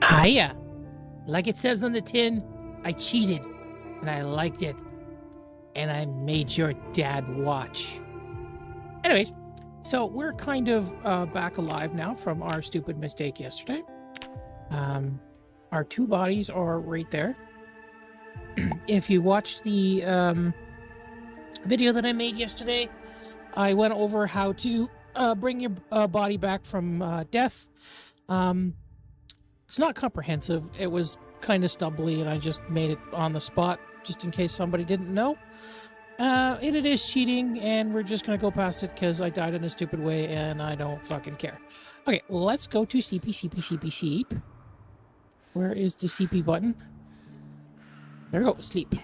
Hiya! Like it says on the tin, I cheated, and I liked it, and I made your dad watch. Anyways, so we're kind of back alive now from our stupid mistake yesterday. Our two bodies are right there. If you watched the video that I made yesterday, I went over how to bring your body back from death. It's not comprehensive. It was kind of stubbly, and I just made it on the spot, just in case somebody didn't know. It is cheating, and we're just going to go past it because I died in a stupid way, and I don't fucking care. Okay, let's go to CP. Where is the CP button? There we go, sleep.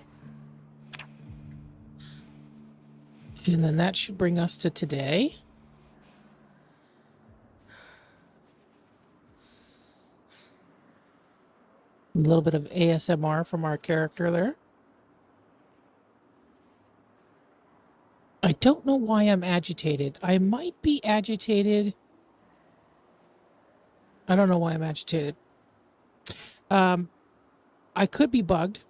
And then that should bring us to today. A little bit of ASMR from our character there. I don't know why I'm agitated. I might be agitated. I don't know why I'm agitated. I could be bugged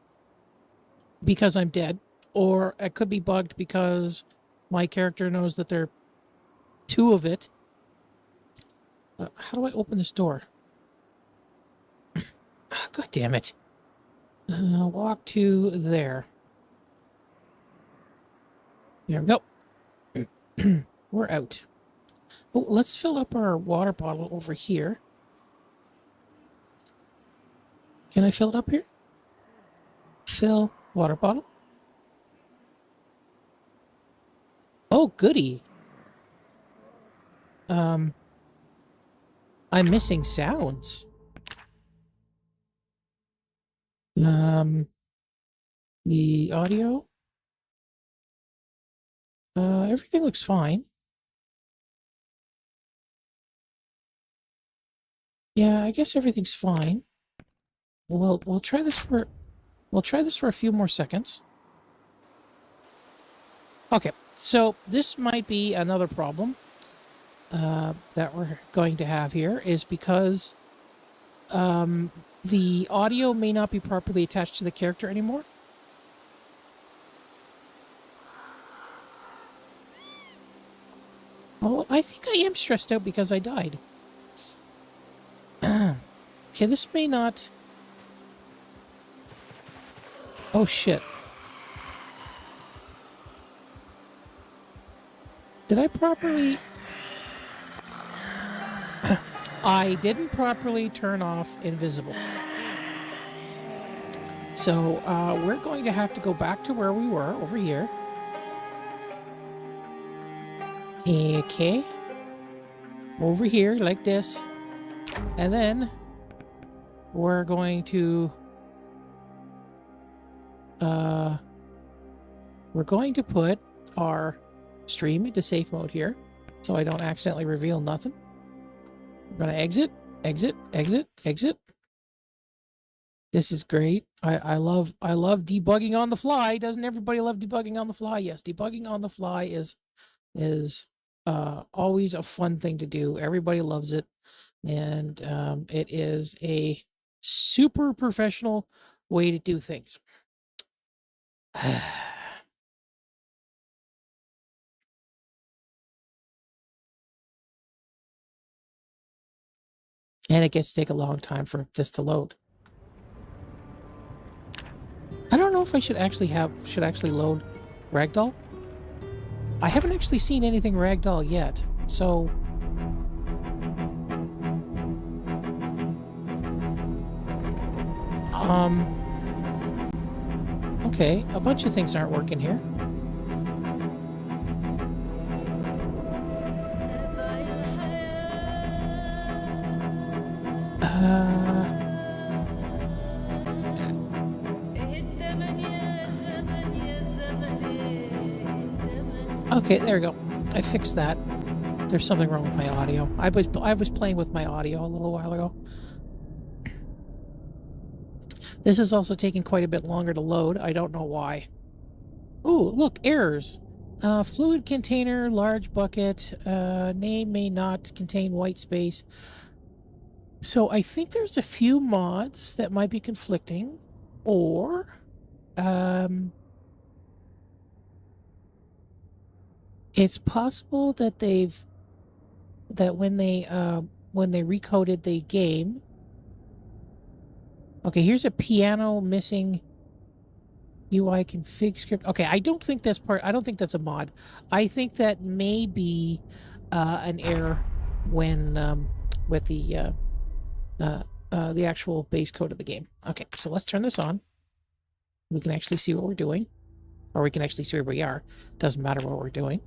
because I'm dead, or I could be bugged because my character knows that there are two of it. How do I open this door? God damn it. Walk to there. There we go. We're out. Oh, let's fill up our water bottle over here. Can I fill it up here? Fill water bottle. Oh, goody. I'm missing sounds. The audio. Everything looks fine. Yeah, I guess everything's fine. We'll try this for a few more seconds. Okay, so this might be another problem that we're going to have here, is because the audio may not be properly attached to the character anymore. Oh, I think I am stressed out because I died. Okay, this may not... Oh, shit. Did I properly... I didn't properly turn off invisible. So, we're going to have to go back to where we were, over here. Okay. Over here, like this. And then, we're going to... we're going to put our stream into safe mode here, so I don't accidentally reveal nothing. We're going to exit. This is great. I love debugging on the fly. Doesn't everybody love debugging on the fly? Yes, debugging on the fly is always a fun thing to do. Everybody loves it, and it is a super professional way to do things. And it gets to take a long time for this to load. I don't know if I should actually load Ragdoll. I haven't actually seen anything Ragdoll yet, so... Okay, a bunch of things aren't working here. Okay, there we go. I fixed that. There's something wrong with my audio. I was playing with my audio a little while ago. This is also taking quite a bit longer to load. I don't know why. Ooh, look, errors. Fluid container, large bucket, name may not contain white space. So I think there's a few mods that might be conflicting, or it's possible that when they recoded the game. Okay, here's a piano missing UI config script. Okay, I don't think that's a mod. I think that may be an error when with the actual base code of the game. Okay, so let's turn this on. We can actually see what we're doing, or we can actually see where we are. Doesn't matter what we're doing.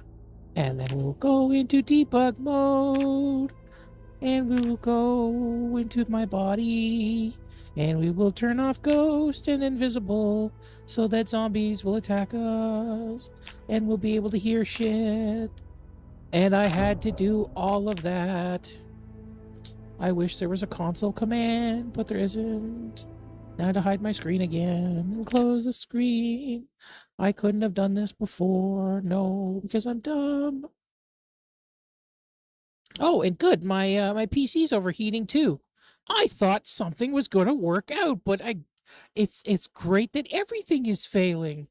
And then we'll go into debug mode, and we will go into my body, and we will turn off ghost and invisible so that zombies will attack us, and we'll be able to hear shit. And I had to do all of that. I wish there was a console command, but there isn't. Now to hide my screen again and close the screen. I couldn't have done this before. No, because I'm dumb. Oh, and good. My PC's overheating too. I thought something was going to work out, but it's great that everything is failing.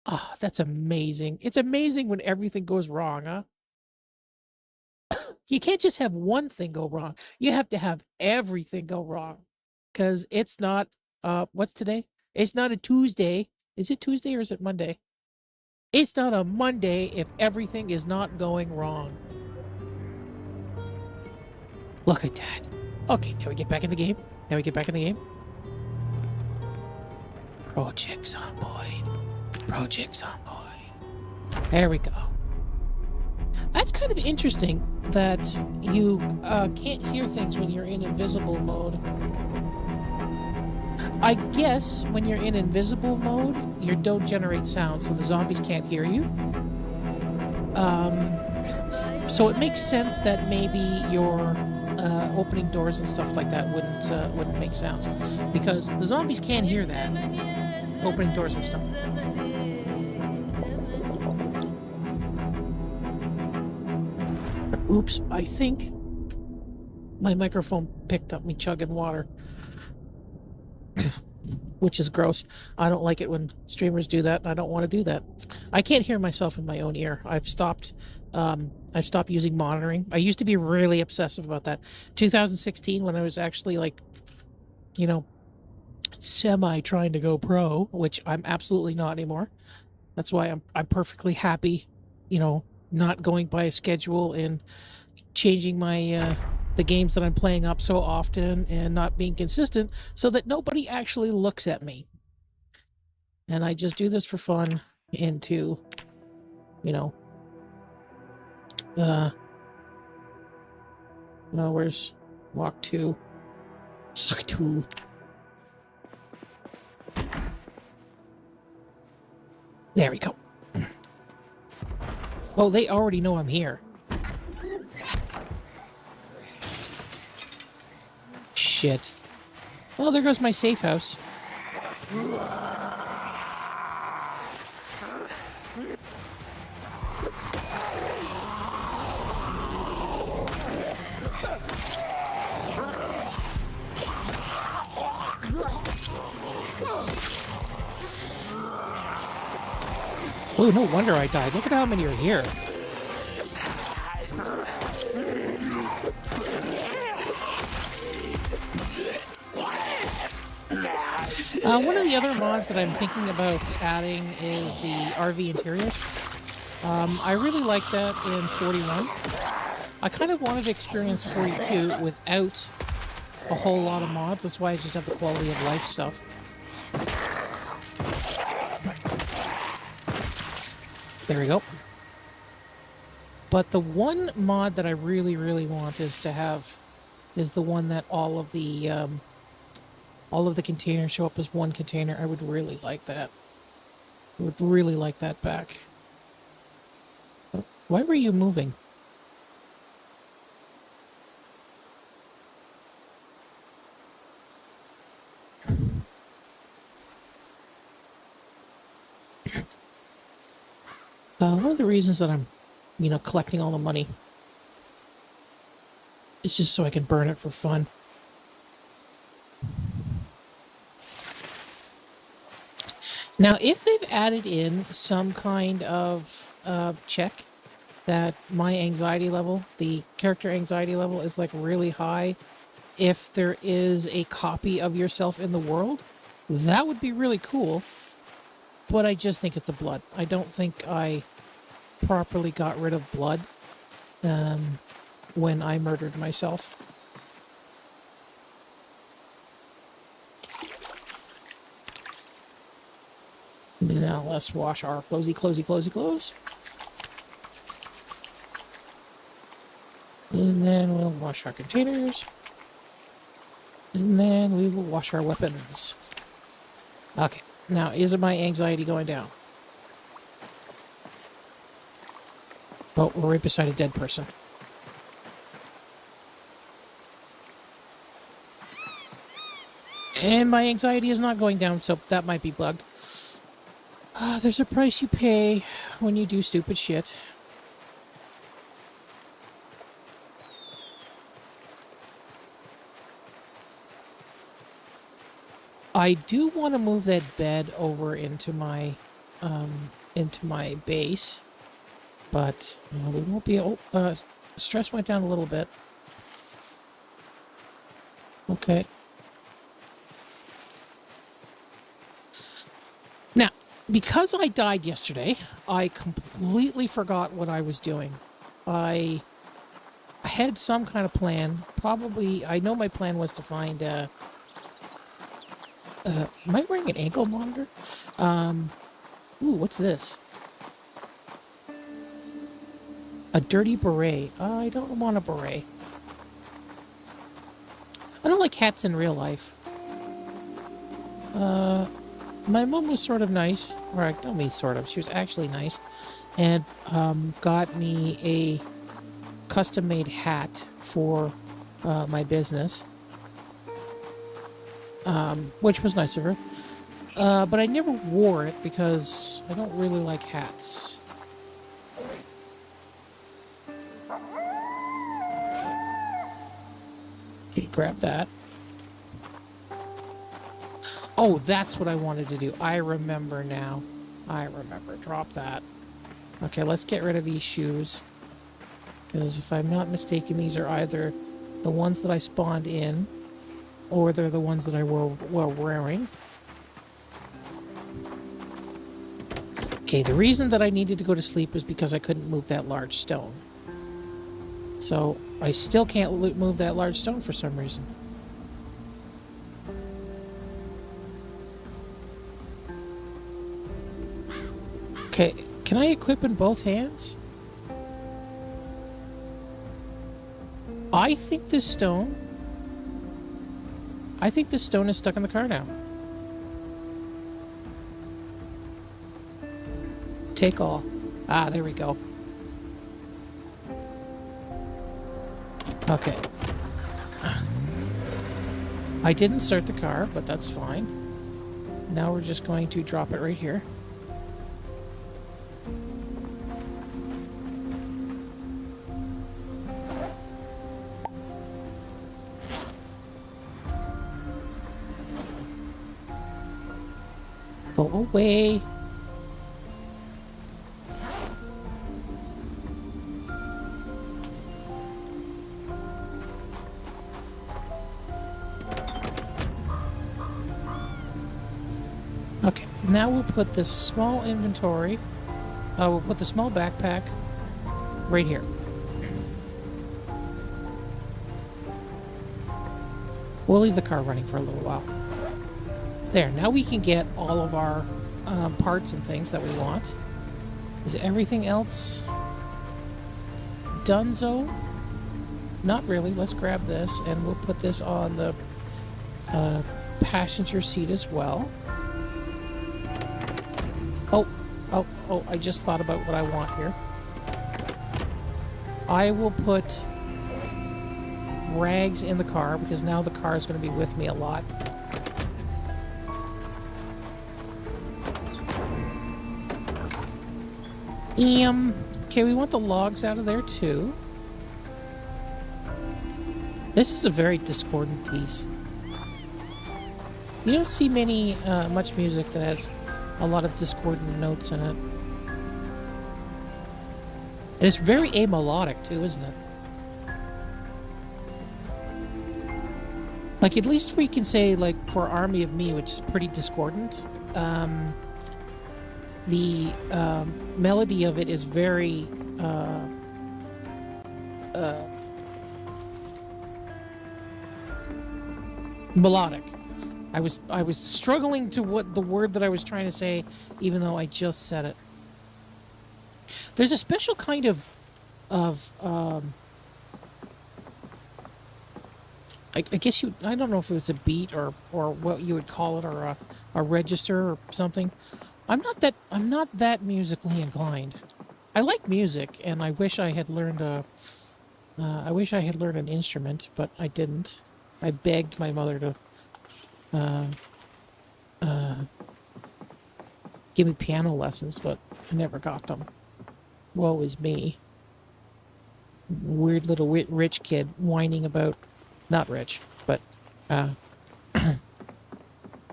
Oh, that's amazing. It's amazing when everything goes wrong, huh? You can't just have one thing go wrong. You have to have everything go wrong. Because it's not, what's today? It's not a Tuesday. Is it Tuesday or is it Monday? It's not a Monday if everything is not going wrong. Look at that. Okay, now we get back in the game. Project Zomboid. Project Zomboid. There we go. That's kind of interesting that you can't hear things when you're in invisible mode. I guess when you're in invisible mode, you don't generate sound, so the zombies can't hear you. So it makes sense that maybe your opening doors and stuff like that wouldn't make sounds, because the zombies can't hear that. Opening doors and stuff. Oops, I think my microphone picked up me chugging water. Which is gross. I don't like it when streamers do that, and I don't want to do that. I can't hear myself in my own ear. I've stopped using monitoring. I used to be really obsessive about that. 2016, when I was actually like, semi trying to go pro, which I'm absolutely not anymore. That's why I'm perfectly happy, not going by a schedule and changing my the games that I'm playing up so often and not being consistent so that nobody actually looks at me. And I just do this for fun and to, where's walk 2? Walk 2. There we go. Oh, they already know I'm here. Shit. Well, there goes my safe house. Oh, no wonder I died. Look at how many are here. One of the other mods that I'm thinking about adding is the RV interiors. I really like that in 41. I kind of wanted to experience 42 without a whole lot of mods. That's why I just have the quality of life stuff. There we go. But the one mod that I really, really want is the one that all of the containers show up as one container. I would really like that. I would really like that back. Why were you moving? One of the reasons that I'm, collecting all the money is just so I can burn it for fun. Now, if they've added in some kind of check that my anxiety level, the character anxiety level, is like really high, if there is a copy of yourself in the world, that would be really cool. But I just think it's a blood. I don't think I properly got rid of blood when I murdered myself. Now let's wash our closey, close. And then we'll wash our containers. And then we will wash our weapons. Okay, now is my anxiety going down? Oh, we're right beside a dead person. And my anxiety is not going down, so that might be bugged. There's a price you pay when you do stupid shit. I do want to move that bed over into my base, but we won't be. Stress went down a little bit. Okay. Now, because I died yesterday, I completely forgot what I was doing. I had some kind of plan. Probably, I know my plan was to find. Am I wearing an ankle monitor? Ooh, what's this? A dirty beret. I don't want a beret. I don't like hats in real life. My mom was sort of nice, or I don't mean sort of, she was actually nice, and got me a custom-made hat for my business, which was nice of her. But I never wore it because I don't really like hats. Okay, grab that. Oh, that's what I wanted to do. I remember now. I remember. Drop that. Okay, let's get rid of these shoes. Because if I'm not mistaken, these are either the ones that I spawned in, or they're the ones that I were wearing. Okay, the reason that I needed to go to sleep was because I couldn't move that large stone. So, I still can't move that large stone for some reason. Okay, can I equip in both hands? I think this stone is stuck in the car now. Take all. Ah, there we go. Okay. I didn't start the car, but that's fine. Now we're just going to drop it right here. Go away. Okay, now we'll put this small inventory, we'll put the small backpack right here. We'll leave the car running for a little while. There, now we can get all of our parts and things that we want. Is everything else donezo? Not really. Let's grab this and we'll put this on the passenger seat as well. Oh, I just thought about what I want here. I will put rags in the car because now the car is going to be with me a lot. Okay, we want the logs out of there too. This is a very discordant piece. You don't see much music that has a lot of discordant notes in it. And it's very amelodic too, isn't it? Like, at least we can say, like, for Army of Me, which is pretty discordant, the melody of it is very melodic. I was struggling to what the word that I was trying to say, even though I just said it. There's a special kind of I guess I don't know if it was a beat or what you would call it, or a register or something. I'm not that musically inclined. I like music, and I wish I had learned an instrument, but I didn't. I begged my mother to give me piano lessons, but I never got them. Woe is me. Weird little rich kid whining about, not rich, but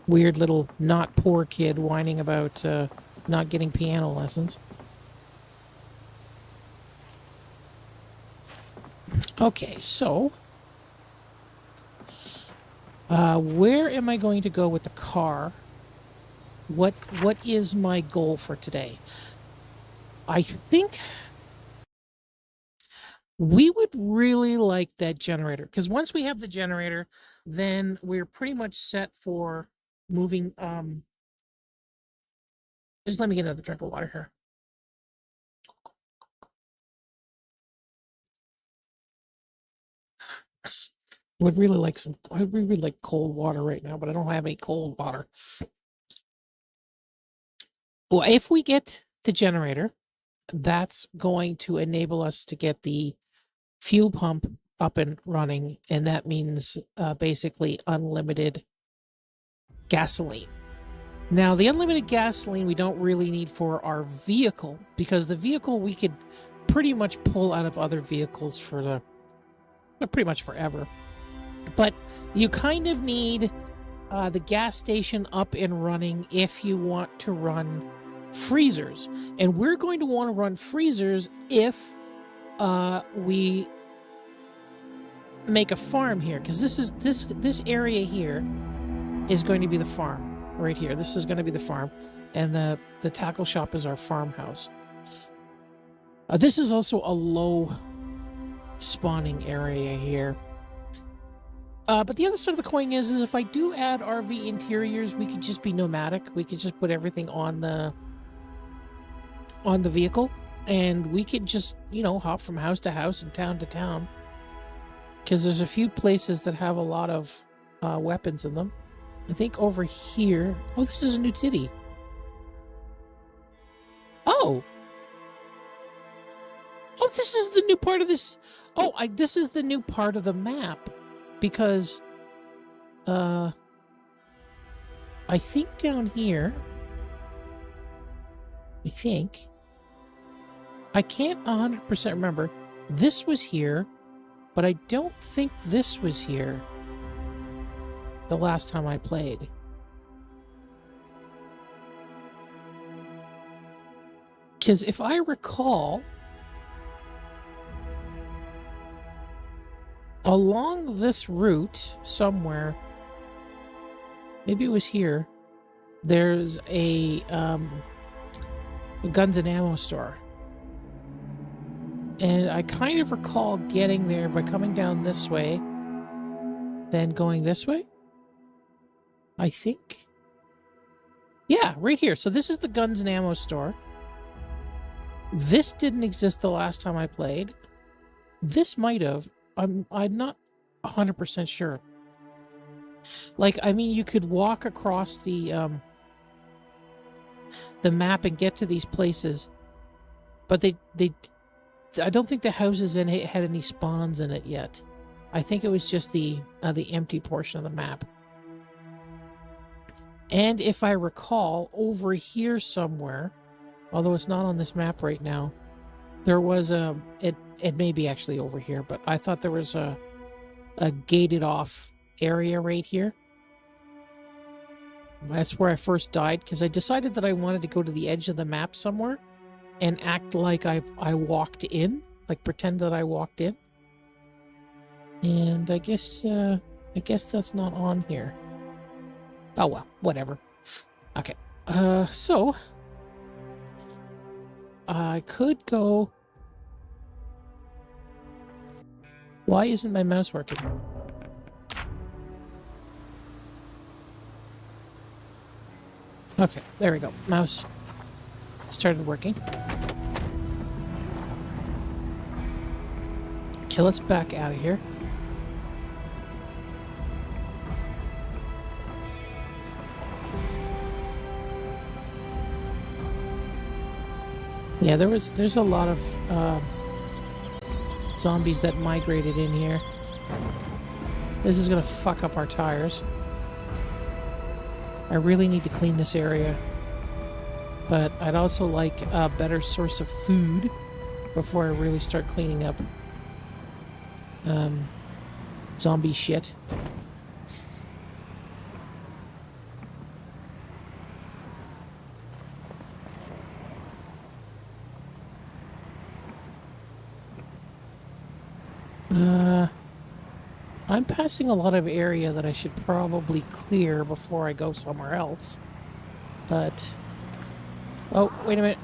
weird little not poor kid whining about not getting piano lessons. Okay, so where am I going to go with the car? What is my goal for today? I think we would really like that generator, because once we have the generator, then we're pretty much set for moving. Just let me get another drink of water here. Would really like I really like cold water right now, but I don't have any cold water. Well, if we get the generator, that's going to enable us to get the fuel pump up and running, and that means basically unlimited gasoline. Now, the unlimited gasoline we don't really need for our vehicle, because the vehicle we could pretty much pull out of other vehicles for pretty much forever. But you kind of need the gas station up and running if you want to run freezers. And we're going to want to run freezers if we make a farm here, because this area here is going to be the farm right here. This is going to be the farm, and the tackle shop is our farmhouse. This is also a low spawning area here. But the other side of the coin is if I do add RV interiors, we could just be nomadic. We could just put everything on the vehicle, and we could just, hop from house to house and town to town. Because there's a few places that have a lot of weapons in them. I think over here... Oh, this is a new city. Oh! Oh, this is the new part of this... Oh, this is the new part of the map. Because... I think down here... I can't 100% remember. This was here, but I don't think this was here the last time I played. Because if I recall, along this route somewhere, maybe it was here, there's a guns and ammo store. And I kind of recall getting there by coming down this way, then going this way, I think. Yeah, right here. So this is the guns and ammo store. This didn't exist the last time I played. This might have. I'm not 100% sure. Like, I mean, you could walk across the map and get to these places, but I don't think the houses in it had any spawns in it yet. I think it was just the empty portion of the map. And if I recall, over here somewhere, although it's not on this map right now, there was it may be actually over here, but I thought there was a gated off area right here. That's where I first died, because I decided that I wanted to go to the edge of the map somewhere and act like I walked in, like pretend that I walked in. And I guess that's not on here. Oh well, whatever. Okay. So I could go. Why isn't my mouse working? Okay, there we go. Mouse started working. Okay, let's back out of here. Yeah, there's a lot of zombies that migrated in here. This is gonna fuck up our tires. I really need to clean this area, but I'd also like a better source of food before I really start cleaning up zombie shit. I'm passing a lot of area that I should probably clear before I go somewhere else. But... oh, wait a minute.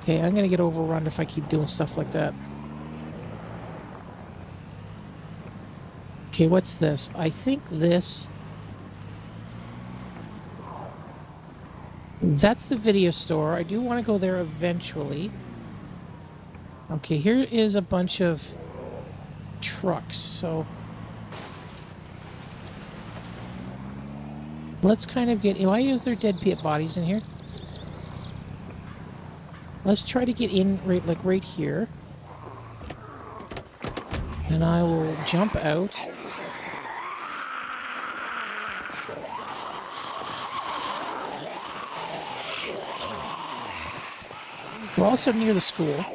Okay, I'm gonna get overrun if I keep doing stuff like that. Okay, what's this? I think this... that's the video store. I do want to go there eventually. Okay, here is a bunch of trucks, so let's kind of get... why is there dead pit bodies in here? Let's try to get in right here, and I will jump out. We're also near the school.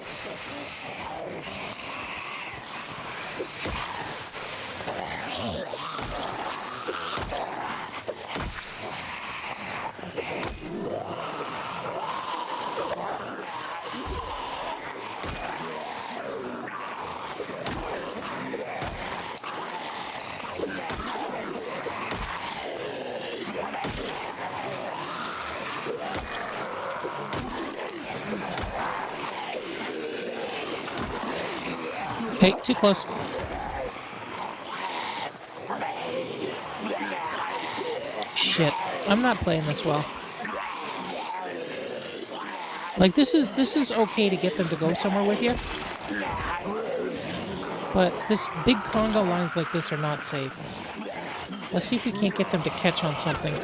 Okay, too close. Shit, I'm not playing this well. Like, this is okay to get them to go somewhere with you, but this big conga lines like this are not safe. Let's see if we can't get them to catch on something.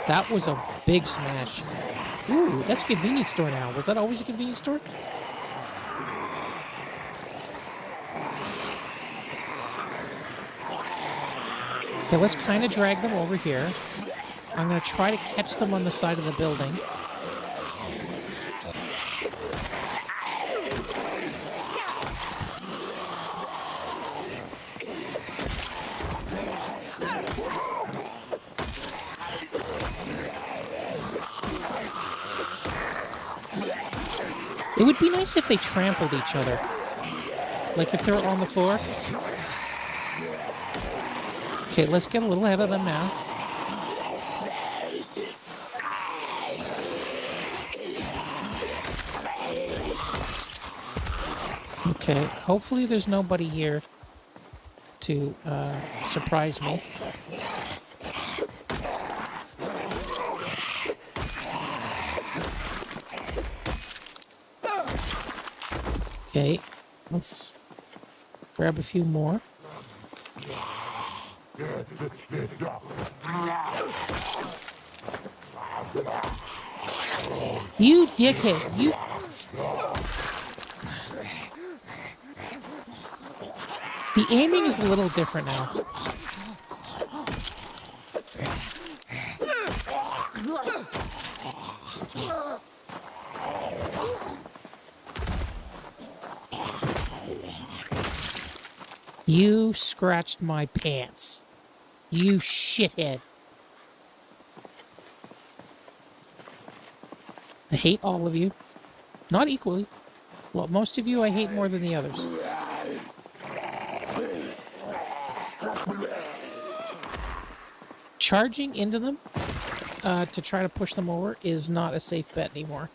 That was a big smash. Ooh, that's a convenience store now. Was that always a convenience store? Okay, let's kind of drag them over here. I'm going to try to catch them on the side of the building. It would be nice if they trampled each other. Like if they were on the floor. Okay, let's get a little ahead of them now. Okay, hopefully there's nobody here to surprise me. Okay, let's grab a few more. You dickhead, you... The aiming is a little different now. You scratched my pants. You shithead. I hate all of you. Not equally. Well, most of you I hate more than the others. Charging into them to try to push them over is not a safe bet anymore.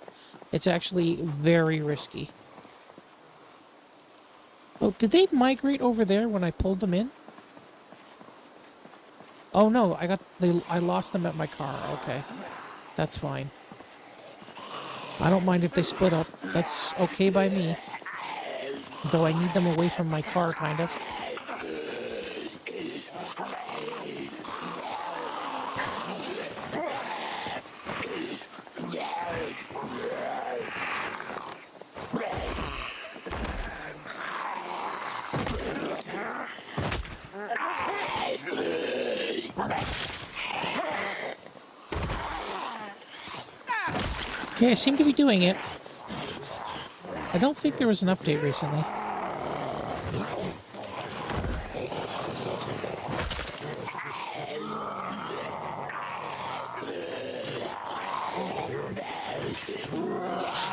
It's actually very risky. Oh, did they migrate over there when I pulled them in? Oh no, I lost them at my car. Okay. That's fine. I don't mind if they split up. That's okay by me. Though I need them away from my car, kind of. Okay, I seem to be doing it. I don't think there was an update recently.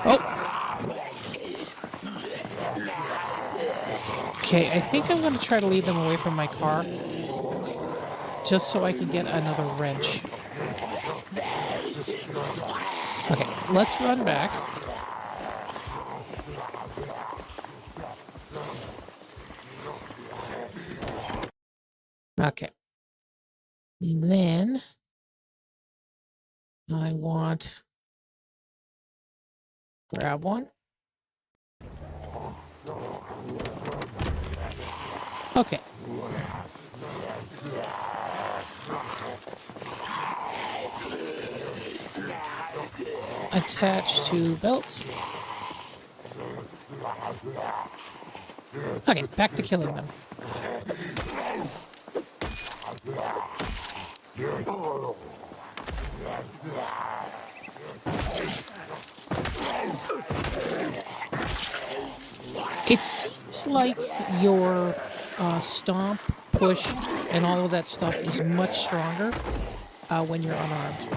Oh! Okay, I think I'm going to try to lead them away from my car. Just so I can get another wrench. Okay, let's run back. Okay. And then I want grab one. Okay. Attach to belt. Okay, back to killing them. It seems like your stomp, push, and all of that stuff is much stronger when you're unarmed.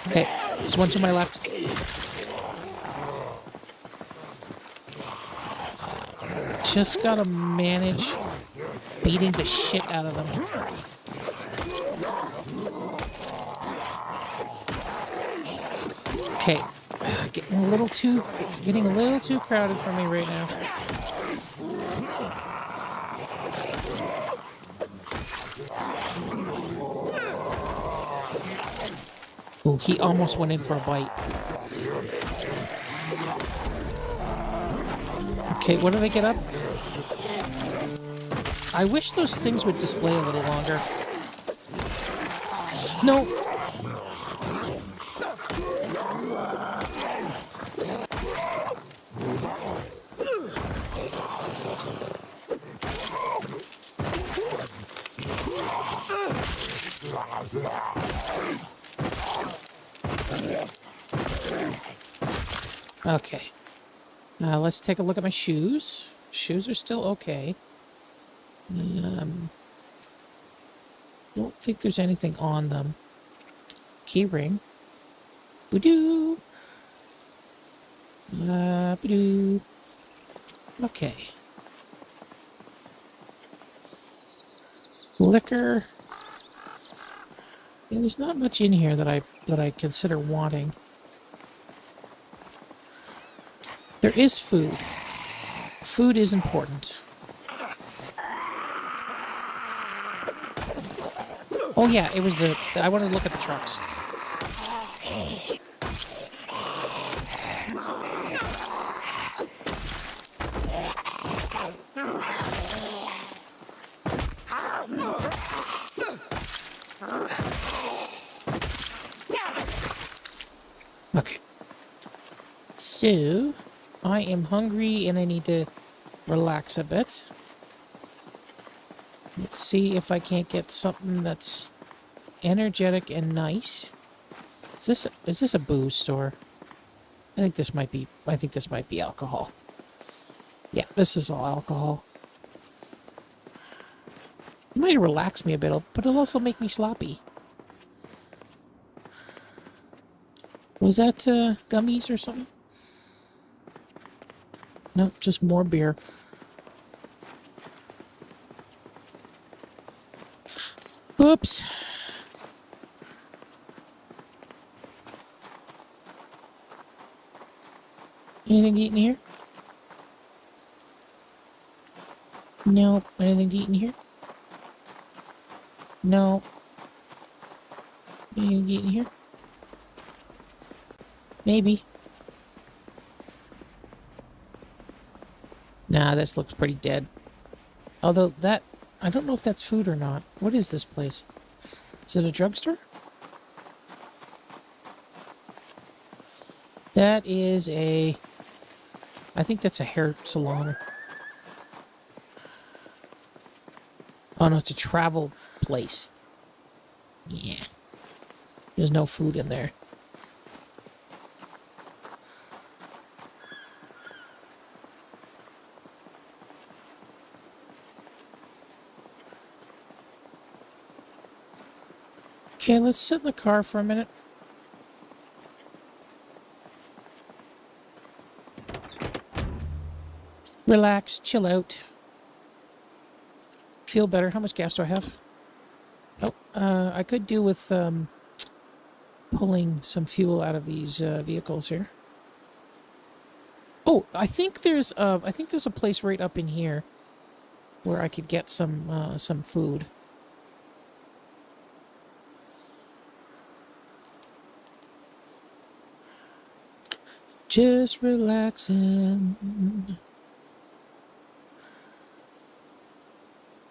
Okay, there's one to my left. Just gotta manage beating the shit out of them. Okay, getting a little too crowded for me right now. Oh, he almost went in for a bite. Okay, what did I get up? I wish those things would display a little longer. No. Okay. Let's take a look at my shoes. Shoes are still okay. Don't think there's anything on them. Key ring. Boodoo. Boodoo. Okay. Liquor. Yeah, there's not much in here that I consider wanting. There is food. Food is important. Oh yeah, it was I wanted to look at the trucks. Okay. So, I am hungry and I need to relax a bit. Let's see if I can't get something that's energetic and nice. Is this a booze store? I think this might be alcohol. Yeah, this is all alcohol. It might relax me a bit, but it'll also make me sloppy. Was that gummies or something? No, just more beer. Oops. Anything to eat in here? No. Anything to eat in here? No. Anything to eat in here? Maybe. Nah, this looks pretty dead. Although that, I don't know if that's food or not. What is this place? Is it a drugstore? That is a... I think that's a hair salon. Oh no, it's a travel place. Yeah. There's no food in there. Okay, let's sit in the car for a minute. Relax, chill out. Feel better. How much gas do I have? Oh, I could do with pulling some fuel out of these vehicles here. Oh, I think there's a place right up in here where I could get some food. Just relaxing.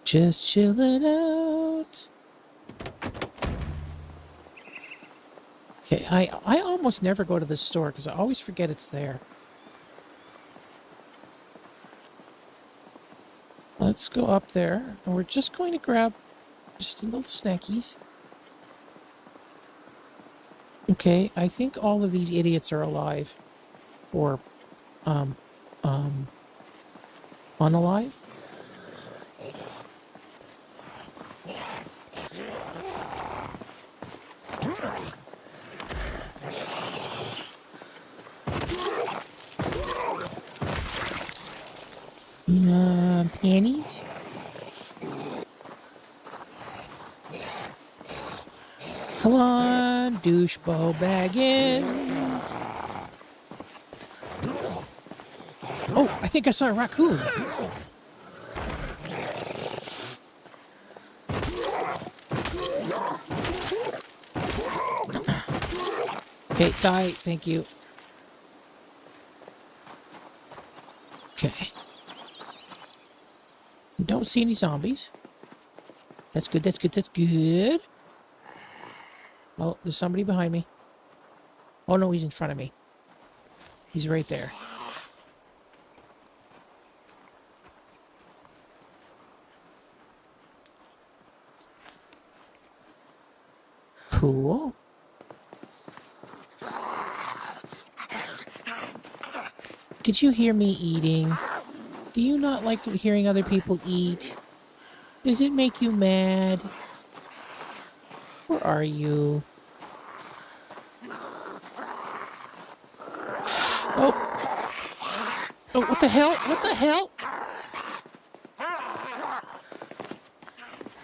Just chilling out. Okay, I almost never go to this store because I always forget it's there. Let's go up there, and we're just going to grab just a little snackies. Okay, I think all of these idiots are alive. Or, unalive? Panties? Come on, douchebag Baggins. Oh, I think I saw a raccoon. Okay, die. Thank you. Okay. Don't see any zombies. That's good, that's good, that's good. Oh, there's somebody behind me. Oh no, he's in front of me. He's right there. Cool. Did you hear me eating? Do you not like hearing other people eat? Does it make you mad? Where are you? Oh. Oh, what the hell? What the hell?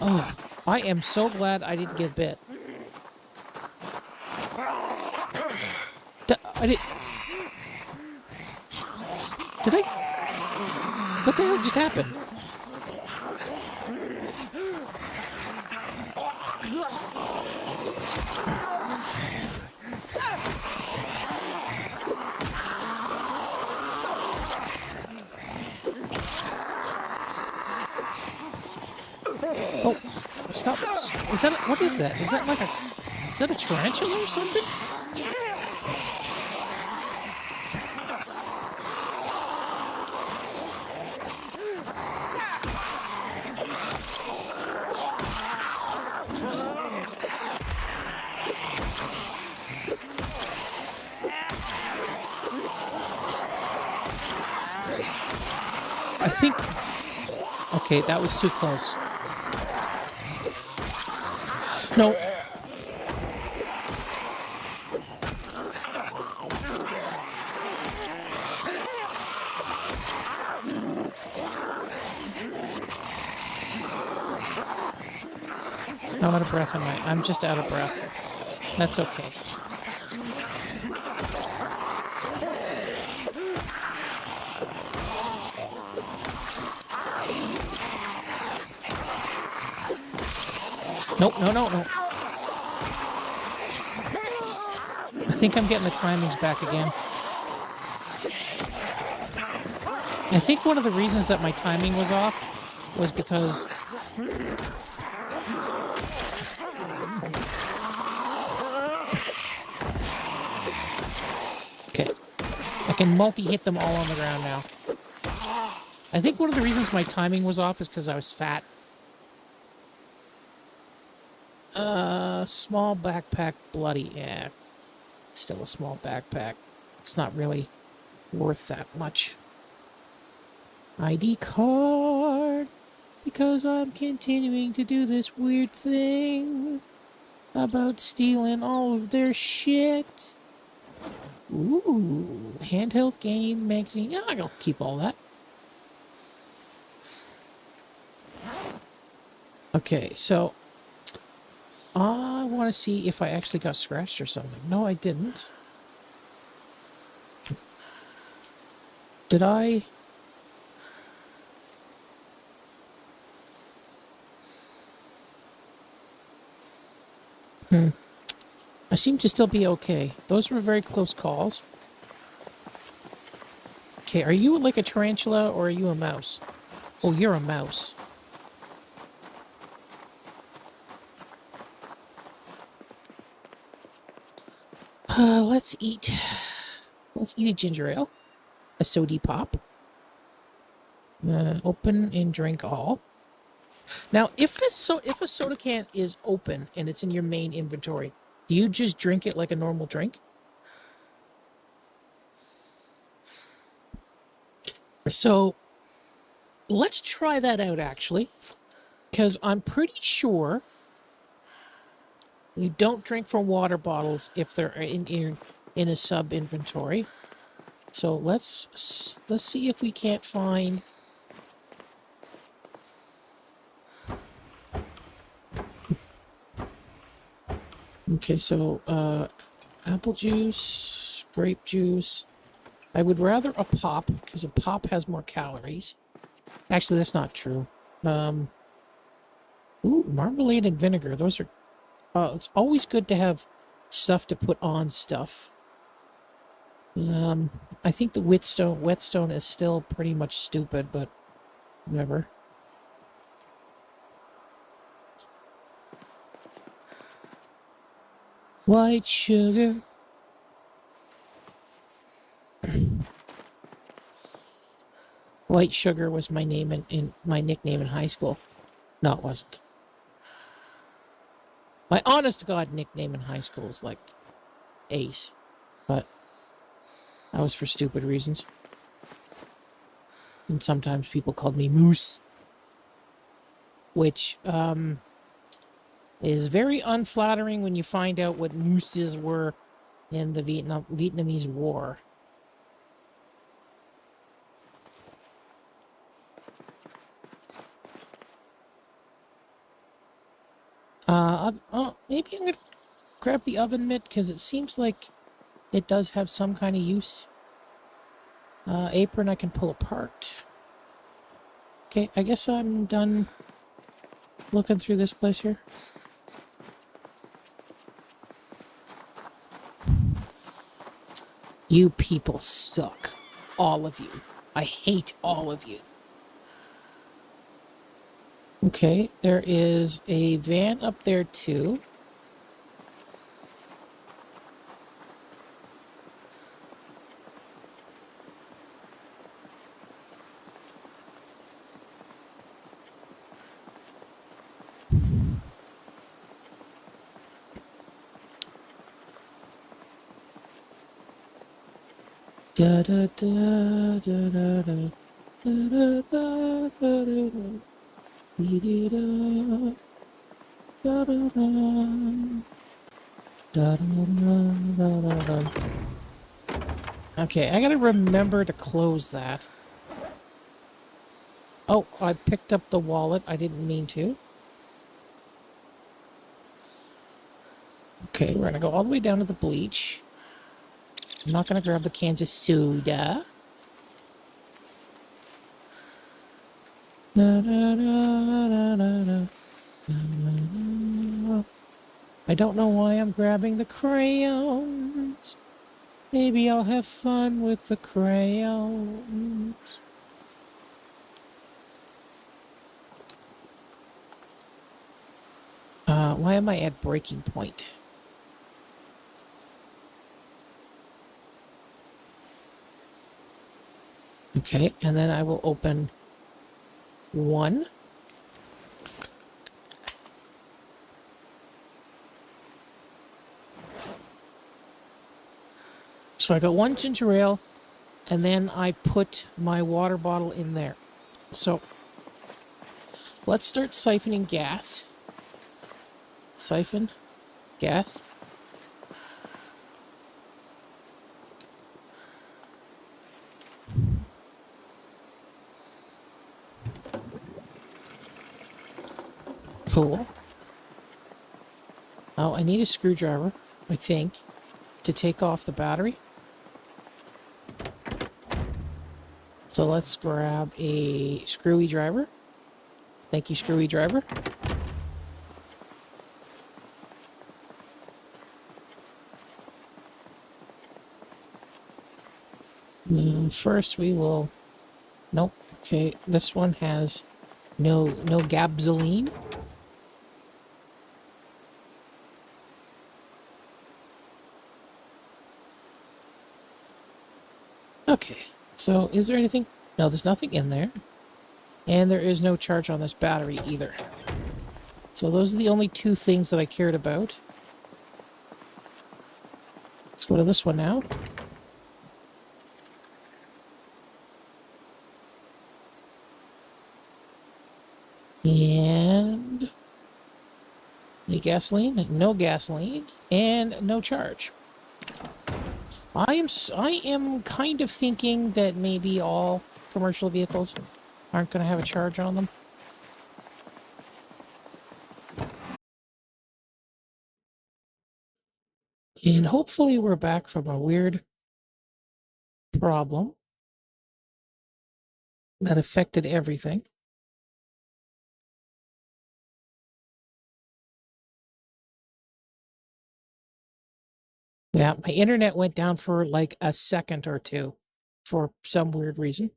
Oh, I am so glad I didn't get bit. I did. Did I? What the hell just happened? Oh, stop. Is that, what is that? Is that like a, is that a tarantula or something? I think... Okay, that was too close. No. How out of breath am I? I'm just out of breath. That's okay. Nope, no, no, no. I think I'm getting the timings back again. I think one of the reasons that my timing was off was because... Okay. I can multi-hit them all on the ground now. I think one of the reasons my timing was off is because I was fat. Small backpack, bloody. Yeah. Still a small backpack. It's not really worth that much. ID card. Because I'm continuing to do this weird thing about stealing all of their shit. Ooh, handheld game magazine. Yeah, I'll keep all that. Okay, so I want to see if I actually got scratched or something. No, I didn't. Did I? I seem to still be okay. Those were very close calls. Okay, are you like a tarantula or are you a mouse? Oh, you're a mouse. Let's eat. Let's eat a ginger ale. A sody pop. Open and drink all. Now, if a soda can is open and it's in your main inventory, do you just drink it like a normal drink? So, let's try that out, actually, because I'm pretty sure you don't drink from water bottles if they're in a sub inventory. So let's see if we can't find. Okay, so apple juice, grape juice. I would rather a pop because a pop has more calories. Actually, that's not true. Ooh, marmalade and vinegar. Those are. It's always good to have stuff to put on stuff. I think the whetstone is still pretty much stupid, but whatever. White sugar. White sugar was my name in my nickname in high school. No, it wasn't. My honest to God nickname in high school was like Ace, but that was for stupid reasons. And sometimes people called me Moose, which is very unflattering when you find out what mooses were in the Vietnamese War. Maybe I'm gonna grab the oven mitt because it seems like it does have some kind of use. Apron I can pull apart. Okay, I guess I'm done looking through this place here. You people suck. All of you. I hate all of you. Okay, there is a van up there too. Da da da da da da. Okay, I gotta remember to close that. Oh, I picked up the wallet. I didn't mean to. Okay, we're gonna go all the way down to the bleach. I'm not gonna grab the cans of soda. I don't know why I'm grabbing the crayons. Maybe I'll have fun with the crayons. Why am I at breaking point? Okay, and then I will open one. So I got one ginger ale, and then I put my water bottle in there. So let's start siphoning gas. Siphon gas. Cool. Oh, I need a screwdriver, I think, to take off the battery. So let's grab a screwy driver. Thank you, screwy driver. First we will... Nope. Okay, this one has no gasoline. Okay, so is there anything? No, there's nothing in there. And there is no charge on this battery either. So those are the only two things that I cared about. Let's go to this one now. And... any gasoline? No gasoline. And no charge. I am kind of thinking that maybe all commercial vehicles aren't going to have a charge on them. And hopefully we're back from a weird problem that affected everything. Yeah, my internet went down for like a second or two for some weird reason.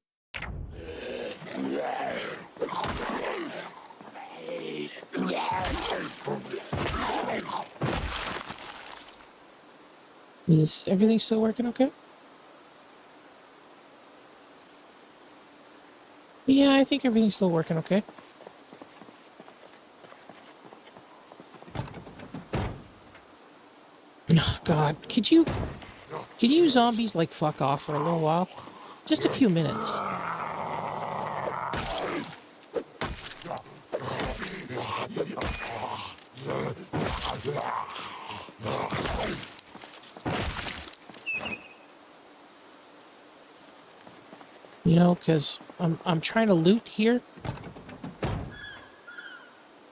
Is everything still working okay? Yeah, I think everything's still working okay. Oh, God, can you zombies like fuck off for a little while? Just a few minutes. You know, because I'm trying to loot here.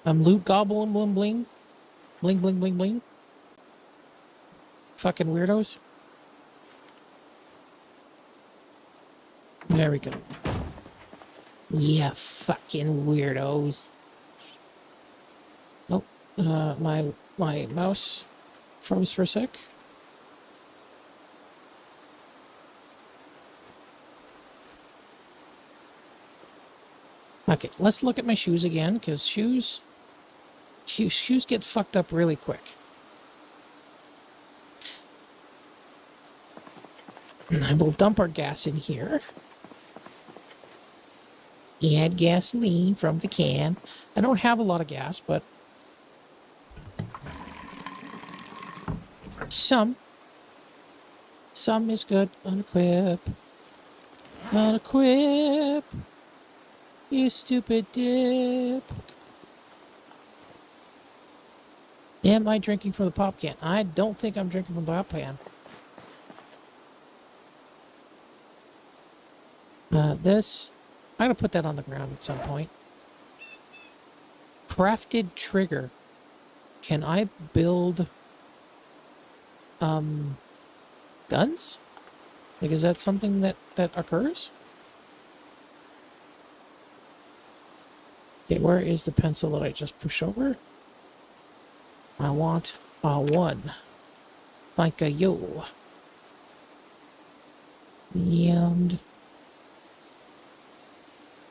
I'm loot gobbling bling bling. Bling bling bling bling. Fucking weirdos. There we go. Yeah, fucking weirdos. Oh, my mouse froze for a sec. Okay, let's look at my shoes again, because shoes get fucked up really quick. And I will dump our gas in here. Add gasoline from the can. I don't have a lot of gas, but some is good. Unequip. Unequip. You stupid dip. Am I drinking from the pop can? I don't think I'm drinking from the pop can. This, I'm gonna put that on the ground at some point. Crafted trigger. Can I build, guns? Like, is that something that occurs? Okay, where is the pencil that I just pushed over? I want one. Like a yo. And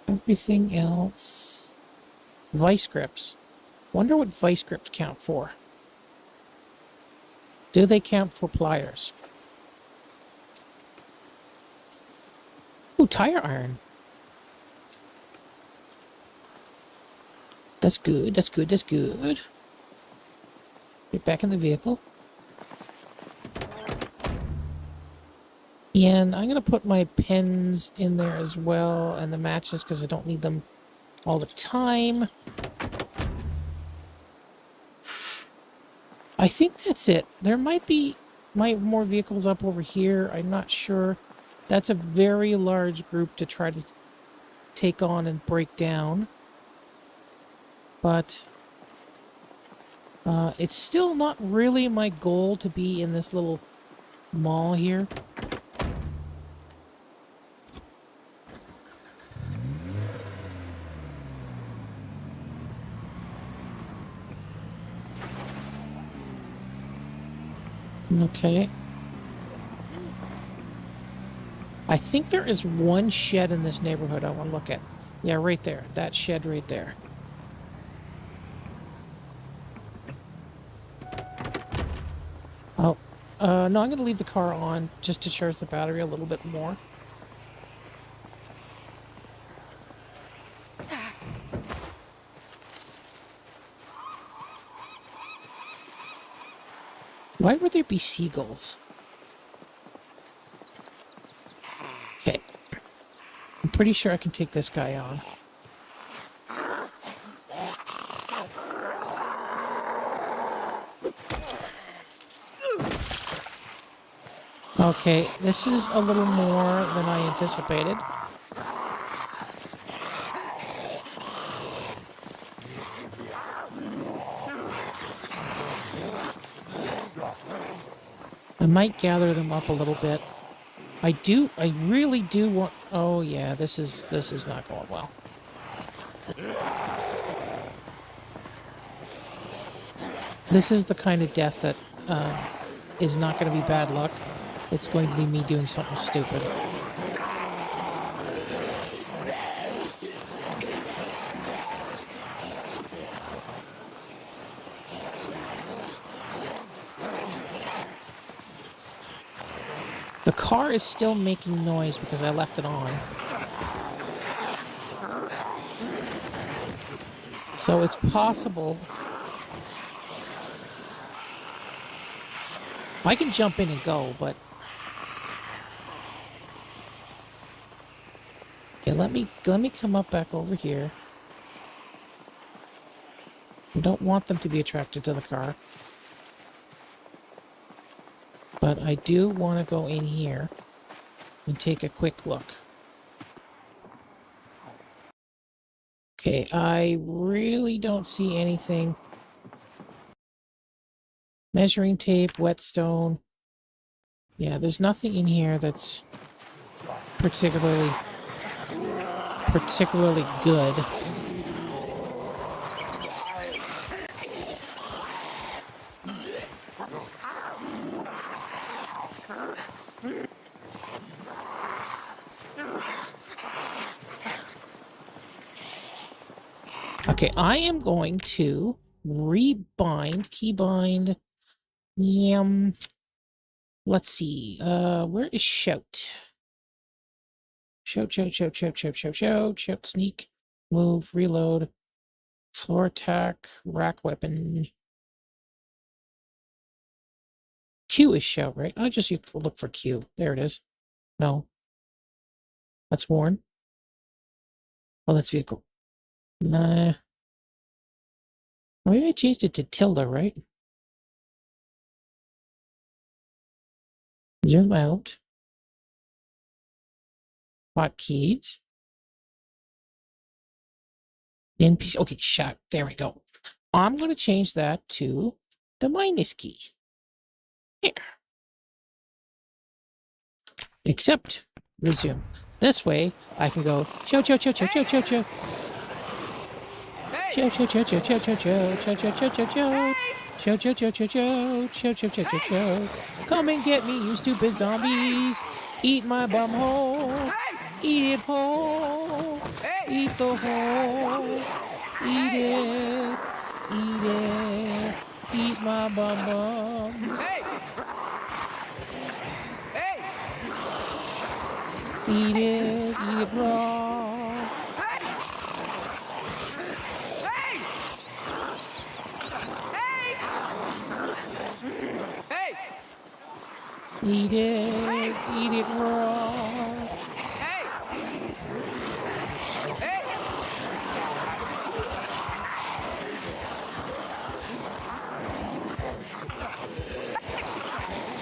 everything else. Vice grips. Wonder what vice grips count for. Do they count for pliers? Ooh, tire iron. That's good, that's good, that's good. Get back in the vehicle. And I'm going to put my pens in there as well, and the matches, because I don't need them all the time. I think that's it. There might be more vehicles up over here. I'm not sure. That's a very large group to try to take on and break down. But it's still not really my goal to be in this little mall here. Okay. I think there is one shed in this neighborhood I want to look at. Yeah, right there. That shed right there. Oh, no, I'm going to leave the car on just to charge the battery a little bit more. Why would there be seagulls? Okay. I'm pretty sure I can take this guy on. Okay, this is a little more than I anticipated. I might gather them up a little bit. I really do want... Oh yeah, this is not going well. This is the kind of death that is not going to be bad luck. It's going to be me doing something stupid. The car is still making noise because I left it on. So it's possible I can jump in and go, but... Okay, let me come up back over here. I don't want them to be attracted to the car. But I do want to go in here and take a quick look. Okay, I really don't see anything. Measuring tape, whetstone. Yeah, there's nothing in here that's particularly good. Okay, I am going to rebind, keybind. Let's see. Where is shout? Shout, sneak, move, reload, floor attack, rack weapon. Q is shout, right? I'll just look for Q. There it is. No. That's Warren. Oh, that's vehicle. Nah. Maybe I changed it to Tilda, right? Zoom out. Hotkeys. NPC. Okay, shot. There we go. I'm going to change that to the minus key. Here. Except resume. This way, I can go chow chow chow chow chow chow chow. Chow chow chow chow chow chow chow chow chow chow chow chow. Chow chow chow chow chow chow chow chow chow chow. Come and get me, you stupid zombies. Eat my bum hole. Eat it whole. Eat the whole. Eat it. Eat it. Eat my bum bum. Eat it raw. Eat it raw.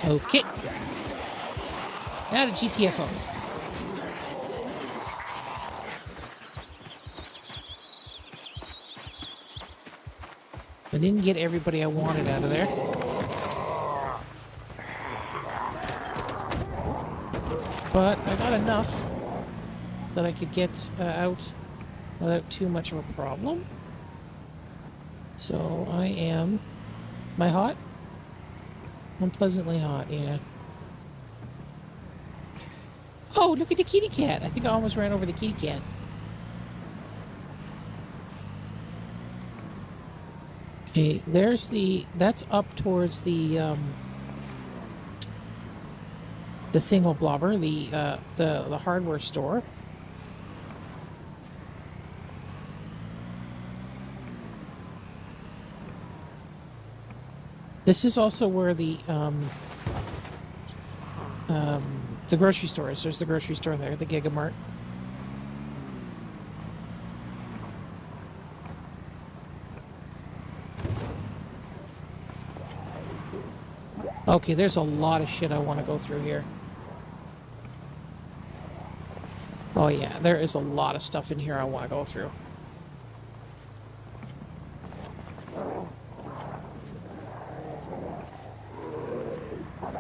Okay. Now to GTFO. I didn't get everybody I wanted out of there. But I got enough that I could get out without too much of a problem. So I am... Am I hot? I'm pleasantly hot, yeah. Oh, look at the kitty cat. I think I almost ran over the kitty cat. Okay, there's the... That's up towards the thingoblobber, the hardware store. This is also where the grocery store is. There's the grocery store there, the Gigamart. Okay, there's a lot of shit I want to go through here. Oh yeah, there is a lot of stuff in here I want to go through.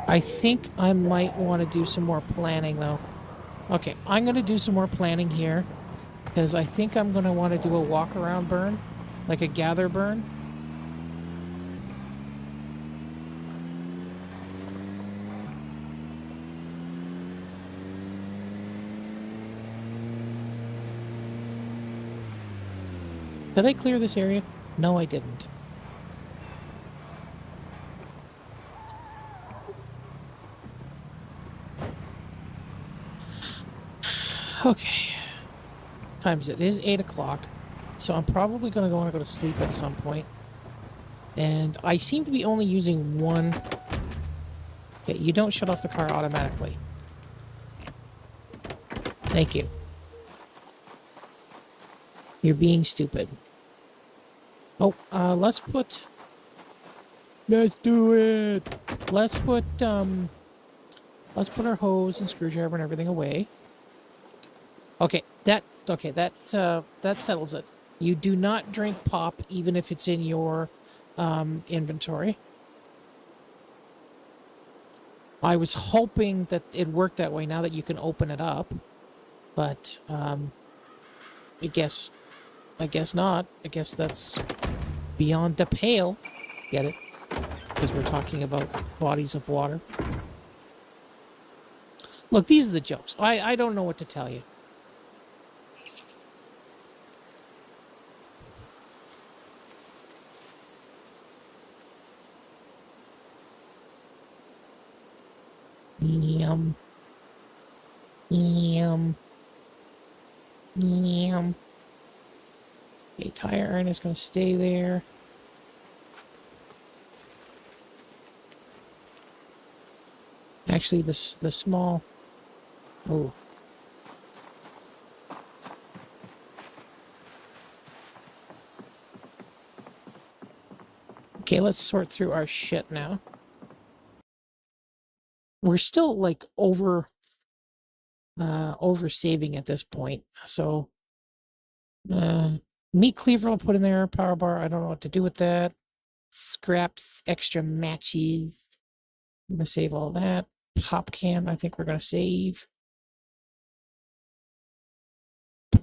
I think I might want to do some more planning, though. Okay, I'm going to do some more planning here, because I think I'm going to want to do a walk-around burn, like a gather burn. Did I clear this area? No, I didn't. Okay. Times it is 8 o'clock, so I'm probably going to want to go to sleep at some point. And I seem to be only using one... Okay, you don't shut off the car automatically. Thank you. You're being stupid. Oh, let's put... Let's do it! Let's put our hose and screwdriver and everything away. Okay, that settles it. You do not drink pop even if it's in your inventory. I was hoping that it worked that way now that you can open it up, but I guess not. I guess that's beyond the pale. Get it? Because we're talking about bodies of water. Look, these are the jokes. I don't know what to tell you. Yum. Yum. Yum. Okay, tire iron is going to stay there. Actually, the small... Oh. Okay, let's sort through our shit now. We're still like over saving at this point. So meat cleaver I'll put in there, power bar. I don't know what to do with that. Scraps, extra matches. I'm gonna save all that. Pop can, I think we're gonna save.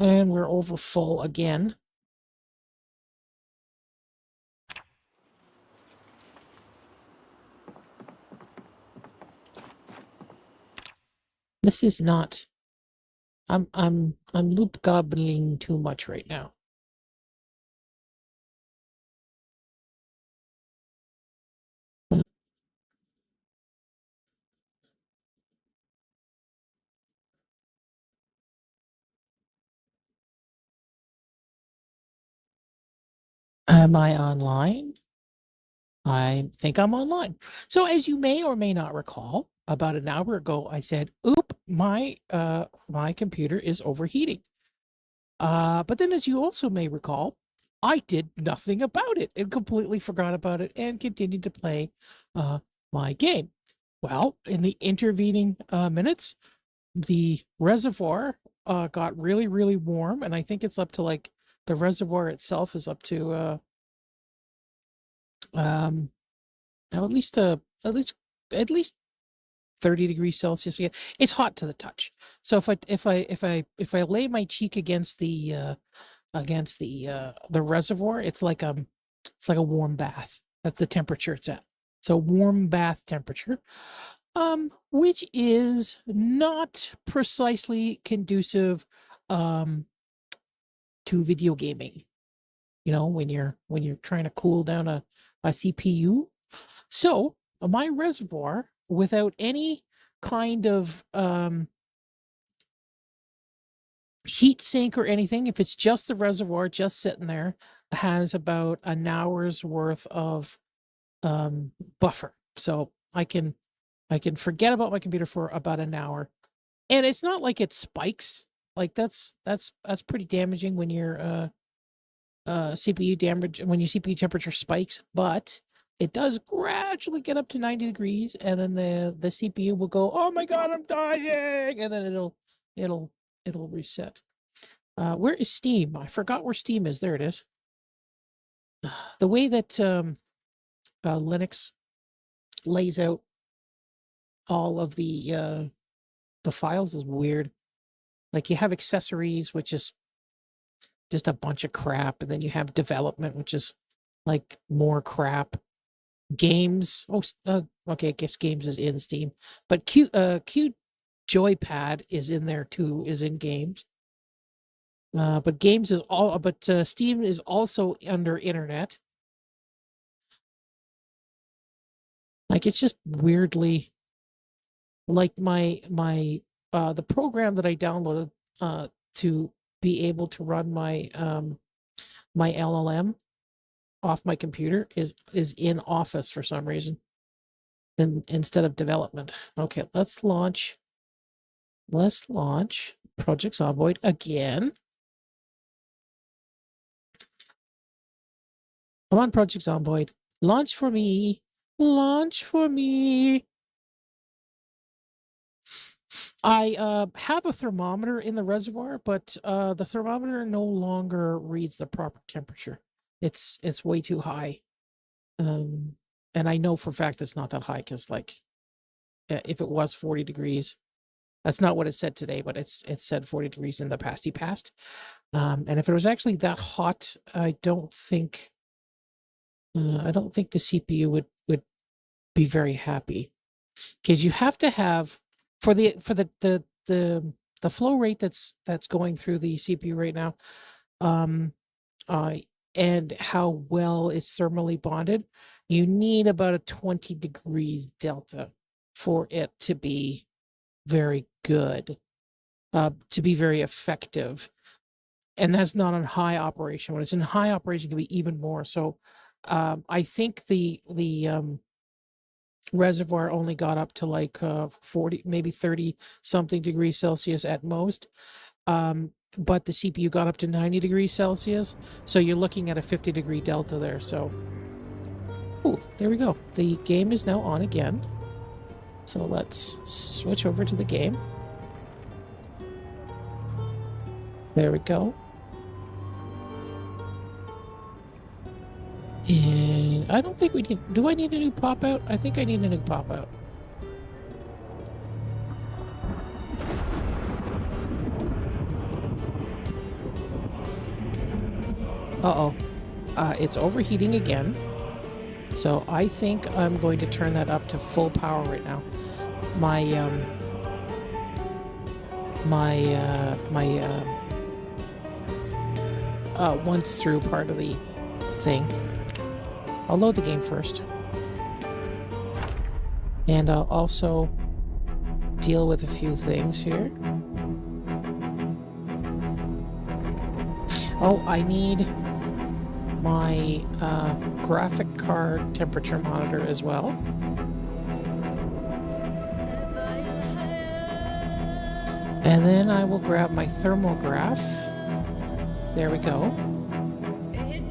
And we're over full again. This is not. I'm loop gobbling too much right now. Am I online? I think I'm online. So as you may or may not recall, about an hour ago, I said, "Oop, my computer is overheating." But then, as you also may recall, I did nothing about it and completely forgot about it and continued to play my game. Well, in the intervening minutes, the reservoir got really, really warm, and I think it's up to like the reservoir itself is up to now at least 30 degrees Celsius again. It's hot to the touch. So if I lay my cheek against the reservoir, it's like a warm bath. That's the temperature it's at. So warm bath temperature. Which is not precisely conducive to video gaming. You know, when you're trying to cool down a CPU. So my reservoir, without any kind of heat sink or anything, if it's just the reservoir just sitting there, has about an hour's worth of buffer. So I can forget about my computer for about an hour. And it's not like it spikes. Like that's pretty damaging when your CPU damage, when your CPU temperature spikes, but it does gradually get up to 90 degrees, and then the CPU will go, "Oh my god, I'm dying," and then it'll reset. Where is Steam? I forgot where Steam is. There it is. The way that Linux lays out all of the files is weird. Like you have accessories, which is just a bunch of crap, and then you have development, which is like more crap. Games, okay, I guess games is in Steam, but Q Joypad is in there too, is in games. But games is all, but Steam is also under internet. Like it's just weirdly, like my the program that I downloaded to be able to run my my LLM off my computer is in Office for some reason, instead of development. Okay, let's launch Project Zomboid again. Come on, Project Zomboid. Launch for me. Launch for me. I have a thermometer in the reservoir, but the thermometer no longer reads the proper temperature. It's way too high. And I know for a fact it's not that high, because like if it was 40 degrees, that's not what it said today, but it said 40 degrees in the past. And if it was actually that hot, I don't think the CPU would be very happy, because you have to have for the flow rate that's going through the CPU right now, and how well it's thermally bonded, you need about a 20 degrees delta for it to be very good, to be very effective. And that's not on high operation. When it's in high operation, it can be even more. So I think the reservoir only got up to like 40, maybe 30 something degrees Celsius at most. But the CPU got up to 90 degrees Celsius. So you're looking at a 50 degree delta there. So Oh, there we go. The game is now on again. So let's switch over to the game. There we go. And I don't think we need... Do I need a new pop-out? I think I need a new pop-out. Uh-oh. It's overheating again. So I think I'm going to turn that up to full power right now. Once through part of the thing. I'll load the game first. And I'll also deal with a few things here. Oh, I need my graphic card temperature monitor as well. And then I will grab my thermograph. There we go.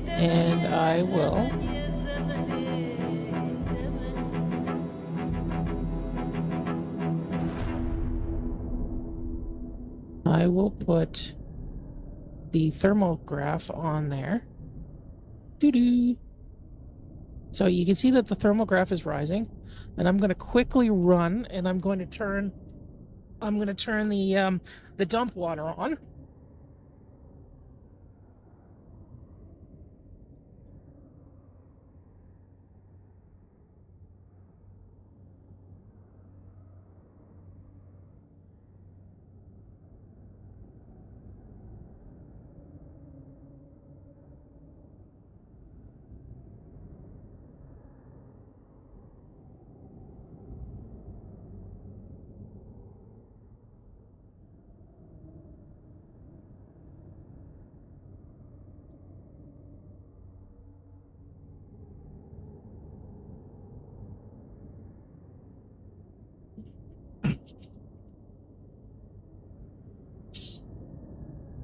And I will put the thermograph on there. Doo-doo. So you can see that the thermograph is rising, and I'm going to quickly run, and I'm going to turn the dump water on.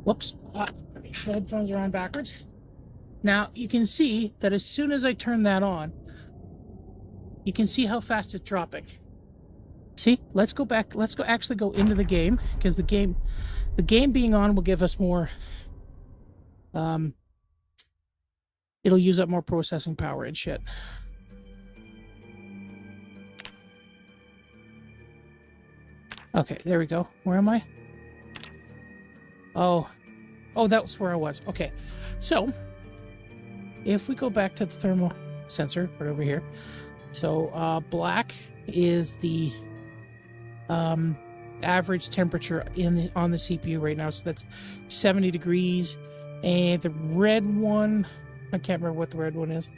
Whoops, headphones are on backwards. Now you can see that as soon as I turn that on, you can see how fast it's dropping. See, let's go back. Let's actually go into the game, because the game being on will give us more. It'll use up more processing power and shit. Okay, there we go. Where am I? Oh, that was where I was. Okay, so if we go back to the thermal sensor right over here, so black is the average temperature on the CPU right now, so that's 70 degrees, and the red one, I can't remember what the red one is.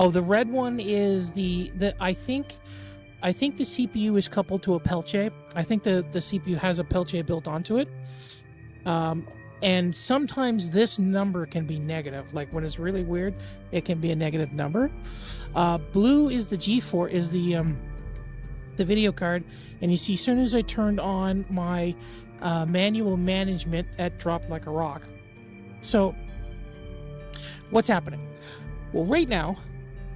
Oh, the red one is the I think the CPU is coupled to a Peltier. I think the CPU has a Peltier built onto it. And sometimes this number can be negative. Like when it's really weird, it can be a negative number. Blue is the G4, is the video card. And you see, as soon as I turned on my manual management, that dropped like a rock. So what's happening? Well, right now,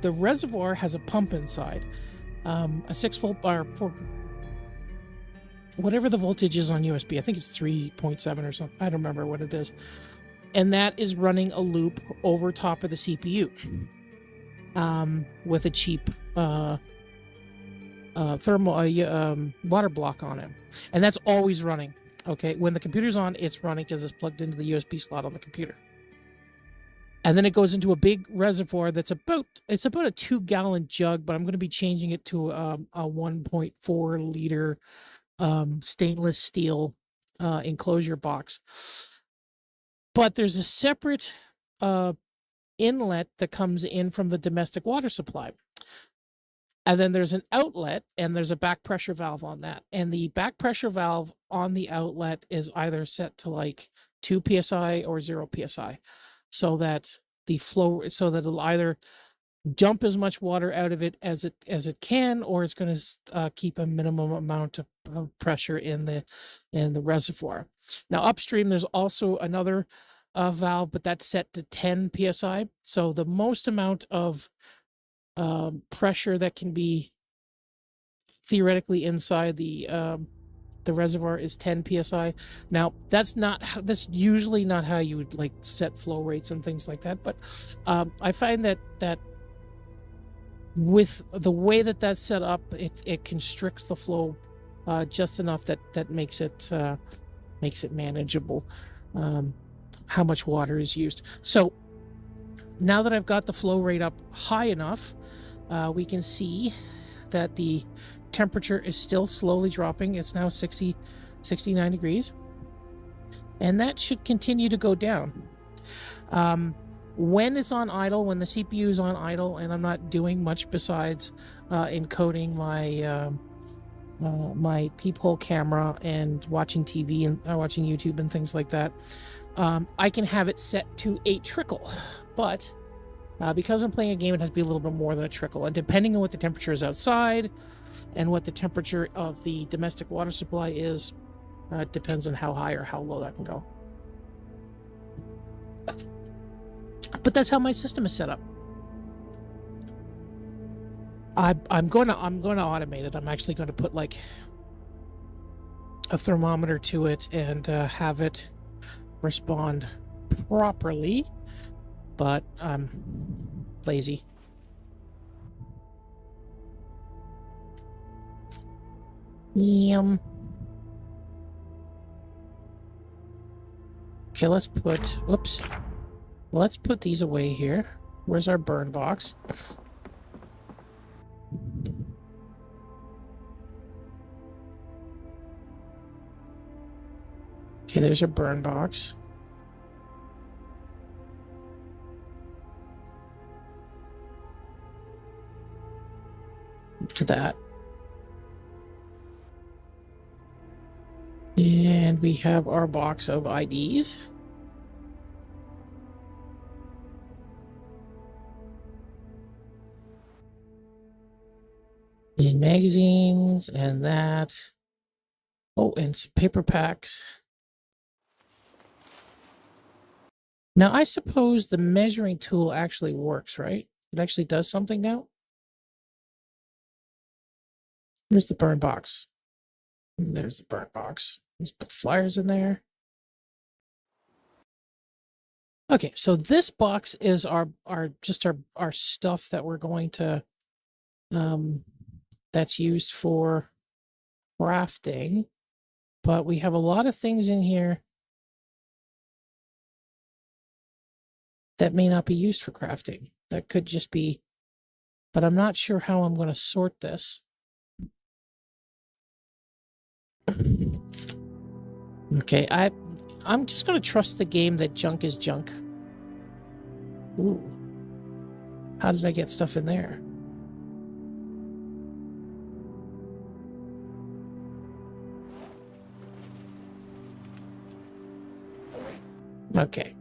the reservoir has a pump inside. A 6 volt or 4, whatever the voltage is on USB. I think it's 3.7 or something. I don't remember what it is. And that is running a loop over top of the CPU with a cheap thermal water block on it. And that's always running. Okay, when the computer's on, it's running because it's plugged into the USB slot on the computer. And then it goes into a big reservoir that's about a 2-gallon jug, but I'm going to be changing it to a 1.4 liter stainless steel enclosure box. But there's a separate inlet that comes in from the domestic water supply. And then there's an outlet, and there's a back pressure valve on that. And the back pressure valve on the outlet is either set to like 2 psi or 0 psi. So that it'll either dump as much water out of it as it can, or it's going to keep a minimum amount of pressure in the reservoir. Now upstream, there's also another valve, but that's set to 10 psi. So the most amount of pressure that can be theoretically inside the reservoir is 10 psi. Now that's usually not how you would like set flow rates and things like that. But I find that with the way that that's set up, it constricts the flow just enough that makes it manageable. How much water is used. So now that I've got the flow rate up high enough, we can see that the temperature is still slowly dropping. It's now 69 degrees, and that should continue to go down. When it's on idle, when the CPU is on idle and I'm not doing much besides encoding my my peephole camera and watching TV and watching YouTube and things like that, I can have it set to a trickle. But because I'm playing a game, it has to be a little bit more than a trickle. And depending on what the temperature is outside and what the temperature of the domestic water supply is, it depends on how high or how low that can go. But that's how my system is set up. I'm going to automate it. I'm actually going to put like a thermometer to it and have it respond properly, but I'm lazy. Okay, let's put these away here. Where's our burn box? Okay, there's a burn box. To that. And we have our box of IDs. And magazines and that. Oh, and some paper packs. Now, I suppose the measuring tool actually works, right? It actually does something now. Here's the burn box. And there's the burn box. Let's put the flyers in there. Okay, so this box is our stuff that we're going to that's used for crafting, but we have a lot of things in here that may not be used for crafting. That could just be, but I'm not sure how I'm going to sort this. Okay, I'm just going to trust the game that junk is junk. Ooh. How did I get stuff in there? Okay.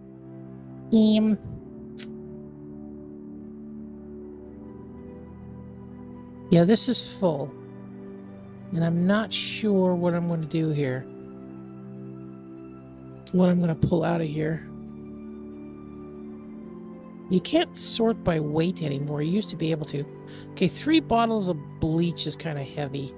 Yeah, this is full. And I'm not sure what I'm going to do here. What I'm going to pull out of here. You can't sort by weight anymore. You used to be able to. Okay, 3 bottles of bleach is kind of heavy.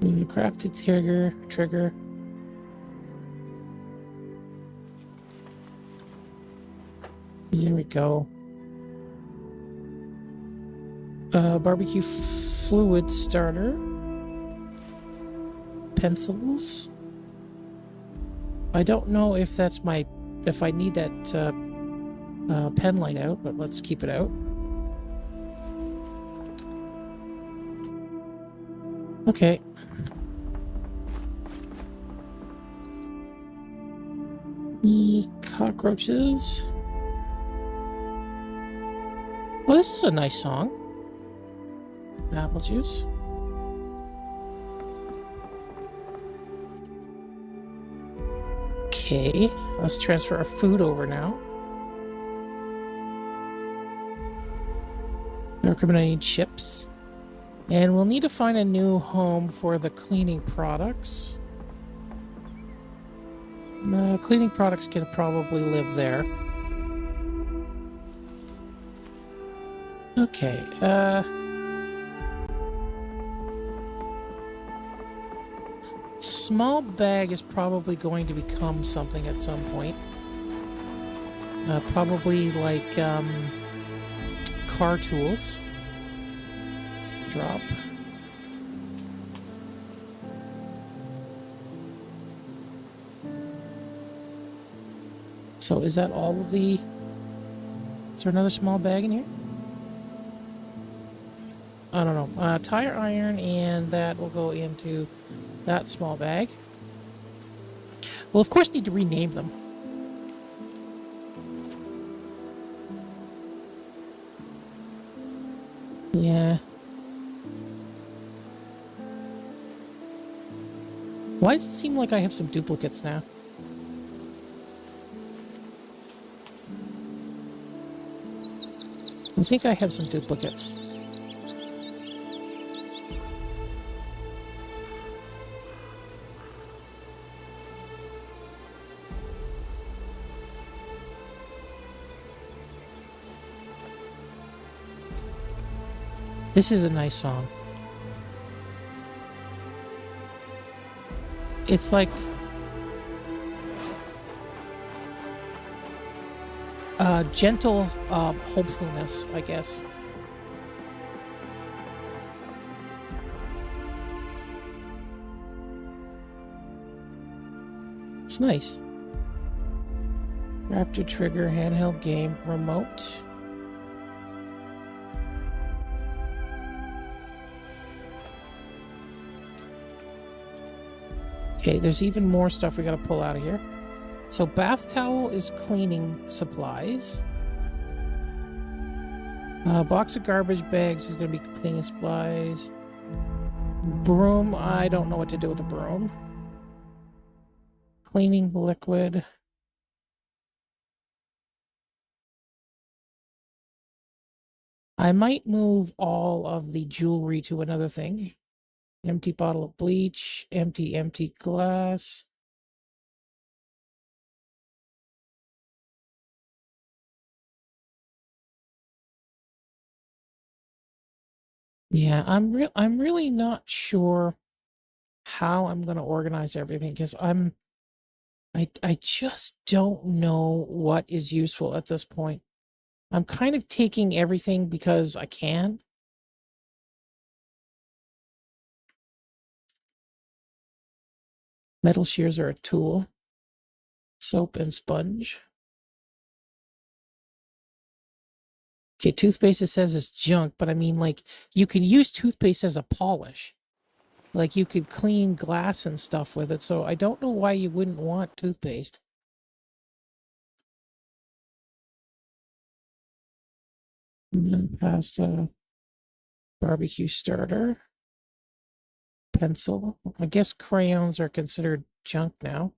Crafted trigger. There we go. Barbecue fluid starter. Pencils. I don't know if that's if I need that pen light out, but let's keep it out. Okay. Cockroaches. Well, this is a nice song. Apple juice. Okay, let's transfer our food over now. We're going to need chips. And we'll need to find a new home for the cleaning products. Cleaning products can probably live there. Okay, small bag is probably going to become something at some point. Probably like, car tools. Drop. So is that all of the... Is there another small bag in here? I don't know. Tire iron, and that will go into that small bag. We'll, of course, need to rename them. Yeah. Why does it seem like I have some duplicates now? I think I have some duplicates. This is a nice song. It's like gentle hopefulness, I guess. It's nice. Raptor Trigger handheld game remote. Okay, there's even more stuff we gotta pull out of here. So bath towel is cleaning supplies. Box of garbage bags is gonna be cleaning supplies. Broom, I don't know what to do with the broom. Cleaning liquid. I might move all of the jewelry to another thing. Empty bottle of bleach, empty glass. Yeah, I'm really not sure how I'm going to organize everything, because I just don't know what is useful at this point. I'm kind of taking everything because I can. Metal shears are a tool. Soap and sponge. Okay, toothpaste, it says it's junk, but I mean, like, you can use toothpaste as a polish. Like, you could clean glass and stuff with it, so I don't know why you wouldn't want toothpaste. Pasta. Barbecue starter. Pencil. I guess crayons are considered junk now.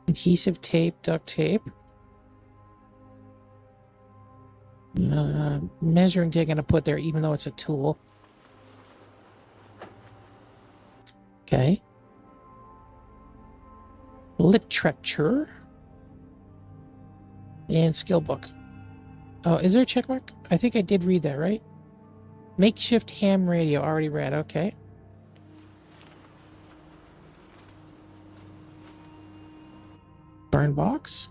Adhesive tape, duct tape. Measuring tape I'm gonna put there even though it's a tool. Okay. Literature. And skill book. Oh, is there a check mark? I think I did read that, right? Makeshift ham radio, already read, okay. Burn box.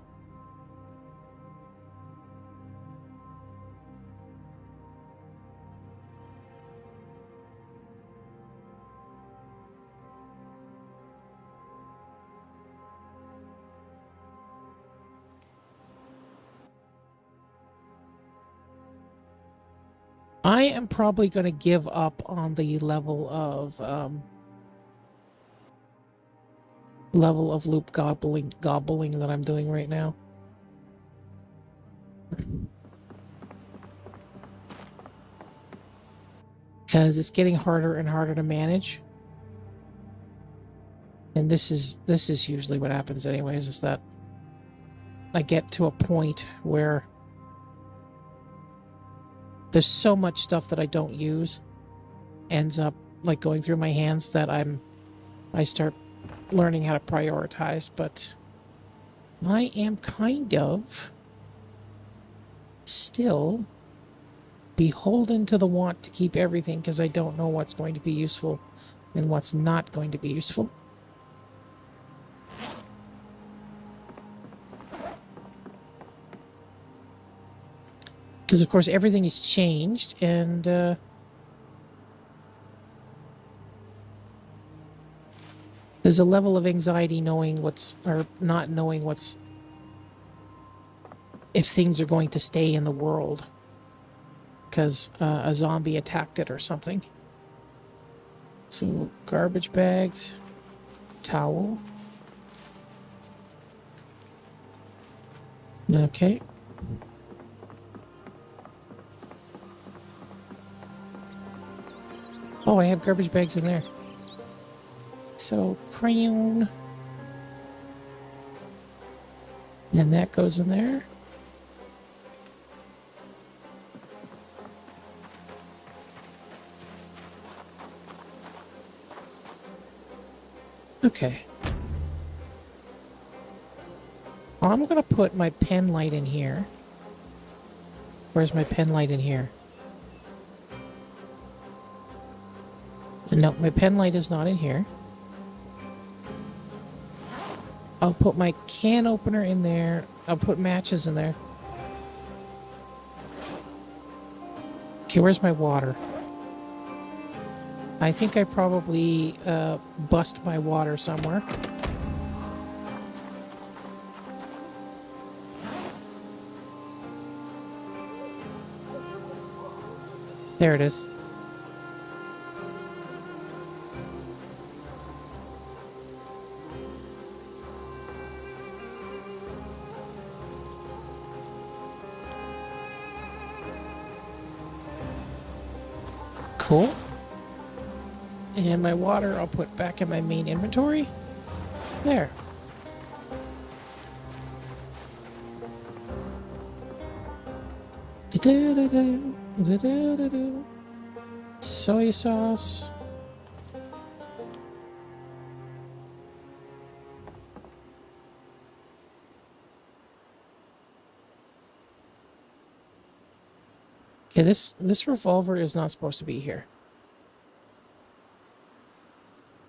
I am probably going to give up on the level of loop gobbling that I'm doing right now. Because it's getting harder and harder to manage. And this is usually what happens anyways, is that I get to a point where there's so much stuff that I don't use ends up like going through my hands that I start learning how to prioritize, but I am kind of still beholden to the want to keep everything because I don't know what's going to be useful and what's not going to be useful. Because, of course, everything has changed, and there's a level of anxiety knowing or not knowing if things are going to stay in the world because a zombie attacked it or something. So, garbage bags, towel. Okay. Oh, I have garbage bags in there. So, crayon. And that goes in there. Okay. I'm going to put my pen light in here. Where's my pen light in here? No, my pen light is not in here. I'll put my can opener in there. I'll put matches in there. Okay, where's my water? I think I probably bust my water somewhere. There it is. Cool. And my water I'll put back in my main inventory. There. Soy sauce. Okay, this revolver is not supposed to be here.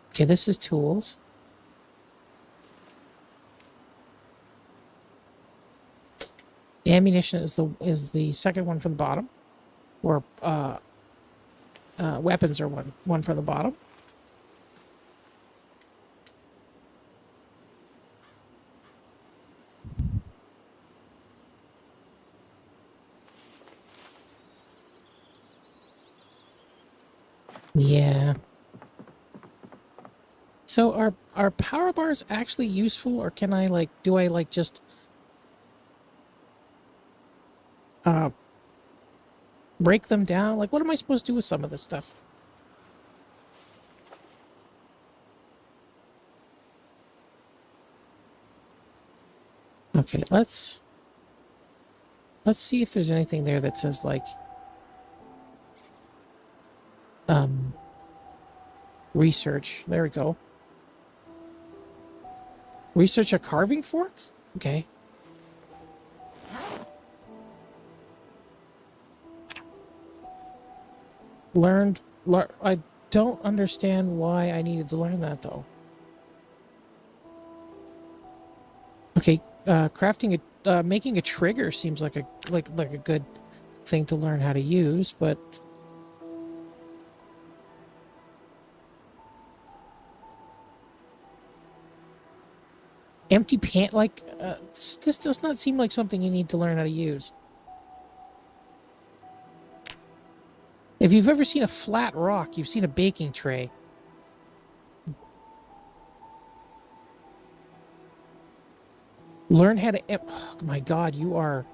Okay, this is tools. The ammunition is the second one from the bottom, or weapons are one from the bottom. Yeah. So are power bars actually useful, or can I do I just break them down? Like, what am I supposed to do with some of this stuff? Okay, let's see if there's anything there that says research. There we go. Research a carving fork? Okay. I don't understand why I needed to learn that though. Okay, making a trigger seems like a good thing to learn how to use, but empty pan this does not seem like something you need to learn how to use. If you've ever seen a flat rock, you've seen a baking tray. Learn how to... Oh my god, you are...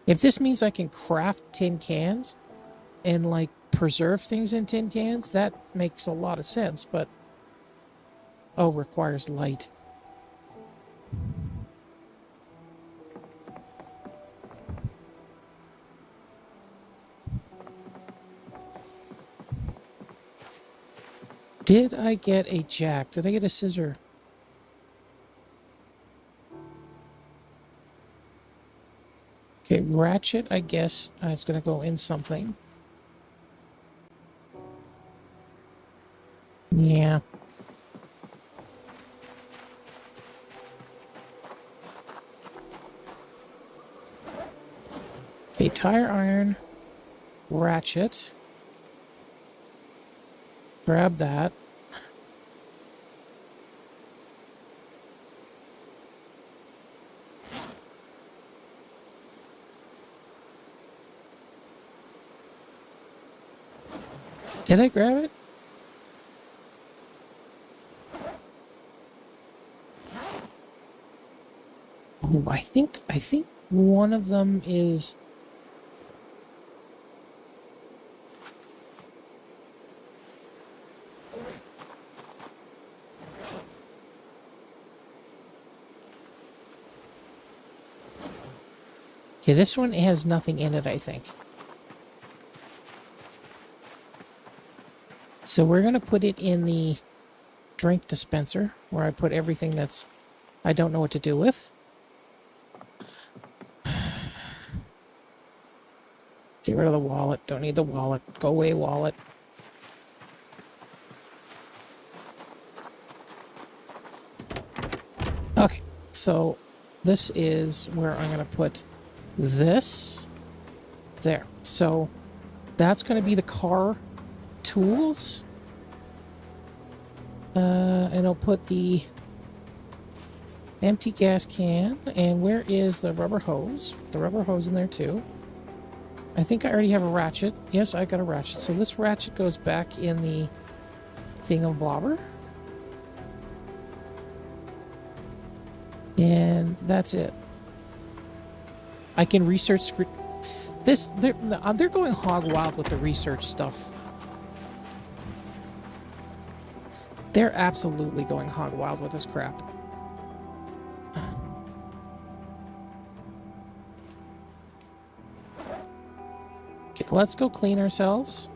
If this means I can craft tin cans and preserve things in tin cans, that makes a lot of sense, but... Oh, requires light. Did I get a jack? Did I get a scissor? Okay, ratchet, I guess it's going to go in something. Yeah. Okay, tire iron, ratchet. Grab that. Did I grab it? Oh, I think one of them is. Okay, this one has nothing in it, I think. So we're going to put it in the drink dispenser, where I put everything that's I don't know what to do with. Get rid of the wallet. Don't need the wallet. Go away, wallet. Okay, so this is where I'm going to put this. There. So that's going to be the car tools. And I'll put the empty gas can. And where is the rubber hose? The rubber hose in there too. I think I already have a ratchet. Yes, I got a ratchet. So this ratchet goes back in the thingamabobber. And that's it. I can research this. They're going hog wild with the research stuff. They're absolutely going hog wild with this crap. Okay, let's go clean ourselves.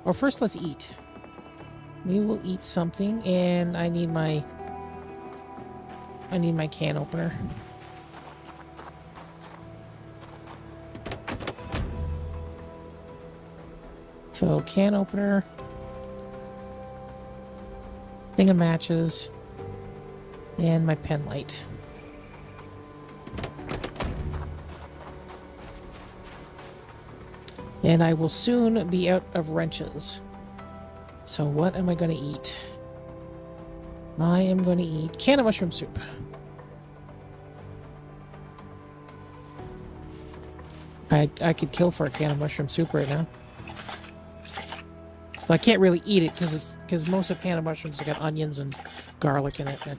Or first, let's eat. We will eat something, and I need my can opener. So can opener, thing of matches, and my pen light. And I will soon be out of wrenches. So what am I going to eat? I am going to eat can of mushroom soup. I could kill for a can of mushroom soup right now. But I can't really eat it because most of can of mushrooms have got onions and garlic in it. And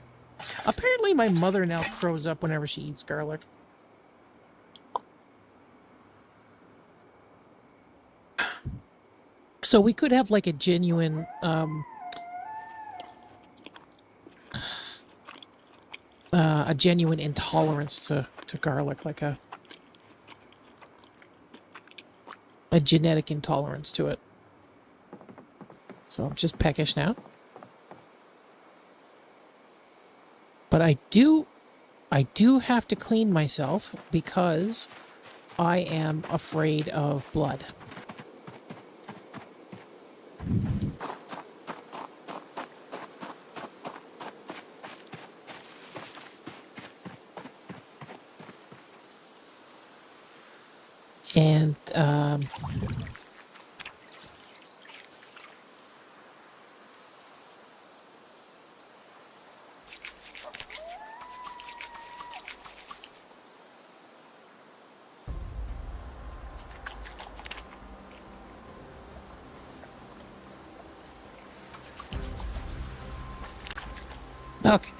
apparently my mother now throws up whenever she eats garlic. So we could have like a genuine intolerance to garlic, like a genetic intolerance to it. So I'm just peckish now. But I do have to clean myself because I am afraid of blood. And okay.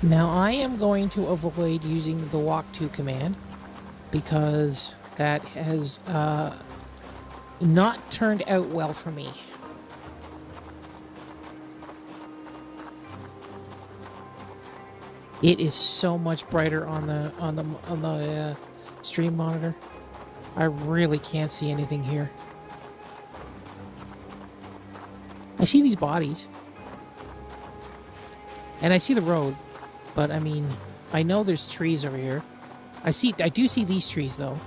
Now I am going to avoid using the walk to command because that has not turned out well for me. It is so much brighter on the stream monitor. I really can't see anything here. I see these bodies. And I see the road. But, I mean, I know there's trees over here. I do see these trees, though.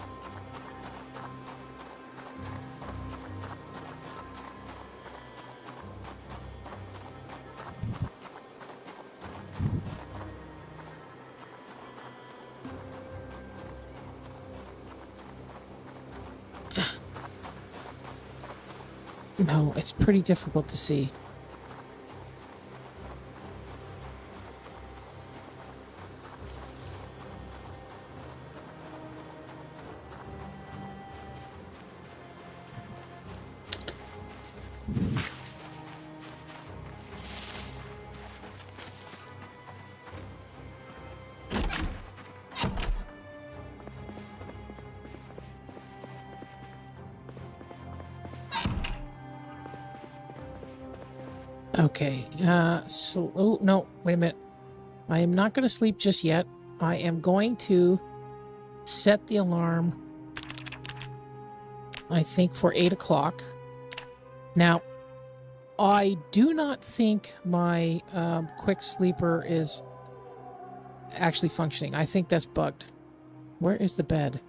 No, it's pretty difficult to see. Okay, oh, no, wait a minute. I am not going to sleep just yet. I am going to set the alarm, I think, for 8 o'clock. Now, I do not think my quick sleeper is actually functioning. I think that's bugged. Where is the bed?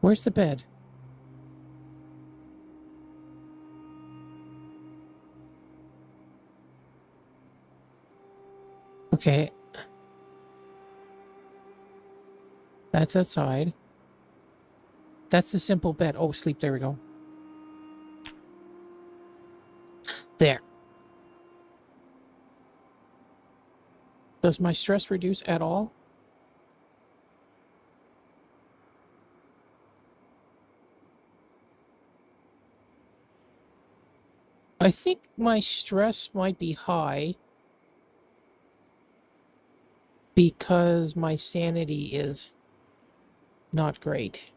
Where's the bed? Okay. That's outside. That's the simple bed. Oh, sleep. There we go. There. Does my stress reduce at all? I think my stress might be high because my sanity is not great.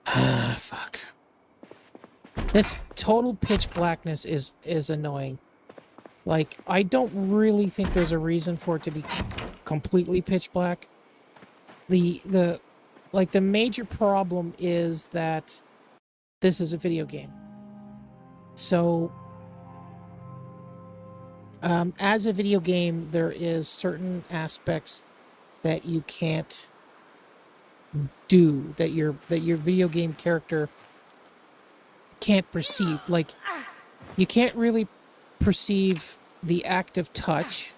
Ah, fuck. This total pitch blackness is annoying. Like, I don't really think there's a reason for it to be completely pitch black. The major problem is that this is a video game. So, as a video game, there is certain aspects that you can't do, that your video game character can't perceive. Like, you can't really perceive the act of touch.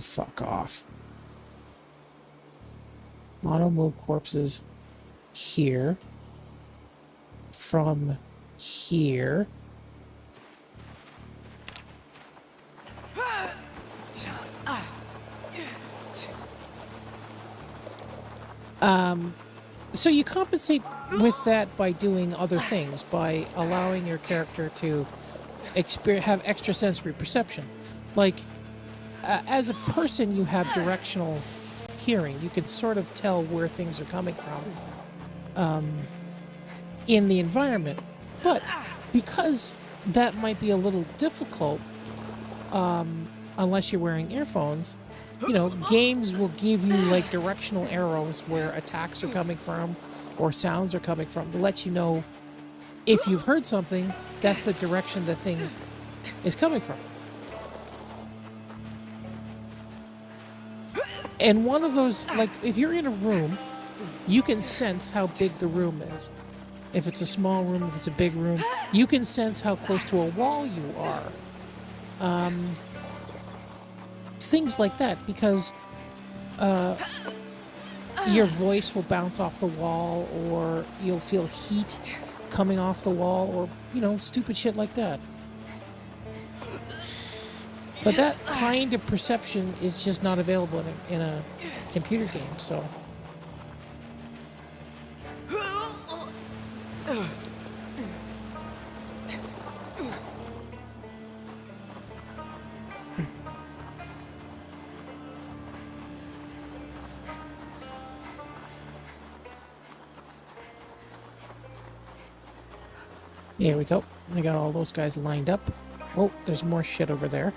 Fuck off. Auto move corpses here. From here. So you compensate with that by doing other things, by allowing your character to have extrasensory perception. Like, as a person, you have directional hearing. You can sort of tell where things are coming from in the environment. But because that might be a little difficult, unless you're wearing earphones, you know, games will give you like directional arrows where attacks are coming from or sounds are coming from to let you know if you've heard something, that's the direction the thing is coming from. And one of those, like, if you're in a room, you can sense how big the room is. If it's a small room, if it's a big room, you can sense how close to a wall you are. Things like that, because your voice will bounce off the wall, or you'll feel heat coming off the wall, or, you know, stupid shit like that. But that kind of perception is just not available in a computer game, so... Here we go. I got all those guys lined up. Oh, there's more shit over there.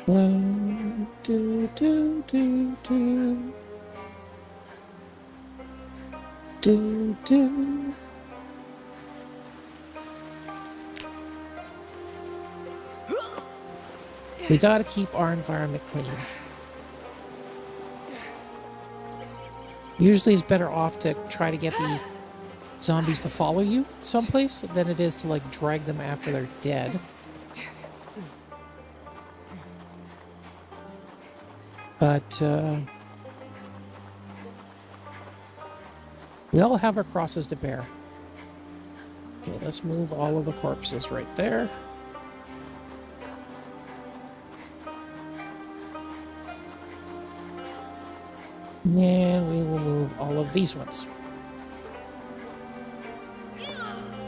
One, two, two, two, two. Do, do. We gotta keep our environment clean. Usually it's better off to try to get the zombies to follow you someplace than it is to like drag them after they're dead. But we all have our crosses to bear. Okay, let's move all of the corpses right there. And we will move all of these ones.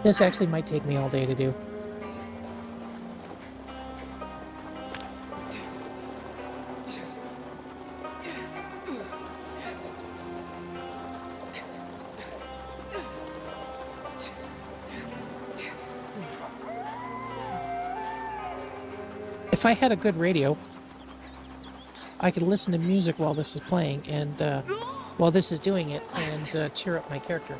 This actually might take me all day to do. If I had a good radio, I could listen to music while this is playing and while this is doing it and cheer up my character.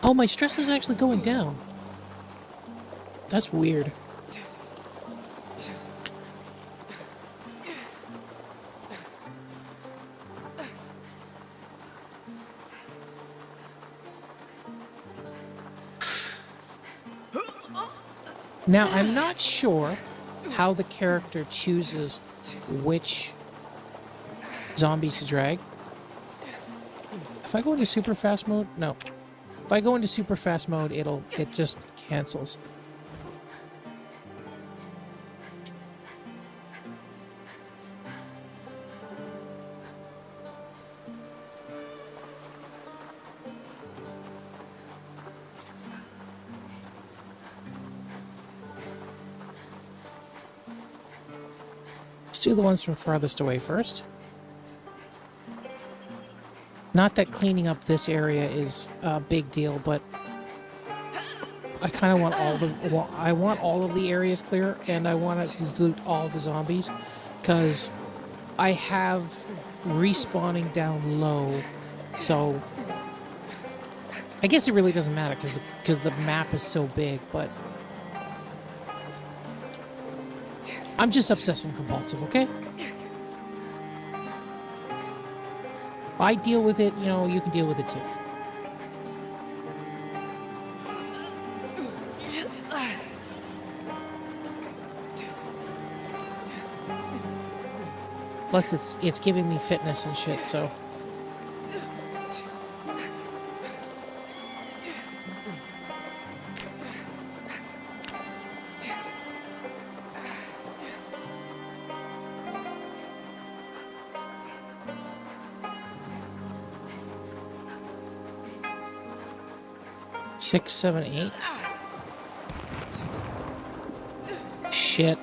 Oh, my stress is actually going down. That's weird. Now, I'm not sure how the character chooses which zombies to drag. If I go into super fast mode, no. If I go into super fast mode, it just cancels. Let's do the ones from farthest away first. Not that cleaning up this area is a big deal, but I kind of want all of the areas clear, and I want to just loot all the zombies, because I have respawning down low, so I guess it really doesn't matter because the map is so big, but I'm just obsessive compulsive, okay? I deal with it, you know, you can deal with it too. Plus, it's giving me fitness and shit, so. Six, 7, 8. Shit.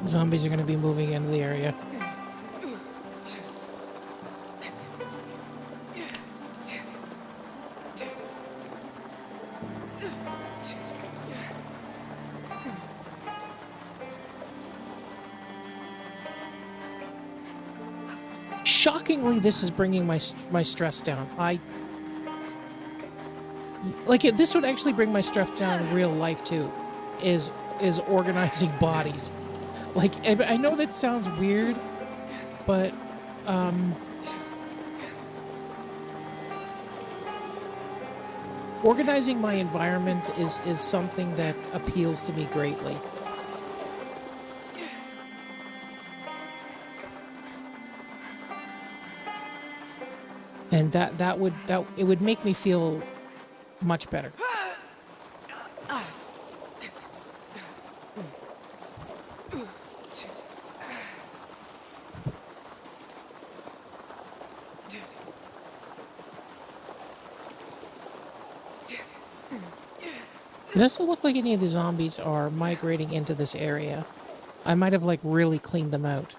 Zombies are going to be moving into the area. Shockingly, this is bringing my stress down. This would actually bring my stress down in real life too, is organizing bodies. Like, I know that sounds weird, but organizing my environment is something that appeals to me greatly. And it would make me feel much better. It doesn't look like any of the zombies are migrating into this area. I might have, like, really cleaned them out.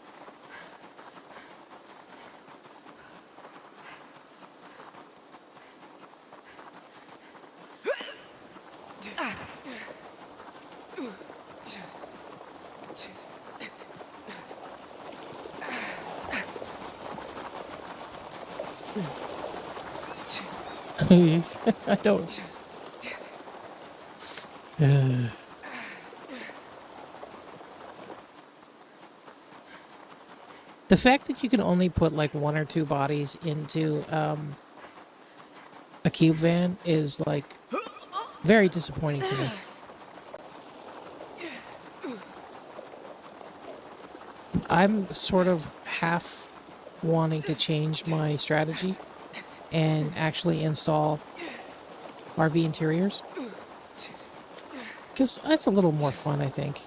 I don't... The fact that you can only put like 1 or 2 bodies into a cube van is like very disappointing to me. I'm sort of half wanting to change my strategy and actually install RV interiors, because that's a little more fun, I think.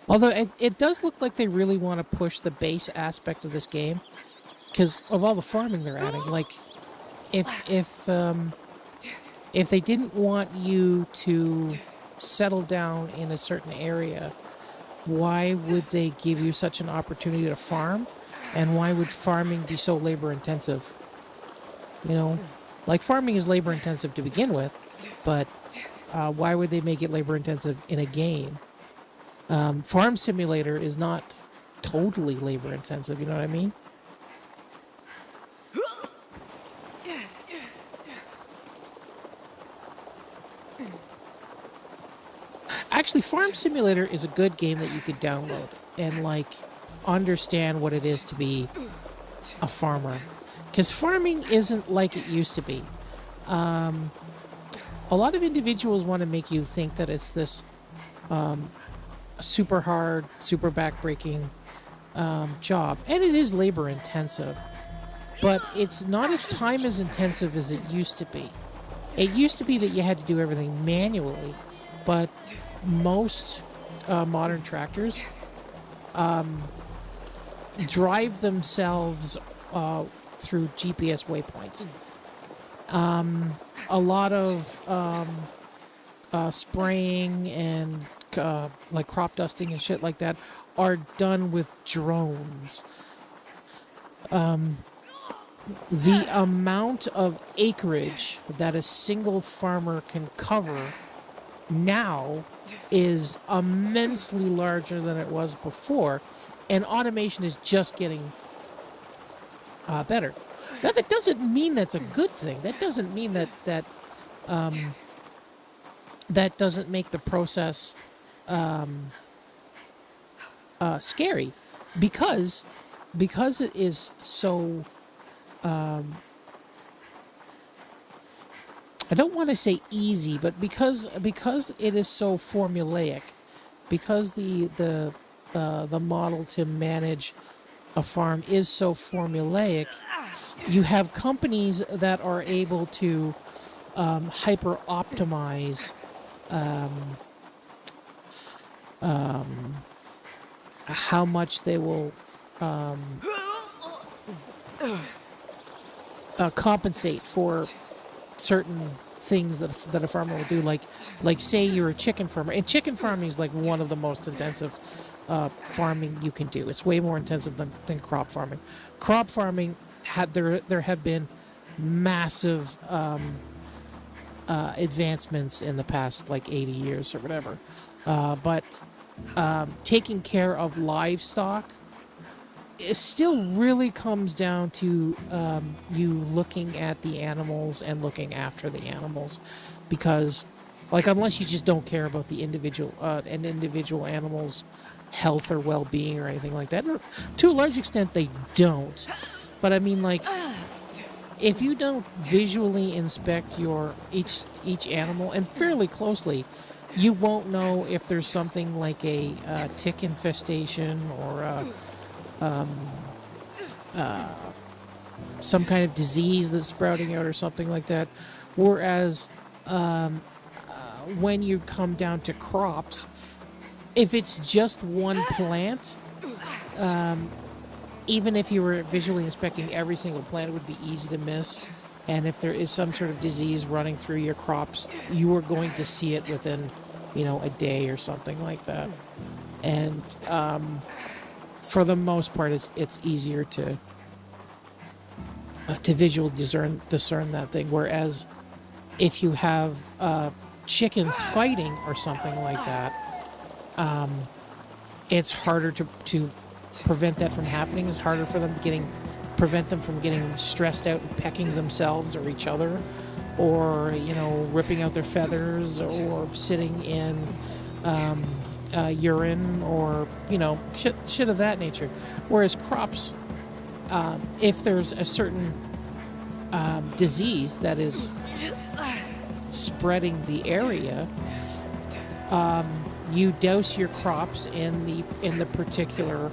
Although it does look like they really want to push the base aspect of this game because of all the farming they're adding. Like, if they didn't want you to settle down in a certain area, why would they give you such an opportunity to farm? And why would farming be so labor intensive? You know, like, farming is labor intensive to begin with, but why would they make it labor intensive in a game? Farm Simulator is not totally labor intensive, you know what I mean? Actually, Farm Simulator is a good game that you could download and, like, understand what it is to be a farmer. Because farming isn't like it used to be. A lot of individuals want to make you think that it's this super hard, super backbreaking job. And it is labor intensive. But it's not as time as intensive as it used to be. It used to be that you had to do everything manually. But most modern tractors drive themselves through GPS waypoints. A lot of spraying and like crop dusting and shit like that are done with drones. The amount of acreage that a single farmer can cover now is immensely larger than it was before, and automation is just getting better. Now, that doesn't mean that's a good thing. That doesn't mean that that doesn't make the process scary, because it is so. I don't want to say easy, but because it is so formulaic, because the model to manage a farm is so formulaic, you have companies that are able to hyper optimize how much they will compensate for certain things that a farmer will do, like say you're a chicken farmer, and chicken farming is like one of the most intensive farming you can do. It's way more intensive than crop farming. Crop farming there have been massive advancements in the past like 80 years or whatever, but taking care of livestock, it still really comes down to you looking at the animals and looking after the animals, because, like, unless you just don't care about the individual animal's health or well-being or anything like that, to a large extent they don't. But I mean, like, if you don't visually inspect each animal and fairly closely, you won't know if there's something like a tick infestation or some kind of disease that's sprouting out or something like that. Whereas when you come down to crops, if it's just one plant, even if you were visually inspecting every single plant, it would be easy to miss. And if there is some sort of disease running through your crops, you are going to see it within, a day or something like that. And for the most part, it's easier to visually discern that thing. Whereas if you have chickens fighting or something like that, it's harder to prevent that from happening. It's harder for them prevent them from getting stressed out and pecking themselves or each other, or ripping out their feathers, or sitting in urine, or shit of that nature. Whereas crops, if there's a certain disease that is spreading the area, you douse your crops in the particular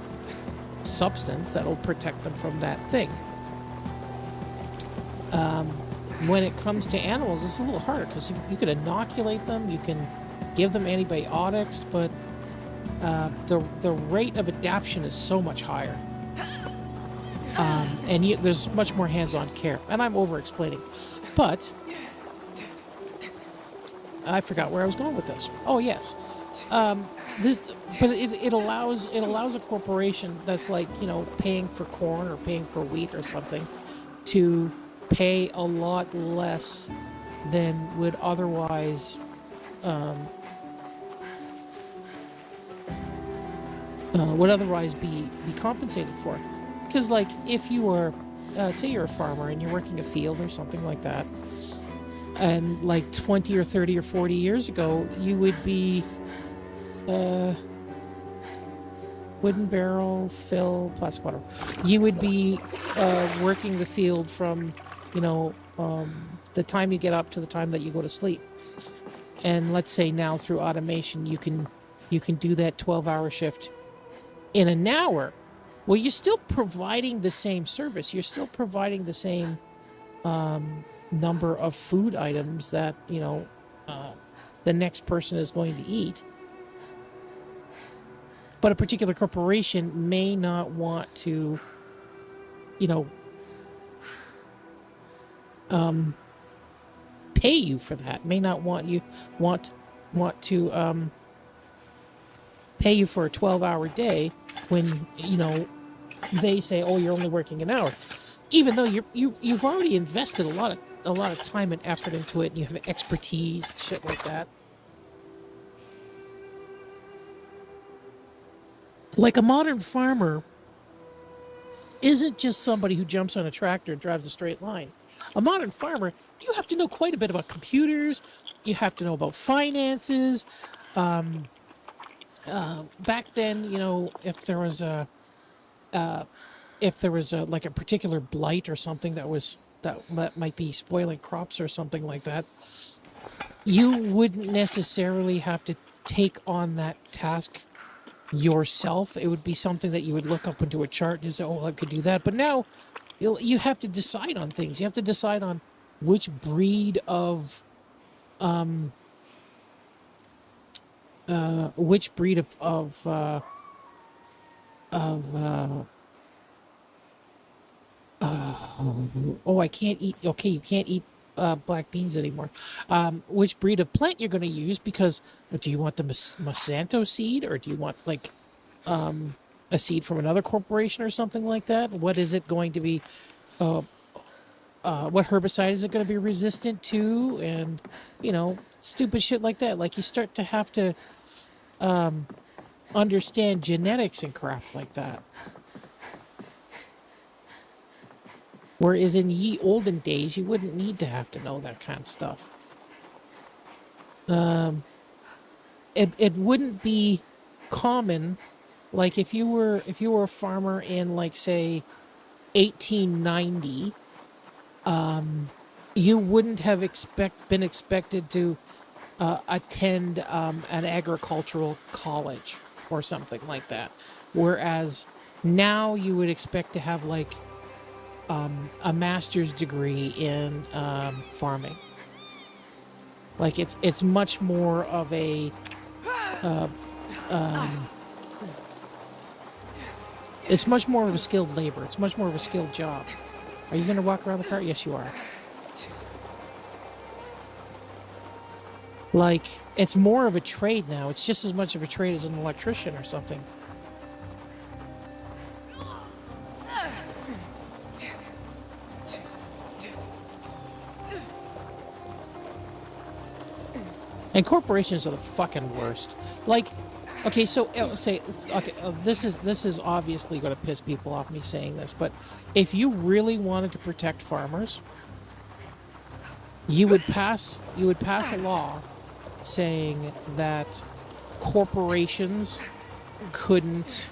substance that will protect them from that thing. When it comes to animals, it's a little harder, because you can inoculate them, you can give them antibiotics, but the rate of adaptation is so much higher. And there's much more hands-on care. And I'm over-explaining. But I forgot where I was going with this. Oh, yes. It allows a corporation that's like, paying for corn or paying for wheat or something to pay a lot less than would otherwise be compensated for. Because, like, if you were, say you're a farmer and you're working a field or something like that, and like 20 or 30 or 40 years ago, you would be wooden barrel, fill, plastic water. You would be working the field from, the time you get up to the time that you go to sleep. And let's say now through automation, you can do that 12-hour shift in an hour. Well, you're still providing the same service. You're still providing the same number of food items that, the next person is going to eat. But a particular corporation may not want to, pay you for that. May not want to pay you for a 12-hour day when, they say, oh, you're only working an hour, even though you've already invested a lot of time and effort into it, and you have expertise and shit like that. Like, a modern farmer isn't just somebody who jumps on a tractor and drives a straight line. A modern farmer, you have to know quite a bit about computers. You have to know about finances. Back then, if there was a like a particular blight or something that might be spoiling crops or something like that, you wouldn't necessarily have to take on that task yourself. It would be something that you would look up into a chart and say, oh, I could do that. But now you have to decide on things. You have to decide on which breed of oh, I can't eat. Okay, you can't eat black beans anymore. Which breed of plant you're going to use? Because do you want the Monsanto seed, or do you want like a seed from another corporation or something like that? What is it going to be? What herbicide is it going to be resistant to? And stupid shit like that. Like, you start to have to understand genetics and crap like that. Whereas in ye olden days, you wouldn't need to have to know that kind of stuff. It wouldn't be common, like if you were a farmer in, like, say 1890, you wouldn't have been expected to attend an agricultural college or something like that. Whereas now you would expect to have like a master's degree in farming. Like, it's much more of a it's much more of a skilled labor. It's much more of a skilled job. Are you going to walk around the car? Yes, you are. Like, it's more of a trade now. It's just as much of a trade as an electrician or something. And corporations are the fucking worst. Like, okay, so this is obviously going to piss people off me saying this, but if you really wanted to protect farmers, you would pass a law saying that corporations couldn't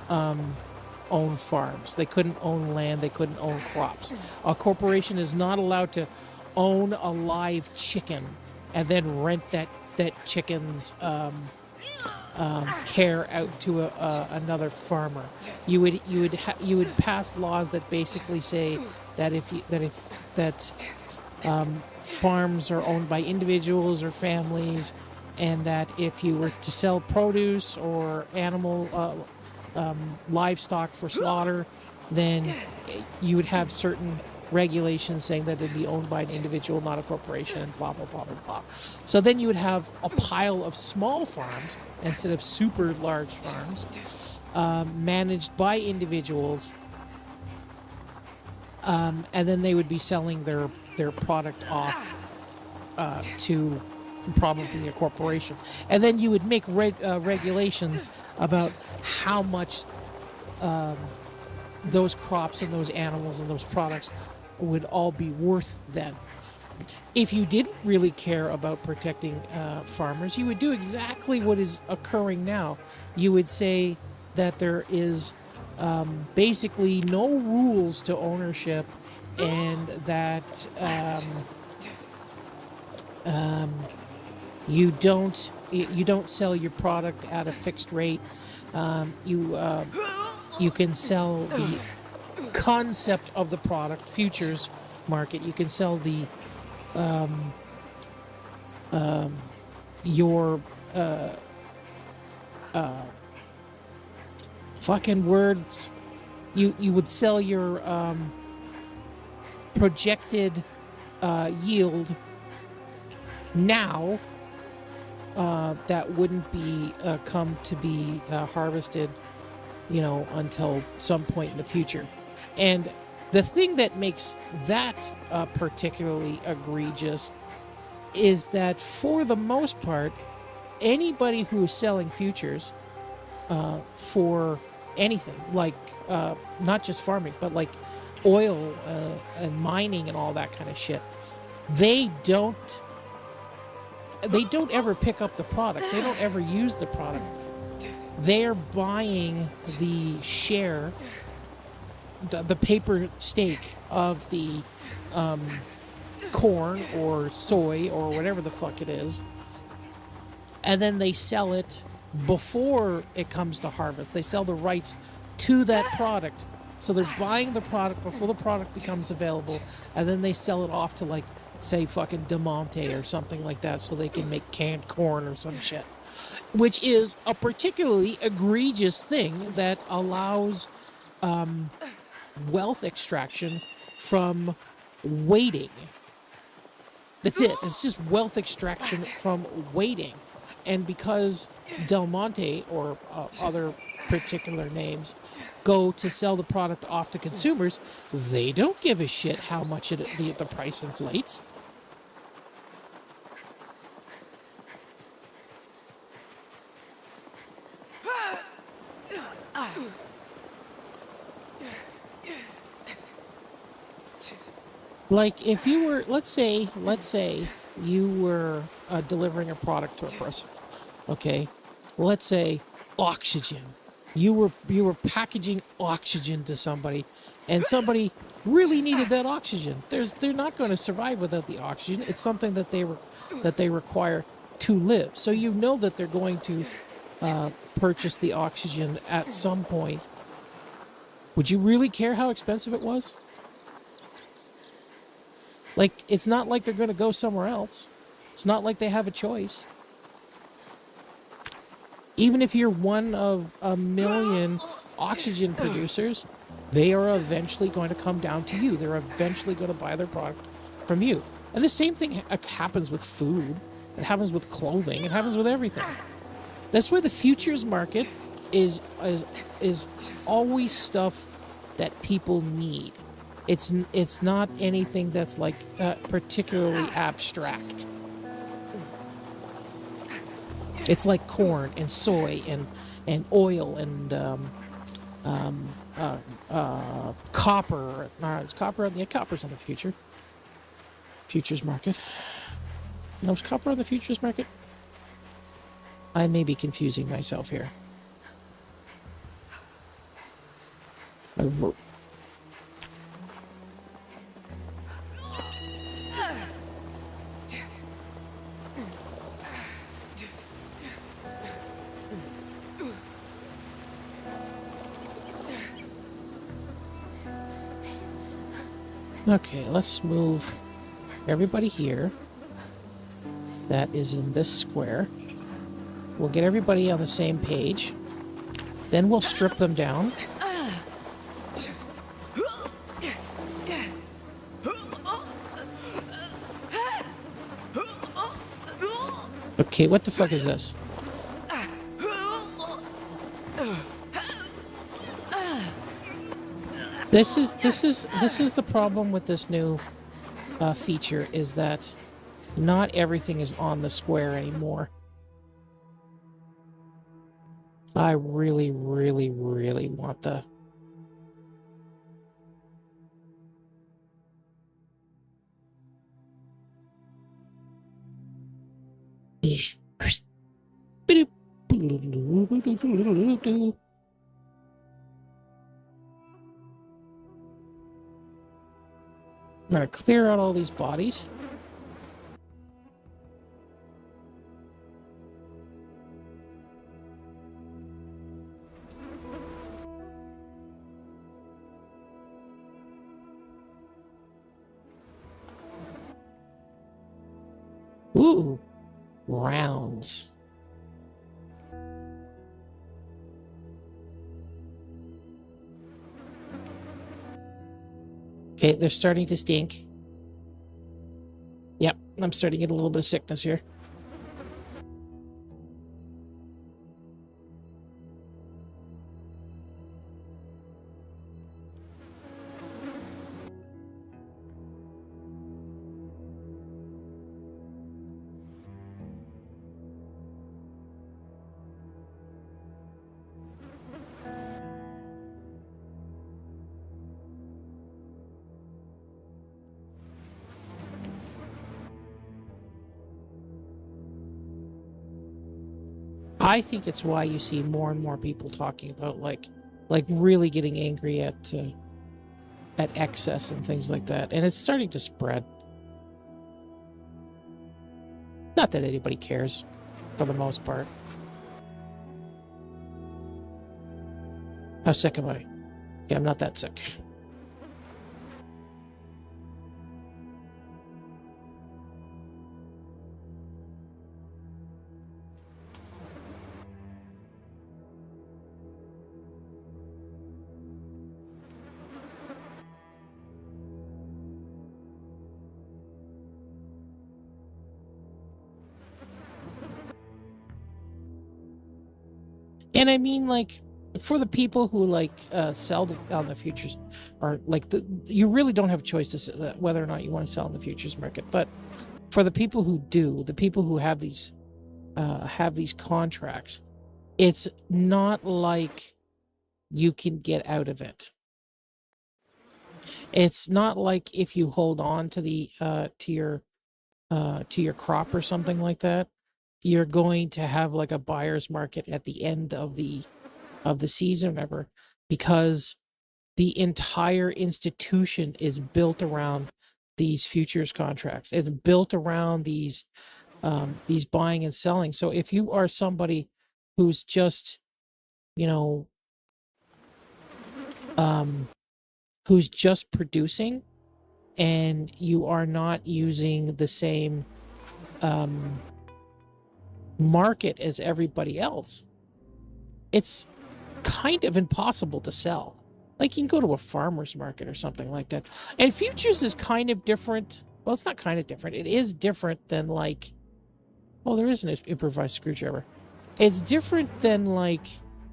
own farms. They couldn't own land. They couldn't own crops. A corporation is not allowed to own a live chicken and then rent that chicken's care out to another farmer. You would pass laws that basically say that farms are owned by individuals or families, and that if you were to sell produce or animal livestock for slaughter, then you would have certain regulations saying that they'd be owned by an individual, not a corporation, and blah, blah, blah, blah, blah. So then you would have a pile of small farms instead of super large farms managed by individuals, and then they would be selling their product off to probably a corporation. And then you would make regulations about how much those crops and those animals and those products would all be worth then. If you didn't really care about protecting farmers, you would do exactly what is occurring now. You would say that there is basically no rules to ownership, and that you don't sell your product at a fixed rate. You can sell the concept of the product, futures market. You can sell the your fucking words. You would sell your projected yield now that wouldn't be come to be harvested, until some point in the future. And the thing that makes that particularly egregious is that, for the most part, anybody who is selling futures for anything, like not just farming, but like oil and mining and all that kind of shit, they don't ever pick up the product. They don't ever use the product. They're buying the share, the paper stake of the corn or soy or whatever the fuck it is, and then they sell it before it comes to harvest. They sell the rights to that product. So they're buying the product before the product becomes available, and then they sell it off to, like, say, fucking Del Monte or something like that, so they can make canned corn or some shit. Which is a particularly egregious thing that allows wealth extraction from waiting. That's it. It's just wealth extraction from waiting. And because Del Monte or other particular names go to sell the product off to consumers, they don't give a shit how much the price inflates. Like, if you were, let's say you were delivering a product to a person, okay? Let's say oxygen. You were packaging oxygen to somebody, and somebody really needed that oxygen. They're not going to survive without the oxygen. It's something that they require to live. So you know that they're going to purchase the oxygen at some point. Would you really care how expensive it was? Like, it's not like they're going to go somewhere else. It's not like they have a choice. Even if you're one of a million oxygen producers, they are eventually going to come down to you. They're eventually going to buy their product from you. And the same thing happens with food. It happens with clothing. It happens with everything. That's why the futures market is always stuff that people need. It's not anything that's like particularly abstract. It's like corn and soy and oil and copper. It's copper. Yeah, copper's on the futures market. No, is copper on the futures market? I may be confusing myself here. Okay, let's move everybody here. That is in this square. We'll get everybody on the same page. Then we'll strip them down. Okay, what the fuck is this? This is the problem with this new feature, is that not everything is on the square anymore. I really, really, really want the... I'm gonna clear out all these bodies. Ooh, rounds. Okay, they're starting to stink. Yep, I'm starting to get a little bit of sickness here. I think it's why you see more and more people talking about like really getting angry at excess and things like that, and it's starting to spread. Not that anybody cares, for the most part. How sick am I? Yeah, I'm not that sick. And I mean, like, for the people who like sell on the futures, or like you really don't have a choice to whether or not you want to sell in the futures market. But for the people who do, the people who have these contracts, it's not like you can get out of it. It's not like if you hold on to the to your crop or something like that, you're going to have like a buyer's market at the end of the season, remember, because the entire institution is built around these futures contracts. It's built around these buying and selling. So if you are somebody who's just, you know, who's just producing, and you are not using the same market as everybody else, it's kind of impossible to sell. Like, you can go to a farmer's market or something like that. And futures is kind of different. Well, it's not kind of different. It is different than like Oh, there is an improvised screwdriver. It's different than, like,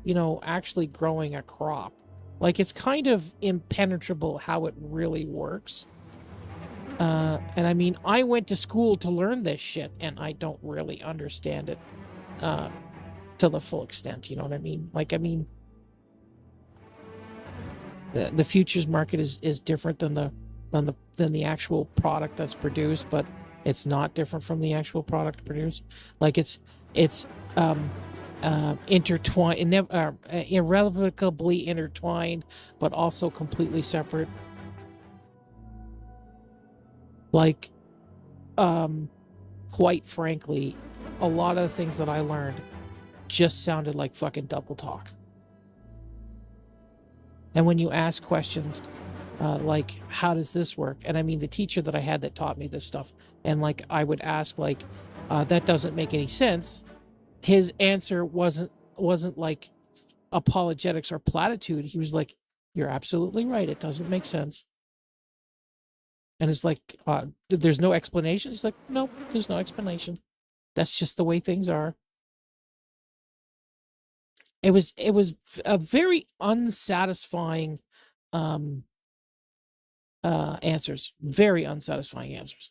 you know, actually growing a crop. Like, it's kind of impenetrable how it really works. And I mean, I went to school to learn this shit, and I don't really understand it to the full extent. You know what I mean? Like, I mean, the futures market is different than the actual product that's produced, but it's not different from the actual product produced. Like, it's intertwined, irrevocably intertwined, but also completely separate. Like, quite frankly, a lot of the things that I learned just sounded like fucking double talk. And when you ask questions, like, how does this work? And I mean, the teacher that I had that taught me this stuff, and like, I would ask, like, that doesn't make any sense. His answer wasn't like apologetics or platitude. He was like, you're absolutely right. It doesn't make sense. And it's like, there's no explanation. He's like, nope, there's no explanation. That's just the way things are. It was a very unsatisfying answers. Very unsatisfying answers.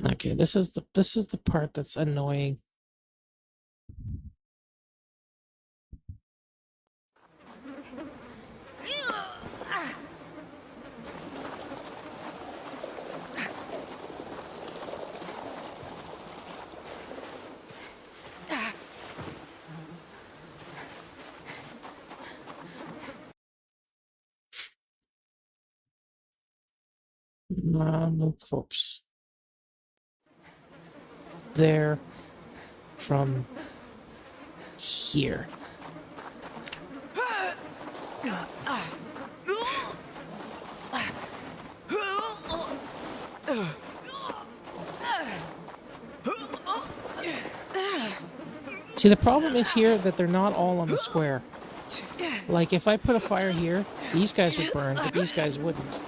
Okay, this is the part that's annoying. No corpse. There from here. See, the problem is here that they're not all on the square. Like, if I put a fire here, these guys would burn, but these guys wouldn't.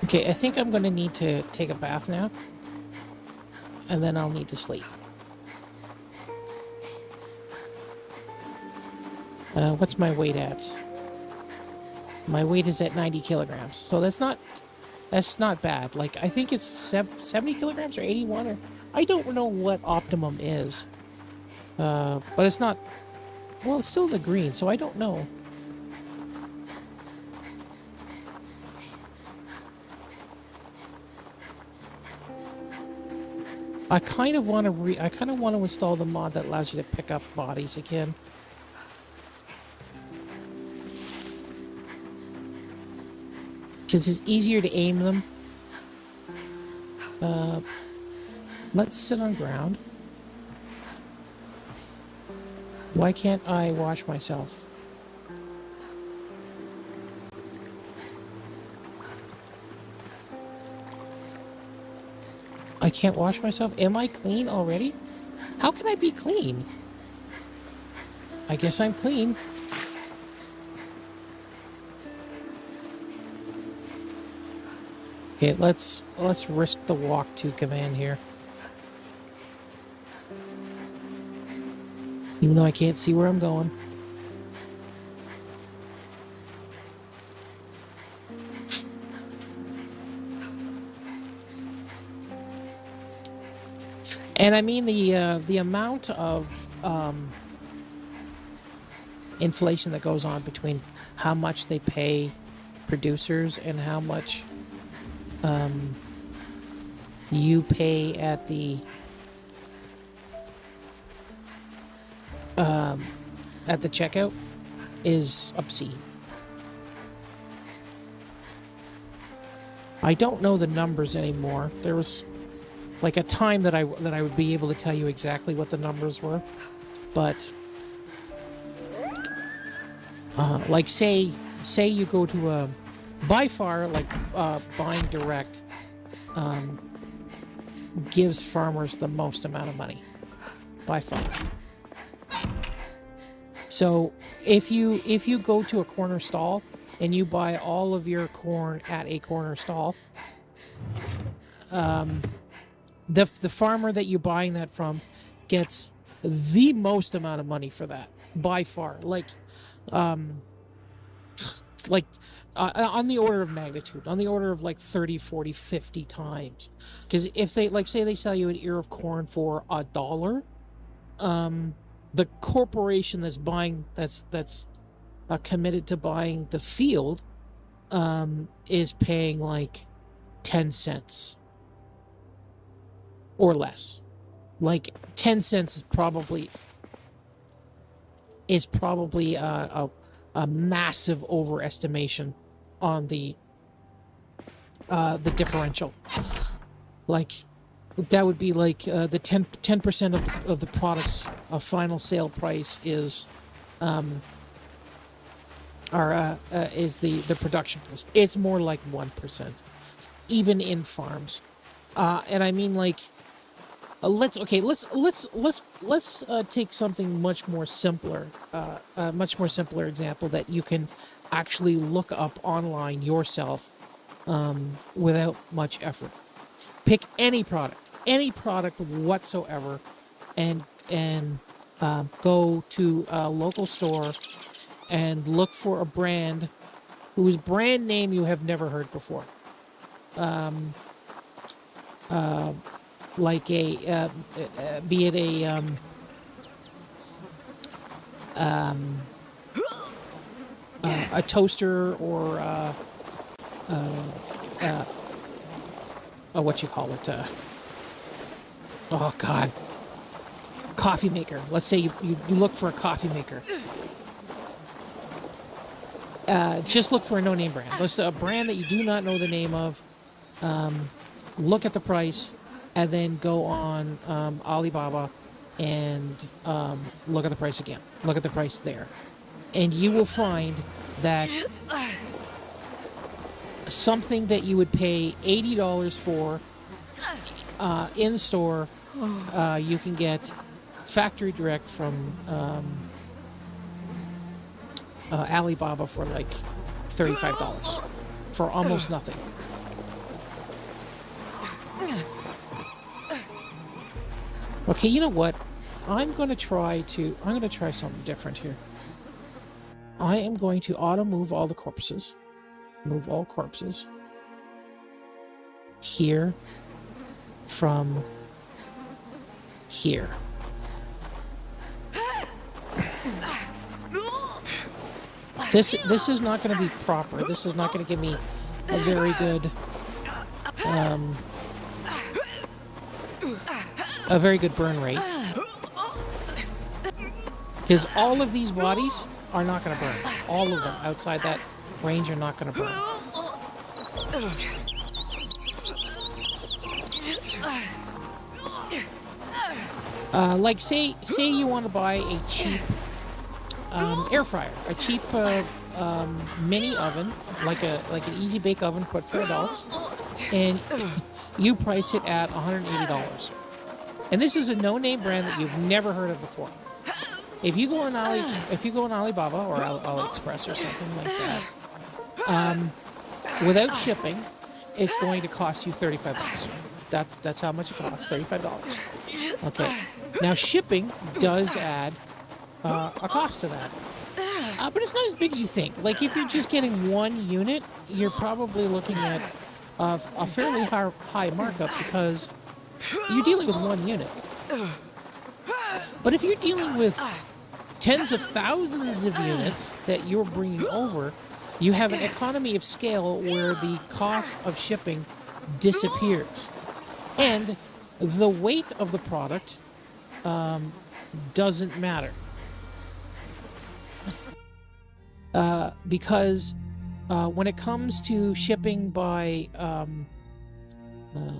Okay, I think I'm going to need to take a bath now. And then I'll need to sleep. What's my weight at? My weight is at 90 kilograms. So that's not bad. Like, I think it's 70 kilograms or 81, or I don't know what optimum is. But it's not, well, it's still the green, so I don't know. I kind of want to install the mod that allows you to pick up bodies again. Because it's easier to aim them. Let's sit on ground. Why can't I wash myself? I can't wash myself? Am I clean already? How can I be clean? I guess I'm clean. Okay, let's risk the walk to command here. Even though I can't see where I'm going. And I mean the amount of inflation that goes on between how much they pay producers and how much you pay at the at the checkout is obscene. I don't know the numbers anymore. There was like a time that I would be able to tell you exactly what the numbers were, but like say you go to a, by far, like buying direct gives farmers the most amount of money by far. So if you go to a corner stall and you buy all of your corn at a corner stall, the farmer that you're buying that from gets the most amount of money for that by far. On the order of magnitude, on the order of like 30, 40, 50 times. Because if they, like, say they sell you an ear of corn for $1, the corporation that's buying, that's committed to buying the field, is paying like 10 cents or less. Like 10 cents is probably a massive overestimation on the differential. Like that would be like the 10% of the product's final sale price is the production price. It's more like 1%, even in farms. And I mean, like, let's take something much more simpler example that you can actually look up online yourself without much effort. Pick any product whatsoever, and go to a local store and look for a brand whose brand name you have never heard before. Like be it a toaster or what you call it? Oh God, coffee maker. Let's say you look for a coffee maker. Just look for a no-name brand. Just a brand that you do not know the name of. Look at the price, and then go on Alibaba and look at the price again. Look at the price there. And you will find that something that you would pay $80 for in store, you can get factory direct from Alibaba for like $35 for almost nothing. Okay, you know what? I'm gonna try something different here. I am going to auto move all the corpses. Move all corpses here from here. This is not going to be proper. This is not going to give me a very good burn rate, because all of these bodies are not going to burn. All of them outside that range are not going to burn. Like say you want to buy a cheap air fryer, a cheap mini oven, like an easy bake oven, but for adults, and you price it at $180. And this is a no-name brand that you've never heard of before. If you go on Alibaba or AliExpress or something like that, without shipping, it's going to cost you $35. That's how much it costs, $35. Okay. Now shipping does add a cost to that, but it's not as big as you think. Like if you're just getting one unit, you're probably looking at a fairly high markup because you're dealing with one unit. But if you're dealing with tens of thousands of units that you're bringing over, you have an economy of scale where the cost of shipping disappears. And the weight of the product doesn't matter. because when it comes to shipping by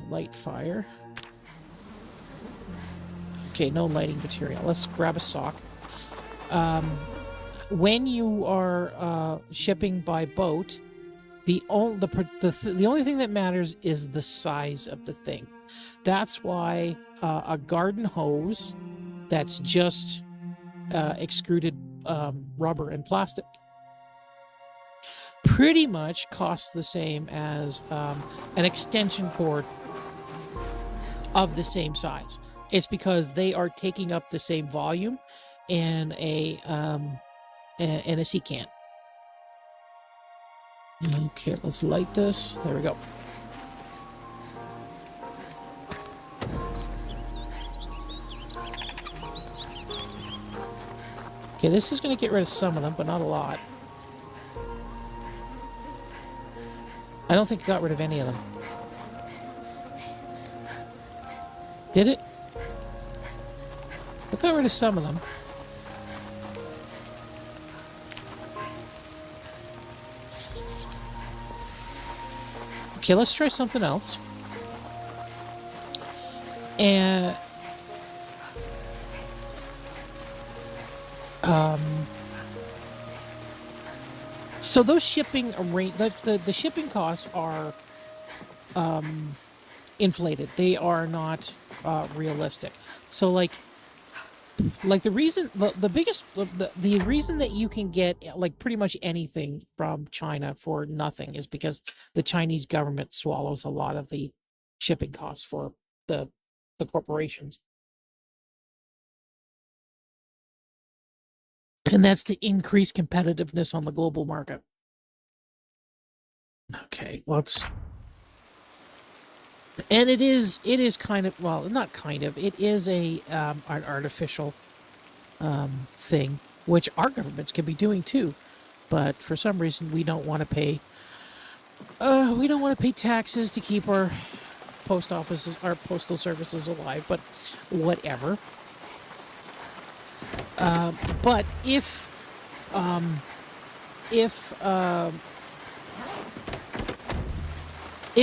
light fire. Okay, no lighting material. Let's grab a sock. When you are shipping by boat, the only thing that matters is the size of the thing. That's why a garden hose that's just extruded rubber and plastic pretty much costs the same as an extension cord of the same size. It's because they are taking up the same volume in a sea can. Okay, let's light this. There we go. Okay, this is going to get rid of some of them, but not a lot. I don't think it got rid of any of them. Did it? It got rid of some of them. Okay, let's try something else. And so those shipping the shipping costs are inflated. They are not realistic. So like the reason the reason that you can get like pretty much anything from China for nothing is because the Chinese government swallows a lot of the shipping costs for the corporations. And that's to increase competitiveness on the global market. Okay, and it is kind of, well, not kind of, it is an artificial thing, which our governments can be doing too, but for some reason we don't want to pay taxes to keep our post offices, our postal services alive, but whatever. But if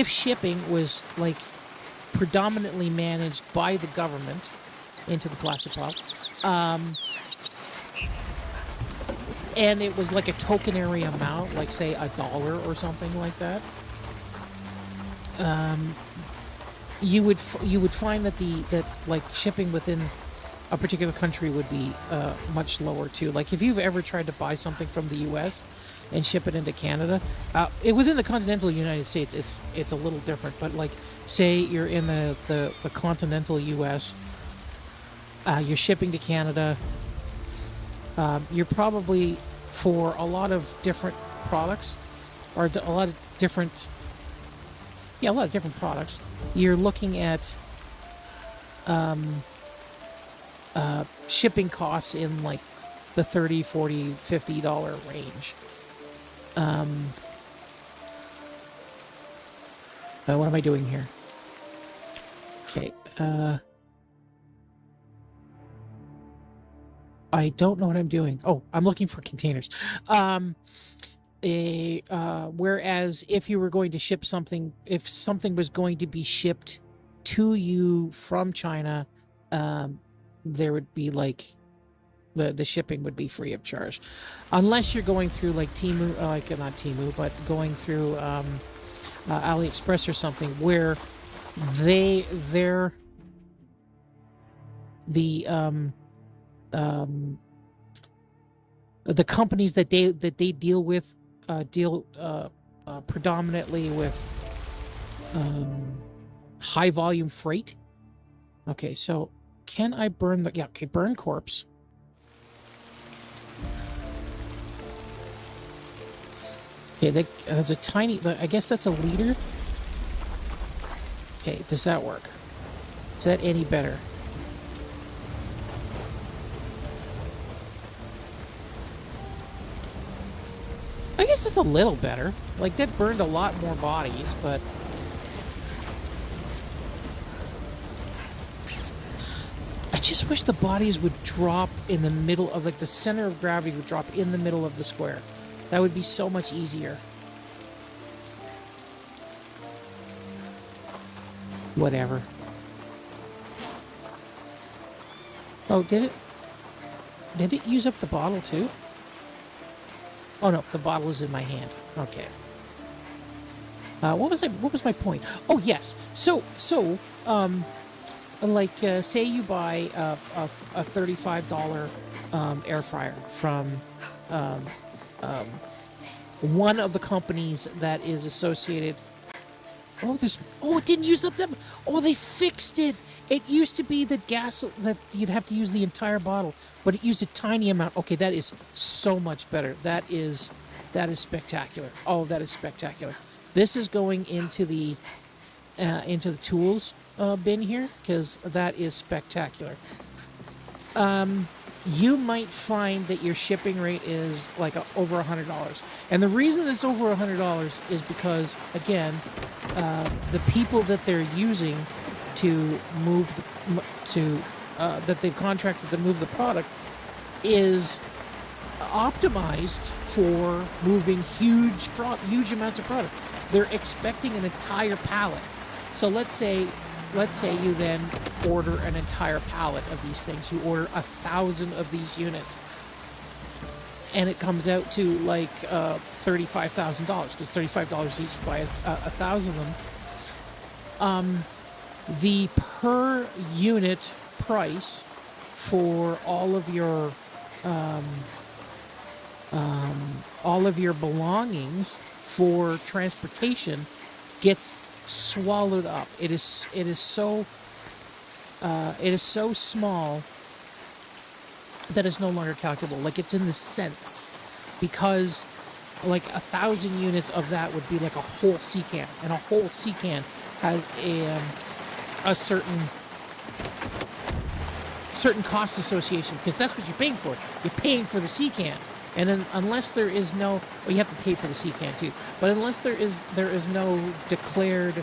shipping was like predominantly managed by the government into the plastic pop, and it was like a tokenary amount, like say $1 or something like that, you would find that like shipping within a particular country would be much lower too. Like if you've ever tried to buy something from the U.S. and ship it into Canada, within the continental United States, it's a little different. But like, say you're in the continental U.S., you're shipping to Canada. You're probably, for a lot of different products, or a lot of different products, you're looking at shipping costs in like the $30, $40, $50 range. What am I doing here? Okay. I don't know what I'm doing. Oh, I'm looking for containers. Whereas if you were going to ship something, if something was going to be shipped to you from China, there would be like the shipping would be free of charge, unless you're going through like Temu, like not Temu, but going through AliExpress or something, where the companies that they deal with deal predominantly with high volume freight. Okay, so can I burn the... Yeah, okay, burn corpse. Okay, that's a tiny... I guess that's a liter. Okay, does that work? Is that any better? I guess it's a little better. Like, that burned a lot more bodies, but... I just wish the bodies would drop in the middle of, like, the center of gravity would drop in the middle of the square. That would be so much easier. Whatever. Oh, did it? Did it use up the bottle too? Oh no, the bottle is in my hand. Okay. What was my point? Oh yes. Say you buy a $35 air fryer from one of the companies that is associated. It didn't use up them. Oh, they fixed it. It used to be that you'd have to use the entire bottle, but it used a tiny amount. Okay, that is so much better. That is spectacular. Oh, that is spectacular. This is going into the tools bin here, because that is spectacular. You might find that your shipping rate is like over $100, and the reason it's over $100 is because, again, the people that they're using to move that they've contracted to move the product is optimized for moving huge amounts of product. They're expecting an entire pallet. So let's say you then order an entire pallet of these things. You order 1,000 of these units, and it comes out to like $35,000, because $35 each to buy 1,000 of them. The per unit price for all of your belongings for transportation gets swallowed up. It is so small that it's no longer calculable. Like, it's in the cents, because like 1,000 units of that would be like a whole sea can, and a whole sea can has a certain cost association, because that's what you're paying for. You're paying for the sea can. And then, unless there is no, well, you have to pay for the sea can too. But unless there is no declared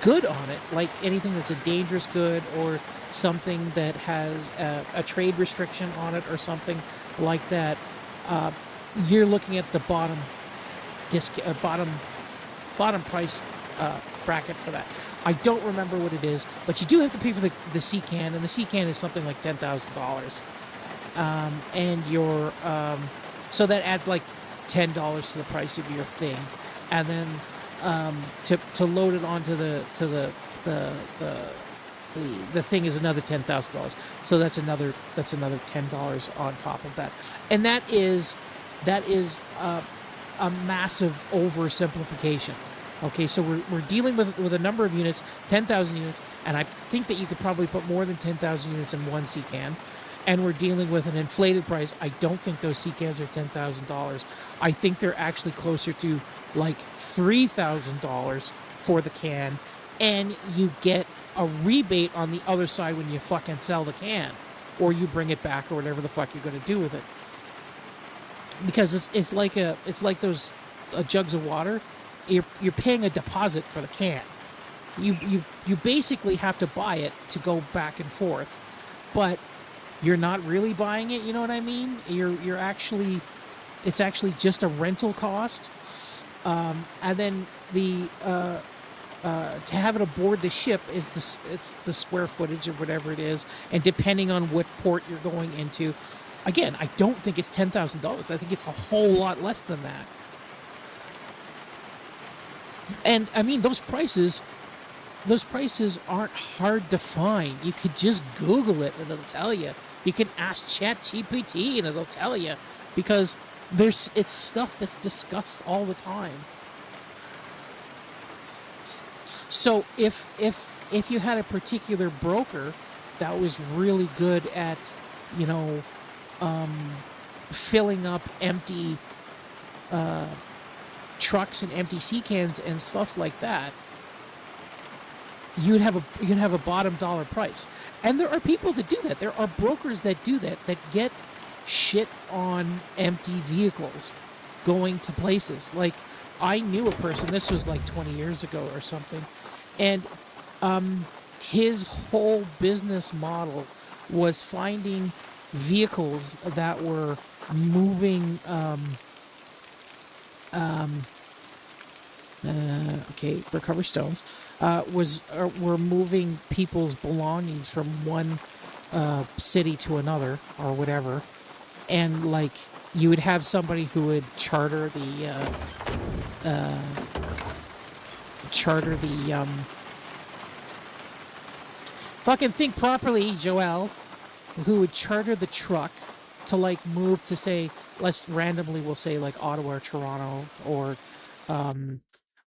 good on it, like anything that's a dangerous good or something that has a trade restriction on it or something like that, you're looking at the bottom price bracket for that. I don't remember what it is, but you do have to pay for the sea can, and the sea can is something like $10,000. And your so that adds like $10 to the price of your thing, and then to load it onto the thing is another $10,000. So that's another $10 on top of that, and that is a massive oversimplification. Okay, so we're dealing with a number of units, 10,000 units, and I think that you could probably put more than 10,000 units in one sea can. And we're dealing with an inflated price. I don't think those sea cans are $10,000. I think they're actually closer to like $3,000 for the can, and you get a rebate on the other side when you fucking sell the can, or you bring it back, or whatever the fuck you're going to do with it. Because it's like those jugs of water. You're paying a deposit for the can. You basically have to buy it to go back and forth, but you're not really buying it. You know what I mean? It's actually just a rental cost, and then to have it aboard the ship it's the square footage of whatever it is, and depending on what port you're going into. Again, I don't think it's $10,000. I think it's a whole lot less than that. And I mean, those prices aren't hard to find. You could just Google it and it'll tell you. You can ask ChatGPT and it'll tell you, because it's stuff that's discussed all the time. So if you had a particular broker that was really good at, filling up empty trucks and empty sea cans and stuff like that, you'd have a bottom dollar price. And there are people that do that. There are brokers that do that get shit on empty vehicles going to places. Like, I knew a person, this was like 20 years ago or something, and his whole business model was finding vehicles that were moving okay, recover stones, were moving people's belongings from one city to another or whatever, and like you would have somebody who would charter the fucking think properly, Joel, who would charter the truck to like move to, say, let's randomly we'll say like Ottawa or Toronto, or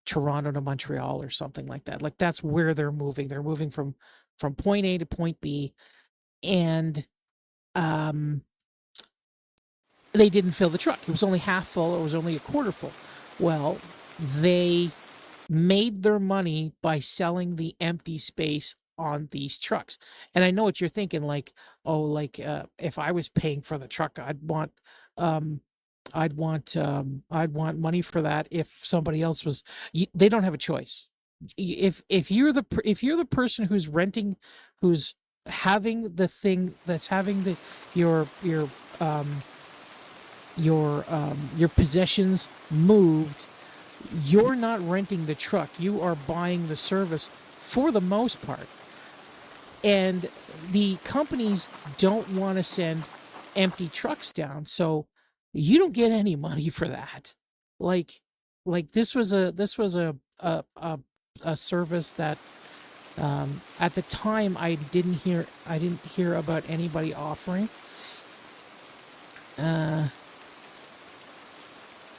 Toronto to Montreal or something like that. Like that's where they're moving. They're moving from point A to point B, and they didn't fill the truck. It was only half full, or it was only a quarter full. Well, they made their money by selling the empty space on these trucks. And I know what you're thinking, like, oh, like if I was paying for the truck, I'd want money for that. If somebody else was, they don't have a choice. If you're the person who's renting, who's having the thing that's having the your possessions moved, you're not renting the truck. You are buying the service for the most part. And the companies don't want to send empty trucks down, so you don't get any money for that. Like this was a service that at the time I didn't hear about anybody offering. Can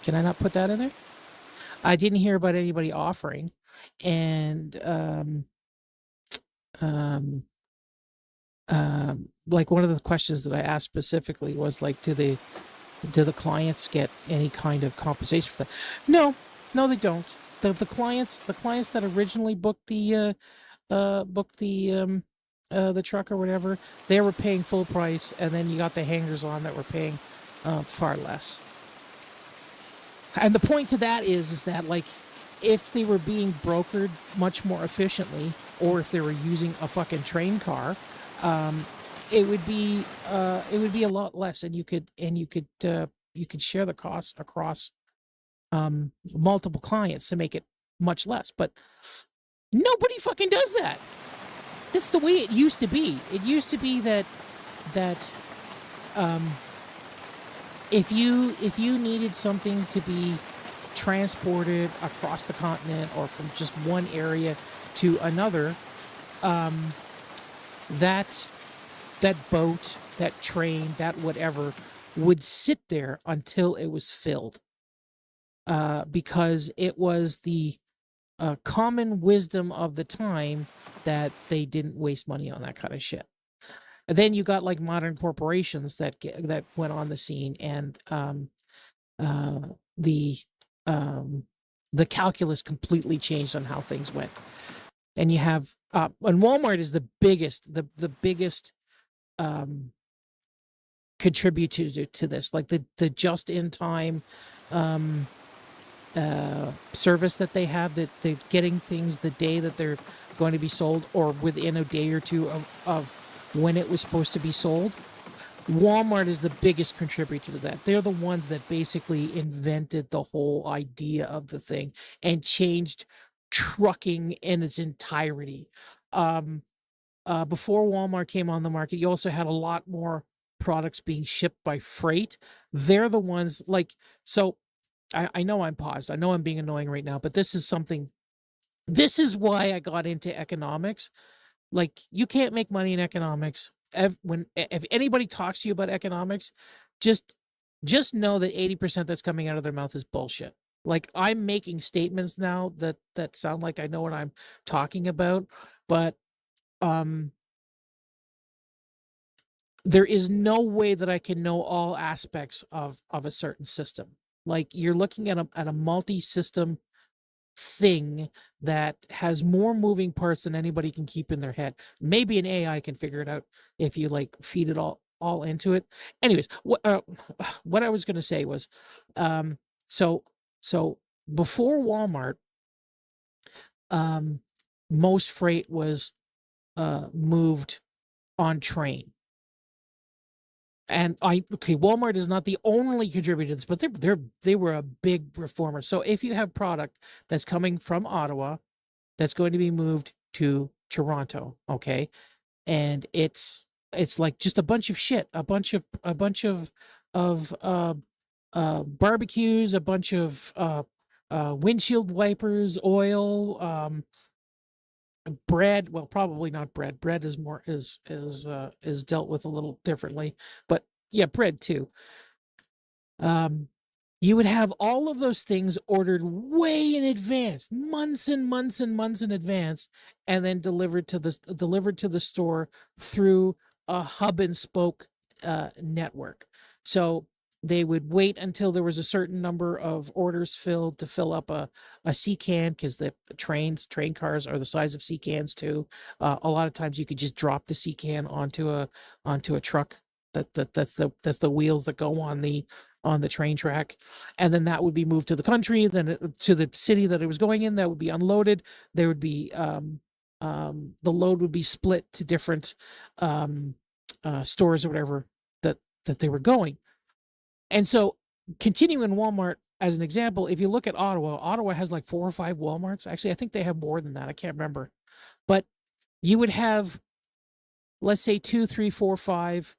I not put that in there? I didn't hear about anybody offering, and like one of the questions that I asked specifically was like, do the clients get any kind of compensation for that? No, they don't. The clients that originally booked the truck or whatever, they were paying full price, and then you got the hangers on that were paying far less. And the point to that is that like, if they were being brokered much more efficiently, or if they were using a fucking train car, it would be a lot less, and you could share the costs across multiple clients to make it much less. But nobody fucking does that. That's the way it used to be. It used to be that if you needed something to be transported across the continent or from just one area to another, that boat, that train, that whatever would sit there until it was filled, because it was the common wisdom of the time that they didn't waste money on that kind of shit. And then you got like modern corporations that went on the scene, and the calculus completely changed on how things went. And you have and Walmart is the biggest contributor to this, like the just in time service that they have, that they're getting things the day that they're going to be sold, or within a day or two of when it was supposed to be sold. Walmart is the biggest contributor to that. They're the ones that basically invented the whole idea of the thing and changed trucking in its entirety. Before Walmart came on the market, you also had a lot more products being shipped by freight. They're the ones, like, so I know I'm paused. I know I'm being annoying right now, but this is why I got into economics. Like, you can't make money in economics. If anybody talks to you about economics, just know that 80% that's coming out of their mouth is bullshit. Like, I'm making statements now that sound like I know what I'm talking about, but there is no way that I can know all aspects of a certain system. Like, you're looking at a multi-system thing that has more moving parts than anybody can keep in their head. Maybe an AI can figure it out if you like feed it all into it. Anyways, what I was going to say was, so before Walmart, most freight was moved on train. And Walmart is not the only contributor to this, but they were a big reformer. So if you have product that's coming from Ottawa that's going to be moved to Toronto, okay, and it's like just a bunch of shit, a bunch of barbecues, a bunch of windshield wipers, oil, bread. Well, probably not bread. Bread is more is dealt with a little differently, but yeah, bread too. Um, you would have all of those things ordered way in advance, months and months and months in advance, and then delivered to the store through a hub and spoke network. So they would wait until there was a certain number of orders filled to fill up a sea can, because the train cars are the size of sea cans too. A lot of times you could just drop the sea can onto a truck. That's the wheels that go on the train track, and then that would be moved to the country, then to the city that it was going in. That would be unloaded. There would be the load would be split to different stores or whatever that they were going. And so, continuing Walmart as an example, if you look at Ottawa has like 4 or 5 Walmarts. Actually, I think they have more than that. I can't remember, but you would have, let's say, 2, 3, 4, 5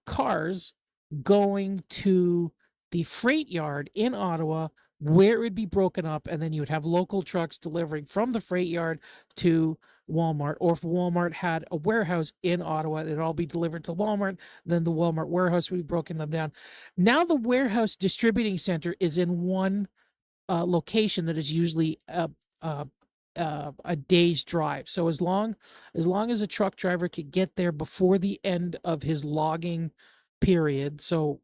cars going to the freight yard in Ottawa, where it would be broken up, and then you would have local trucks delivering from the freight yard to Walmart. Or if Walmart had a warehouse in Ottawa, it'd all be delivered to Walmart. Then the Walmart warehouse would be broken them down. Now the warehouse distributing center is in one location that is usually a day's drive. So as long as a truck driver could get there before the end of his logging period. So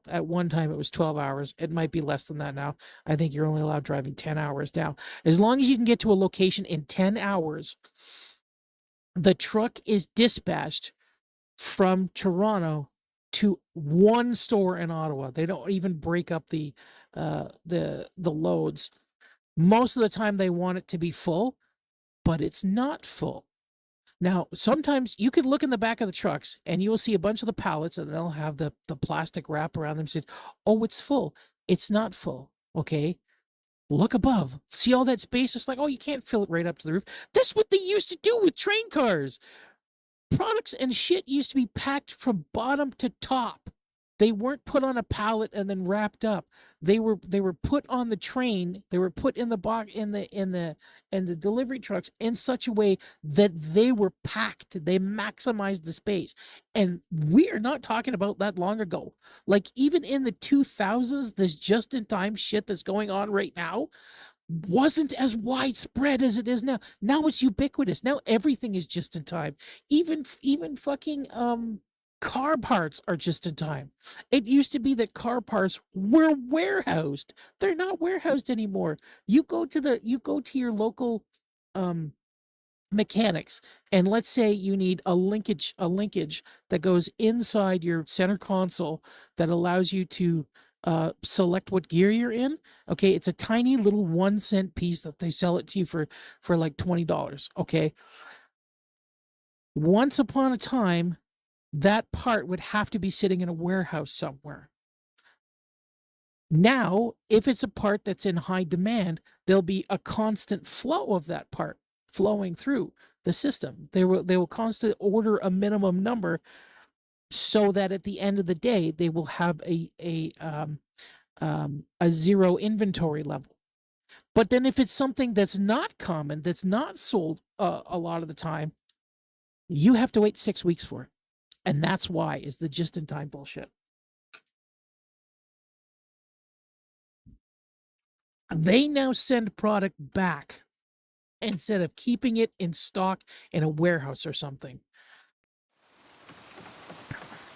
at one time it was 12 hours. It might be less than that now. I think you're only allowed driving 10 hours now. As long as you can get to a location in 10 hours, the truck is dispatched from Toronto to one store in Ottawa. They don't even break up the loads. Most of the time they want it to be full, but it's not full. Now, sometimes you could look in the back of the trucks and you will see a bunch of the pallets, and they'll have the plastic wrap around them, saying, oh, it's full. It's not full. Okay. Look above. See all that space? It's like, oh, you can't fill it right up to the roof. That's what they used to do with train cars. Products and shit used to be packed from bottom to top. They weren't put on a pallet and then wrapped up. They were put on the train. They were put in the box in the delivery trucks in such a way that they were packed. They maximized the space. And we are not talking about that long ago. Like, even in the 2000s, this just-in-time shit that's going on right now wasn't as widespread as it is now. Now it's ubiquitous. Now everything is just in time. Even fucking car parts are just in time. It used to be that car parts were warehoused. They're not warehoused anymore. You go to your local mechanics, and let's say you need a linkage that goes inside your center console that allows you to select what gear you're in. Okay, it's a tiny little 1-cent piece that they sell it to you for like $20. Okay, once upon a time, that part would have to be sitting in a warehouse somewhere. Now, if it's a part that's in high demand, there'll be a constant flow of that part flowing through the system. They will constantly order a minimum number, so that at the end of the day, they will have a zero inventory level. But then if it's something that's not common, that's not sold a lot of the time, you have to wait 6 weeks for it. And that's why is the just-in-time bullshit. They now send product back instead of keeping it in stock in a warehouse or something.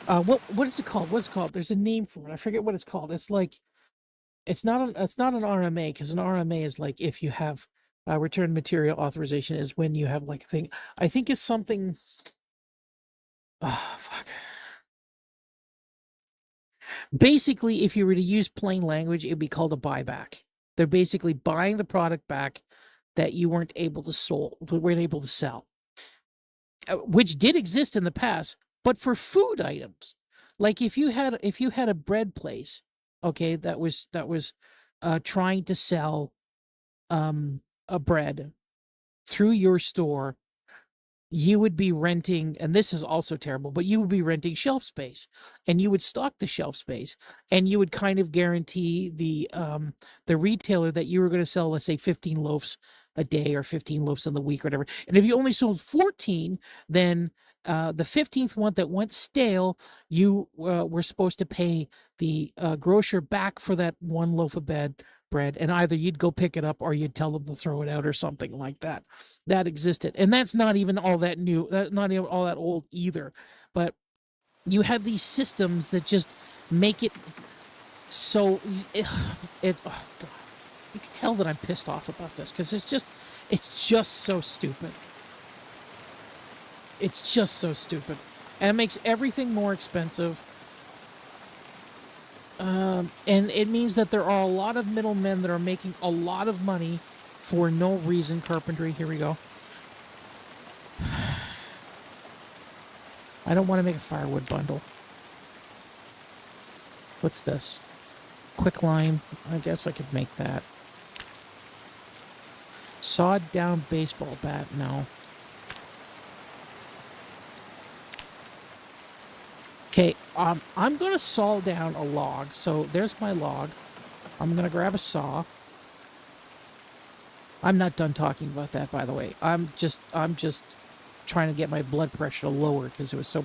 What is it called? What's it called? There's a name for it. I forget what it's called. It's like, it's not an RMA, because an RMA is like if you have return material authorization, is when you have like a thing. I think it's something. Oh, fuck. Basically, if you were to use plain language, it'd be called a buyback. They're basically buying the product back that you weren't able to sell, which did exist in the past, but for food items. like if you had a bread place, okay, that was trying to sell a bread through your store, you would be renting, and this is also terrible, but you would be renting shelf space, and you would stock the shelf space, and you would kind of guarantee the retailer that you were going to sell, let's say, 15 loaves a day or 15 loaves in the week or whatever. And if you only sold 14, then the 15th one that went stale, you were supposed to pay the grocer back for that one loaf of bread, and either you'd go pick it up or you'd tell them to throw it out or something like that. That existed, and that's not even all that new. That's not even all that old either. But you have these systems that just make it so oh God. You can tell that I'm pissed off about this because it's just so stupid. It's just so stupid, and it makes everything more expensive. And it means that there are a lot of middlemen that are making a lot of money for no reason. Carpentry, here we go. I don't want to make a firewood bundle. What's this? Quicklime. I guess I could make that. Sawed down baseball bat. No. Okay, I'm going to saw down a log. So there's my log. I'm going to grab a saw. I'm not done talking about that, by the way. I'm just trying to get my blood pressure lower because it was so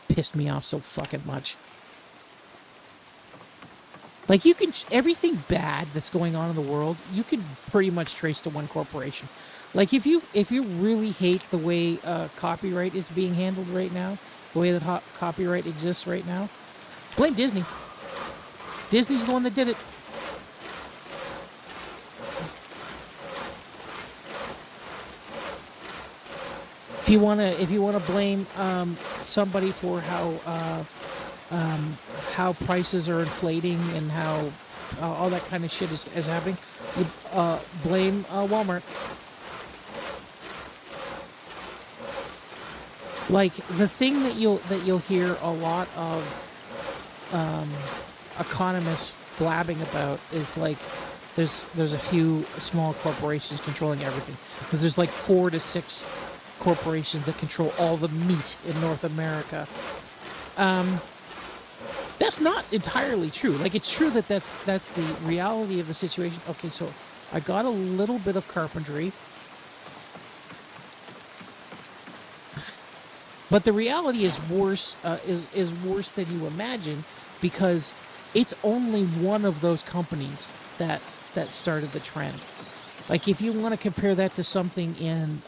pissed me off so fucking much. Like, you can, everything bad that's going on in the world, you can pretty much trace to one corporation. Like, if you really hate the way copyright is being handled right now, the way that copyright exists right now, blame Disney. Disney's the one that did it. If you wanna blame somebody for how prices are inflating and how all that kind of shit is happening, you blame Walmart. Like, the thing that you'll hear a lot of economists blabbing about is like there's a few small corporations controlling everything. Because there's like 4 to 6 corporations that control all the meat in North America. That's not entirely true. Like, it's true that that's the reality of the situation. Okay, so I got a little bit of carpentry. But the reality is worse. Is worse than you imagine, because it's only one of those companies that started the trend. Like, if you want to compare that to something in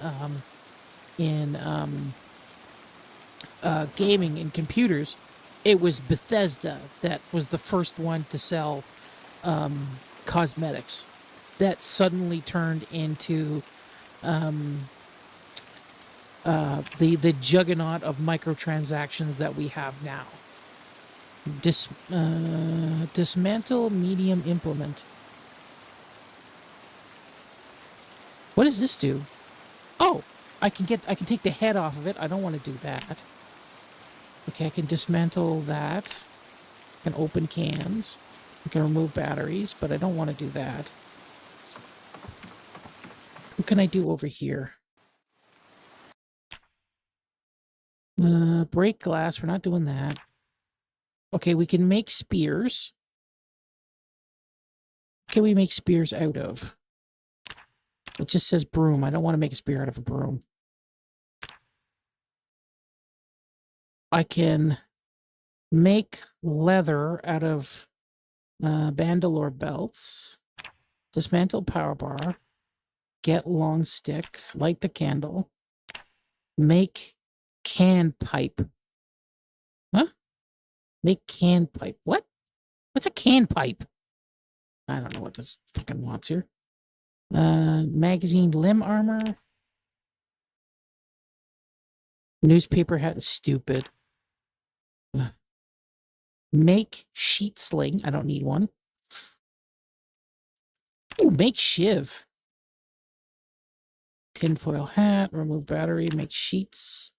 gaming and computers, it was Bethesda that was the first one to sell cosmetics. That suddenly turned into the juggernaut of microtransactions that we have now. Dismantle medium implement. What does this do? Oh, I can take the head off of it. I don't want to do that. Okay, I can dismantle that. I can open cans. I can remove batteries, but I don't want to do that. What can I do over here? Break glass. We're not doing that. Okay, we can make spears. What can we make spears out of? It just says broom. I don't want to make a spear out of a broom. I can make leather out of bandolier belts. Dismantle power bar. Get long stick. Light the candle. Make can pipe. Huh? Make can pipe. What? What's a can pipe? I don't know what this fucking wants here. Magazine limb armor. Newspaper hat. Stupid. Make sheet sling. I don't need one. Oh, make shiv. Tinfoil hat. Remove battery. Make sheets.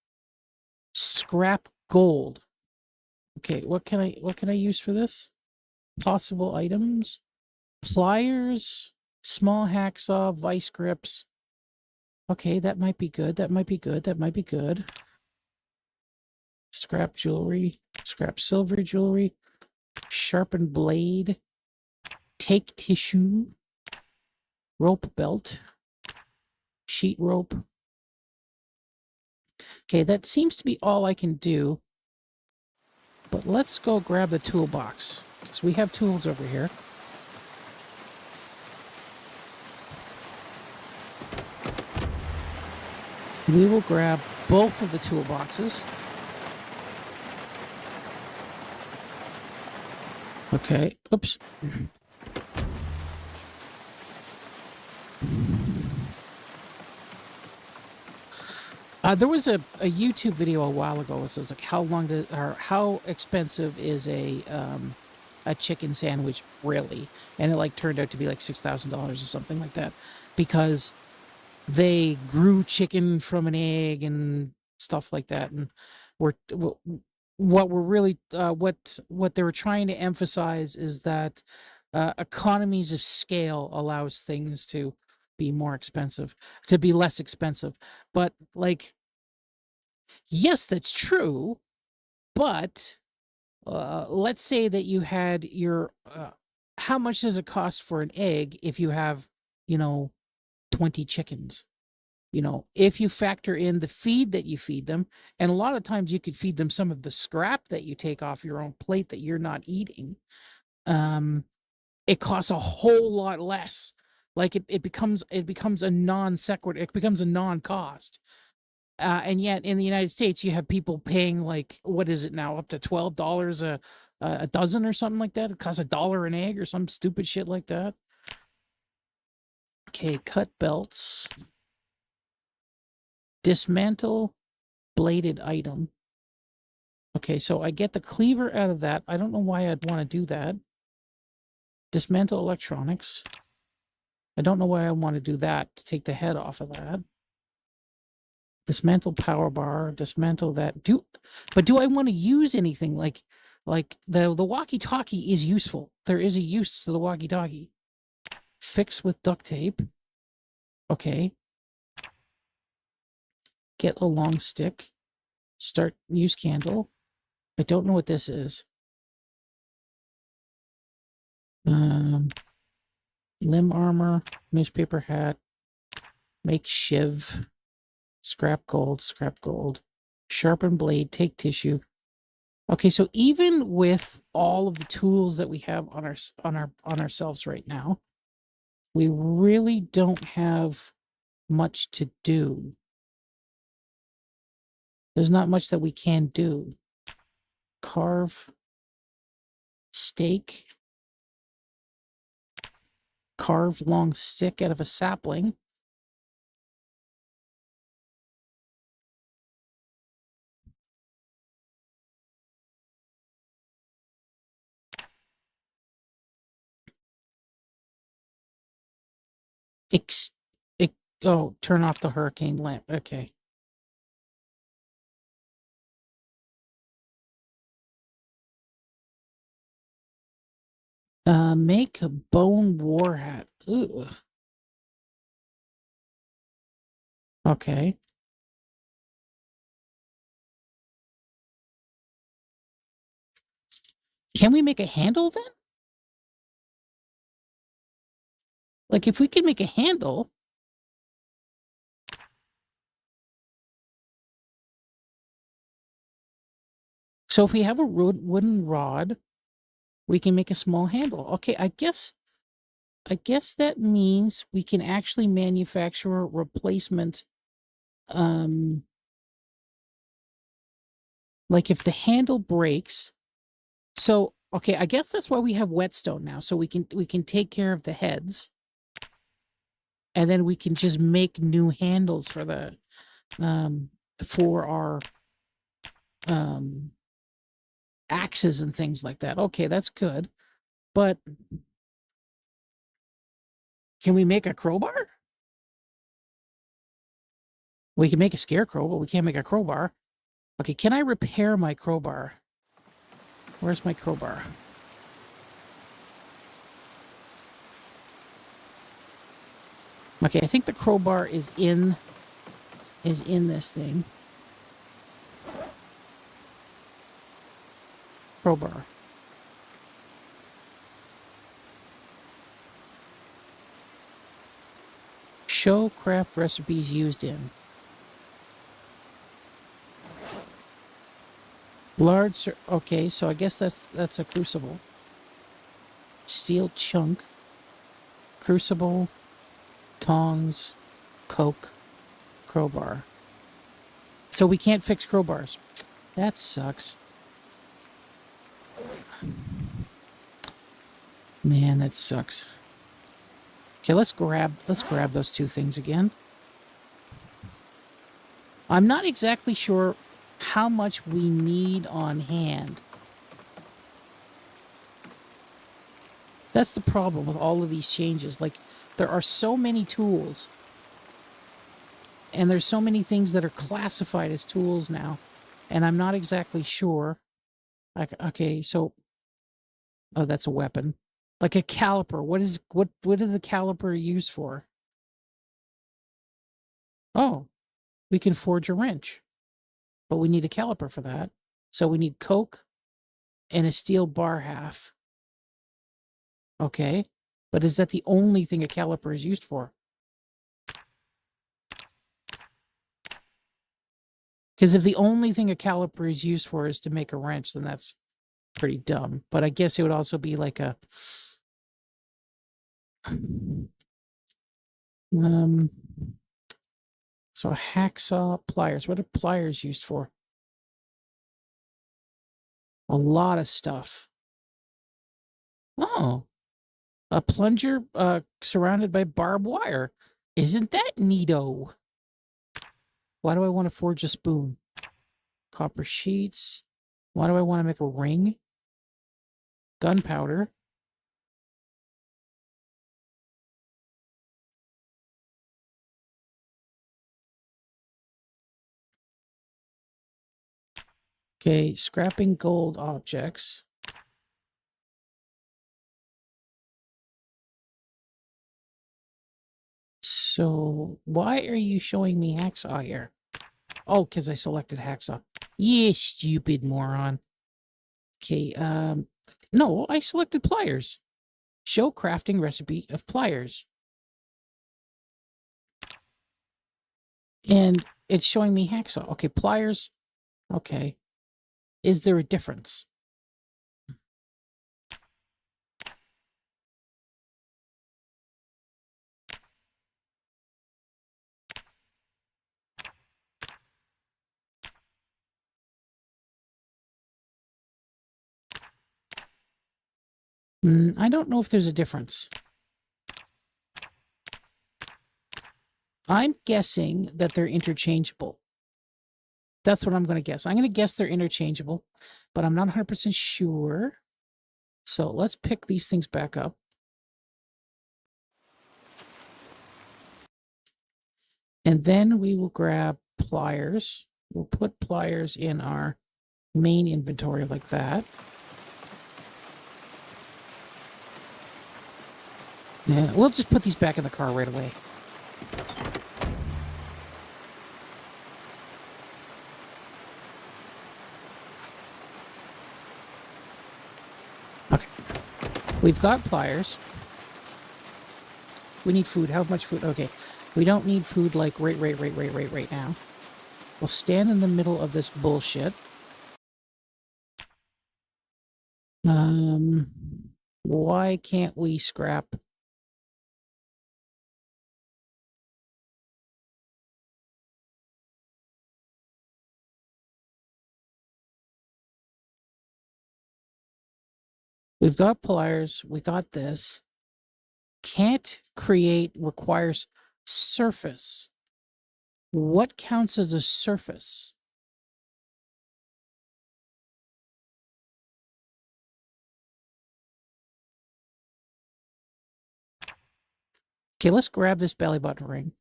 Scrap gold. Okay, what can I use for this? Possible items. Pliers, small hacksaw, vice grips. Okay, that might be good. That might be good. That might be good. Scrap jewelry, scrap silver jewelry, sharpened blade, take tissue, rope belt, sheet rope. Okay, that seems to be all I can do. But let's go grab the toolbox, because we have tools over here. We will grab both of the toolboxes. Okay, oops. There was a YouTube video a while ago. It says like how expensive is a chicken sandwich really, and it like turned out to be like $6,000 or something like that, because they grew chicken from an egg and stuff like that, and what we're really what they were trying to emphasize is that economies of scale allows things to be more expensive, to be less expensive, but like. Yes, that's true, but let's say that you had your how much does it cost for an egg if you have, 20 chickens? If you factor in the feed that you feed them, and a lot of times you could feed them some of the scrap that you take off your own plate that you're not eating, it costs a whole lot less. Like it becomes a non sequitur, it becomes a non-cost. And yet in the United States, you have people paying like, what is it now, up to $12 a dozen or something like that. It costs $1 an egg or some stupid shit like that. Okay, cut belts. Dismantle bladed item. Okay, so I get the cleaver out of that. I don't know why I'd want to do that. Dismantle electronics. I don't know why I want to do that, to take the head off of that. Dismantle power bar, dismantle that. Do I want to use anything like the walkie-talkie is useful. There is a use to the walkie-talkie. Fix with duct tape. Okay. Get a long stick. Start use candle. I don't know what this is. Limb armor, newspaper hat, make shiv. Scrap gold, sharpen blade, take tissue. Okay, so even with all of the tools that we have on ourselves right now, we really don't have much to do. There's not much that we can do. Carve, stake, carve long stick out of a sapling. Turn off the hurricane lamp. Okay. Make a bone war hat. Ugh. Okay. Can we make a handle then? Like if we can make a handle. So if we have a wooden rod, we can make a small handle. Okay, I guess that means we can actually manufacture a replacement. Like if the handle breaks. So, okay, I guess that's why we have whetstone now. So we can take care of the heads. And then we can just make new handles for the for our axes and things like that. Okay, that's good. But can we make a crowbar? We can make a scarecrow, but we can't make a crowbar. Okay, can I repair my crowbar? Where's my crowbar? Okay, I think the crowbar is in this thing. Crowbar. Show craft recipes used in. Large, okay, so I guess that's a crucible. Steel chunk. Crucible. Tongs. Coke. Crowbar. So we can't fix crowbars. That sucks. Man, that sucks. Okay, let's grab those two things again. I'm not exactly sure how much we need on hand. That's the problem with all of these changes. Like, there are so many tools, and there's so many things that are classified as tools now, and I'm not exactly sure. Like, okay, so, oh, that's a weapon. Like a caliper. What is the caliper used for? Oh, we can forge a wrench, but we need a caliper for that. So we need coke and a steel bar half. Okay, but is that the only thing a caliper is used for? Because if the only thing a caliper is used for is to make a wrench, then that's pretty dumb. But I guess it would also be like a so a hacksaw, pliers. What are pliers used for? A lot of stuff. Oh, a plunger surrounded by barbed wire. Isn't that neato? Why do I want to forge a spoon? Copper sheets. Why do I want to make a ring? Gunpowder. Okay, scrapping gold objects. So why are you showing me hacksaw here? Oh, because I selected hacksaw. Yeah, stupid moron. Okay, no, I selected pliers. Show crafting recipe of pliers. And it's showing me hacksaw. Okay, pliers. Okay. Is there a difference? I don't know if there's a difference. I'm guessing that they're interchangeable. That's what I'm going to guess. I'm going to guess they're interchangeable, but I'm not 100% sure. So let's pick these things back up. And then we will grab pliers. We'll put pliers in our main inventory like that. Yeah, we'll just put these back in the car right away. Okay. We've got pliers. We need food. How much food? Okay. We don't need food like right now. We'll stand in the middle of this bullshit. Why can't we scrap? We've got pliers. We got this. Can't create requires surface. What counts as a surface? Okay, let's grab this belly button ring.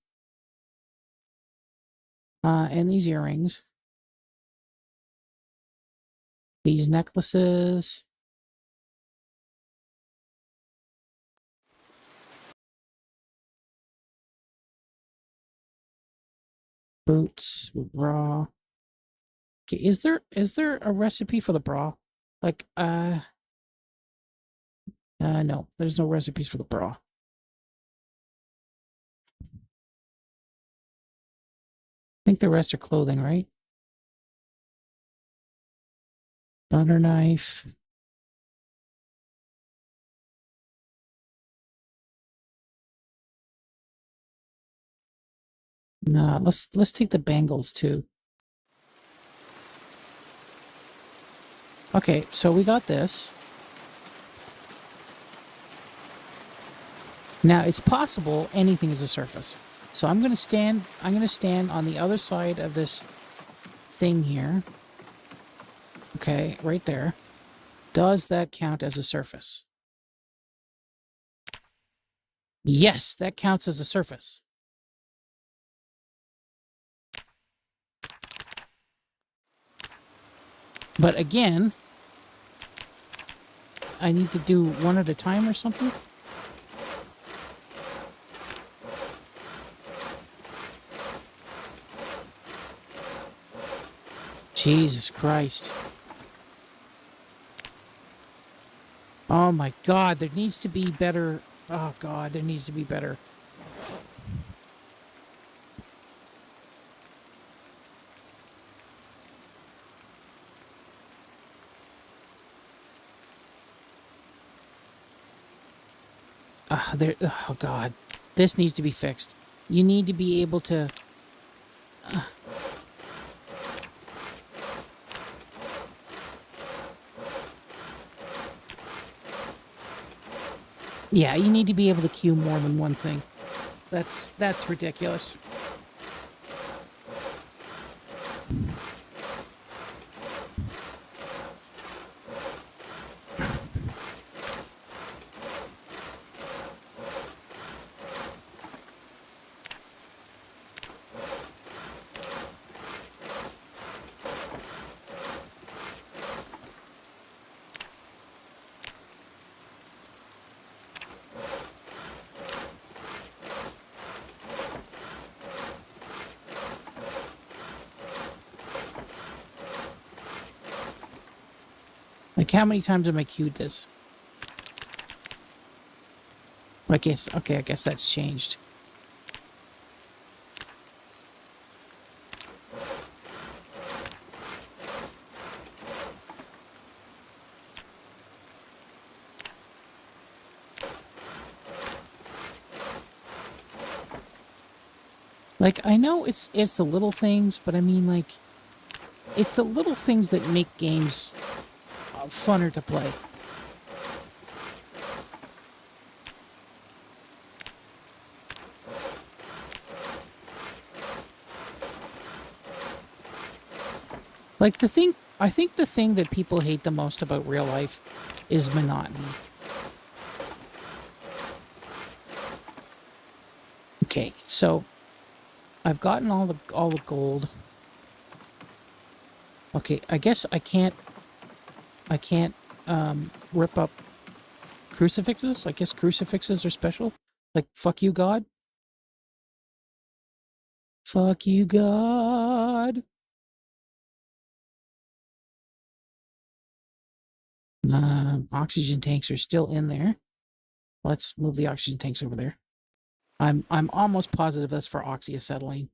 And these earrings. These necklaces. Boots, bra. Okay, is there a recipe for the bra? Like, no, there's no recipes for the bra. I think the rest are clothing, right? Butter knife. Nah, let's take the bangles too. Okay, so we got this. Now it's possible anything is a surface. So I'm gonna stand on the other side of this thing here. Okay, right there. Does that count as a surface? Yes, that counts as a surface. But again, I need to do one at a time or something? Jesus Christ. Oh my God, there needs to be better. Oh God, there needs to be better. Oh God, this needs to be fixed. You need to be able to. Yeah, you need to be able to queue more than one thing. That's ridiculous. Like, how many times have I queued this? I guess, okay, I guess that's changed. Like, I know it's the little things, but I mean, like, it's the little things that make games funner to play. Like, I think the thing that people hate the most about real life is monotony. Okay, so I've gotten all the gold. Okay, I guess I can't rip up crucifixes. I guess crucifixes are special. Like, fuck you, God. Fuck you, God. Oxygen tanks are still in there. Let's move the oxygen tanks over there. I'm almost positive that's for oxyacetylene.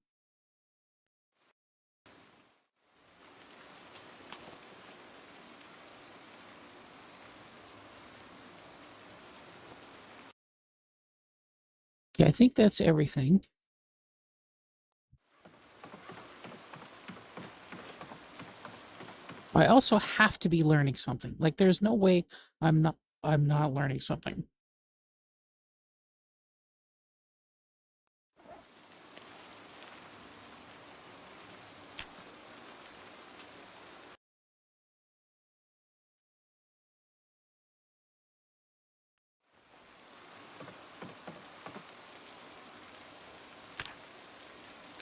Okay, I think that's everything. I also have to be learning something. Like, there's no way I'm not learning something.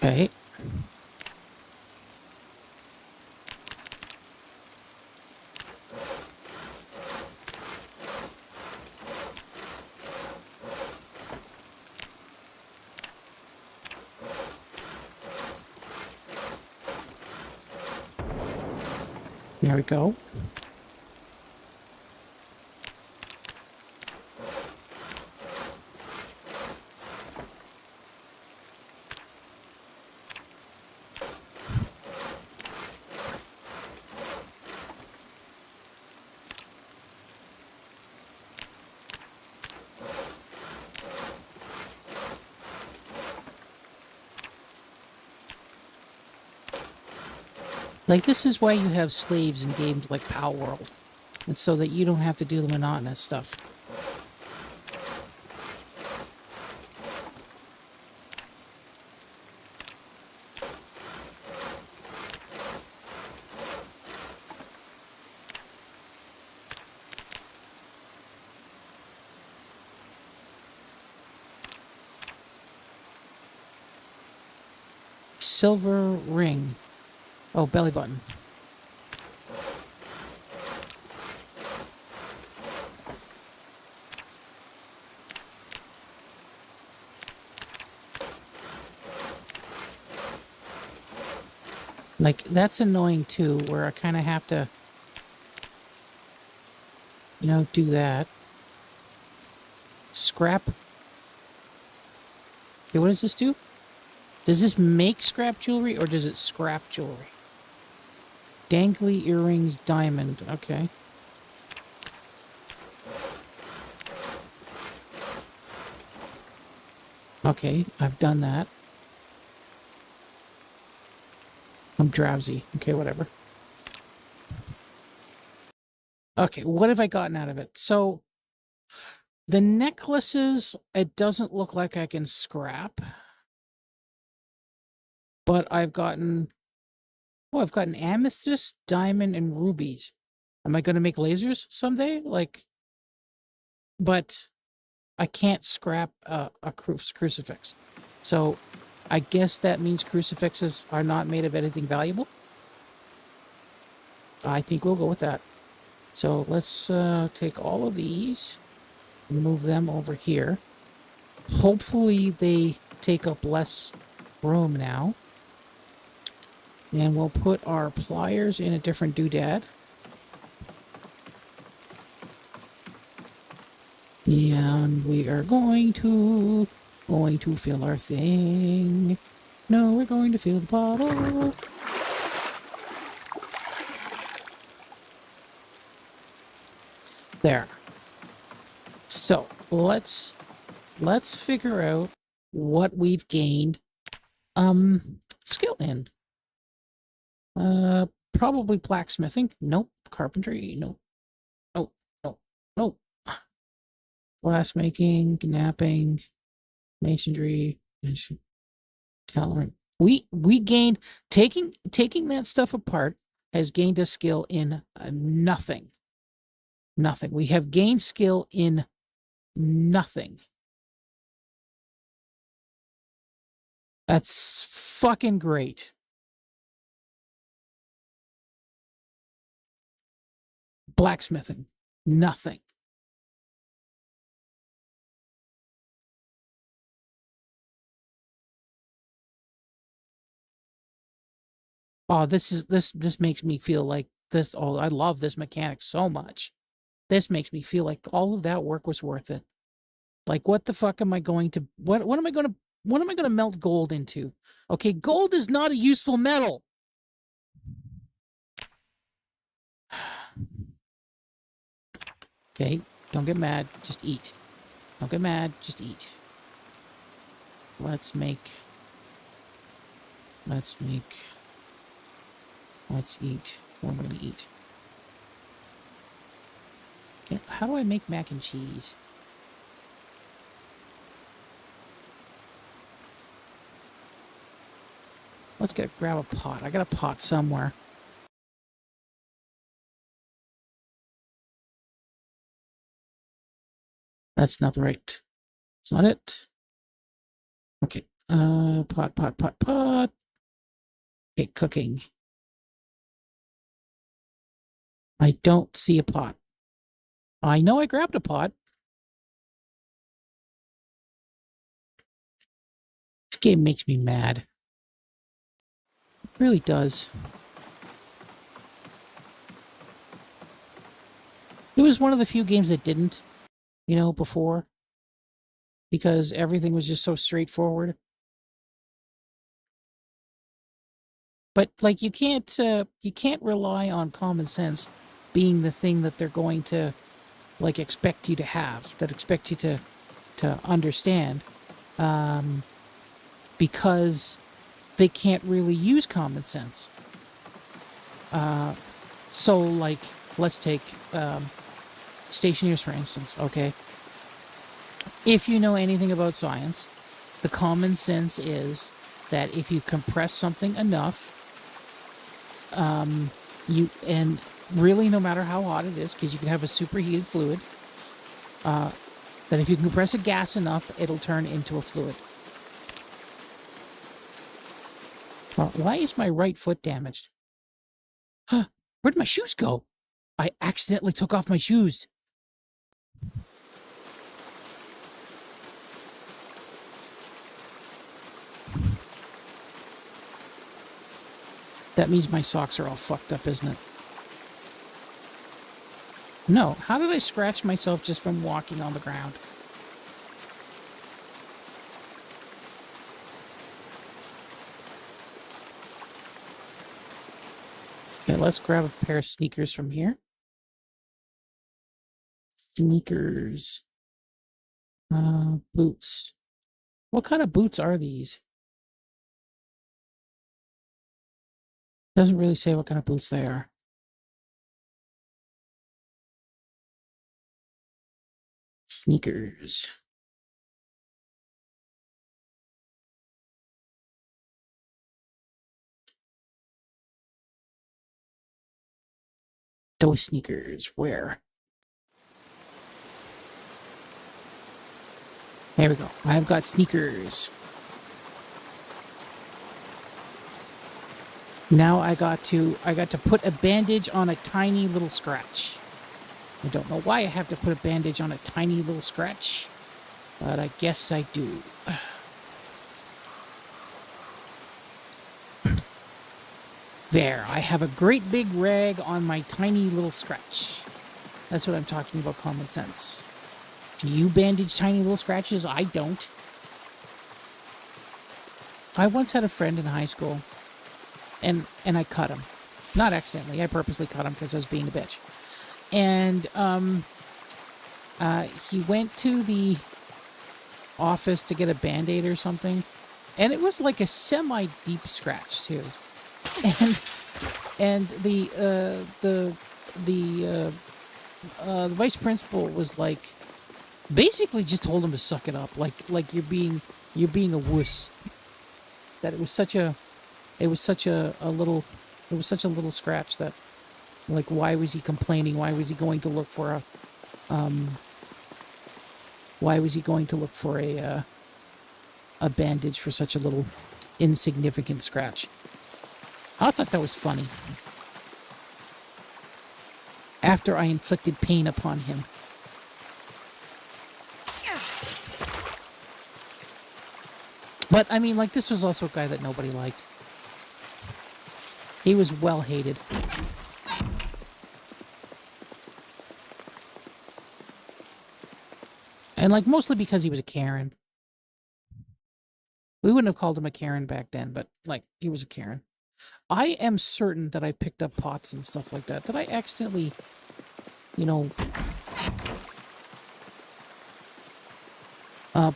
Okay. There we go. Like, this is why you have slaves in games like Pal World. It's so that you don't have to do the monotonous stuff. Silver ring. Oh, belly button. Like, that's annoying too, where I kind of have to, you know, do that. Scrap. Okay, what does this do? Does this make scrap jewelry or does it scrap jewelry? Dangly earrings, diamond. Okay. Okay, I've done that. I'm drowsy. Okay, whatever. Okay, what have I gotten out of it? So, the necklaces, it doesn't look like I can scrap. But I've gotten... Oh, I've gotten amethyst, diamond, and rubies. Am I going to make lasers someday? Like... But I can't scrap a crucifix. So, I guess that means crucifixes are not made of anything valuable. I think we'll go with that. So let's take all of these and move them over here. Hopefully they take up less room now. And we'll put our pliers in a different doodad. And we are going to fill our thing. No, we're going to fill the bottle. There. So let's figure out what we've gained skill in. Probably blacksmithing. Nope. Carpentry. Nope. Nope. Nope. Nope. Glassmaking, knapping, masonry, tailoring. We gained taking that stuff apart has gained us skill in nothing. Nothing. We have gained skill in nothing. That's fucking great. Blacksmithing. Nothing. Oh, this makes me feel like this. Oh, I love this mechanic so much. This makes me feel like all of that work was worth it. Like, what the fuck am I going to, what am I going to melt gold into? Okay, gold is not a useful metal. Okay, don't get mad, just eat. Don't get mad, just eat. Let's eat. What am I going to eat? Okay, how do I make mac and cheese? Let's grab a pot. I got a pot somewhere. That's not the right. It's not it. Okay. Pot. Okay, cooking. I don't see a pot. I know I grabbed a pot. This game makes me mad. It really does. It was one of the few games that didn't, before, because everything was just so straightforward. But like you can't rely on common sense being the thing that they're going to like expect you to have, that expect you to understand, because they can't really use common sense. So like let's take stationeers for instance. Okay, if you know anything about science, the common sense is that if you compress something enough, and really no matter how hot it is, because you can have a superheated fluid, that if you can compress a gas enough, it'll turn into a fluid. Why is my right foot damaged? Huh, where'd my shoes go? I accidentally took off my shoes. That means my socks are all fucked up, isn't it? No, how did I scratch myself just from walking on the ground? Okay, let's grab a pair of sneakers from here. Sneakers. Boots. What kind of boots are these? Doesn't really say what kind of boots they are. Sneakers. Those sneakers. Where? There we go. I've got sneakers. Now I got to put a bandage on a tiny little scratch. I don't know why I have to put a bandage on a tiny little scratch, but I guess I do. There, I have a great big rag on my tiny little scratch. That's what I'm talking about, common sense. Do you bandage tiny little scratches? I don't. I once had a friend in high school, and I cut him. Not accidentally, I purposely cut him because I was being a bitch. And he went to the office to get a Band-Aid or something, and it was like a semi-deep scratch too. And the vice principal was like, basically just told him to suck it up, like you're being a wuss. That it was such a little scratch that, like, why was he complaining? Why was he going to look for a bandage for such a little insignificant scratch? I thought that was funny. After I inflicted pain upon him. But, I mean, like, this was also a guy that nobody liked. He was well hated. And, like, mostly because he was a Karen. We wouldn't have called him a Karen back then, but, like, he was a Karen. I am certain that I picked up pots and stuff like that. Did I accidentally,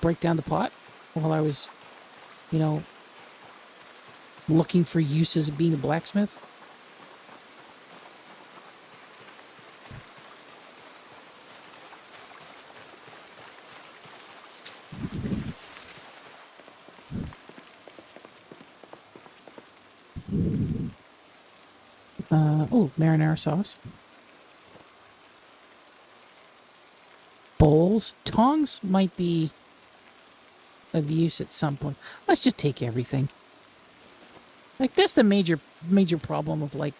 break down the pot while I was, looking for uses of being a blacksmith? Marinara sauce. Bowls. Tongs might be of use at some point. Let's just take everything. Like, that's the major problem of, like,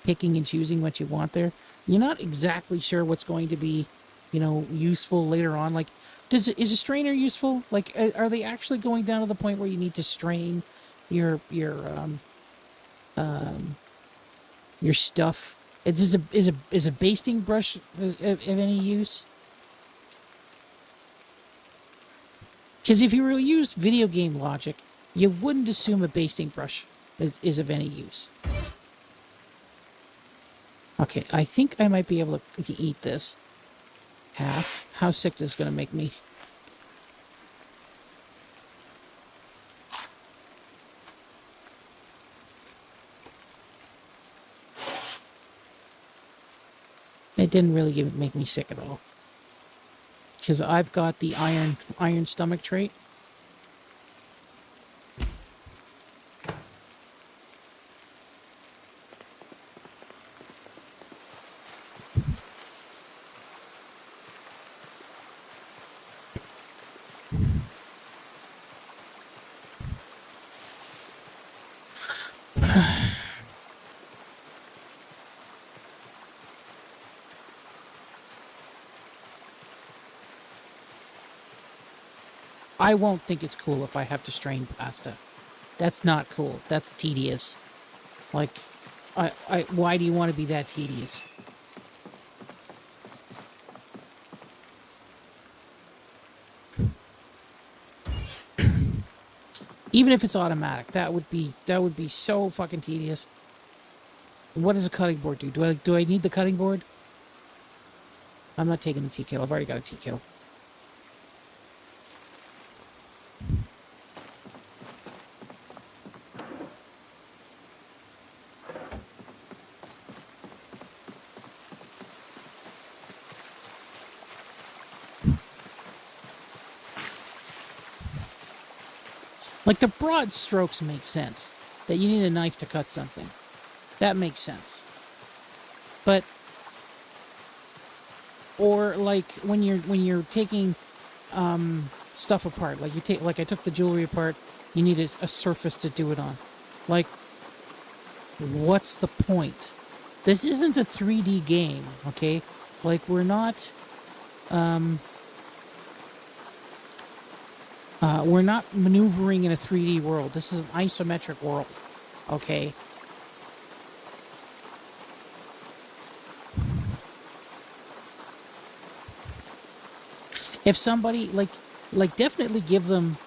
picking and choosing what you want there. You're not exactly sure what's going to be, useful later on. Like, is a strainer useful? Like, are they actually going down to the point where you need to strain your stuff Is a basting brush of any use? Because if you really used video game logic, you wouldn't assume a basting brush is of any use. Okay, I think I might be able to eat this. Half. How sick this is going to make me. It didn't really make me sick at all. Because I've got the iron stomach trait. I won't think it's cool if I have to strain pasta. That's not cool. That's tedious. Like, why do you want to be that tedious? Even if it's automatic, that would be so fucking tedious. What does a cutting board do? Do I need the cutting board? I'm not taking the tea kettle. I've already got a tea kettle. Like, the broad strokes make sense. That you need a knife to cut something. That makes sense. But, or like when you're taking stuff apart, like I took the jewelry apart, you need a surface to do it on. Like, what's the point? This isn't a 3D game, okay? Like, we're not maneuvering in a 3D world. This is an isometric world, okay? If somebody like definitely give them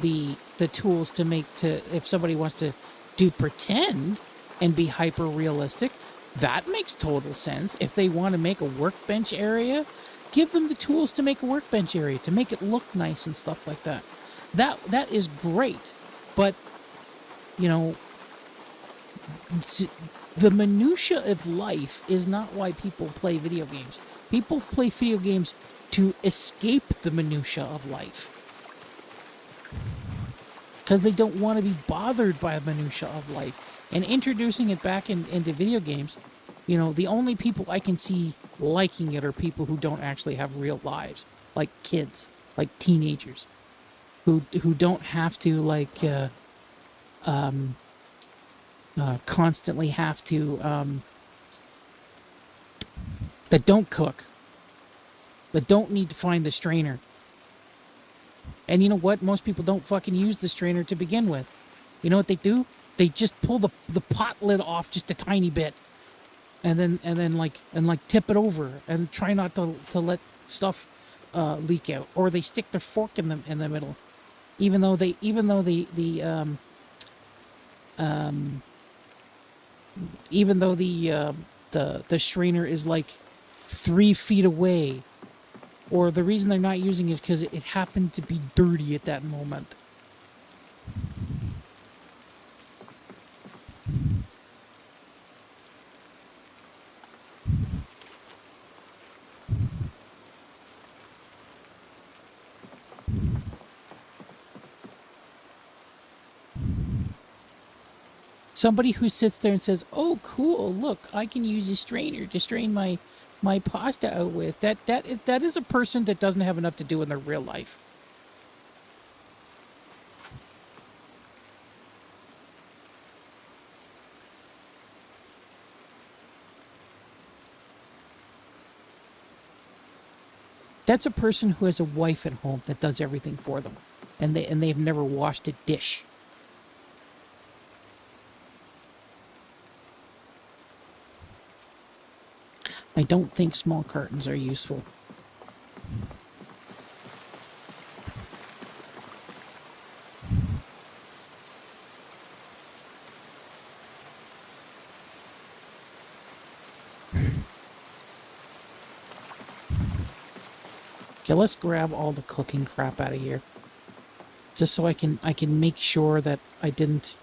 the tools to if somebody wants to do pretend and be hyper realistic, that makes total sense. If they want to make a workbench area, give them the tools to make a workbench area, to make it look nice and stuff like that. That is great. But, you know, the minutia of life is not why people play video games. People play video games to escape the minutia of life. Because they don't want to be bothered by the minutia of life. And introducing it back into video games, you know, the only people I can see liking it are people who don't actually have real lives. Like kids, like teenagers. Who don't have to, like, constantly have to, that don't cook. That don't need to find the strainer. And you know what? Most people don't fucking use the strainer to begin with. You know what they do? They just pull the pot lid off just a tiny bit, and then tip it over and try not to let stuff leak out. Or they stick their fork in the middle, even though the strainer is like 3 feet away. Or the reason they're not using it is because it happened to be dirty at that moment. Somebody who sits there and says, "Oh, cool! Look, I can use a strainer to strain my pasta out with." That is a person that doesn't have enough to do in their real life. That's a person who has a wife at home that does everything for them, and they've never washed a dish. I don't think small cartons are useful. Okay, let's grab all the cooking crap out of here. Just so I can make sure that I didn't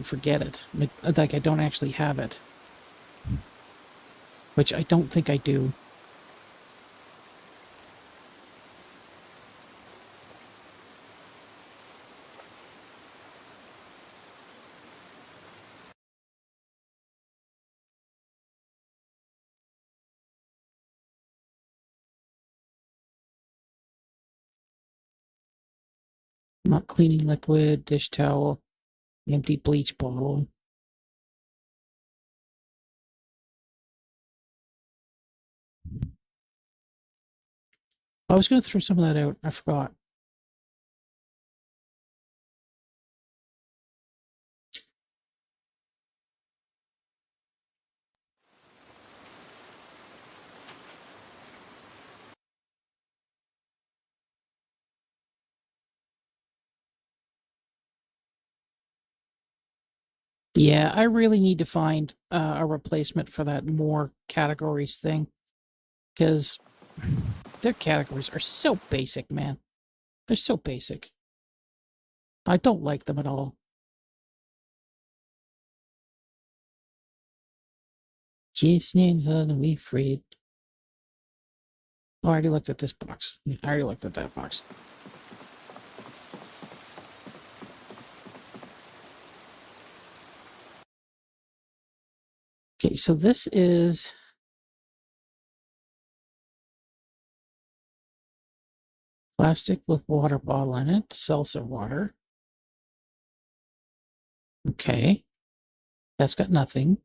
forget it. Like I don't actually have it. Which I don't think I do. Not cleaning liquid, dish towel, empty bleach bottle. I was going to throw some of that out. I forgot. Yeah, I really need to find a replacement for that more categories thing. Because their categories are so basic, man. They're so basic. I don't like them at all. Kissing, hugging, we freed. Oh, I already looked at this box. I already looked at that box. Okay, so this is plastic with water bottle in it, seltzer water. Okay, that's got nothing.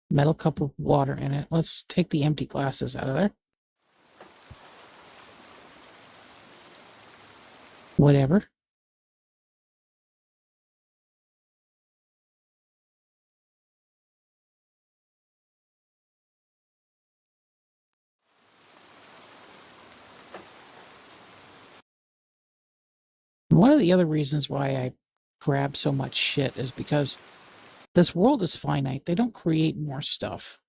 Metal cup of water in it. Let's take the empty glasses out of there. Whatever. One of the other reasons why I grab so much shit is because this world is finite. They don't create more stuff.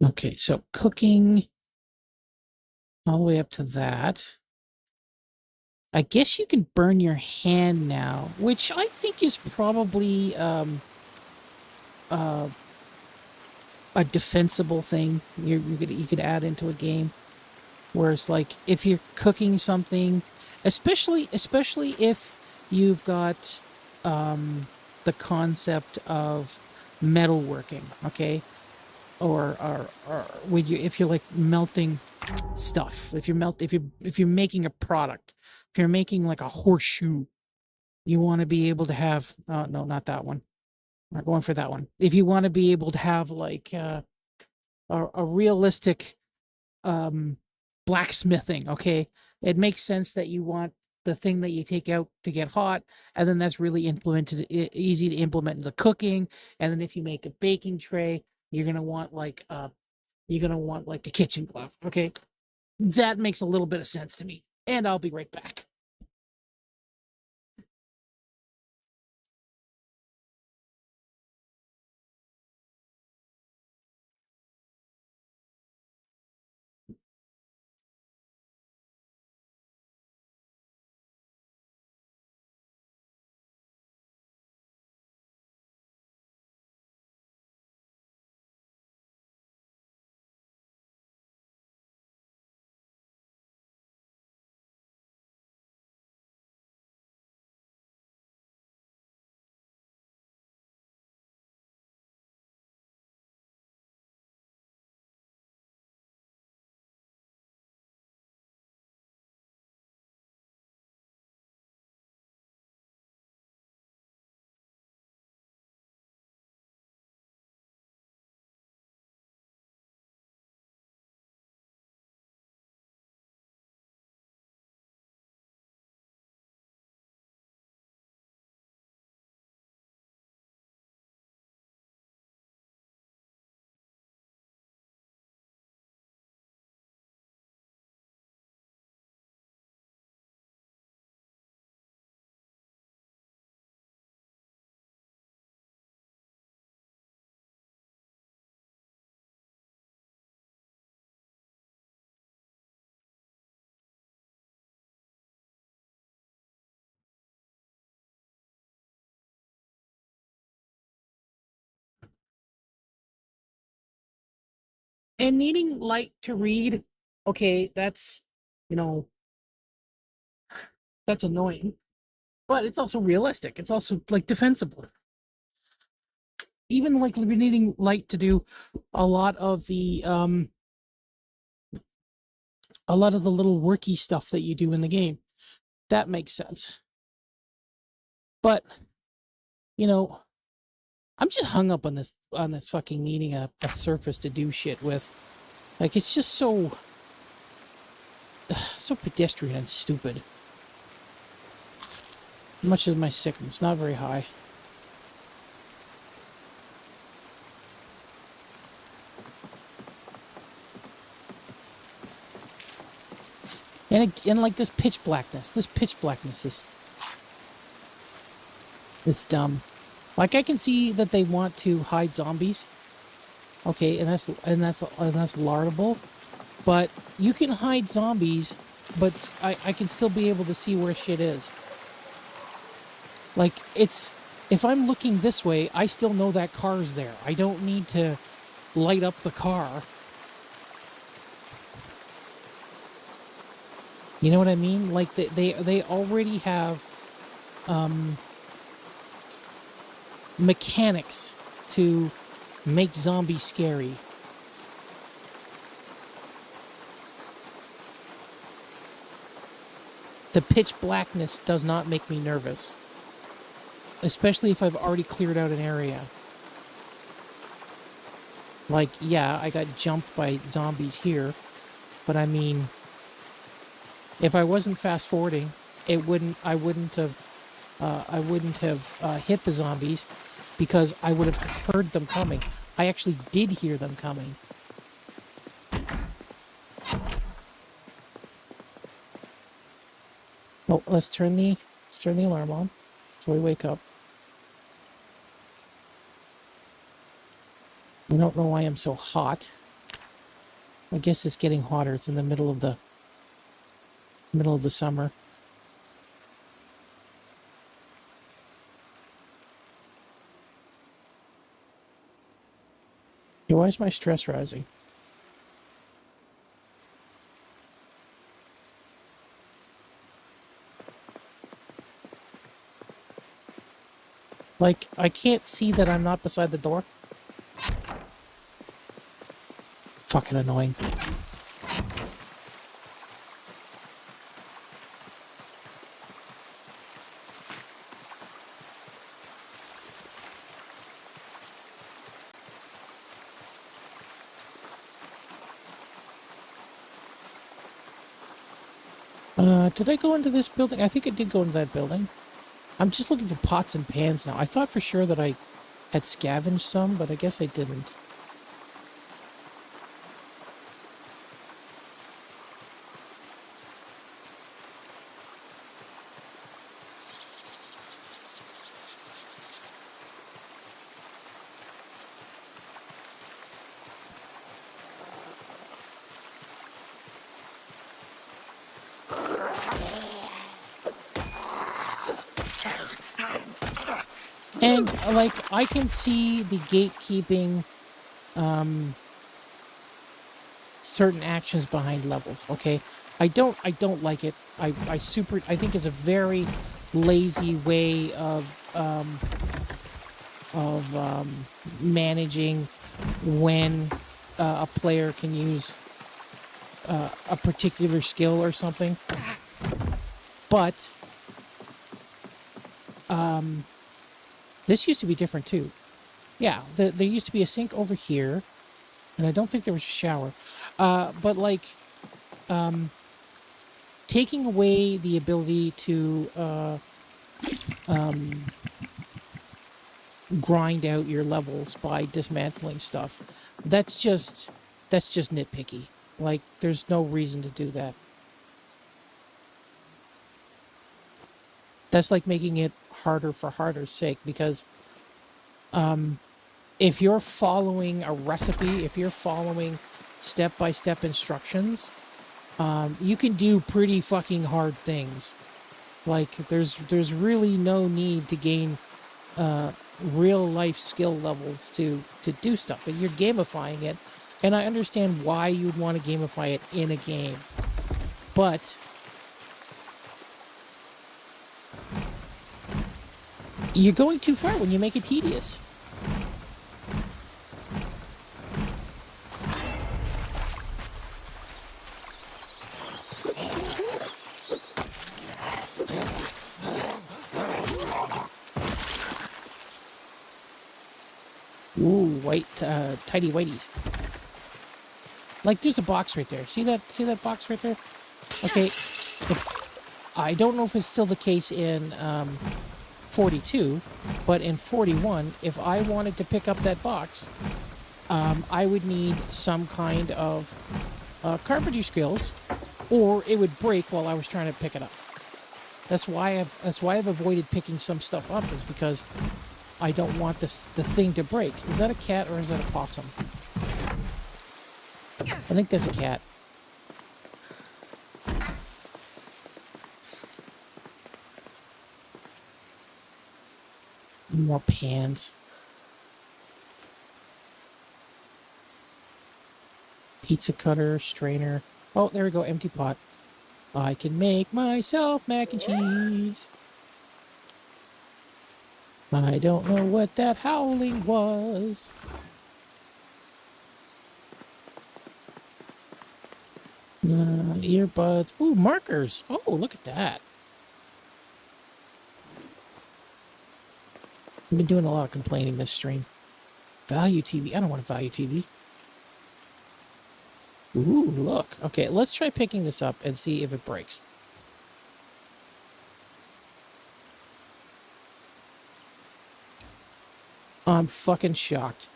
Okay, so cooking all the way up to that. I guess you can burn your hand now, which I think is probably uh, a defensible thing you could add into a game. Whereas, like, if you're cooking something, especially if you've got the concept of metalworking, okay, or would you if you're like melting stuff, if you're making a product, if you're making like a horseshoe, you want to be able to have no, not that one. We're going for that one. If you want to be able to have like a realistic um blacksmithing, okay, it makes sense that you want the thing that you take out to get hot, and then that's really easy to implement into cooking. And then if you make a baking tray, you're gonna want like a kitchen glove, okay. That makes a little bit of sense to me, and I'll be right back. And needing light to read, okay, that's, you know, that's annoying. But it's also realistic. It's also like defensible. Even like needing light to do a lot of the little worky stuff that you do in the game. That makes sense. But, you know, I'm just hung up on this fucking needing a surface to do shit with. Like, it's just so pedestrian and stupid. How much is my sickness? Not very high. And like this pitch blackness is it's dumb. Like, I can see that they want to hide zombies. Okay, and that's laudable. But you can hide zombies, but I can still be able to see where shit is. Like, if I'm looking this way, I still know that car's there. I don't need to light up the car. You know what I mean? Like, they already have mechanics to make zombies scary. The pitch blackness does not make me nervous. Especially if I've already cleared out an area. Like, yeah, I got jumped by zombies here, but I mean, if I wasn't fast forwarding, I wouldn't have hit the zombies because I would have heard them coming. I actually did hear them coming. Oh, let's turn the alarm on so we wake up. I don't know why I'm so hot. I guess it's getting hotter. It's in the middle of the summer. Hey, why is my stress rising? Like, I can't see that I'm not beside the door. Fucking annoying. Did I go into this building? I think I did go into that building. I'm just looking for pots and pans now. I thought for sure that I had scavenged some, but I guess I didn't. And, like, I can see the gatekeeping, certain actions behind levels, okay? I don't like it. I think it's a very lazy way of managing when a player can use a particular skill or something. But, this used to be different too. Yeah, there used to be a sink over here, and I don't think there was a shower. But like, taking away the ability to grind out your levels by dismantling stuff, that's just nitpicky. Like, there's no reason to do that. That's like making it harder for harder's sake, because if you're following a recipe, if you're following step-by-step instructions, you can do pretty fucking hard things. Like, there's really no need to gain real life skill levels to do stuff. And you're gamifying it And I understand why you'd want to gamify it in a game. But you're going too far when you make it tedious. Ooh, tidy whiteys. Like, there's a box right there. See that box right there? Okay, if I don't know if it's still the case in 42, but in 41, if I wanted to pick up that box, I would need some kind of carpentry skills, or it would break while I was trying to pick it up. That's why I've avoided picking some stuff up, is because I don't want the thing to break. Is that a cat or is that a possum? I think that's a cat. More pans. Pizza cutter, strainer. Oh, there we go, empty pot. I can make myself mac and cheese. I don't know what that howling was. Earbuds. Ooh, markers. Oh, look at that. I've been doing a lot of complaining this stream. Value TV. I don't want a value TV. Ooh, look. Okay, let's try picking this up and see if it breaks. I'm fucking shocked.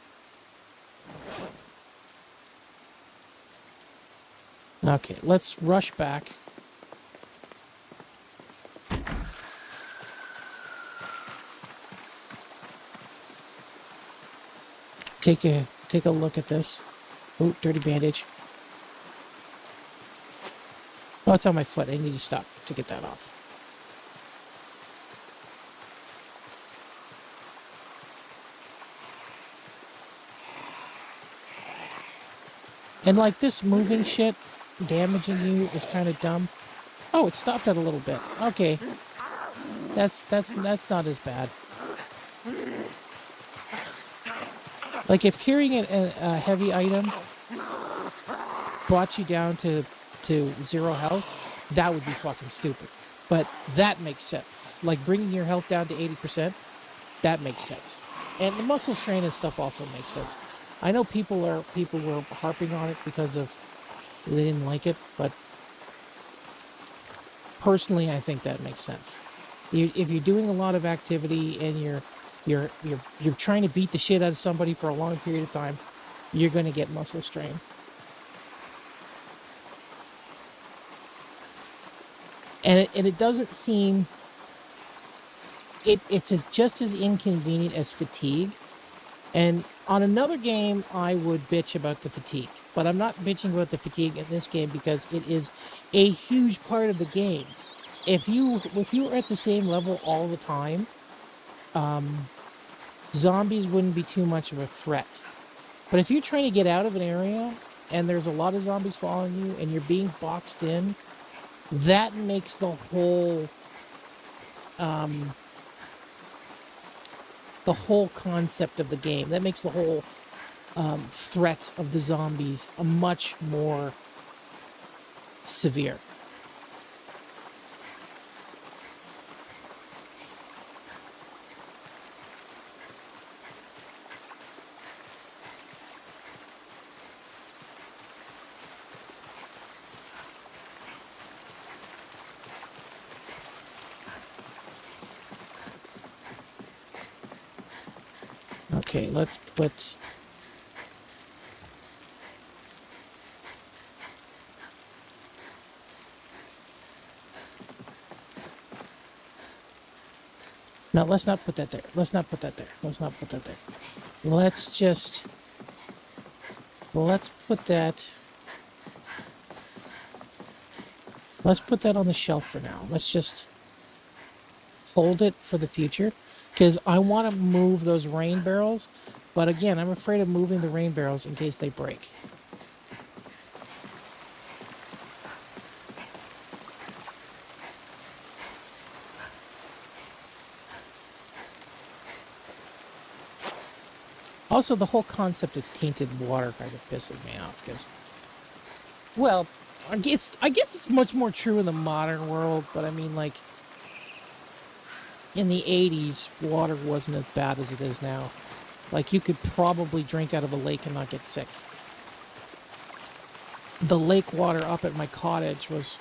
Okay, let's rush back. Take a look at this. Oh, dirty bandage. Oh, it's on my foot. I need to stop to get that off. And like this moving shit damaging you is kind of dumb. Oh, it stopped it a little bit. Okay. That's not as bad. Like if carrying a heavy item brought you down to 0 health, that would be fucking stupid. But that makes sense. Like bringing your health down to 80%, that makes sense. And the muscle strain and stuff also makes sense. I know people were harping on it because of they didn't like it, but personally, I think that makes sense. If you're doing a lot of activity and you're trying to beat the shit out of somebody for a long period of time, you're going to get muscle strain. And it doesn't seem it's just as inconvenient as fatigue. And on another game, I would bitch about the fatigue. But I'm not bitching about the fatigue in this game because it is a huge part of the game. If you were at the same level all the time, zombies wouldn't be too much of a threat. But if you're trying to get out of an area and there's a lot of zombies following you and you're being boxed in, that makes the whole concept of the game, that makes the whole threat of the zombies a much more severe. Okay, let's put... No, let's not put that there. Let's not put that there. Let's not put that there. Let's put that... Let's put that on the shelf for now. Let's just hold it for the future. Because I want to move those rain barrels. But again, I'm afraid of moving the rain barrels in case they break. Also, the whole concept of tainted water kind of pisses me off because, well, I guess it's much more true in the modern world, but I mean, like, in the 80s, water wasn't as bad as it is now. Like, you could probably drink out of a lake and not get sick. The lake water up at my cottage was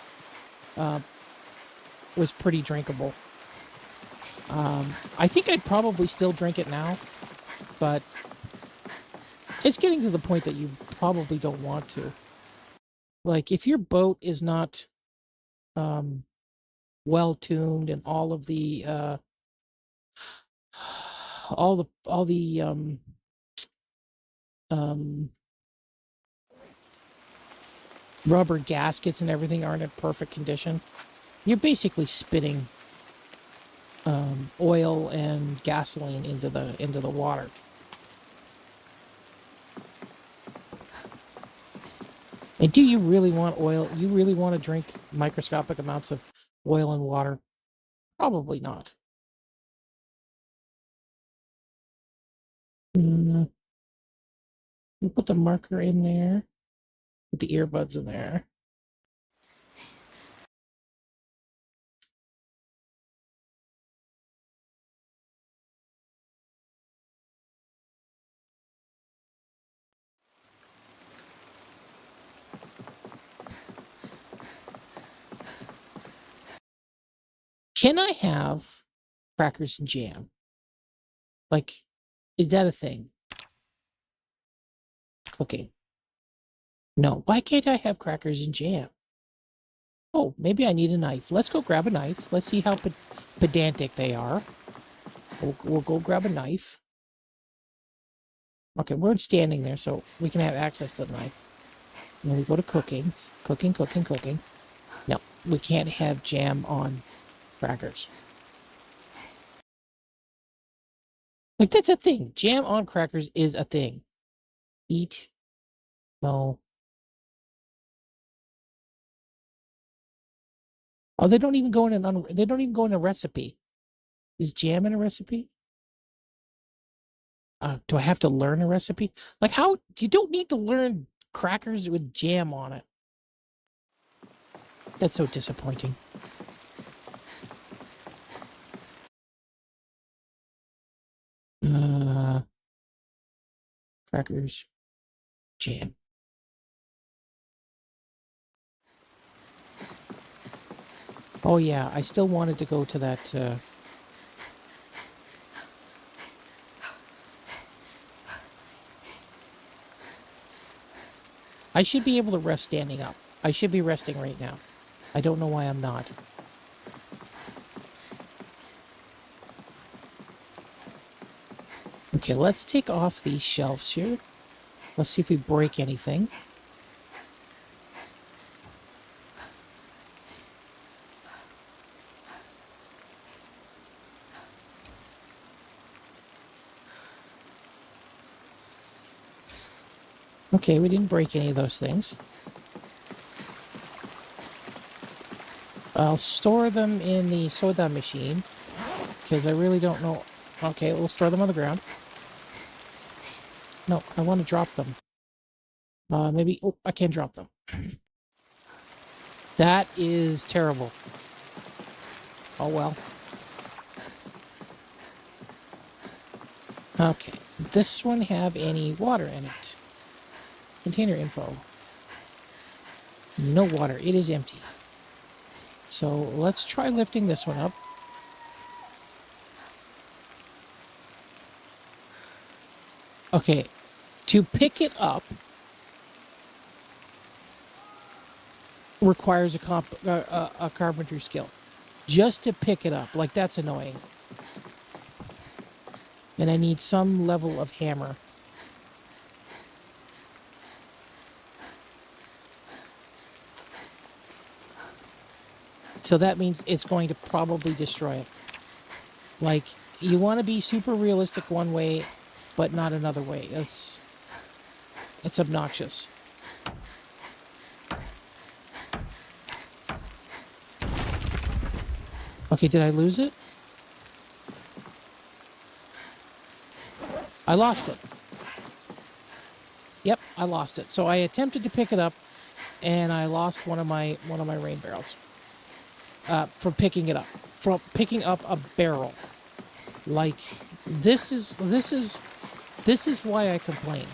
pretty drinkable. I think I'd probably still drink it now, but it's getting to the point that you probably don't want to. Like, if your boat is not well tuned and all the um, rubber gaskets and everything aren't in perfect condition, you're basically spitting oil and gasoline into the water. And do you really want oil? You really want to drink microscopic amounts of oil and water? Probably not. We'll put the marker in there. Put the earbuds in there. Can I have crackers and jam? Like, is that a thing? Cooking. No. Why can't I have crackers and jam? Oh, maybe I need a knife. Let's go grab a knife. Let's see how pedantic they are. We'll go grab a knife. Okay, we're standing there, so we can have access to the knife. And then we go to cooking. Cooking. No, we can't have jam on crackers. Like, that's a thing. Jam on crackers is a thing. Eat. No. Oh, they don't even go in a recipe. Is jam in a recipe? Do I have to learn a recipe? Like, how? You don't need to learn crackers with jam on it. That's so disappointing. Crackers, jam. Oh yeah, I still wanted to go to that. I should be able to rest standing up. I should be resting right now. I don't know why I'm not. Okay, let's take off these shelves here. Let's see if we break anything. Okay, we didn't break any of those things. I'll store them in the soda machine because I really don't know. Okay, we'll store them on the ground. No, I want to drop them. Maybe. Oh, I can't drop them. That is terrible. Oh well. Okay. This one have any water in it? Container info. No water. It is empty. So let's try lifting this one up. Okay. To pick it up requires a carpentry skill. Just to pick it up. Like, that's annoying. And I need some level of hammer. So that means it's going to probably destroy it. Like, you want to be super realistic one way, but not another way. It's obnoxious. Okay, did I lose it? I lost it. Yep, I lost it. So I attempted to pick it up, and I lost one of my rain barrels. From picking it up, from picking up a barrel. Like this is why I complain.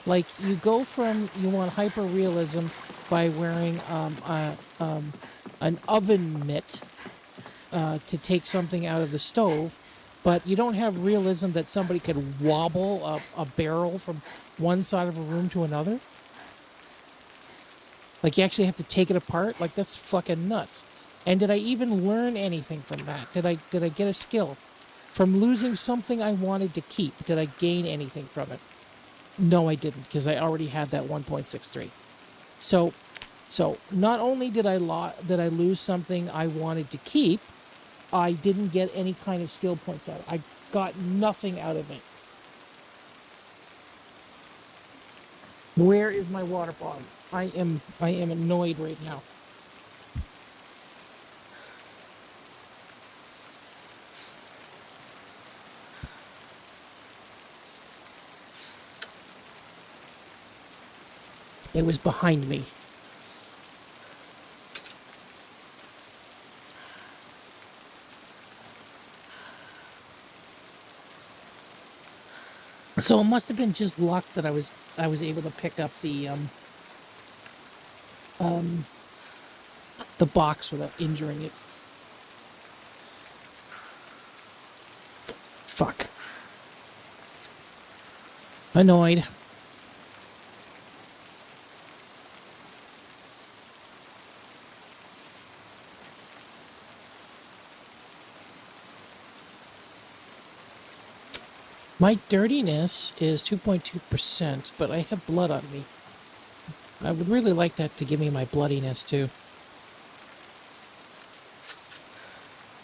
Like you go from you want hyper realism by wearing an oven mitt to take something out of the stove, but you don't have realism that somebody could wobble a barrel from one side of a room to another. Like you actually have to take it apart. Like that's fucking nuts. And did I even learn anything from that? Did I get a skill from losing something I wanted to keep? Did I gain anything from it? No, I didn't because I already had that 1.63. So not only did I lose something I wanted to keep, I didn't get any kind of skill points out of it. I got nothing out of it. Where is my water bottle? I am annoyed right now. It was behind me. So it must have been just luck that I was able to pick up um the box without injuring it. Fuck. Annoyed. My dirtiness is 2.2%, but I have blood on me. I would really like that to give me my bloodiness too.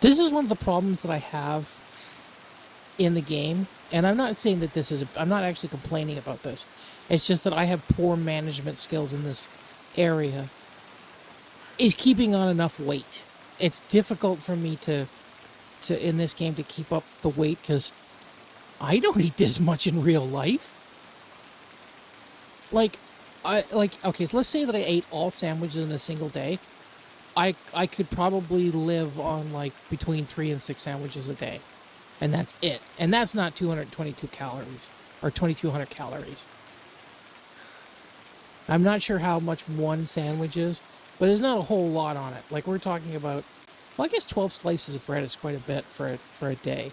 This is one of the problems that I have in the game, and I'm not saying that I'm not actually complaining about this. It's just that I have poor management skills in this area. Is keeping on enough weight. It's difficult for me to in this game to keep up the weight because I don't eat this much in real life. Like, okay, so let's say that I ate all sandwiches in a single day. I could probably live on like between 3 and 6 sandwiches a day, and that's it. And that's not 222 calories or 2,200 calories. I'm not sure how much one sandwich is, but there's not a whole lot on it. Like we're talking about, well, I guess 12 slices of bread is quite a bit for a day.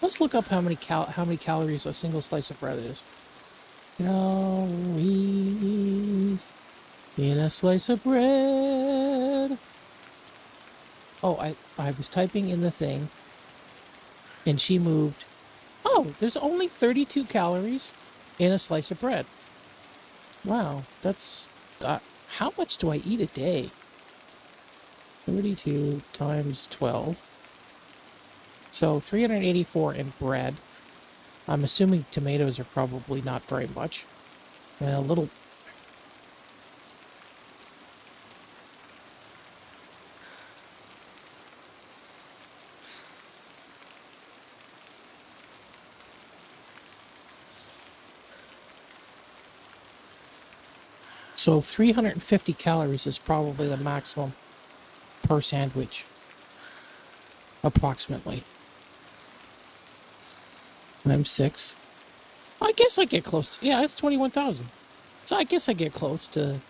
Let's look up how many calories a single slice of bread is. Calories in a slice of bread. Oh, I was typing in the thing, and she moved. Oh, there's only 32 calories in a slice of bread. Wow, that's how much do I eat a day? 32 times 12. So 384 in bread. I'm assuming tomatoes are probably not very much. And a little. So 350 calories is probably the maximum per sandwich, approximately. Times 6. I guess I get close. Yeah, it's 21,000. So I guess I get close to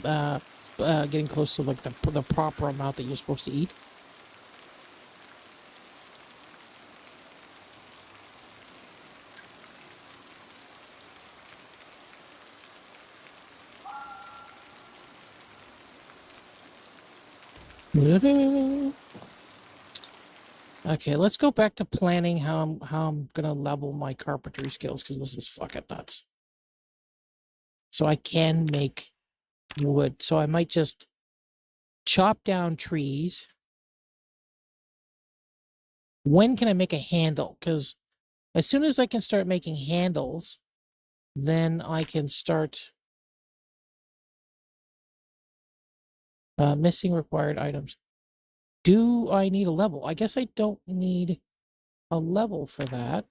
uh, getting close to like the proper amount that you're supposed to eat. Okay, let's go back to planning how I'm gonna level my carpentry skills because this is fucking nuts. So I can make wood. So I might just chop down trees. When can I make a handle? Because as soon as I can start making handles, then I can start missing required items. Do I need a level? I guess I don't need a level for that.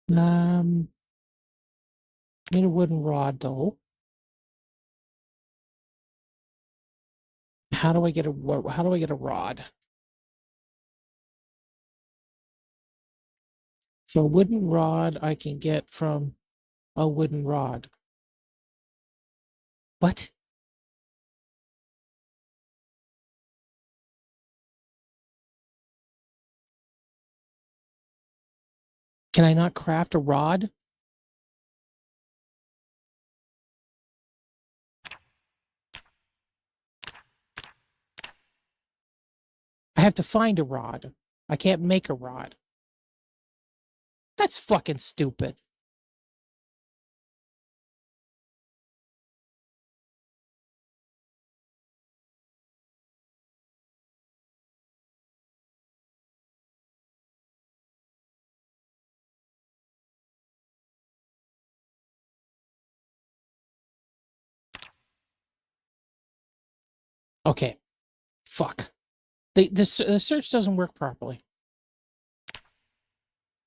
Need a wooden rod though. How do I get a rod? So a wooden rod I can get from a wooden rod. What? Can I not craft a rod? I have to find a rod. I can't make a rod. That's fucking stupid. Okay. Fuck. The search doesn't work properly.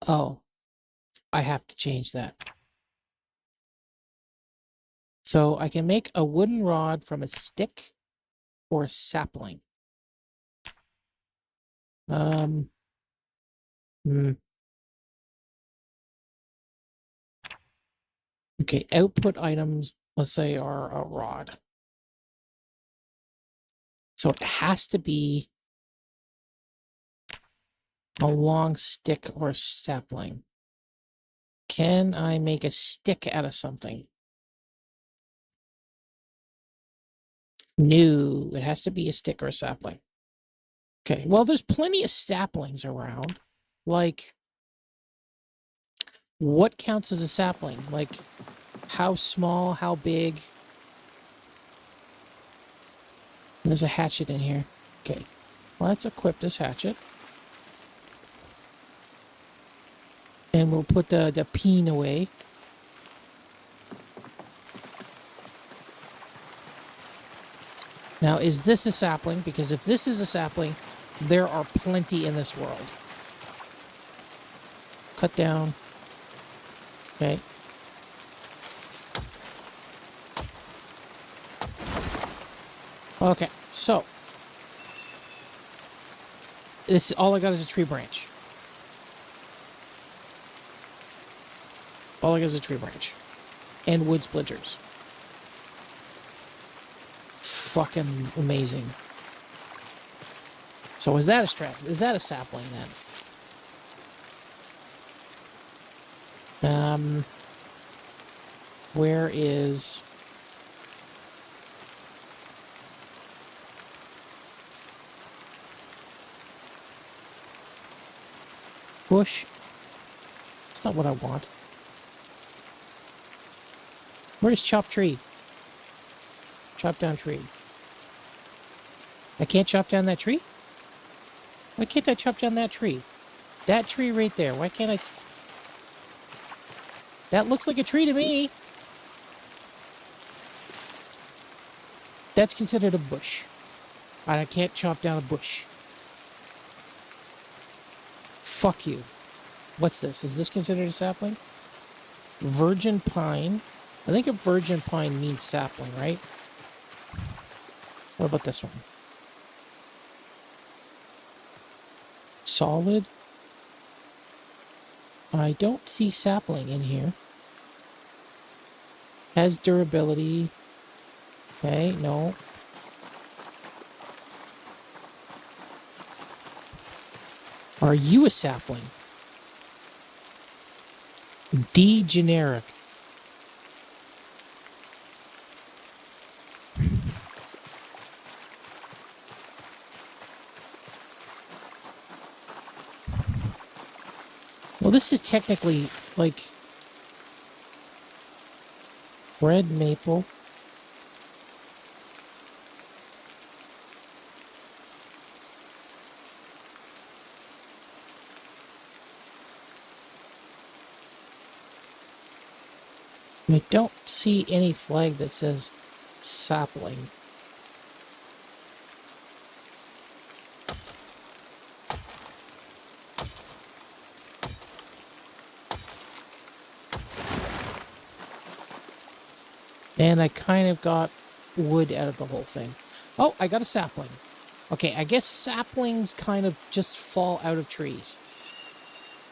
Oh. I have to change that. So I can make a wooden rod from a stick or a sapling. Hmm. Okay, output items, let's say, are a rod. So it has to be a long stick or sapling. Can I make a stick out of something? No, it has to be a stick or a sapling. Okay, well, there's plenty of saplings around. Like, what counts as a sapling? Like, how small, how big? There's a hatchet in here. Okay, well, let's equip this hatchet. And we'll put the peen away. Now, is this a sapling? Because if this is a sapling, there are plenty in this world. Cut down. Okay. Okay, so. This, all I got is a tree branch. All I got is a tree branch. And wood splinters. Fucking amazing. So is that a is that a sapling then? Where is... bush? That's not what I want. Where's chop tree? Chop down tree. I can't chop down that tree? Why can't I chop down that tree? That tree right there. Why can't I... That looks like a tree to me. That's considered a bush. I can't chop down a bush. Fuck you. What's this? Is this considered a sapling? Virgin pine. I think a virgin pine means sapling, right? What about this one? Solid. I don't see sapling in here. Has durability. Okay, no. Are you a sapling? D generic. Well, this is technically like red maple. I don't see any flag that says sapling. And I kind of got wood out of the whole thing. Oh, I got a sapling. Okay, I guess saplings kind of just fall out of trees.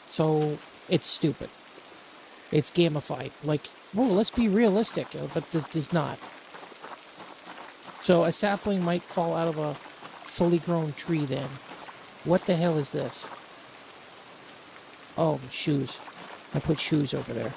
So it's stupid. It's gamified. Like, oh, let's be realistic, but that is not. So a sapling might fall out of a fully grown tree then. What the hell is this? Oh, shoes. I put shoes over there.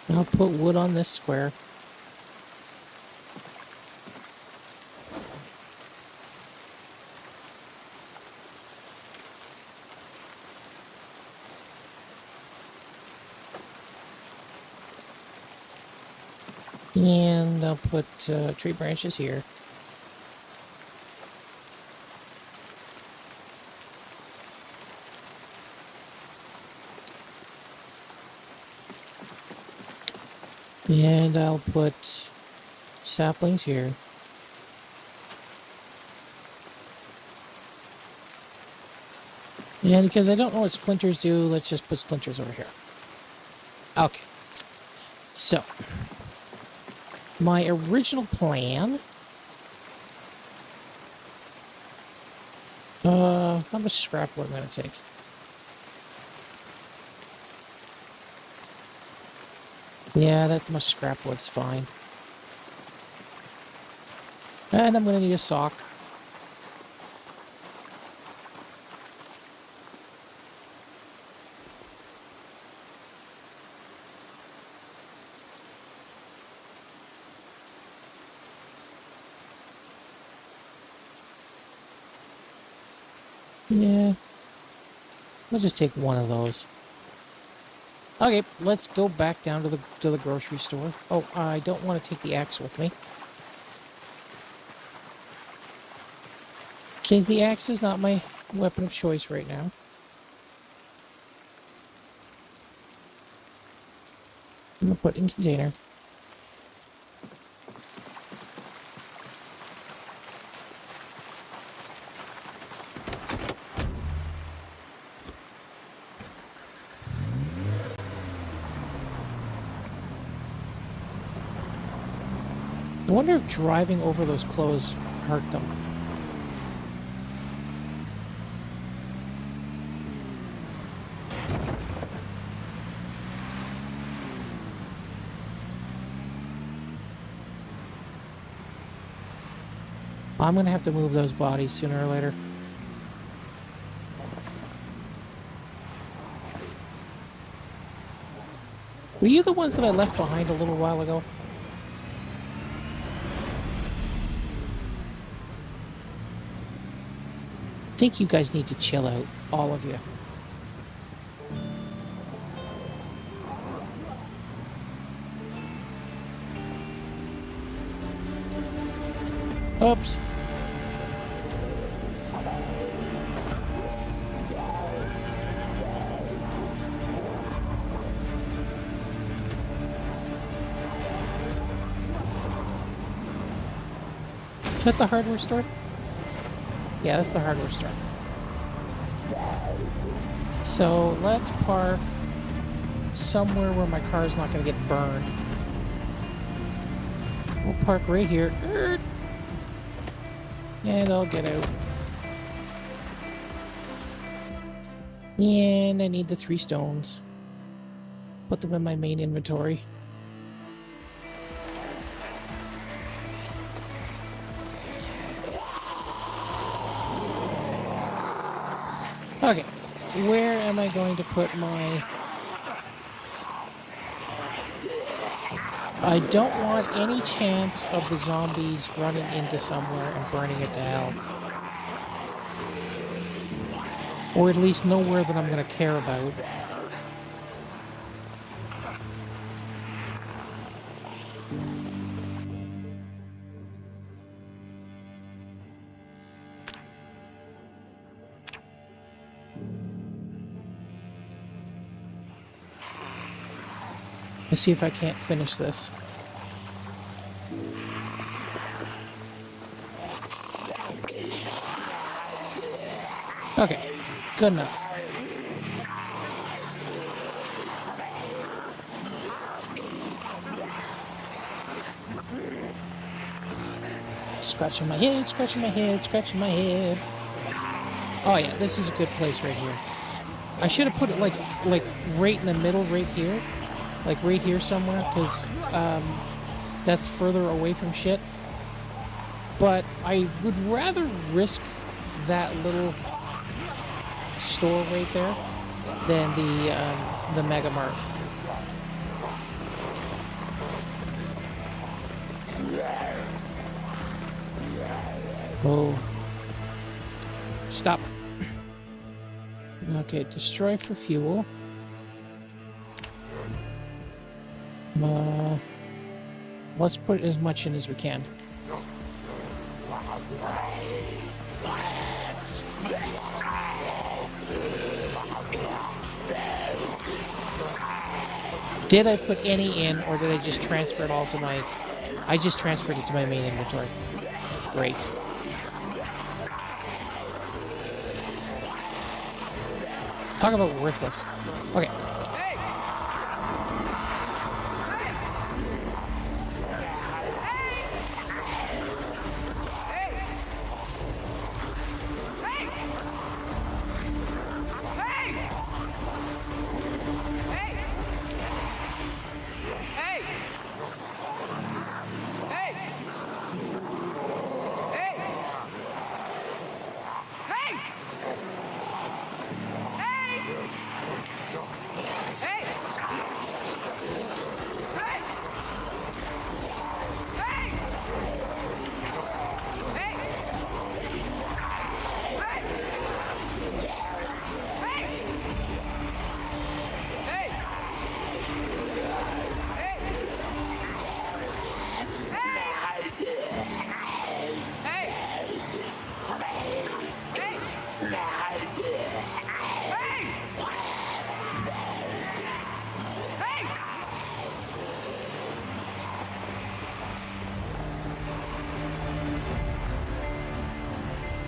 I'll put wood on this square. And I'll put tree branches here. And I'll put saplings here. And because I don't know what splinters do, let's just put splinters over here. Okay. So, my original plan... how much scrap wood am I going to take? Yeah, that much scrap wood's fine. And I'm going to need a sock. Yeah. I'll just take one of those. Okay, let's go back down to the grocery store. Oh, I don't want to take the axe with me. Because the axe is not my weapon of choice right now. I'm going to put it in container. I wonder if driving over those clothes hurt them. I'm going to have to move those bodies sooner or later. Were you the ones that I left behind a little while ago? I think you guys need to chill out, all of you. Oops. Is that the hardware store? Yeah, that's the hardware store. So let's park somewhere where my car's not going to get burned. We'll park right here. And I'll get out. And I need the 3 stones. Put them in my main inventory. Okay, where am I going to put my... I don't want any chance of the zombies running into somewhere and burning it to hell. Or at least nowhere that I'm going to care about. Let's see if I can't finish this. Okay, good enough. Scratching my head, scratching my head, scratching my head. Oh yeah, this is a good place right here. I should have put it like right in the middle, right here. Like right here somewhere, because that's further away from shit. But I would rather risk that little store right there than the Mega Mart. Oh. Stop. Okay, destroy for fuel. Let's put as much in as we can. Did I put any in, or did I just transfer it all to my... I just transferred it to my main inventory. Great. Talk about worthless. Okay.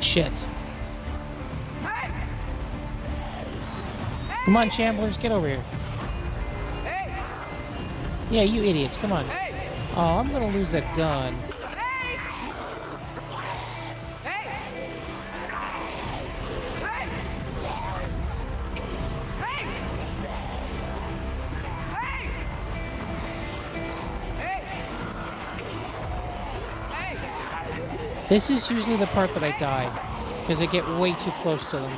Shit. Come on, Chamblers, get over here. Yeah, you idiots, come on. Oh, I'm gonna lose that gun. This is usually the part that I die, because I get way too close to them.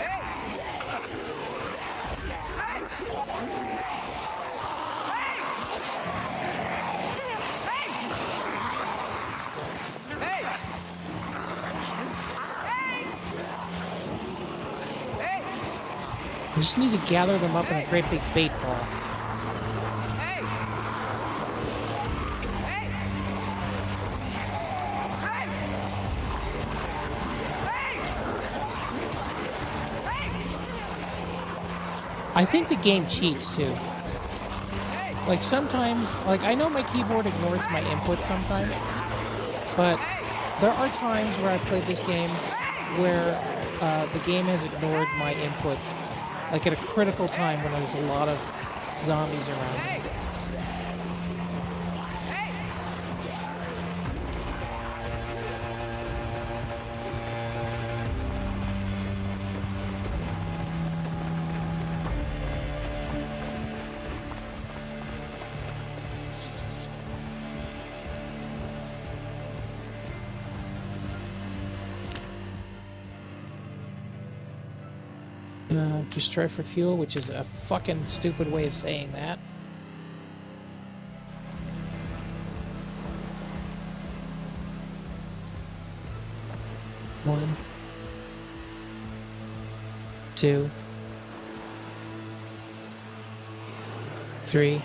We just need to gather them up in a great big bait ball. I think the game cheats too. Like sometimes, like I know my keyboard ignores my input sometimes, but there are times where I've played this game where the game has ignored my inputs, like at a critical time when there's a lot of zombies around me. Destroy for fuel, which is a fucking stupid way of saying that. One, two, three.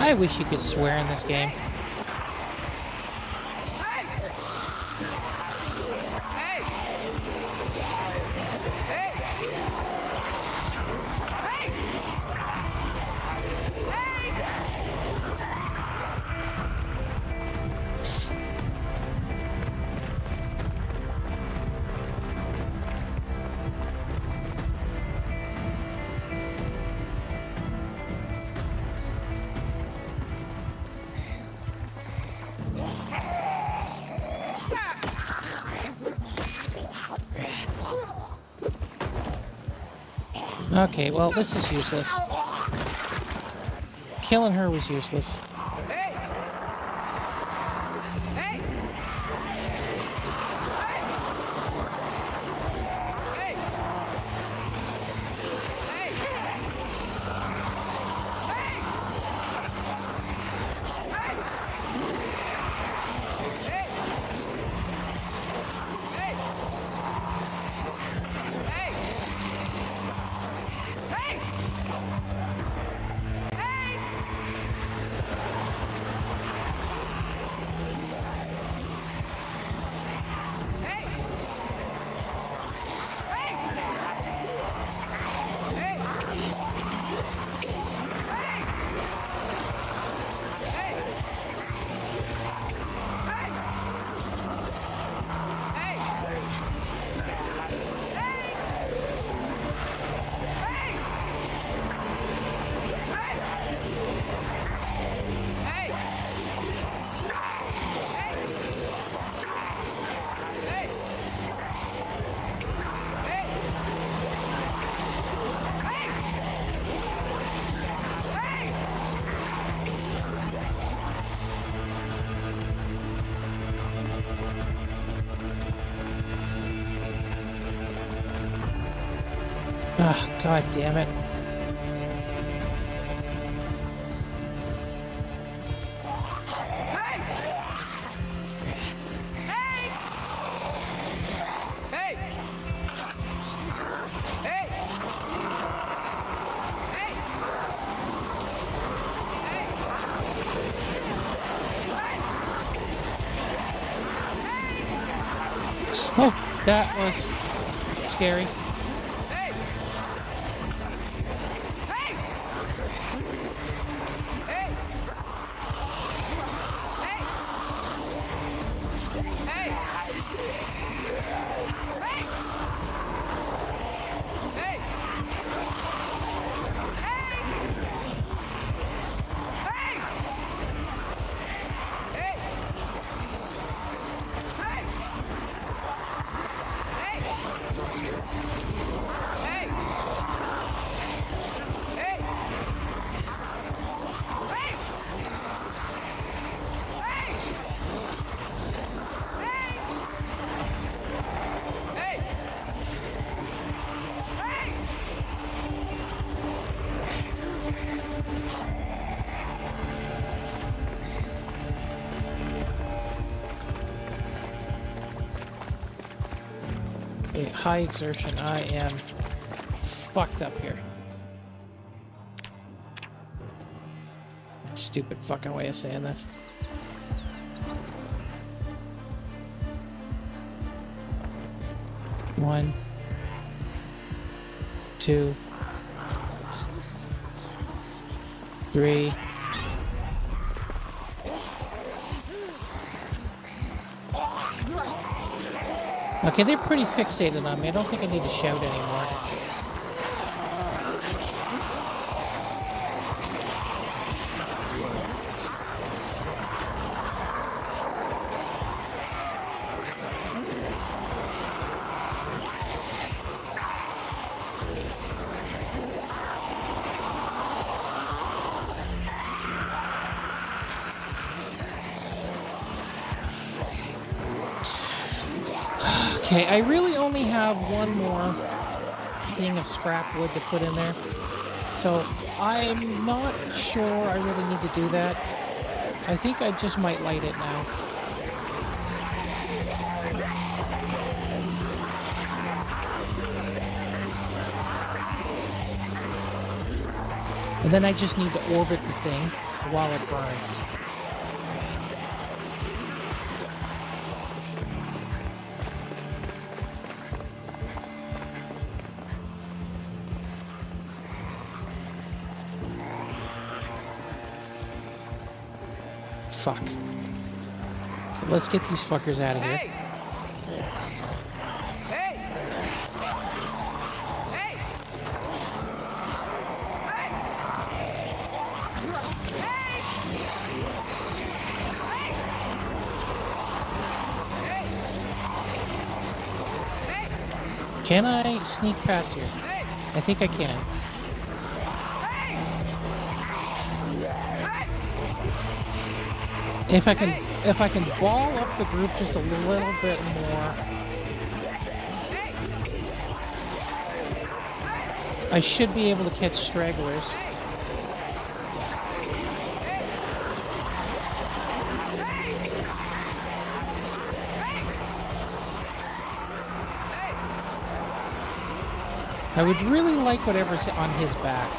I wish you could swear in this game. Okay, well, this is useless. Killing her was useless. Ah, God damn it. Oh, that was scary. High exertion. I am fucked up here. Stupid fucking way of saying this. One, two, three. Okay, they're pretty fixated on me. I don't think I need to shout anymore. Okay, I really only have one more thing of scrap wood to put in there. So I'm not sure I really need to do that. I think I just might light it now. And then I just need to orbit the thing. while it burns. Fuck. Okay, let's get these fuckers out of here. Hey! Hey! Hey! Can I sneak past here? I think I can. If I can ball up the group just a little bit more, I should be able to catch stragglers. I would really like whatever's on his back.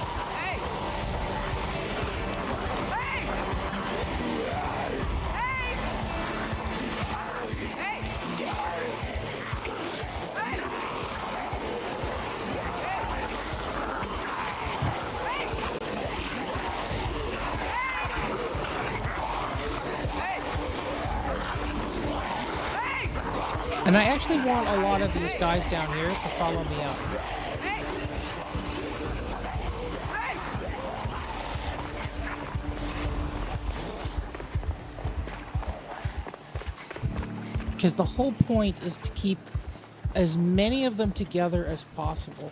And I actually want a lot of these guys down here to follow me up. Because the whole point is to keep as many of them together as possible.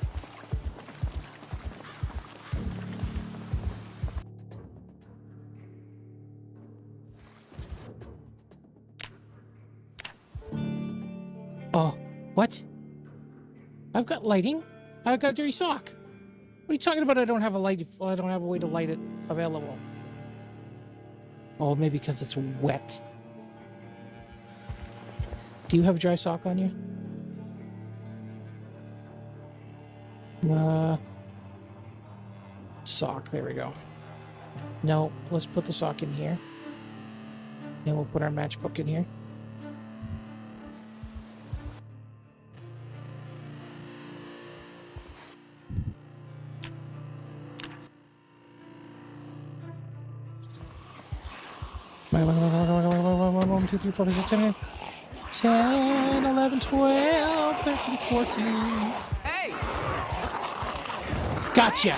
Oh, what? I've got lighting. I've got a dirty sock. What are you talking about? I don't have a light. I don't have a way to light it available. Oh, maybe because it's wet. Do you have a dry sock on you? Sock. There we go. No, let's put the sock in here. Then we'll put our matchbook in here. One, 2, 3, 4, 5, 6, 7, 8, 10, 11, 12, 13, 14. Hey! Gotcha!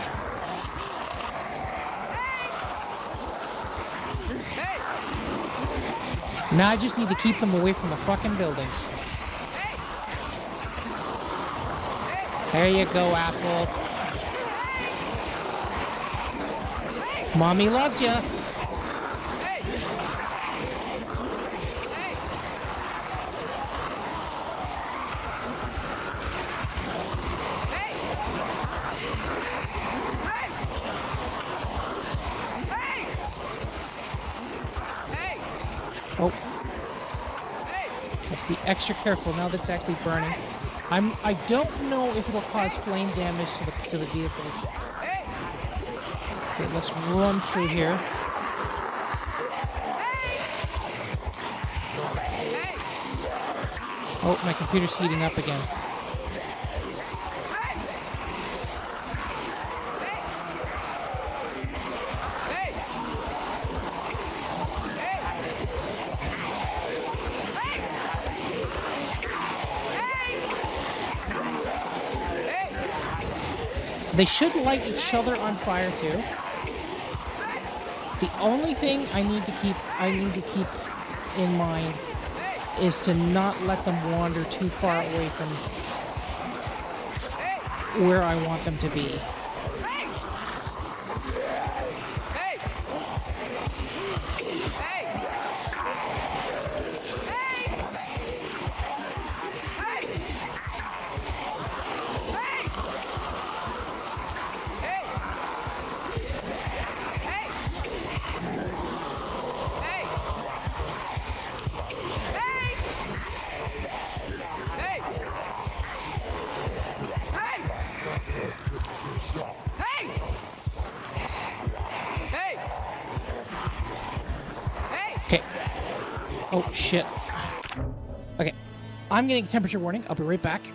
Hey! Now I just need to keep them away from the fucking buildings. There you go, assholes. Mommy loves ya. Oh. Have to be extra careful now that it's actually burning. I don't know if it'll cause flame damage to the vehicles. Okay, let's run through here. Oh, my computer's heating up again. They should light each other on fire too. The only thing I need to keep in mind is to not let them wander too far away from where I want them to be. Oh, shit. Okay. I'm getting a temperature warning. I'll be right back.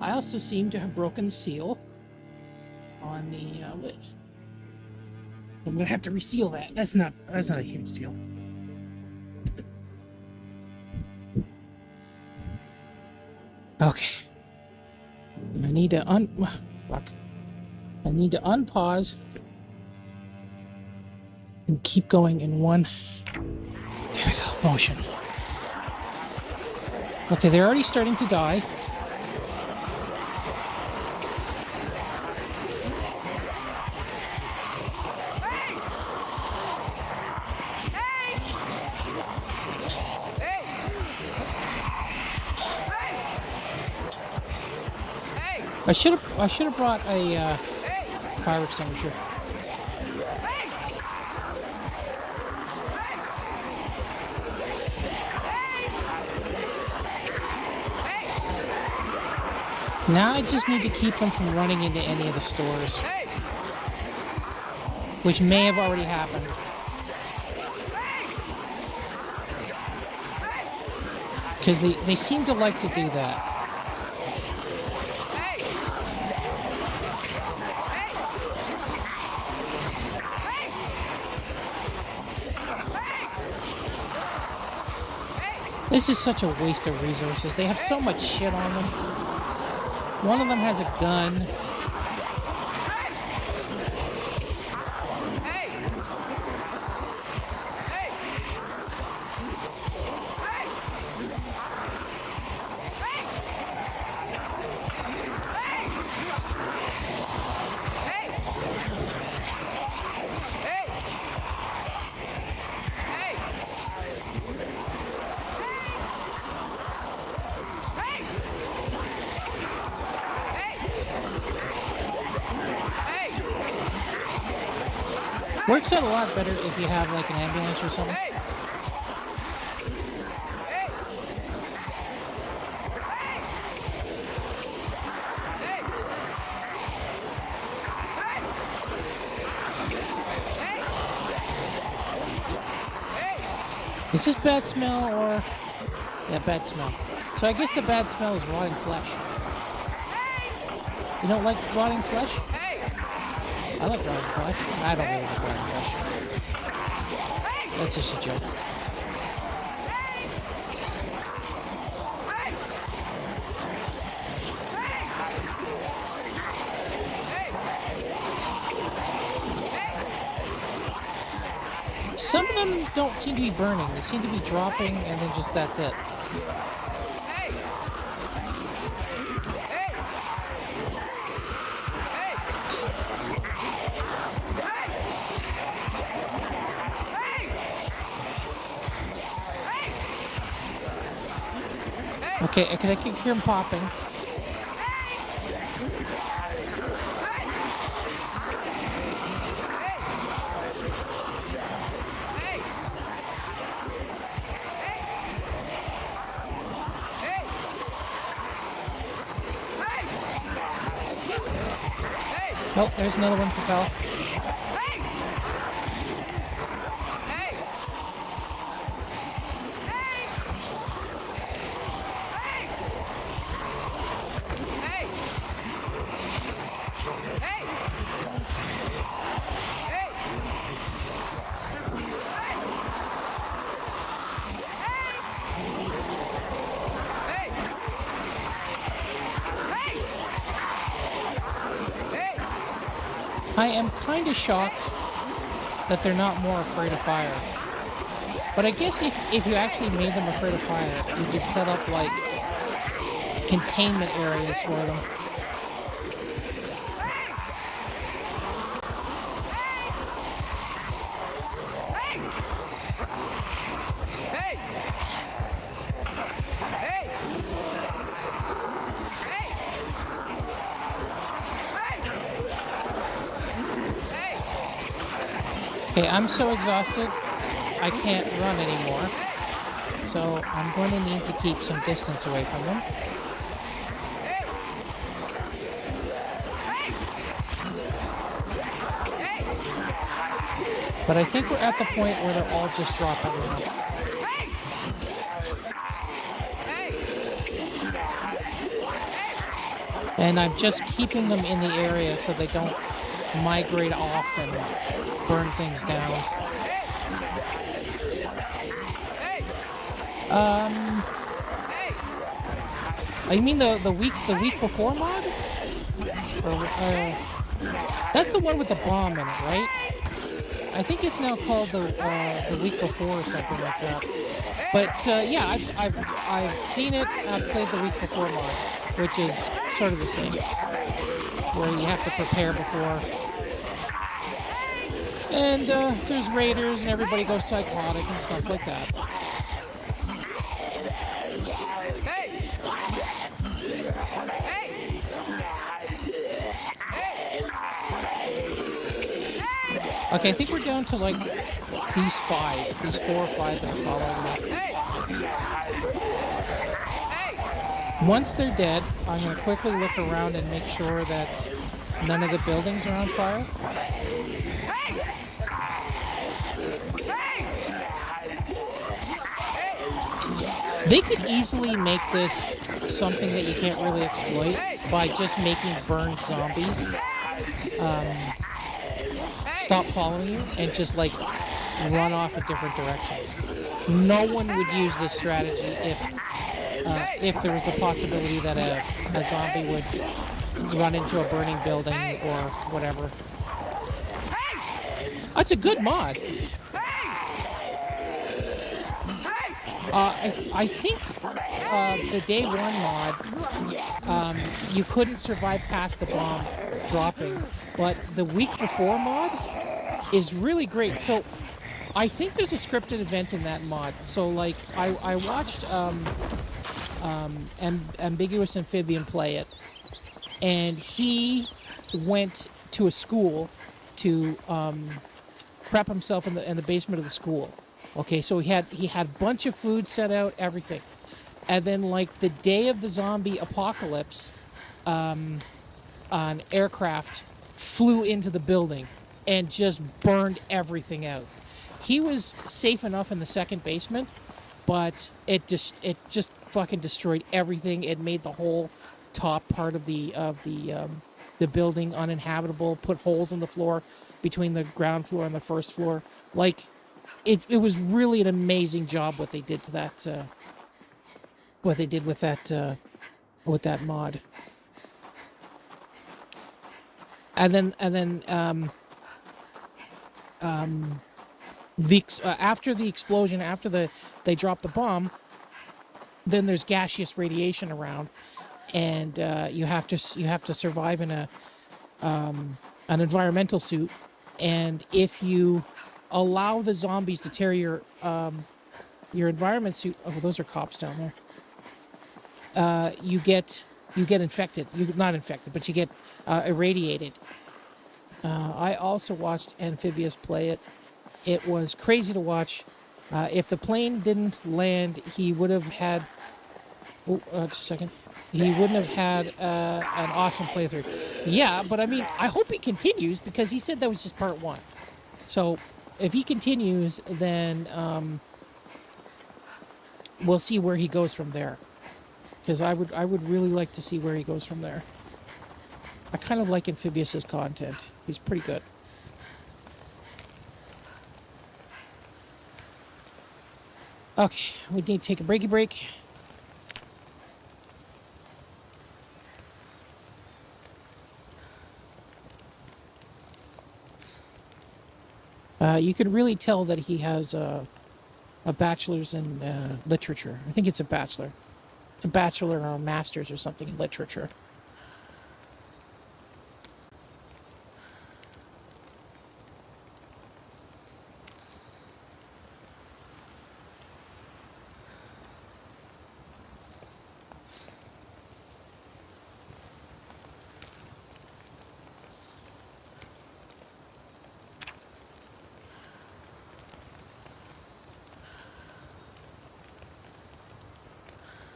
I also seem to have broken the seal on the lid. I'm gonna have to reseal that. That's not a huge deal. Okay. I need to I need to unpause and keep going in one. There we go. Motion. Okay, they're already starting to die. I should have brought a fire extinguisher. Now I just need to keep them from running into any of the stores, which may have already happened. Because they seem to like to do that. This is such a waste of resources. They have so much shit on them. One of them has a gun. Works out a lot better if you have like an ambulance or something. Is this bad smell or... Yeah, bad smell. So I guess the bad smell is rotting flesh. You don't like rotting flesh? I like rotting flesh. I don't really like rotting flesh. That's just a joke. Some of them don't seem to be burning. They seem to be dropping and then just that's it. Okay, because I can hear him popping. Oh, there's another one who fell. I am kind of shocked that they're not more afraid of fire. But I guess if you actually made them afraid of fire, you could set up, like, containment areas for them. Okay, I'm so exhausted, I can't run anymore. So I'm going to need to keep some distance away from them. But I think we're at the point where they're all just dropping now. And I'm just keeping them in the area so they don't migrate off and burn things down. You mean the week before mod? Or, that's the one with the bomb in it, right? I think it's now called the week before or something like that. But yeah, I've seen it. I've played the week before mod, which is sort of the same, where you have to prepare before. And there's raiders, and everybody goes psychotic and stuff like that. Okay, I think we're down to, like, these 4 or 5 that are following me. Once they're dead, I'm going to quickly look around and make sure that none of the buildings are on fire. They could easily make this something that you can't really exploit by just making burned zombies stop following you and just, like, run off in different directions. No one would use this strategy if there was the possibility that a zombie would run into a burning building or whatever. That's a good mod. I think the day one mod, you couldn't survive past the bomb dropping, but the week before mod is really great. So I think there's a scripted event in that mod. So, like, I watched Ambiguous Amphibian play it, and he went to a school to prep himself in the basement of the school. Okay, so he had a bunch of food set out, everything. And then, like, the day of the zombie apocalypse, an aircraft flew into the building and just burned everything out. He was safe enough in the second basement, but it just fucking destroyed everything. It made the whole top part of the building uninhabitable, put holes in the floor between the ground floor and the first floor. Like, it was really an amazing job what they did to that what they did with that mod. And then after the explosion, after they drop the bomb, then there's gaseous radiation around, and you have to survive in an environmental suit. And if you allow the zombies to tear your environment suit, oh, those are cops down there. you get infected. You not infected, but you get irradiated. I also watched Amphibious play it. It was crazy to watch. If the plane didn't land, he would have had. Oh, just a second. He wouldn't have had an awesome playthrough. Yeah, but I mean, I hope he continues because he said that was just part one. So if he continues, then we'll see where he goes from there. Because I would really like to see where he goes from there. I kind of like Amphibious's content. He's pretty good. Okay, we need to take a breaky break. You can really tell that he has a bachelor's in literature. I think it's a bachelor. It's a bachelor or a master's or something in literature.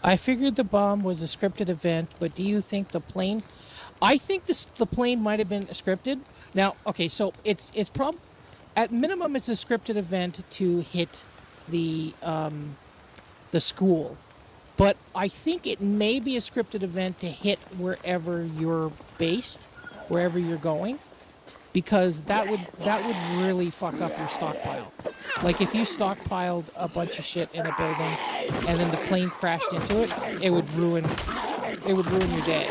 I figured the bomb was a scripted event, but do you think the plane? I think the plane might have been scripted. Now, okay, so it's at minimum it's a scripted event to hit the school, but I think it may be a scripted event to hit wherever you're based, wherever you're going, because that would really fuck up your stockpile. Like if you stockpiled a bunch of shit in a building and then the plane crashed into it, it would ruin your day.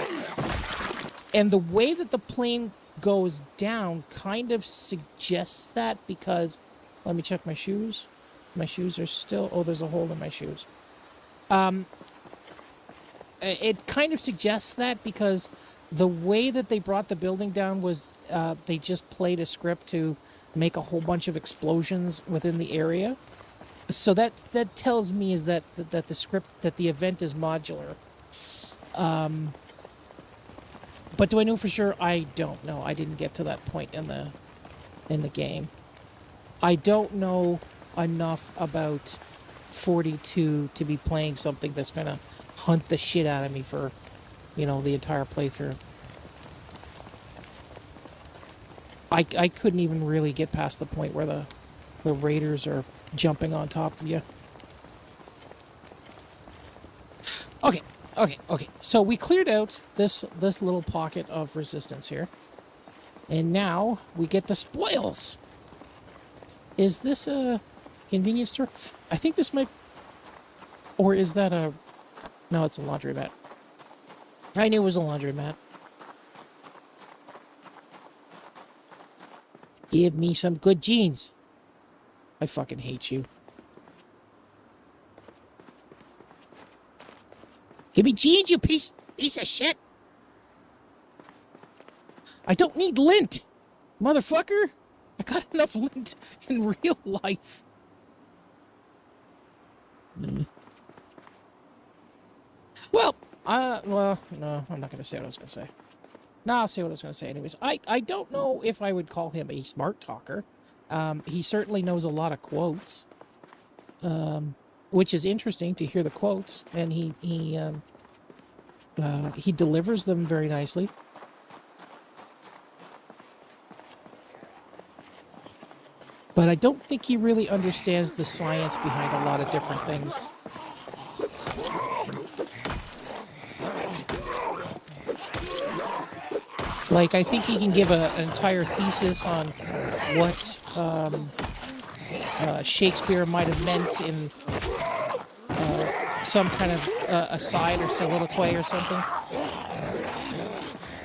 And the way that the plane goes down kind of suggests that because let me check my shoes. My shoes are still there's a hole in my shoes. It kind of suggests that because the way that they brought the building down was they just played a script to make a whole bunch of explosions within the area. So that tells me is that the script, that the event is modular. But do I know for sure? I don't know. I didn't get to that point in the game. I don't know enough about 42 to be playing something that's going to hunt the shit out of me for, the entire playthrough. I couldn't even really get past the point where the raiders are jumping on top of you. Okay. So we cleared out this little pocket of resistance here. And now we get the spoils. Is this a convenience store? I think this might... Or is that a... No, it's a laundromat. I knew it was a laundromat. Give me some good jeans. I fucking hate you. Give me jeans, you piece of shit. I don't need lint, motherfucker. I got enough lint in real life. Well, no, I'm not going to say what I was going to say. No, I'll say what I was going to say anyways. I don't know if I would call him a smart talker. He certainly knows a lot of quotes, which is interesting to hear the quotes, and he delivers them very nicely. But I don't think he really understands the science behind a lot of different things. Like, I think he can give an entire thesis on what Shakespeare might have meant in some kind of aside or soliloquy or something.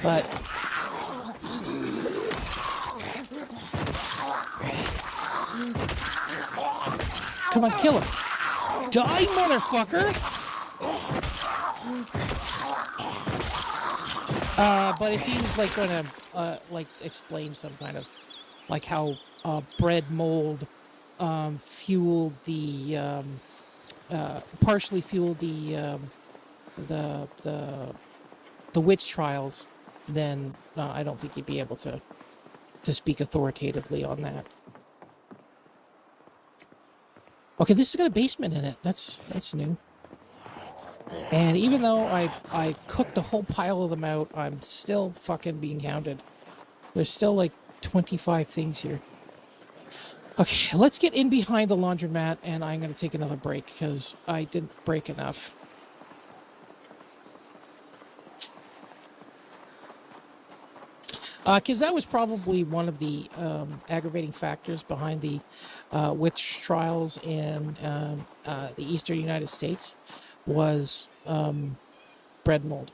But come on, kill him. Die, motherfucker! But if he was like going to explain some kind of like how bread mold fueled the partially fueled the the witch trials, then I don't think you'd be able to speak authoritatively on that. Okay, this has got a basement in it. That's new. And even though I cooked a whole pile of them out, I'm still fucking being hounded. There's still like 25 things here. Okay, let's get in behind the laundromat, and I'm going to take another break because I didn't break enough. Because that was probably one of the aggravating factors behind the witch trials in the eastern United States was bread mold.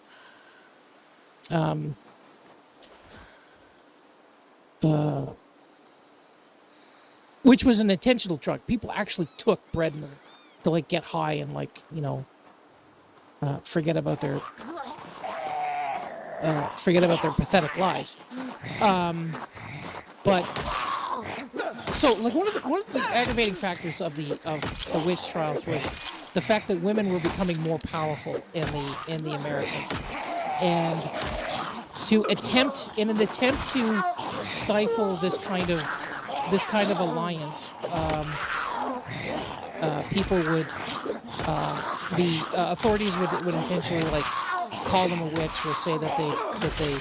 Which was an intentional drug. People actually took bread mold to like get high and like, you know, forget about their pathetic lives. But so like one of the aggravating factors of the witch trials was the fact that women were becoming more powerful in the Americas, and in an attempt to stifle this kind of alliance, people would the authorities would intentionally like call them a witch or say that they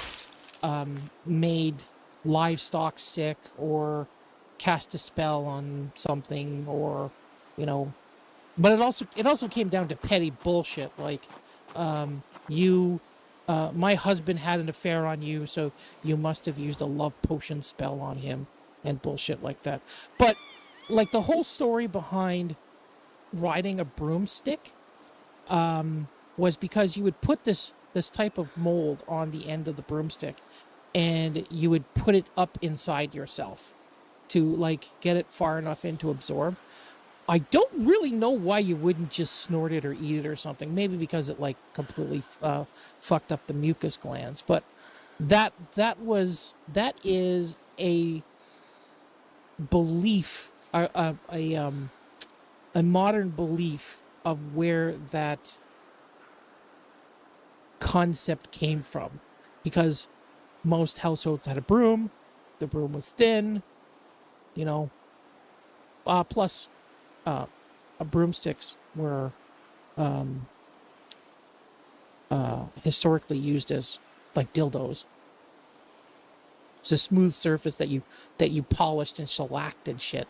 made livestock sick or cast a spell on something, or you know, but it also came down to petty bullshit like my husband had an affair on you, so you must have used a love potion spell on him and bullshit like that. But like the whole story behind riding a broomstick was because you would put this type of mold on the end of the broomstick, and you would put it up inside yourself to like get it far enough in to absorb. I don't really know why you wouldn't just snort it or eat it or something. Maybe because it like completely fucked up the mucus glands. But that is a belief, a modern belief of where that concept came from, because most households had a broom. The broom was thin, you know. Plus, broomsticks were historically used as like dildos. It's a smooth surface that you polished and shellacked and shit.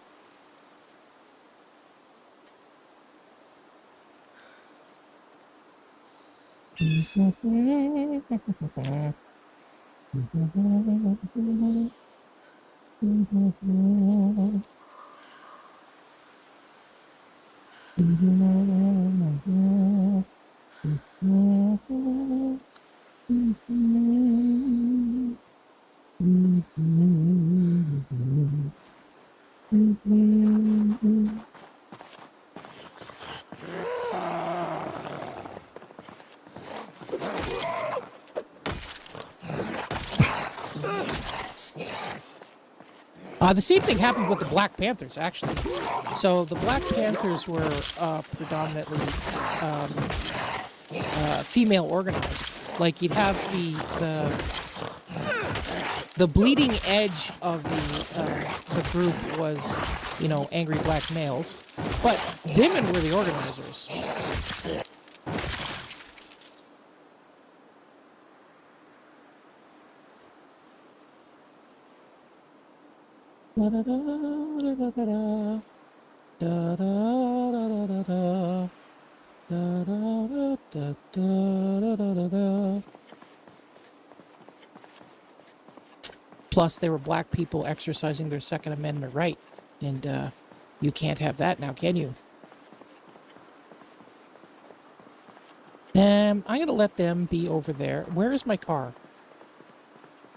The same thing happened with the Black Panthers, actually. So the Black Panthers were predominantly female organized. Like you'd have the bleeding edge of the group was, you know, angry black males, but women were the organizers. Plus, they were black people exercising their Second Amendment right, and you can't have that now, can you? I'm going to let them be over there. Where is my car?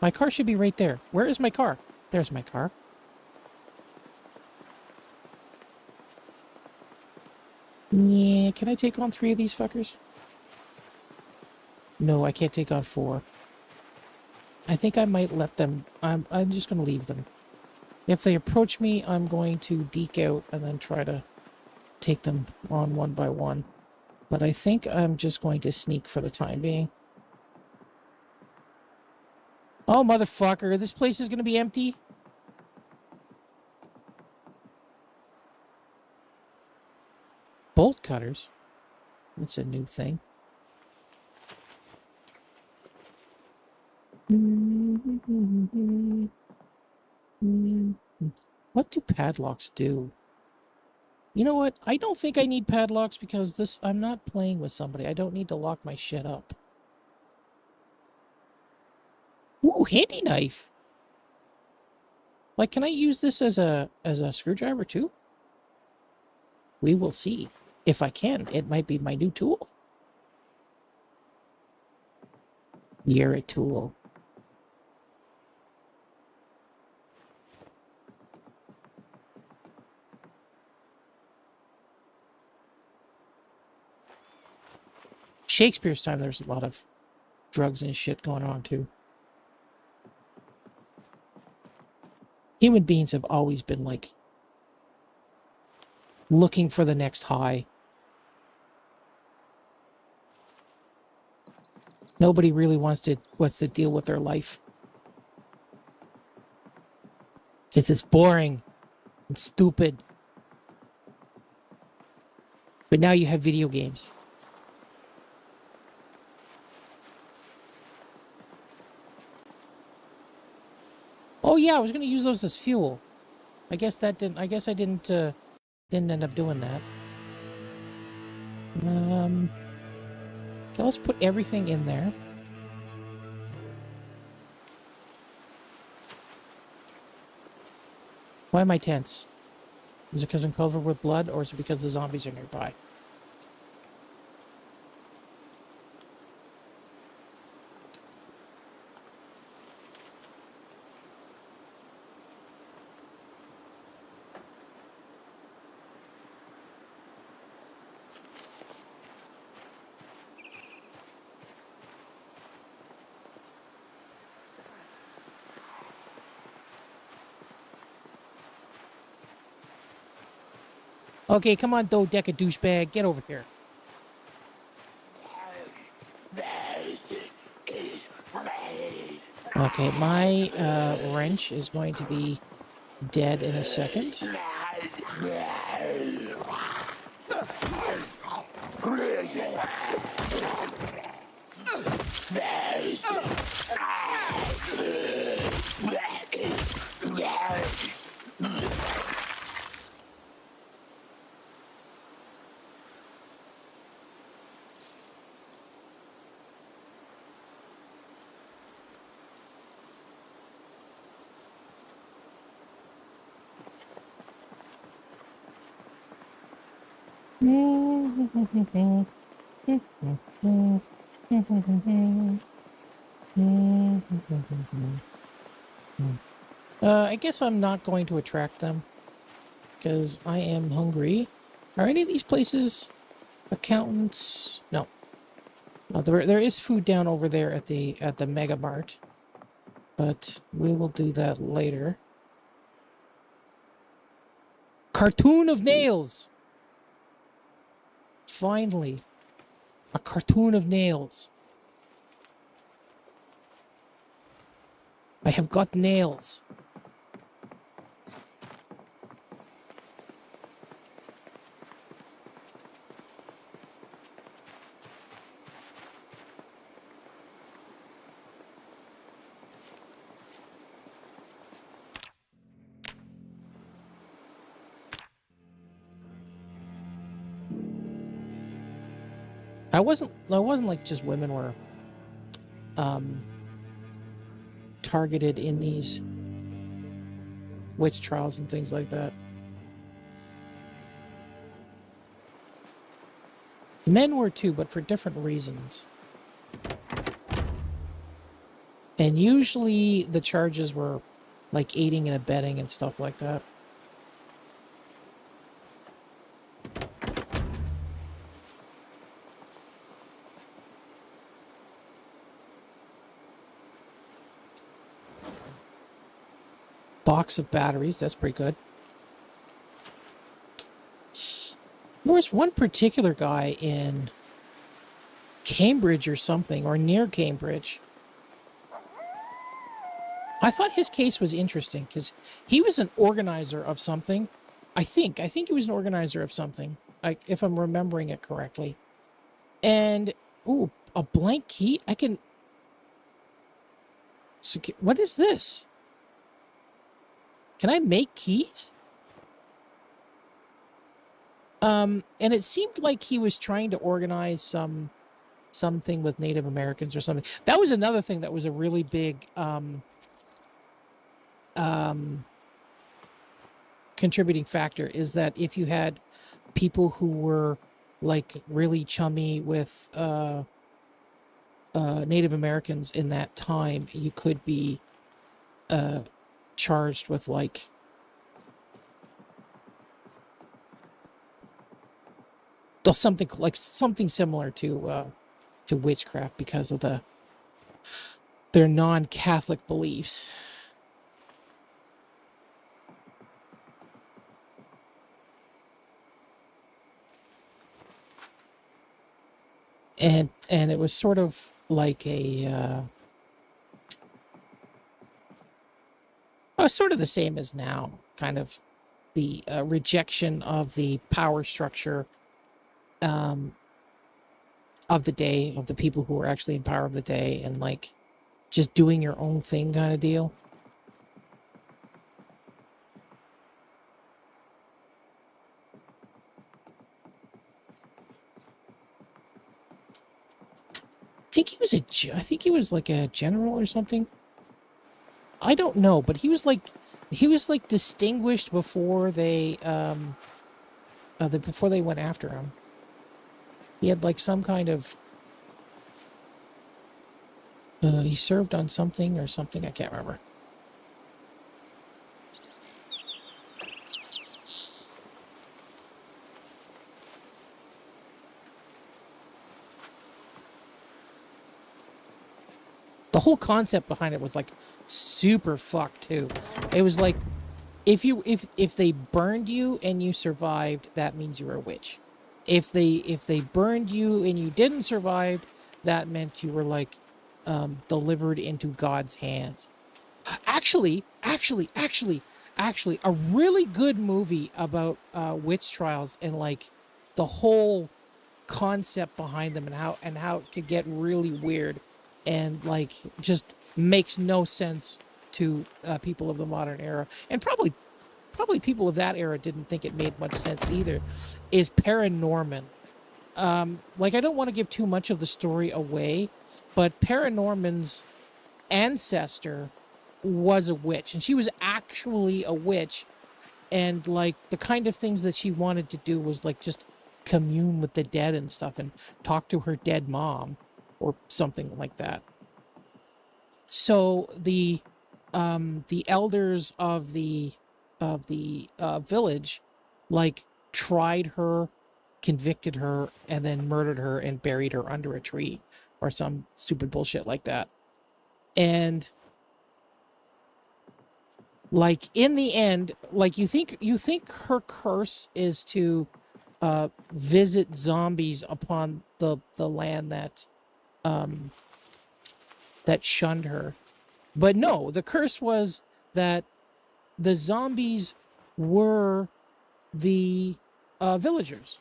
My car should be right there. Where is my car? There's my car. Yeah, can I take on 3 of these fuckers? No, I can't take on 4. I think I might let them... I'm just going to leave them. If they approach me, I'm going to deke out and then try to take them on one by one. But I think I'm just going to sneak for the time being. Oh, motherfucker. This place is going to be empty. Bolt cutters. That's a new thing. What do padlocks do? You know what? I don't think I need padlocks because I'm not playing with somebody. I don't need to lock my shit up. Ooh, handy knife. Like, can I use this as a screwdriver too? We will see. If I can, it might be my new tool. You're a tool. Shakespeare's time, there's a lot of drugs and shit going on too. Human beings have always been like looking for the next high. Nobody really wants to deal with their life. Because it's boring and stupid. But now you have video games. Oh yeah, I was gonna use those as fuel. I guess I didn't end up doing that. Okay, let's put everything in there. Why am I tense? Is it because I'm covered with blood, or is it because the zombies are nearby? Okay, come on, Dodeca douchebag, get over here. Okay, my wrench is going to be dead in a second. I guess I'm not going to attract them because I am hungry. Are any of these places accountants? No. No, there is food down over there at the Mega Mart, but we will do that later. Cartoon of nails. Finally, a cartoon of nails. I have got nails. I wasn't like just women were targeted in these witch trials and things like that. Men were too, but for different reasons. And usually the charges were like aiding and abetting and stuff like that. Box of batteries, that's pretty good. There was one particular guy in Cambridge or something, or near Cambridge. I thought his case was interesting because he was an organizer of something. I think he was an organizer of something, like if I'm remembering it correctly. And ooh, a blank key. I can. What is this? Can I make keys? And it seemed like he was trying to organize something with Native Americans or something. That was another thing that was a really big contributing factor, is that if you had people who were like really chummy with Native Americans in that time, you could be charged with like something similar to witchcraft because of their non-Catholic beliefs. And it was sort of like sort of the same as now, kind of the rejection of the power structure of the day, of the people who were actually in power of the day, and like just doing your own thing kind of deal. I think he was like a general or something. I don't know, but he was like distinguished before they before they went after him. He had like some kind of he served on something or something, I can't remember. The whole concept behind it was like super fucked too. It was like if they burned you and you survived, that means you were a witch. If they burned you and you didn't survive, that meant you were like delivered into God's hands. Actually, a really good movie about witch trials and like the whole concept behind them, and how it could get really weird and like just makes no sense to people of the modern era, and probably people of that era didn't think it made much sense either, is Paranorman. Like, I don't want to give too much of the story away, but Paranorman's ancestor was a witch, and she was actually a witch, and like the kind of things that she wanted to do was like just commune with the dead and stuff and talk to her dead mom or something like that. So the elders of the village like tried her, convicted her, and then murdered her and buried her under a tree or some stupid bullshit like that. And like in the end, like you think her curse is to visit zombies upon the land that shunned her. But no, the curse was that the zombies were the villagers.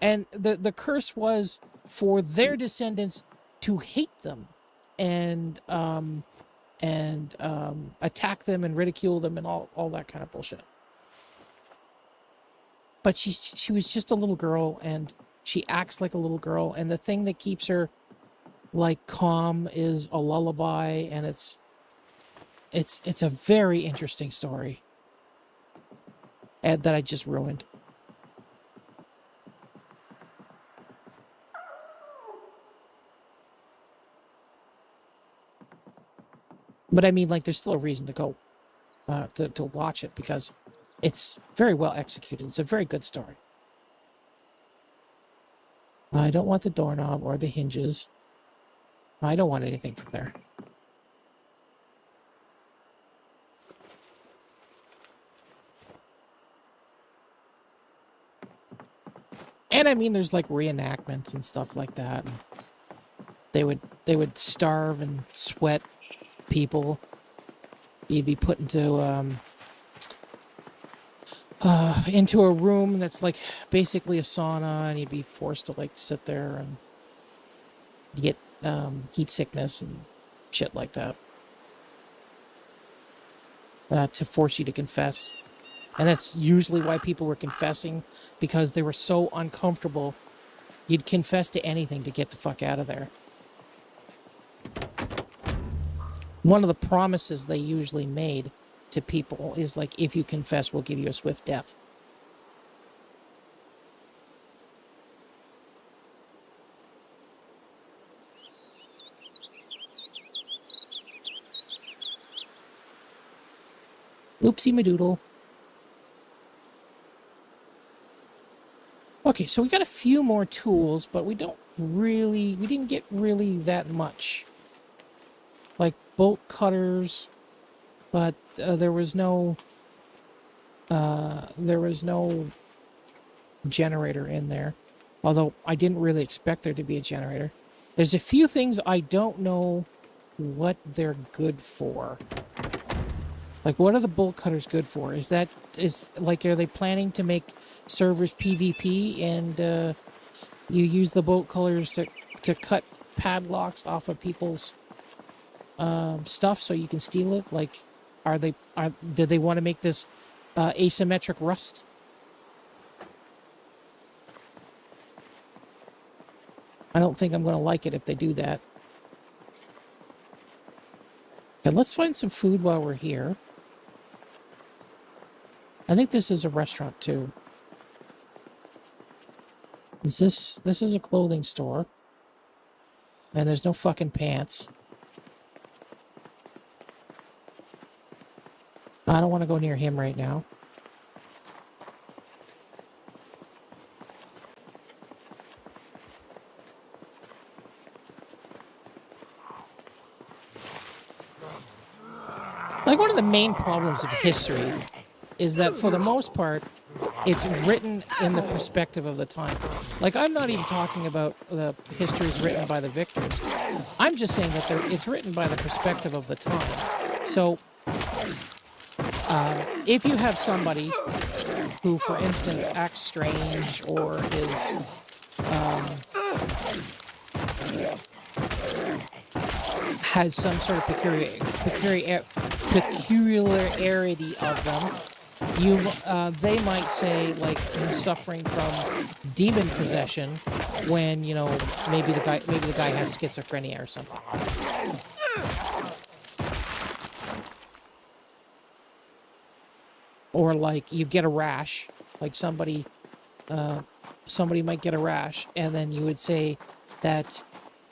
And the curse was for their descendants to hate them and attack them and ridicule them and all that kind of bullshit. But she was just a little girl, and she acts like a little girl, and the thing that keeps her like calm is a lullaby, and it's a very interesting story, and that I just ruined. But I mean, like, there's still a reason to go to watch it, because it's very well executed. It's a very good story. I don't want the doorknob or the hinges. I don't want anything from there. And I mean, there's like reenactments and stuff like that. And they would starve and sweat people. You'd be put into a room that's like basically a sauna, and you'd be forced to like sit there, and you get heat sickness and shit like that, to force you to confess. And that's usually why people were confessing, because they were so uncomfortable. You'd confess to anything to get the fuck out of there. One of the promises they usually made to people is like, if you confess, we'll give you a swift death. Oopsie madoodle. Okay, so we got a few more tools, but we didn't get really that much. Like bolt cutters, but there was no generator in there. Although I didn't really expect there to be a generator. There's a few things I don't know what they're good for. Like, what are the bolt cutters good for? Are they planning to make servers PvP, and you use the bolt cutters to cut padlocks off of people's stuff so you can steal it? Like, did they want to make this asymmetric rust? I don't think I'm going to like it if they do that. Okay, let's find some food while we're here. I think this is a restaurant too. This is a clothing store. And there's no fucking pants. I don't want to go near him right now. Like, one of the main problems of history is that, for the most part, it's written in the perspective of the time. Like, I'm not even talking about the histories written by the victors. I'm just saying that it's written by the perspective of the time. So, if you have somebody who, for instance, acts strange or is has some sort of peculiarity of them, they might say, like, he's suffering from demon possession, when, maybe the guy has schizophrenia or something. Or, like, you get a rash, like somebody might get a rash, and then you would say that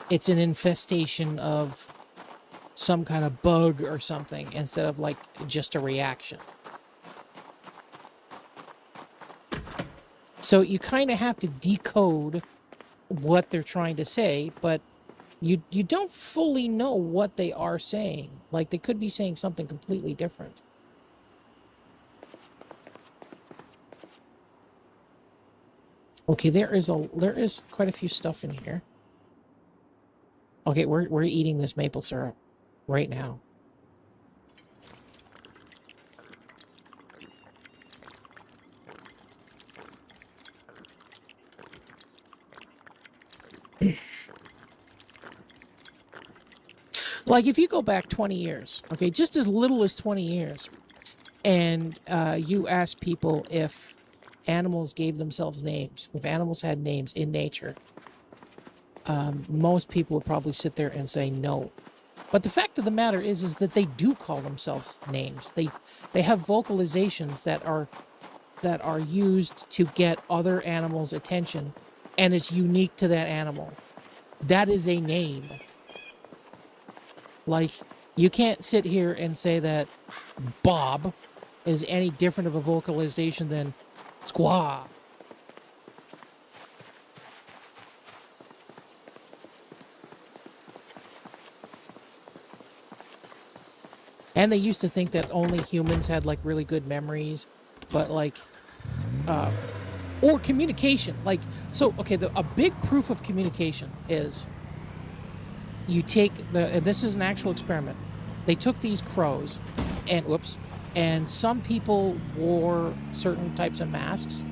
it's an infestation of some kind of bug or something, instead of, like, just a reaction. So you kind of have to decode what they're trying to say, but you don't fully know what they are saying. Like, they could be saying something completely different. Okay, there is quite a few stuff in here. Okay, we're eating this maple syrup right now. Like, if you go back 20 years, okay, just as little as 20 years, and you ask people if animals gave themselves names, if animals had names in nature, most people would probably sit there and say no. But the fact of the matter is that they do call themselves names. They have vocalizations that are used to get other animals' attention, and it's unique to that animal. That is a name. Like, you can't sit here and say that Bob is any different of a vocalization than squaw. And they used to think that only humans had, like, really good memories, but, like, or communication. Like, so, okay, a big proof of communication is you take and this is an actual experiment. They took these crows and some people wore certain types of masks,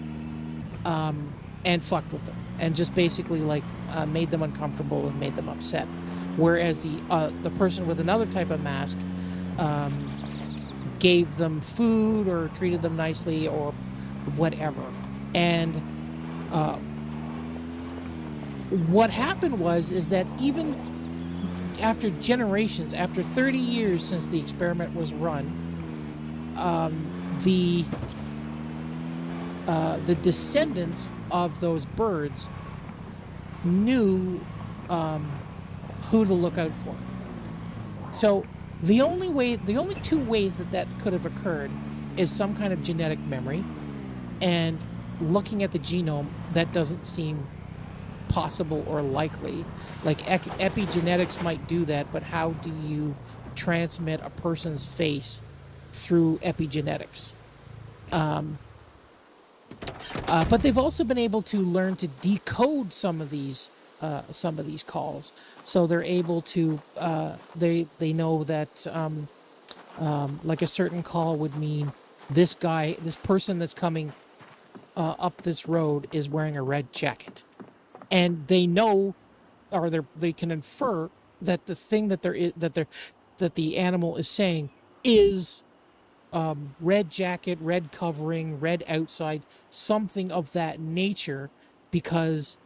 and fucked with them and just basically like made them uncomfortable and made them upset. Whereas the person with another type of mask gave them food or treated them nicely or whatever. And what happened is that even after generations, after 30 years since the experiment was run, the descendants of those birds knew who to look out for. So the only two ways that could have occurred is some kind of genetic memory, and looking at the genome, that doesn't seem possible or likely. Like epigenetics might do that, but how do you transmit a person's face through epigenetics? But they've also been able to learn to decode some of these calls, so they're able to they know that like a certain call would mean this person that's coming up this road is wearing a red jacket, and they know, or they can infer that the thing that the animal is saying is red jacket, red covering, red outside, something of that nature, because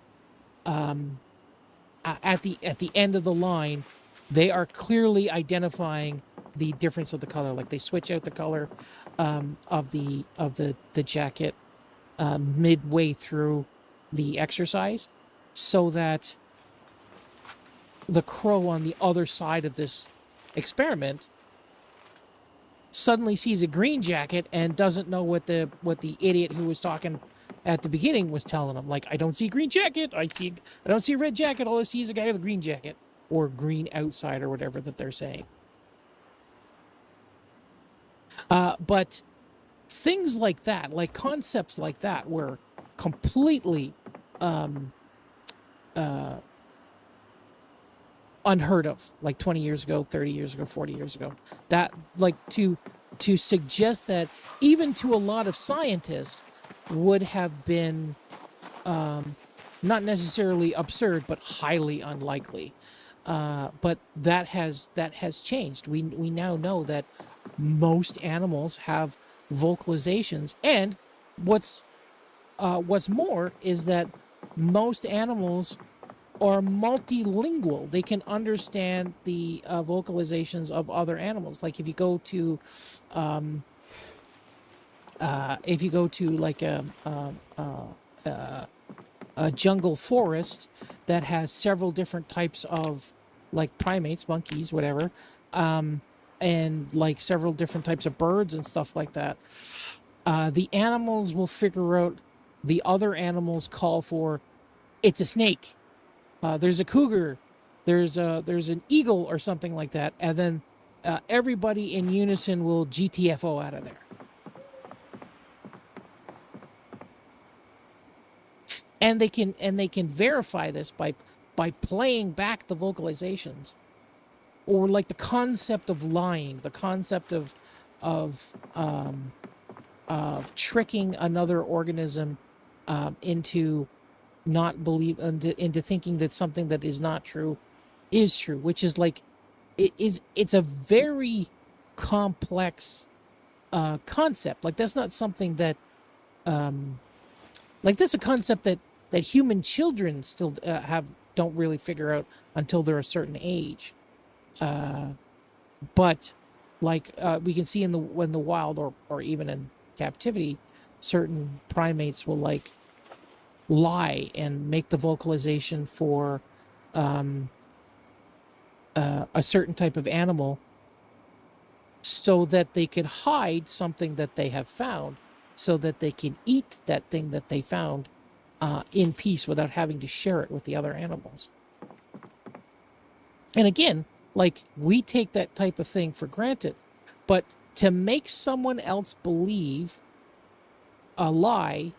at the end of the line, they are clearly identifying the difference of the color. Like they switch out the color of the jacket midway through the exercise, so that the crow on the other side of this experiment suddenly sees a green jacket and doesn't know what the idiot who was talking at the beginning was telling him. Like, I don't see a green jacket. I don't see a red jacket. All I see is a guy with a green jacket, or green outside, or whatever that they're saying. But things like that, like concepts like that, were completely unheard of, like 20 years ago, 30 years ago, 40 years ago. That, like, to suggest that even to a lot of scientists would have been not necessarily absurd, but highly unlikely. But that has changed. We now know that most animals have vocalizations, and what's more is that most animals are multilingual. They can understand the vocalizations of other animals. Like if you go to like a jungle forest that has several different types of, like, primates, monkeys, whatever, and like several different types of birds and stuff like that, the animals will figure out the other animals' call for, it's a snake, there's a cougar, there's an eagle, or something like that, and then everybody in unison will GTFO out of there. And they can verify this by playing back the vocalizations, or like the concept of lying, the concept of tricking another organism into into thinking that something that is not true is true, which is like it's a very complex concept. Like that's not something that like that's a concept that human children still don't really figure out until they're a certain age. But like we can see in the wild, or even in captivity, certain primates will like lie and make the vocalization for a certain type of animal, so that they could hide something that they have found, so that they can eat that thing that they found in peace without having to share it with the other animals. And again, like, we take that type of thing for granted, but to make someone else believe a lie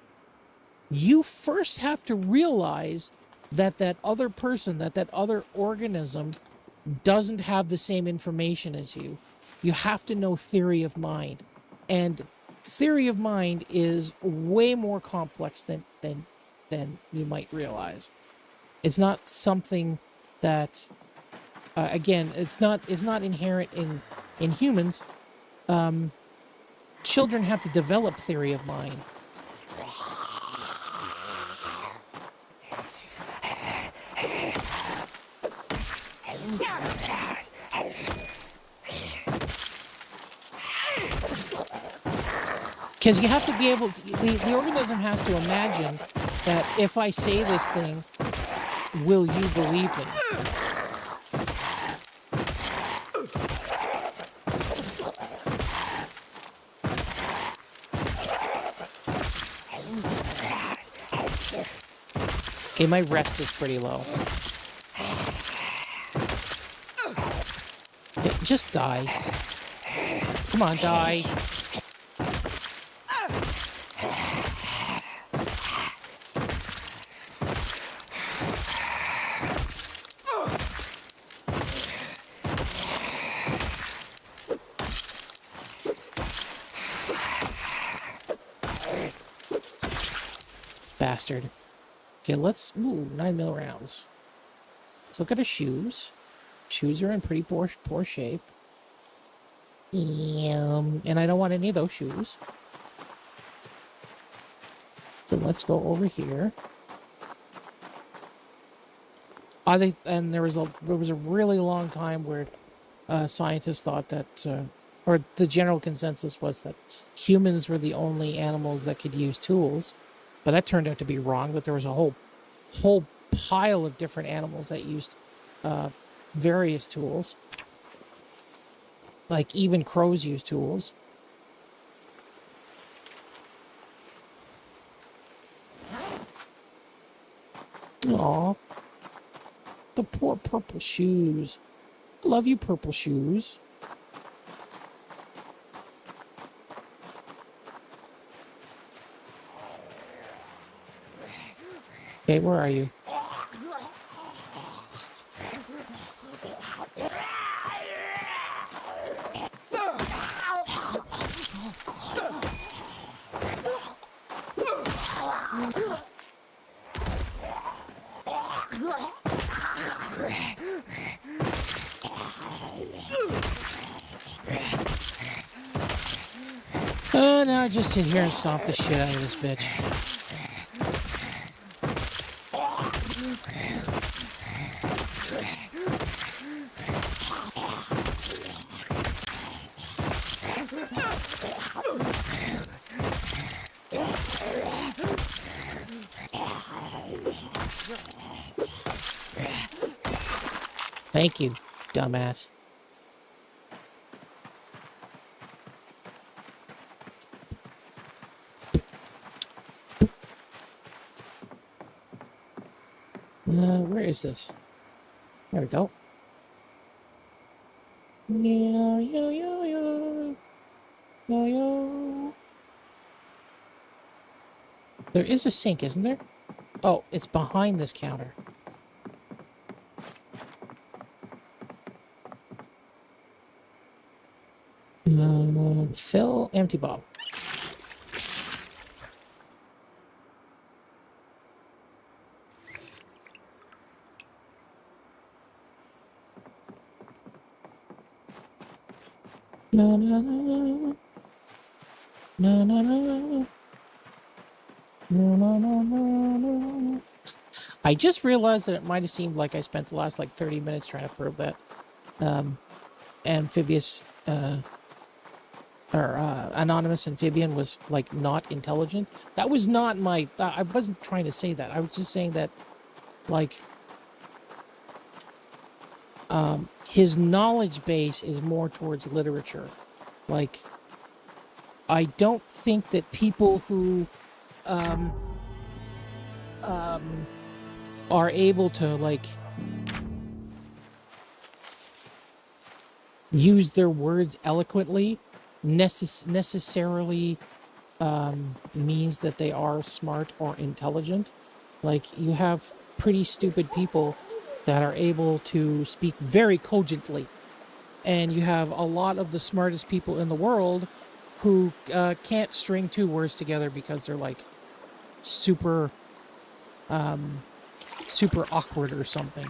you first have to realize that that other person, that other organism doesn't have the same information as you. You have to know theory of mind. And theory of mind is way more complex than you might realize. It's not something that again, it's not inherent in humans. Children have to develop theory of mind. Because you have to be able to, the organism has to imagine that if I say this thing, will you believe me? Okay, my rest is pretty low. Okay, just die. Come on, die. Bastard. Okay, let's... Ooh, 9mm rounds. Let's look at his shoes. Shoes are in pretty poor shape. And I don't want any of those shoes. So let's go over here. And there was a really long time where scientists thought that, or the general consensus was that humans were the only animals that could use tools. But that turned out to be wrong, that there was a whole pile of different animals that used various tools. Like even crows use tools. Aw. The poor purple shoes. I love you, purple shoes. Okay, where are you? Now just sit here and stomp the shit out of this bitch. Thank you, dumbass. Where is this? There we go. Yo, yo, yo, yo. Yo, yo. There is a sink, isn't there? Oh, it's behind this counter. Fill empty bottle. No, no, no. No, no, no. No, no, no, no, no. I just realized that it might have seemed like I spent the last, 30 minutes trying to prove that amphibious, anonymous amphibian was, not intelligent. That was not my... I wasn't trying to say that. I was just saying that, his knowledge base is more towards literature. I don't think that people who are able to use their words eloquently necessarily means that they are smart or intelligent. Like, you have pretty stupid people that are able to speak very cogently, and you have a lot of the smartest people in the world who can't string two words together because they're like super super awkward or something.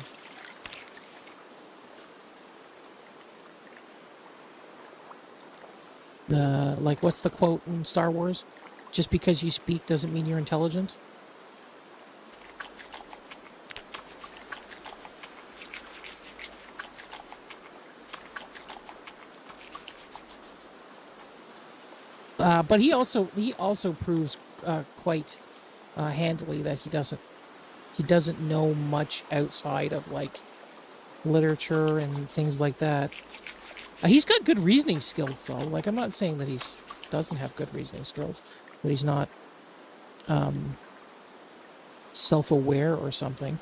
Like, what's the quote in Star Wars? Just because you speak doesn't mean you're intelligent. But he also proves quite handily that he doesn't know much outside of like literature and things like that. He's got good reasoning skills though. Like, I'm not saying that he's doesn't have good reasoning skills, that he's not self-aware or something.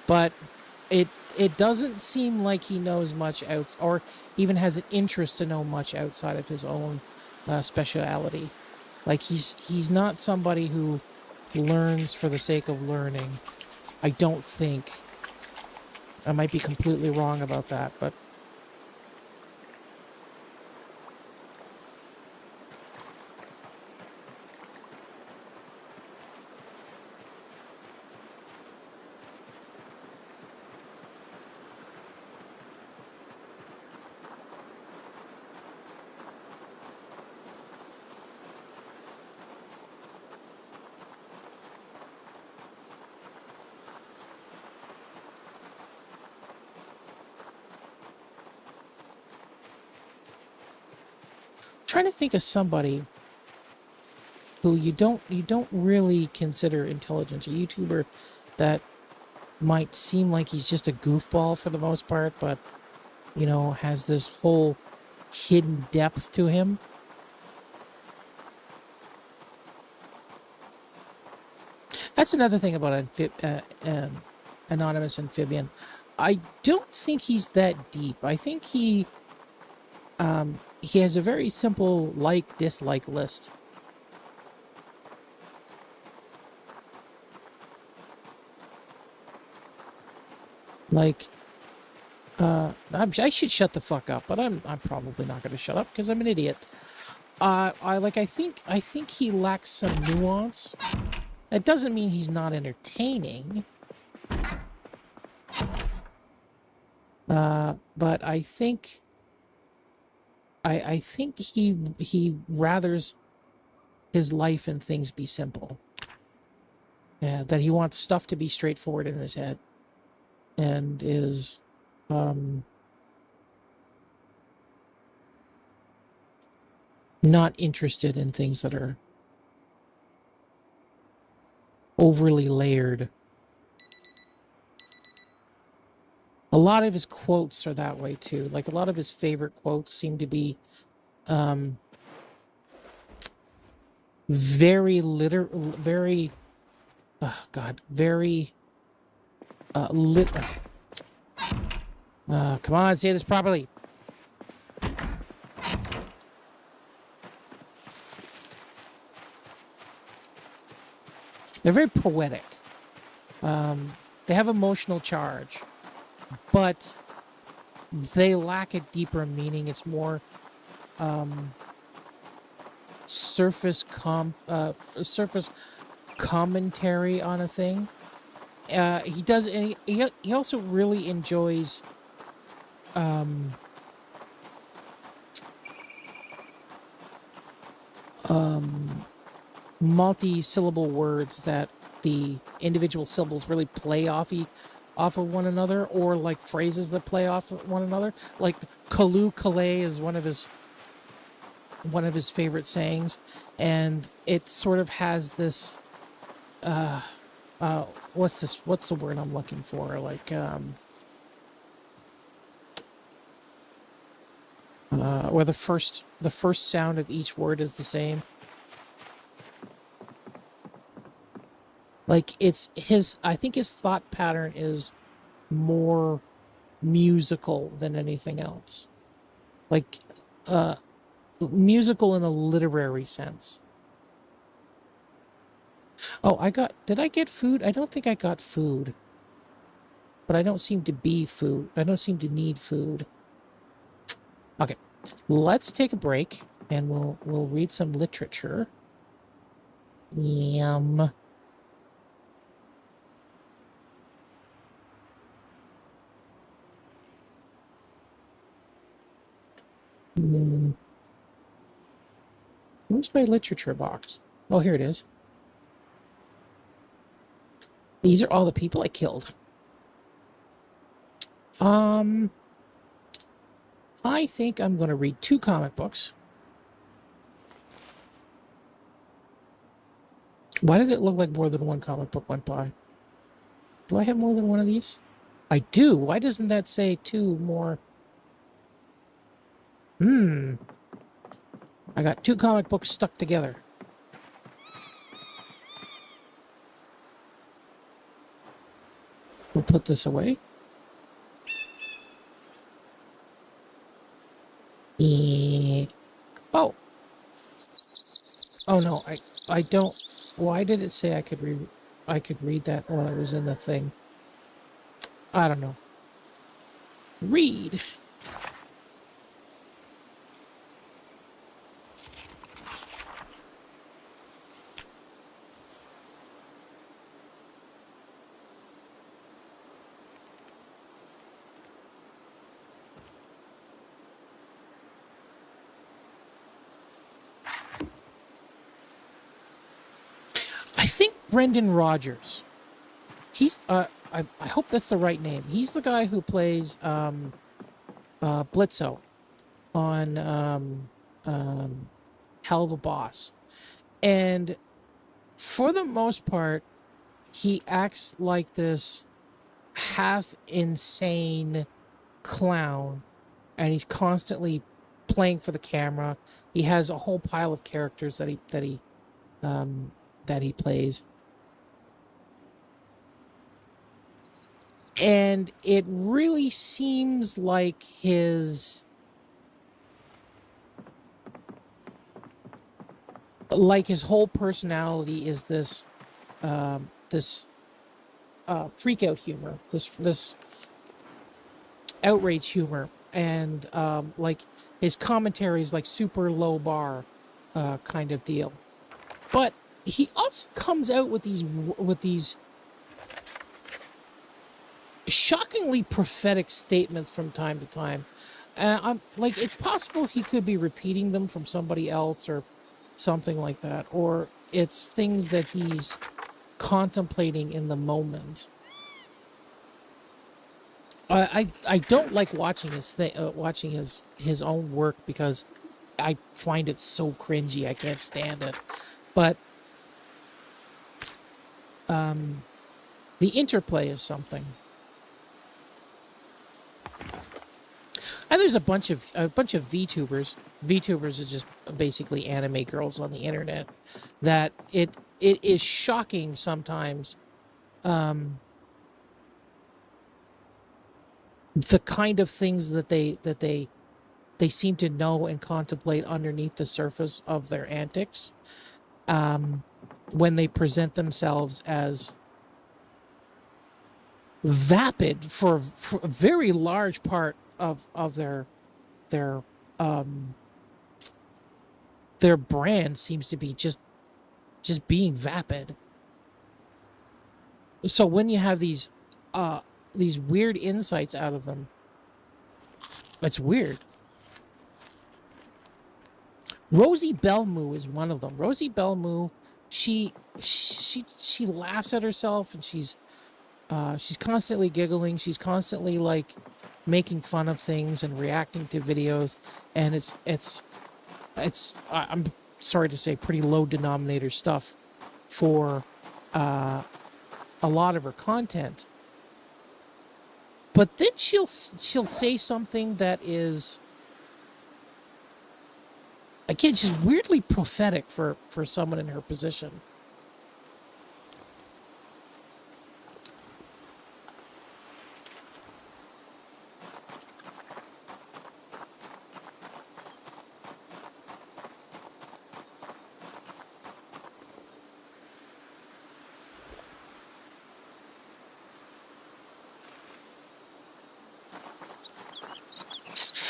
But it doesn't seem like he knows much out, or even has an interest to know much outside of his own speciality. Like, he's not somebody who learns for the sake of learning. I don't think. I might be completely wrong about that, but trying to think of somebody who you don't really consider intelligent, a YouTuber that might seem like he's just a goofball for the most part, but has this whole hidden depth to him. That's another thing about Anonymous Amphibian. I don't think he's that deep. I think he has a very simple like-dislike list. Like, I should shut the fuck up, but I'm probably not going to shut up because I'm an idiot. I think he lacks some nuance. That doesn't mean he's not entertaining. But I think he rathers his life and things be simple. Yeah, that he wants stuff to be straightforward in his head, and is not interested in things that are overly layered. A lot of his quotes are that way too. Like, a lot of his favorite quotes seem to be very come on, say this properly. They're very poetic. They have emotional charge, but they lack a deeper meaning. It's more surface commentary on a thing. He does, and he also really enjoys multi-syllable words that the individual syllables really play off of one another, or like phrases that play off of one another. Like, Kalu Kalay is one of his favorite sayings, and it sort of has this what's the word I'm looking for? Like, where the first sound of each word is the same. Like, I think his thought pattern is more musical than anything else. Like, musical in a literary sense. Oh, did I get food? I don't think I got food. But I don't seem to be food. I don't seem to need food. Okay, let's take a break and we'll read some literature. Yum. Hmm. Where's my literature box? Oh, here it is. These are all the people I killed. I think I'm going to read 2 comic books. Why did it look like more than 1 comic book went by? Do I have more than 1 of these? I do. Why doesn't that say 2 more? I got 2 comic books stuck together. We'll put this away. Oh. Oh no, I don't. Why did it say I could read that while I was in the thing? I don't know. Read. I think Brendan Rogers. He's I hope that's the right name. He's the guy who plays Blitzo on Hell of a Boss. And for the most part, he acts like this half insane clown, and he's constantly playing for the camera. He has a whole pile of characters that he plays, and it really seems like his whole personality is this freak out humor, this outrage humor, and like his commentary is like super low bar kind of deal. But he also comes out with these shockingly prophetic statements from time to time. I'm like, it's possible he could be repeating them from somebody else or something like that, or it's things that he's contemplating in the moment. I don't like watching watching his own work because I find it so cringy. I can't stand it. But the interplay is something. And there's a bunch of VTubers. VTubers is just basically anime girls on the internet. That it is shocking sometimes. The kind of things that they seem to know and contemplate underneath the surface of their antics, when they present themselves as vapid for a very large part of their brand seems to be just being vapid. So when you have these weird insights out of them, it's weird. Rosie Belmu is one of them. Rosie Belmu, she laughs at herself, and she's constantly giggling. She's constantly like making fun of things and reacting to videos, and it's I'm sorry to say pretty low denominator stuff for a lot of her content. But then she'll say something that is, again, just weirdly prophetic for someone in her position.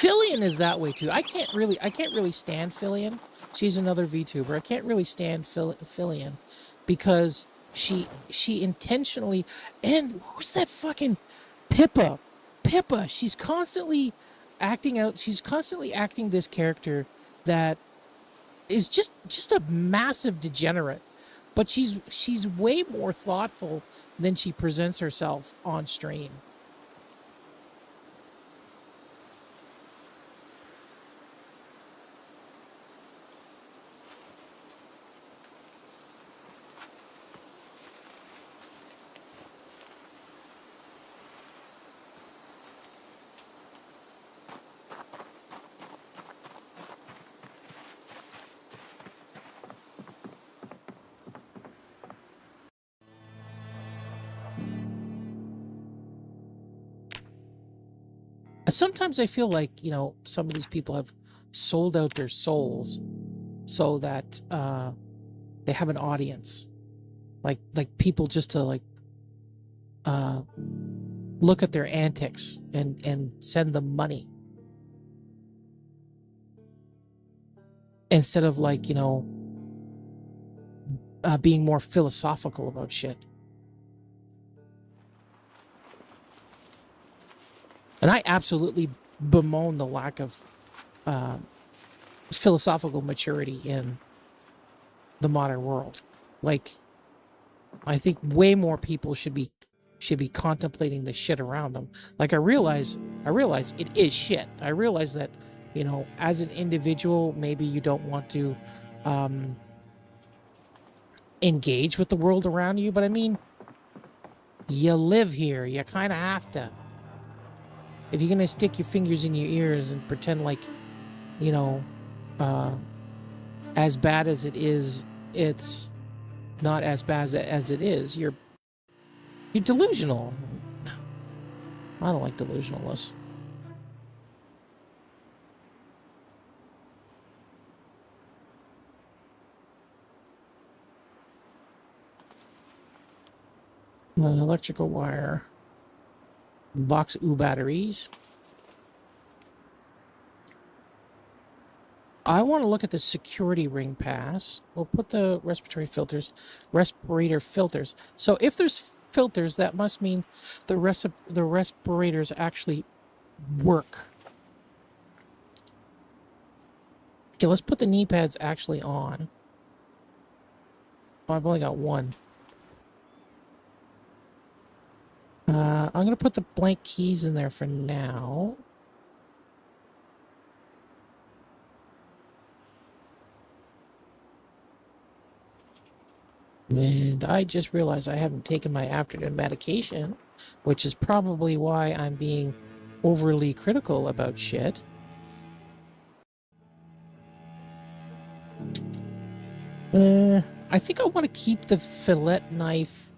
Fillion is that way too. I can't really stand Fillion. She's another VTuber. I can't really stand Fillion because she intentionally, and who's that fucking Pippa? Pippa, she's constantly acting this character that is just a massive degenerate. But she's way more thoughtful than she presents herself on stream. Sometimes I feel like, some of these people have sold out their souls so that they have an audience. Like people just to look at their antics and send them money. Instead of being more philosophical about shit. And I absolutely bemoan the lack of philosophical maturity in the modern world. I think way more people should be contemplating the shit around them. I realize it is shit. I realize that, as an individual, maybe you don't want to engage with the world around you, but I mean, you live here. You kind of have to. If you're going to stick your fingers in your ears and pretend as bad as it is, it's not as bad as it is, you're delusional. I don't like delusionalists. Electrical wire. Box batteries. I want to look at the security ring pass. We'll put the respirator filters. So if there's filters, that must mean the respirators actually work. Okay, let's put the knee pads actually on. Oh, I've only got one. I'm going to put the blank keys in there for now. And I just realized I haven't taken my afternoon medication, which is probably why I'm being overly critical about shit. I think I want to keep the fillet knife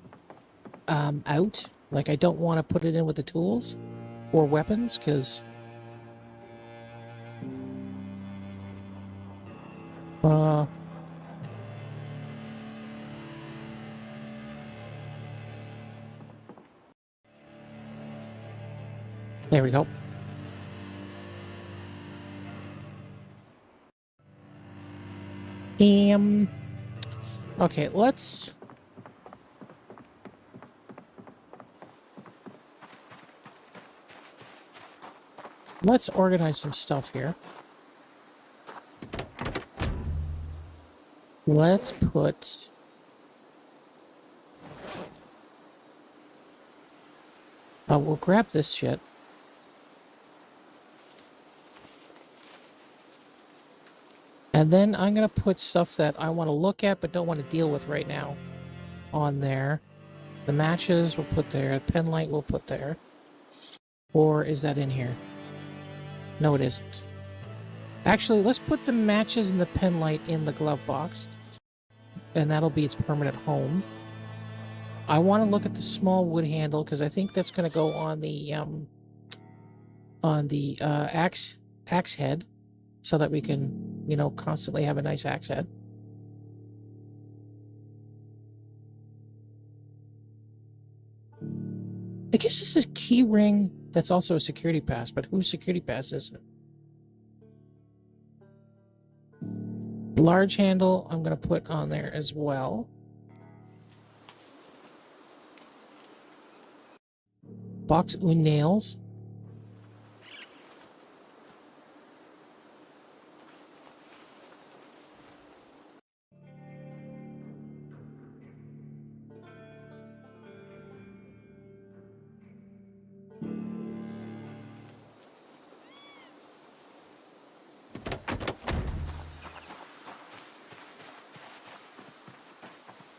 out. I don't want to put it in with the tools or weapons, because there we go. Okay, let's organize some stuff here. Let's put we'll grab this shit. And then I'm going to put stuff that I want to look at but don't want to deal with right now on there. The matches we'll put there. The pen light we'll put there. Or is that in here? No, it isn't. Actually, let's put the matches and the pen light in the glove box. And that'll be its permanent home. I want to look at the small wood handle because I think that's going to go on the axe head, so that we can, constantly have a nice axe head. I guess this is a key ring that's also a security pass, but whose security pass is it? Large handle, I'm going to put on there as well. Box with nails.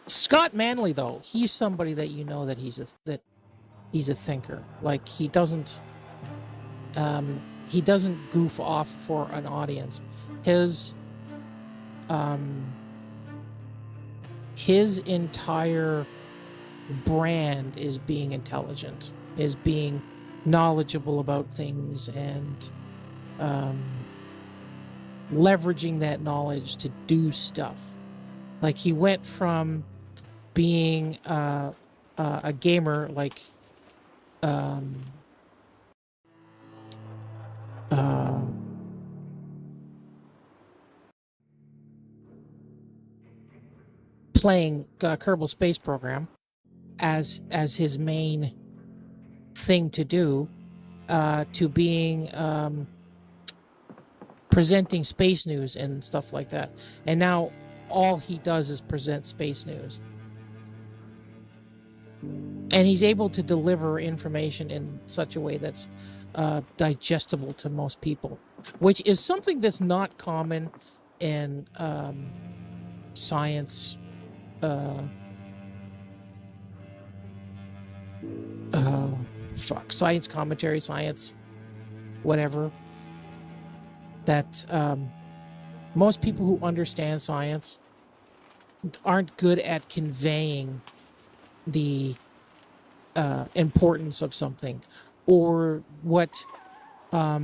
Scott Manley, though, he's somebody that you know that he's a thinker. Like he doesn't goof off for an audience. His entire brand is being intelligent, is being knowledgeable about things, and leveraging that knowledge to do stuff. Like he went from being a gamer, like playing Kerbal Space Program as his main thing to do, to being presenting space news and stuff like that. And now all he does is present space news. And he's able to deliver information in such a way that's digestible to most people, which is something that's not common in science. Science commentary, science, whatever. That most people who understand science aren't good at conveying the importance of something, or what a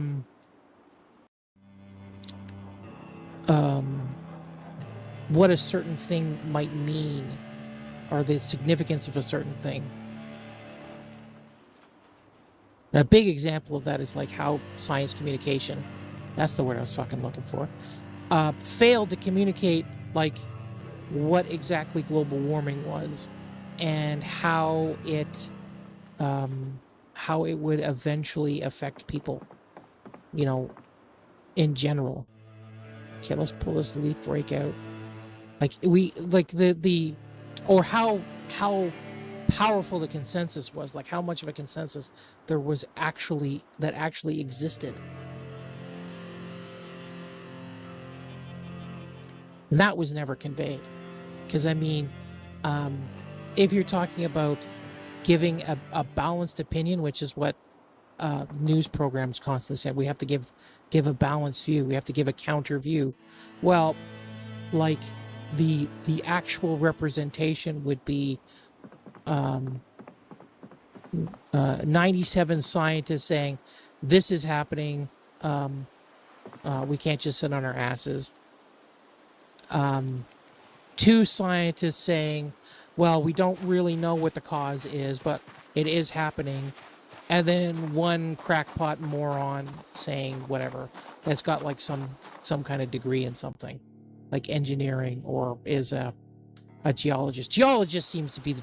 certain thing might mean, or the significance of a certain thing. And a big example of that is like how science communication, that's the word I was fucking looking for, failed to communicate like what exactly global warming was, and how it would eventually affect people, you know, in general. Okay, let's pull this leaf rake out. Like or how powerful the consensus was, like how much of a consensus there was actually existed. And that was never conveyed. Because I mean, if you're talking about giving a balanced opinion, which is what news programs constantly say, we have to give a balanced view, we have to give a counter view. Well, like the actual representation would be 97 scientists saying this is happening, we can't just sit on our asses. 2 scientists saying, well, we don't really know what the cause is, but it is happening. And then 1 crackpot moron saying whatever, that's got like some kind of degree in something, like engineering, or is a geologist. Geologist seems to be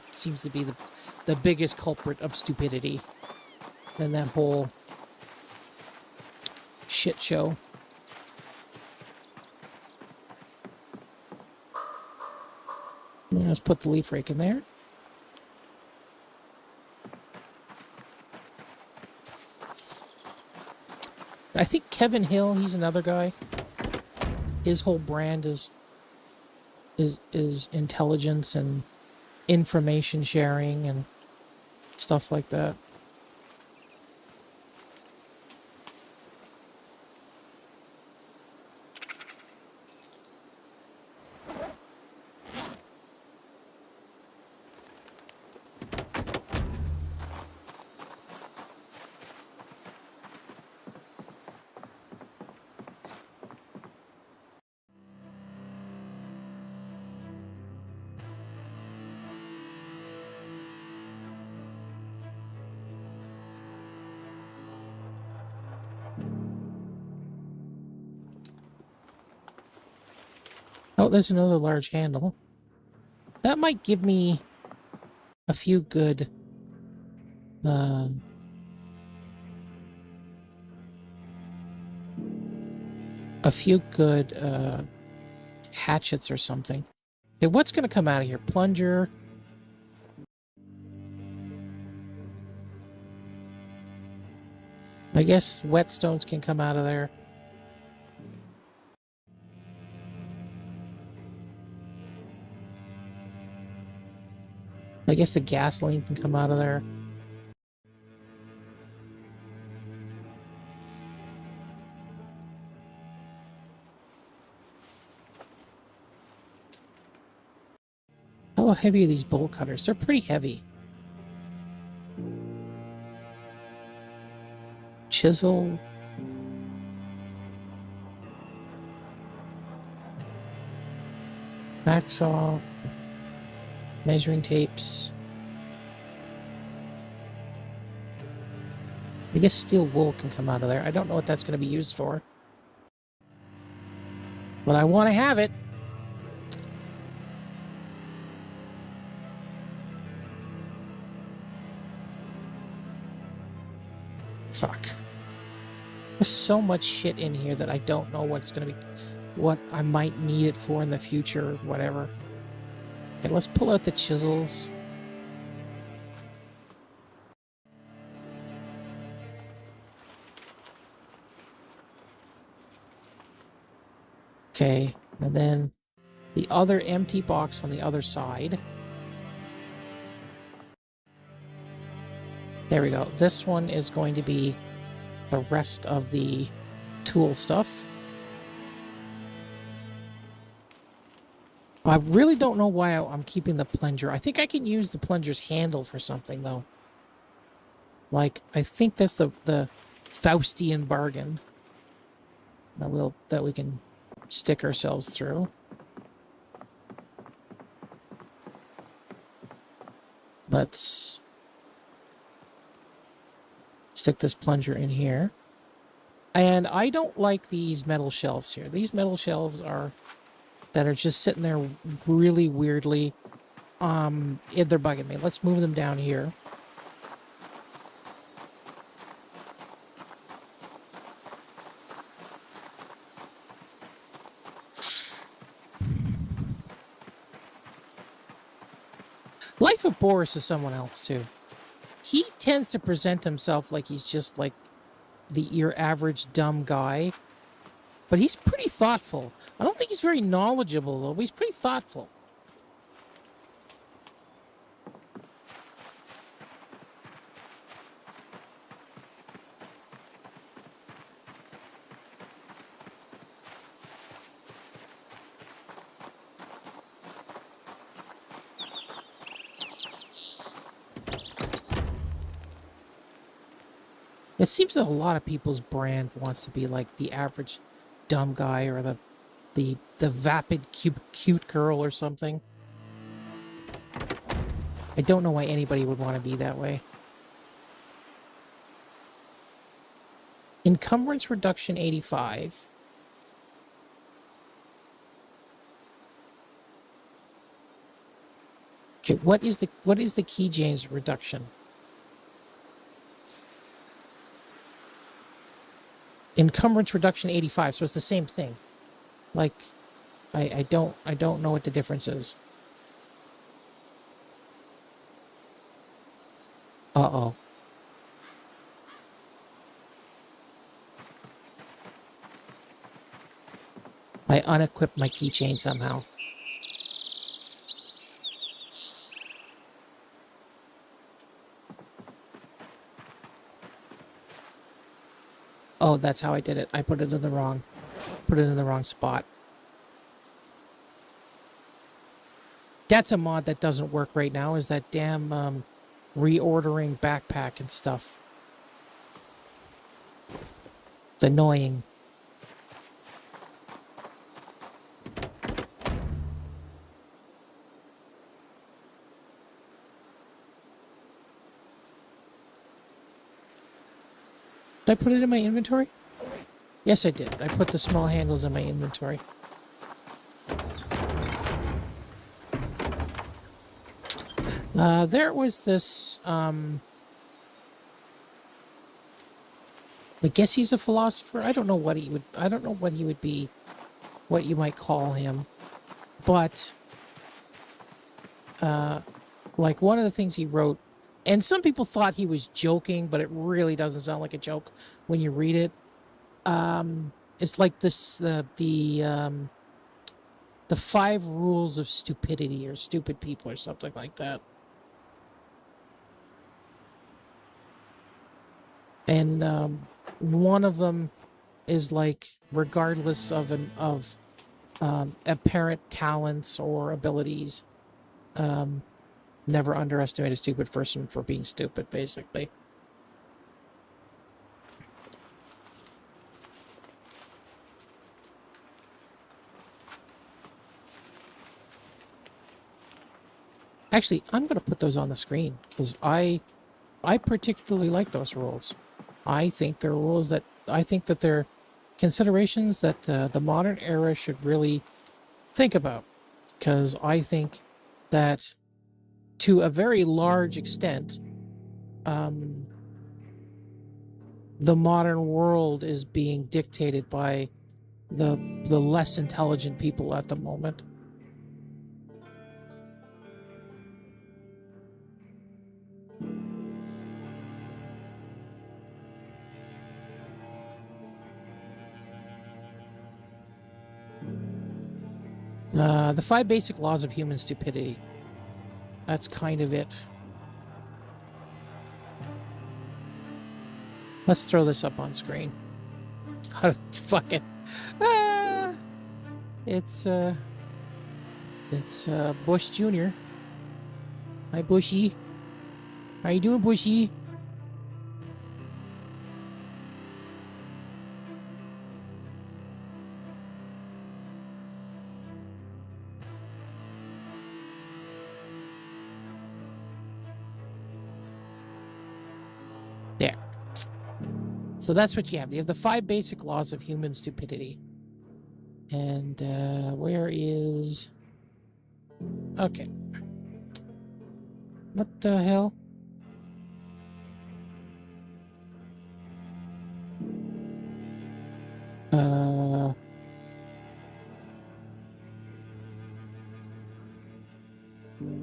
the biggest culprit of stupidity in that whole shit show. Let's put the leaf rake in there. I think Kevin Hill, he's another guy. His whole brand is intelligence and information sharing and stuff like that. Oh, there's another large handle. That might give me a few good... hatchets or something. Okay, what's going to come out of here? Plunger. I guess whetstones can come out of there. I guess the gasoline can come out of there. How heavy are these bolt cutters? They're pretty heavy. Chisel. Hacksaw. Measuring tapes. I guess steel wool can come out of there. I don't know what that's going to be used for. But I want to have it. Fuck. There's so much shit in here that I don't know what's going to be... what I might need it for in the future or whatever. Okay, let's pull out the chisels. Okay, and then the other empty box on the other side. There we go. This one is going to be the rest of the tool stuff. I really don't know why I'm keeping the plunger. I think I can use the plunger's handle for something, though. Like, I think that's the Faustian bargain that we can stick ourselves through. Let's stick this plunger in here. And I don't like these metal shelves here. These metal shelves that are just sitting there really weirdly. They're bugging me. Let's move them down here. Life of Boris is someone else, too. He tends to present himself like he's just like your average dumb guy. But he's pretty thoughtful. I don't think he's very knowledgeable, though, but he's pretty thoughtful. It seems that a lot of people's brand wants to be like the average dumb guy or the vapid cute girl or something. I don't know why anybody would want to be that way. Encumbrance reduction 85. Okay, what is the keychains reduction? Encumbrance reduction 85, so it's the same thing. Like, I don't know what the difference is. Uh-oh. I unequipped my keychain somehow. Oh, that's how I did it. I put it in the wrong spot. That's a mod that doesn't work right now, is that damn reordering backpack and stuff. It's annoying. Did I put it in my inventory? Yes, I did. I put the small handles in my inventory. There was this, I guess he's a philosopher. I don't know what he would be, what you might call him. But, like one of the things he wrote, and some people thought he was joking, but it really doesn't sound like a joke when you read it. It's like this, the 5 rules of stupidity or stupid people or something like that. And one of them is like, regardless of apparent talents or abilities, never underestimate a stupid person for being stupid, basically. Actually, I'm going to put those on the screen because I particularly like those rules. I think they're rules that they're considerations that the modern era should really think about, because I think that to a very large extent, the modern world is being dictated by the less intelligent people at the moment. The 5 basic laws of human stupidity. That's kind of it. Let's throw this up on screen. Fucking. It's Bush Jr. Hi, Bushy. How you doing, Bushy? There. So that's what you have. You have the 5 basic laws of human stupidity. And where is... Okay. What the hell?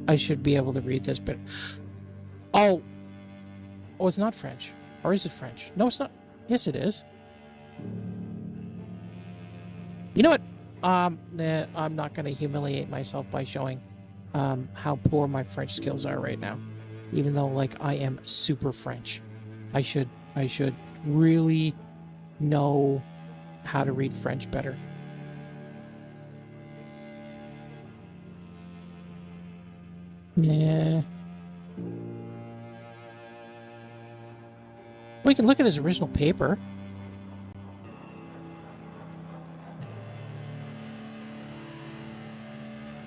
I should be able to read this, but... Oh, it's not French. Or is it French? No, it's not. Yes, it is. You know what? I'm not going to humiliate myself by showing how poor my French skills are right now. Even though, like, I am super French. I should really know how to read French better. Yeah. We can look at his original paper.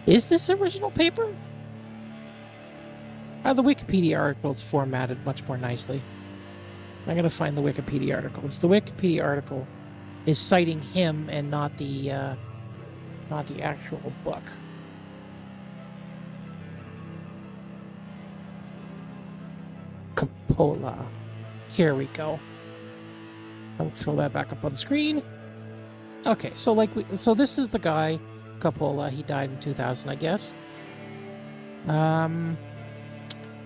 Is this original paper? The Wikipedia article is formatted much more nicely. I'm going to find the Wikipedia article. Because the Wikipedia article is citing him and not the actual book. Coppola. Here we go. I'll throw that back up on the screen. Okay, so so this is the guy, Coppola. He died in 2000, I guess.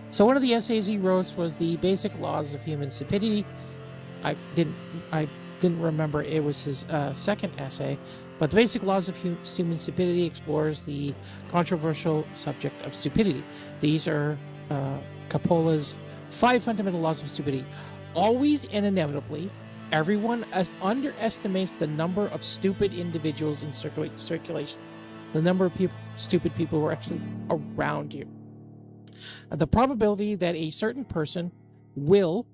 So one of the essays he wrote was the basic laws of human stupidity. I didn't remember it was his second essay, but the basic laws of human stupidity explores the controversial subject of stupidity. These are Coppola's 5 fundamental laws of stupidity. Always and inevitably, everyone underestimates the number of stupid individuals in circulation. The number of stupid people who are actually around you. The probability that a certain person will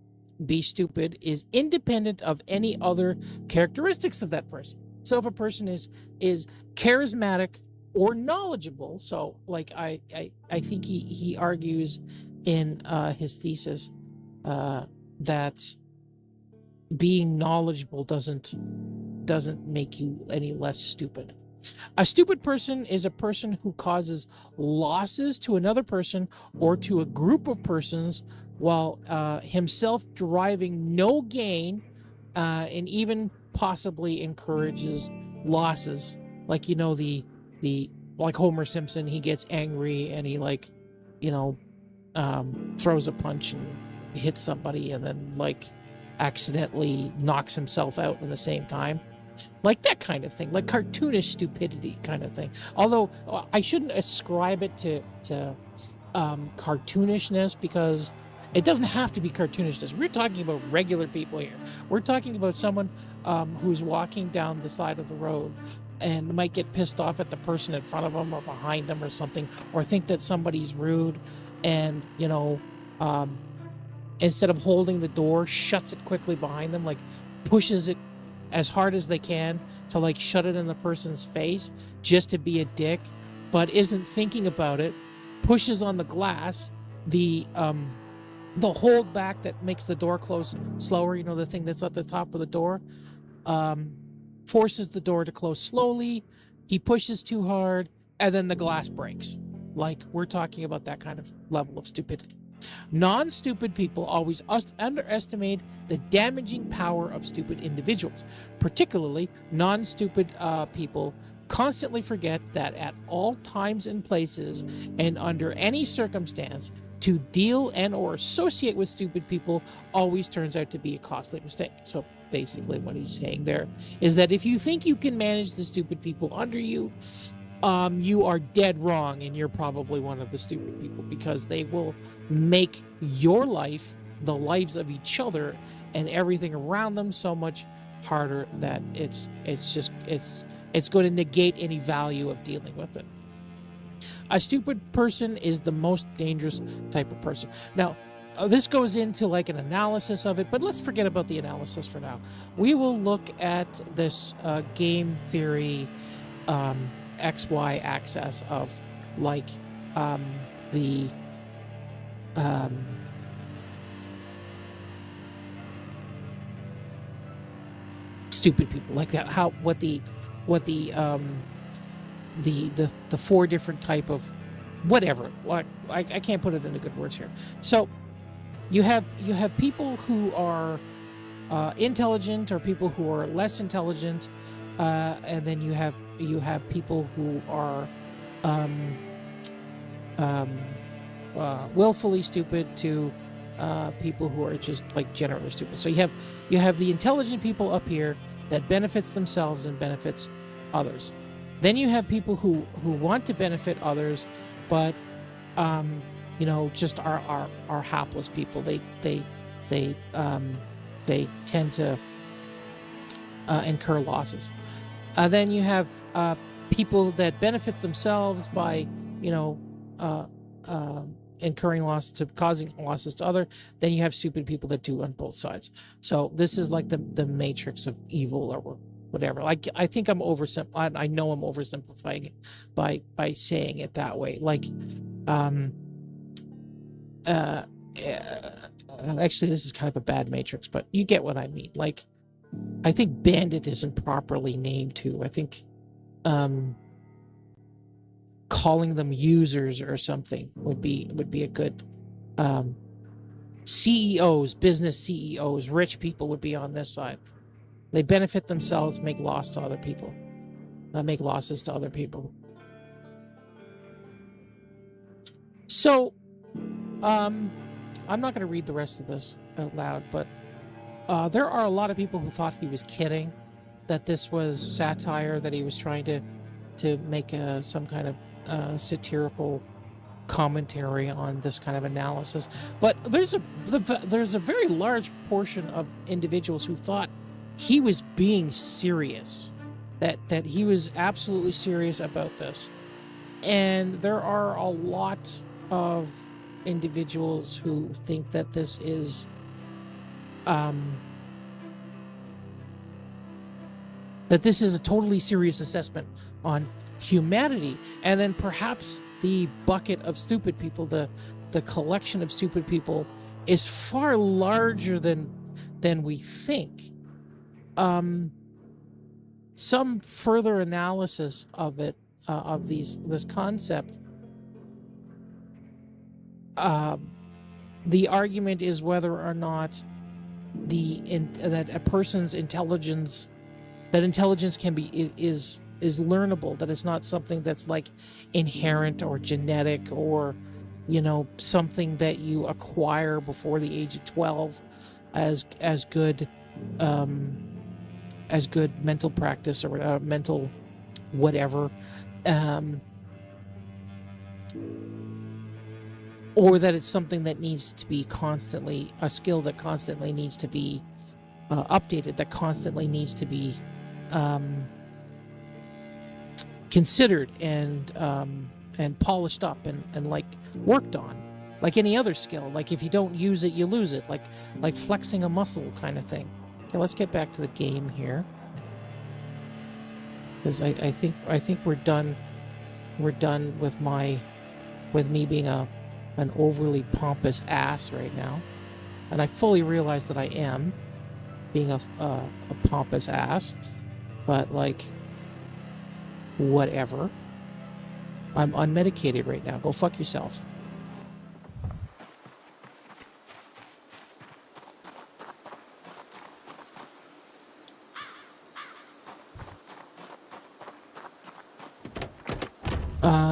be stupid is independent of any other characteristics of that person. So if a person is charismatic or knowledgeable, so like I think he argues in his thesis that being knowledgeable doesn't make you any less stupid. A stupid person is a person who causes losses to another person or to a group of persons while himself deriving no gain, and even possibly encourages losses. Like, the like Homer Simpson, he gets angry and he, like, throws a punch and hits somebody and then, like, accidentally knocks himself out in the same time. Like that kind of thing, like cartoonish stupidity kind of thing. Although I shouldn't ascribe it to cartoonishness, because it doesn't have to be cartoonishness. We're talking about regular people here. We're talking about someone who's walking down the side of the road and might get pissed off at the person in front of them or behind them or something, or think that somebody's rude, and instead of holding the door, shuts it quickly behind them, like pushes it as hard as they can to, like, shut it in the person's face just to be a dick, but isn't thinking about it, pushes on the glass, the hold back that makes the door close slower, the thing that's at the top of the door, forces the door to close slowly. He pushes too hard, and then the glass breaks. Like, we're talking about that kind of level of stupidity. Non-stupid people always underestimate the damaging power of stupid individuals. Particularly, non-stupid people constantly forget that at all times and places and under any circumstance, to deal and or associate with stupid people always turns out to be a costly mistake. So basically what he's saying there is that if you think you can manage the stupid people under you, you are dead wrong, and you're probably one of the stupid people, because they will make your life, the lives of each other, and everything around them so much harder that it's going to negate any value of dealing with it. A stupid person is the most dangerous type of person. Now, this goes into like an analysis of it, but let's forget about the analysis for now. We will look at this game theory XY axis of, like, the stupid people, like that, what the four different type of whatever, like, I can't put it into good words here. So you have people who are intelligent, or people who are less intelligent, and then you have people who are willfully stupid to people who are just, like, generally stupid. So you have the intelligent people up here that benefits themselves and benefits others. Then you have people who want to benefit others, but just are hapless people. They tend to incur losses. Then you have people that benefit themselves by incurring losses, causing losses to other. Then you have stupid people that do on both sides. So this is like the matrix of evil, or whatever. Like, I think I know I'm oversimplifying it by saying it that way. Like, actually, this is kind of a bad matrix, but you get what I mean. Like, I think bandit isn't properly named too. I think calling them users or something would be a good. CEOs, business CEOs, rich people would be on this side. They benefit themselves, make losses to other people. So, I'm not going to read the rest of this out loud, but there are a lot of people who thought he was kidding, that this was satire, that he was trying to make some kind of satirical commentary on this kind of analysis. But there's a very large portion of individuals who thought he was being serious, that he was absolutely serious about this. And there are a lot of individuals who think that this is a totally serious assessment on humanity. And then perhaps the bucket of stupid people, the collection of stupid people, is far larger than we think. some further analysis of it, of this concept, the argument is whether or not that a person's intelligence, that intelligence can be is learnable, that it's not something that's like inherent or genetic, or something that you acquire before the age of 12 as good mental practice or mental whatever, or that it's something that needs to be constantly, a skill that constantly needs to be updated, that constantly needs to be considered and polished up and like worked on, like any other skill. Like if you don't use it, you lose it, like flexing a muscle kind of thing. Okay, let's get back to the game here, because I think we're done with me being an overly pompous ass right now, and I fully realize that I am being a pompous ass, but like, whatever. I'm unmedicated right now. Go fuck yourself.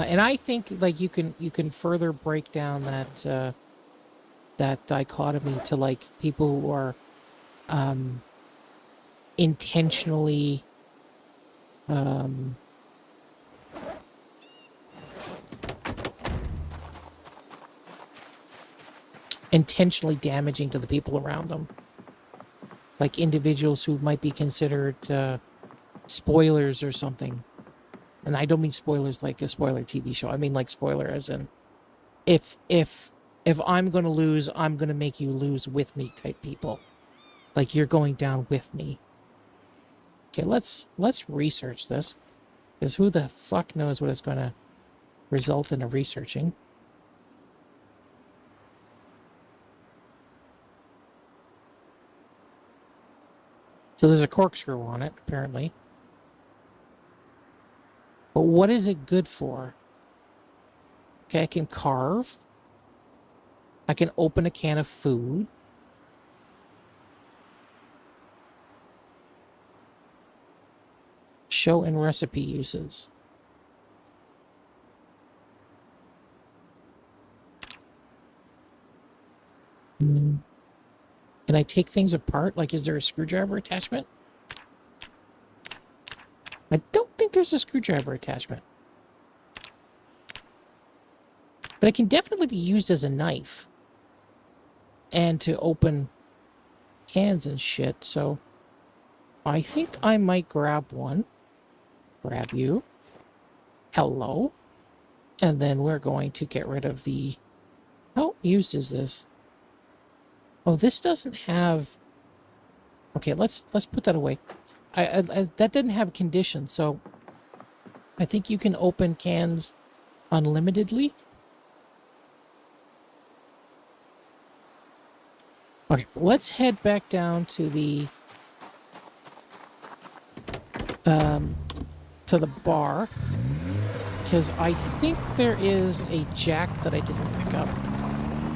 And I think like you can further break down that dichotomy to like people who are intentionally damaging to the people around them, like individuals who might be considered spoilers or something. And I don't mean spoilers like a spoiler TV show. I mean like spoiler as in, if I'm going to lose, I'm going to make you lose with me type people. Like you're going down with me. Okay, let's research this, because who the fuck knows what it's going to result in a researching. So there's a corkscrew on it, apparently. But what is it good for? Okay, I can carve. I can open a can of food. Show and recipe uses. Can I take things apart? Like, is there a screwdriver attachment? I don't think there's a screwdriver attachment. But it can definitely be used as a knife. And to open cans and shit, so I think I might grab one. Grab you. Hello. And then we're going to get rid of the... How used is this? Oh, this doesn't have... Okay, let's put that away. That didn't have conditions, so I think you can open cans unlimitedly. Okay, let's head back down to the bar, because I think there is a jack that I didn't pick up,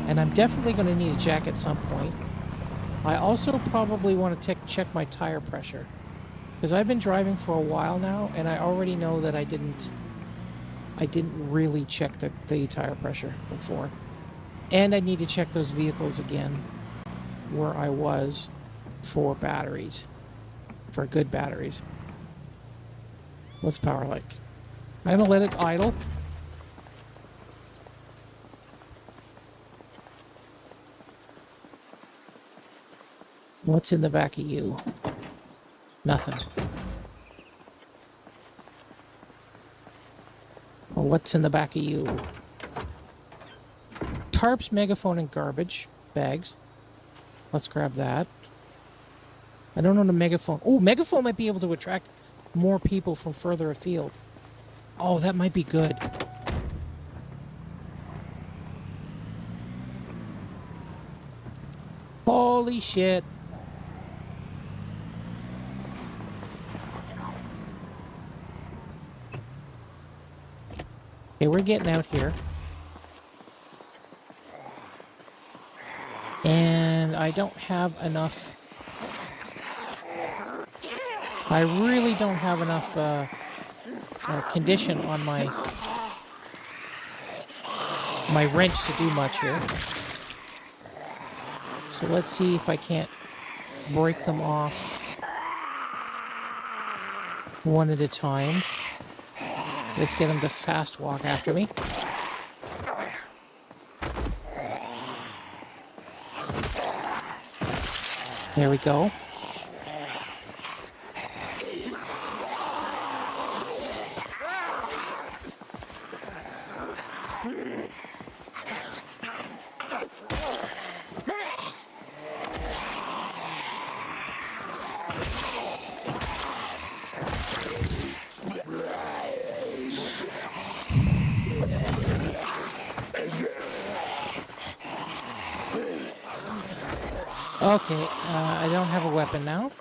and I'm definitely going to need a jack at some point. I also probably want to check my tire pressure, because I've been driving for a while now, and I already know that I didn't really check the tire pressure before. And I need to check those vehicles again where I was for batteries, for good batteries. What's power like? I'm gonna let it idle. What's in the back of you? Nothing. Well, what's in the back of you? Tarps, megaphone, and garbage bags. Let's grab that. I don't know the megaphone. Oh, megaphone might be able to attract more people from further afield. Oh, that might be good. Holy shit. Okay, we're getting out here. And I don't have enough... I really don't have enough condition on my wrench to do much here. So let's see if I can't break them off one at a time. Let's get them to fast walk after me. There we go. Okay, I don't have a weapon now.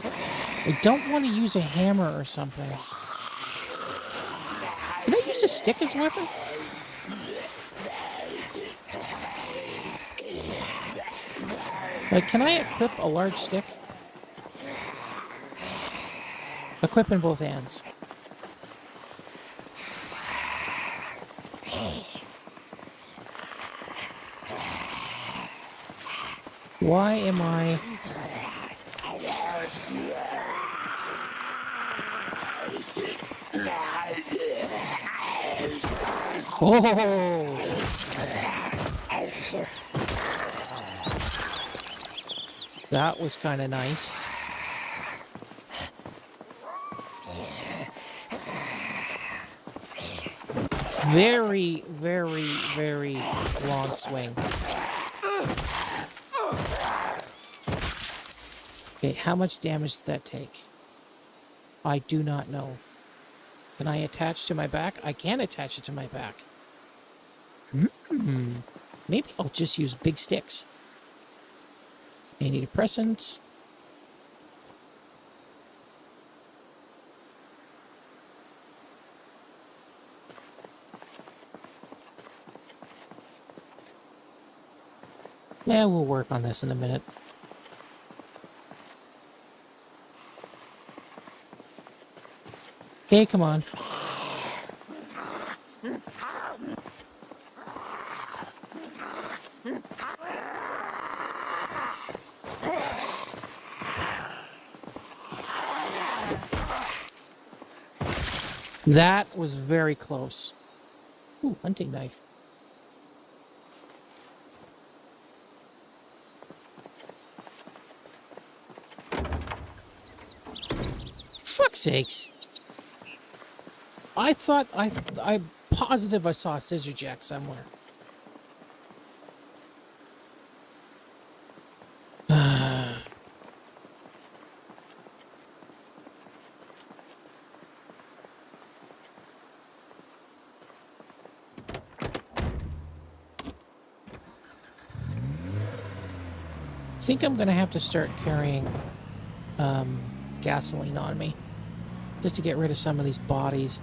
I don't want to use a hammer or something. Can I use a stick as a weapon? Like, can I equip a large stick? Equip in both hands. Why am I... Oh! That was kind of nice. Very, very, very long swing. Okay, how much damage did that take? I do not know. Can I attach to my back? I can attach it to my back. Maybe I'll just use big sticks. Antidepressants. Yeah, we'll work on this in a minute. Okay, come on. That was very close. Ooh, hunting knife. Fuck's sakes. I thought I'm positive I saw a scissor jack somewhere. I think I'm gonna have to start carrying gasoline on me just to get rid of some of these bodies.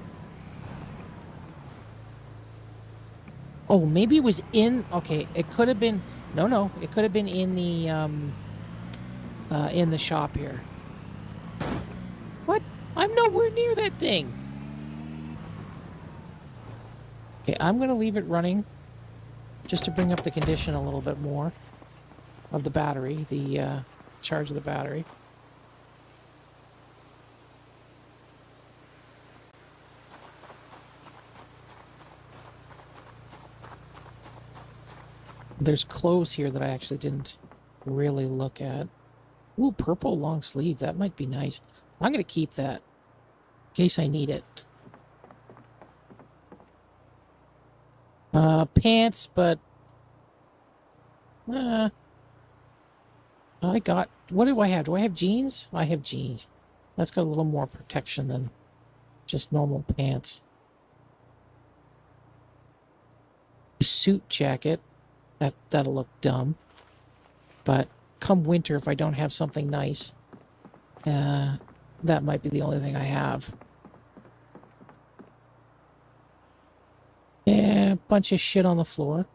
Oh, maybe it was in... Okay, it could have been... No, it could have been in the shop here. What? I'm nowhere near that thing. Okay, I'm gonna leave it running just to bring up the condition a little bit more of the battery, the charge of the battery. There's clothes here that I actually didn't really look at. Ooh, purple long sleeve. That might be nice. I'm going to keep that in case I need it. Pants, but... I got... What do I have? Do I have jeans? I have jeans. That's got a little more protection than just normal pants. A suit jacket. That'll look dumb. But come winter, if I don't have something nice, that might be the only thing I have. bunch of shit on the floor.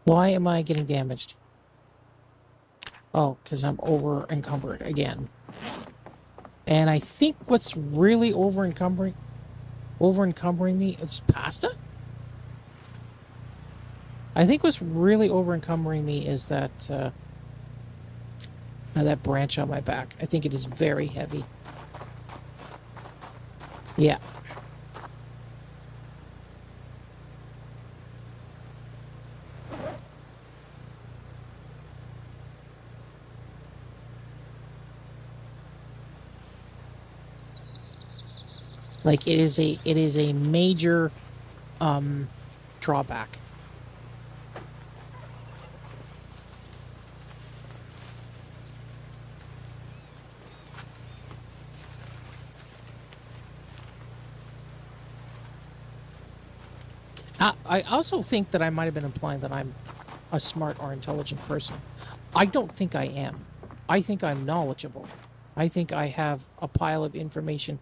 Why am I getting damaged? Oh, because I'm over encumbered again. And I think what's really over encumbering me is pasta. I think what's really over encumbering me is that that branch on my back. I think it is very heavy. Yeah. Like it is a major drawback. I also think that I might have been implying that I'm a smart or intelligent person. I don't think I am. I think I'm knowledgeable. I think I have a pile of information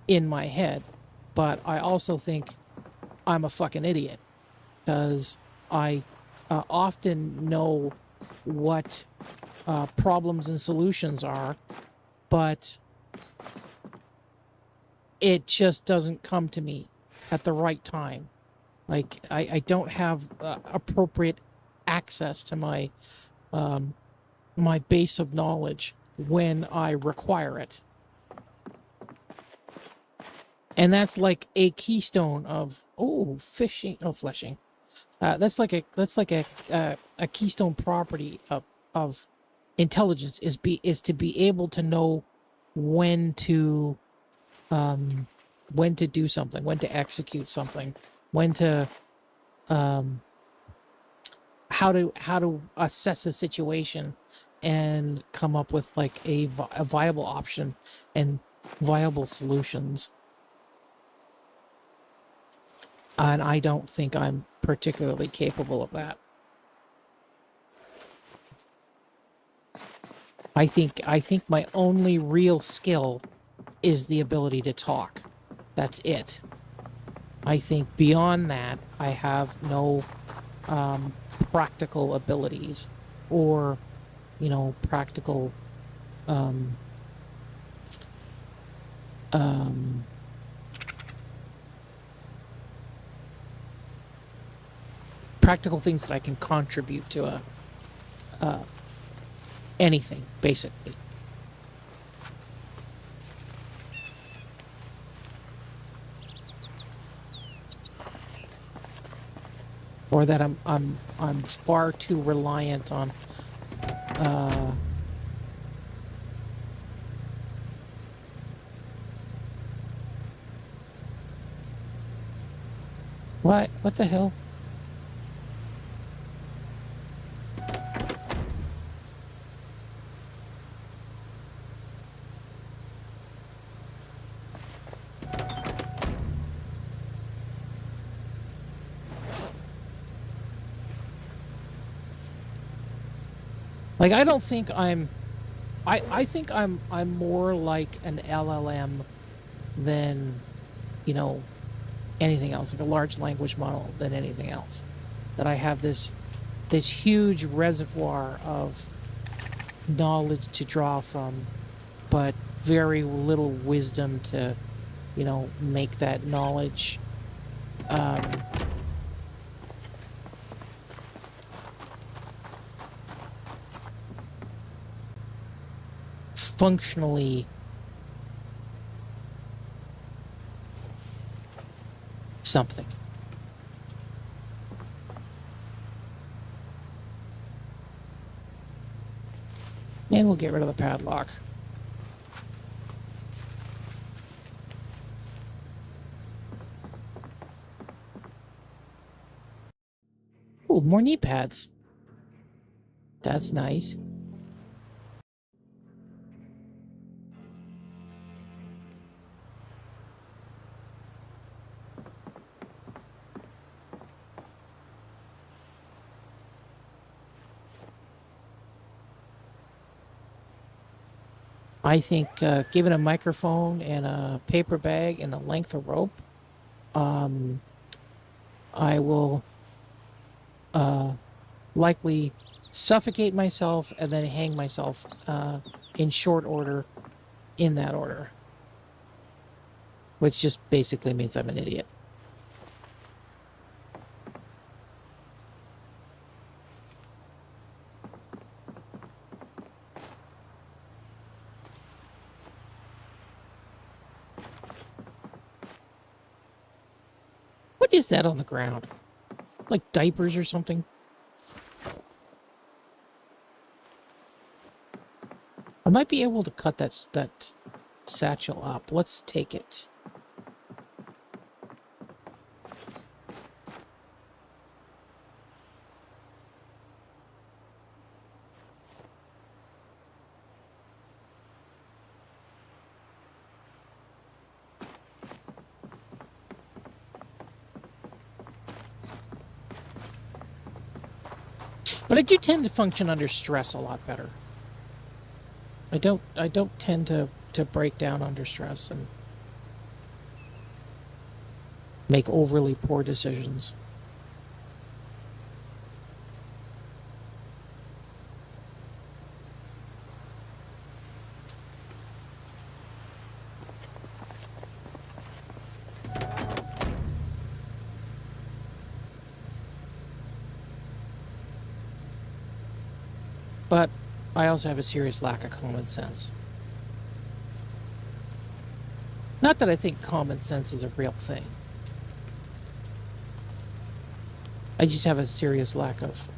in my head, but I also think I'm a fucking idiot because I often know what problems and solutions are, but it just doesn't come to me at the right time. Like I don't have appropriate access to my my base of knowledge when I require it. And that's like a keystone of fleshing. That's like a keystone property of intelligence is to be able to know when to do something, when to execute something, when to how to assess a situation and come up with like a viable option and viable solutions. And I don't think I'm particularly capable of that. I think my only real skill is the ability to talk. That's it. I think beyond that, I have no practical abilities or, practical practical things that I can contribute to anything, basically. Or that I'm far too reliant on what the hell? Like I don't think I think I'm more like an LLM than, anything else, like a large language model than anything else. That I have this huge reservoir of knowledge to draw from, but very little wisdom to, make that knowledge functionally something. And we'll get rid of the padlock. Oh, more knee pads. That's nice. I think given a microphone and a paper bag and a length of rope, I will likely suffocate myself and then hang myself in short order in that order, which just basically means I'm an idiot. What is that on the ground? Like diapers or something? I might be able to cut that satchel up. Let's take it. But I do tend to function under stress a lot better. I don't tend to break down under stress and make overly poor decisions. But I also have a serious lack of common sense. Not that I think common sense is a real thing. I just have a serious lack of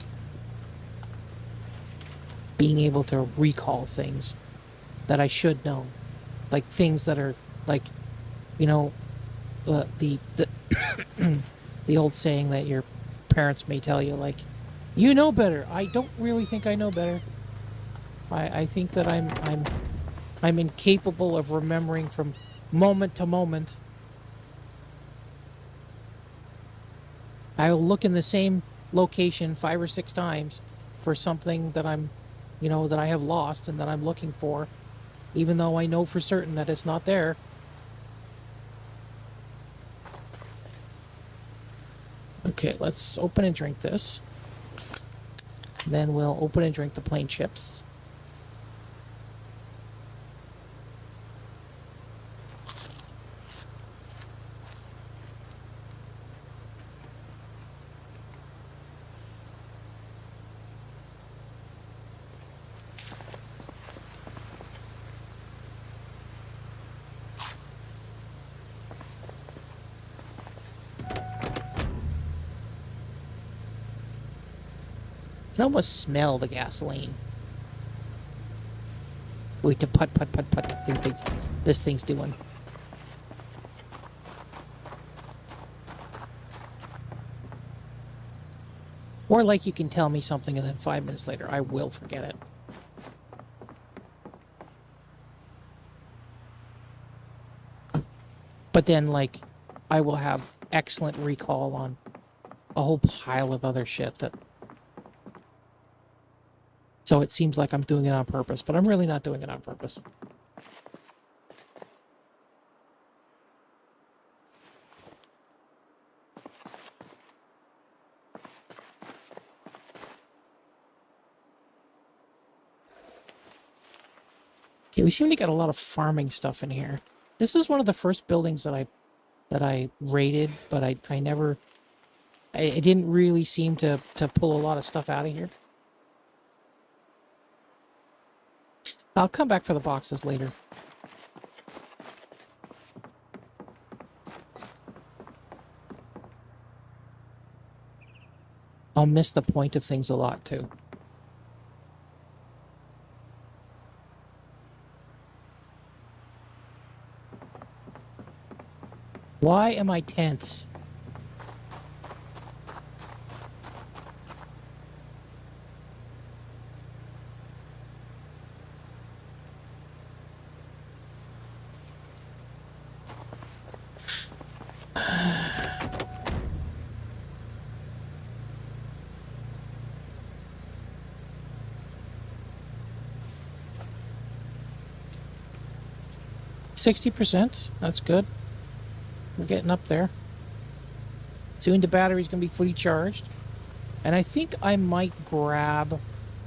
being able to recall things that I should know. Like things that are like, you know, the the old saying that your parents may tell you, like, you know better. I don't really think I know better. I think that I'm incapable of remembering from moment to moment. I'll look in the same location 5 or 6 times for something that that I have lost and that I'm looking for, even though I know for certain that it's not there. Okay, let's open and drink this. Then we'll open and drink the plain chips. I can almost smell the gasoline. Wait, to put. This thing's doing. Or like you can tell me something and then 5 minutes later I will forget it. But then, like, I will have excellent recall on a whole pile of other shit that... So it seems like I'm doing it on purpose, but I'm really not doing it on purpose. Okay, we seem to get a lot of farming stuff in here. This is one of the first buildings that I raided, but I didn't really seem to pull a lot of stuff out of here. I'll come back for the boxes later. I'll miss the point of things a lot too. Why am I tense? 60%. That's good. We're getting up there. Soon the battery's going to be fully charged. And I think I might grab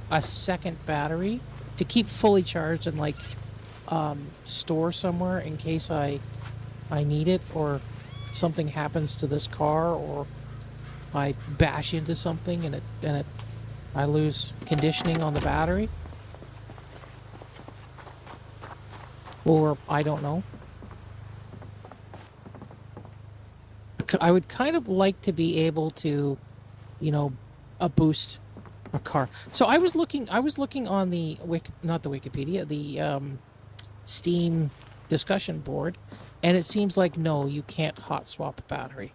a second battery to keep fully charged and like store somewhere in case I need it, or something happens to this car, or I bash into something and I lose conditioning on the battery. Or I don't know. I would kind of like to be able to, boost a car. So I was looking on the not the Wikipedia, the Steam discussion board, and it seems like no, you can't hot swap a battery.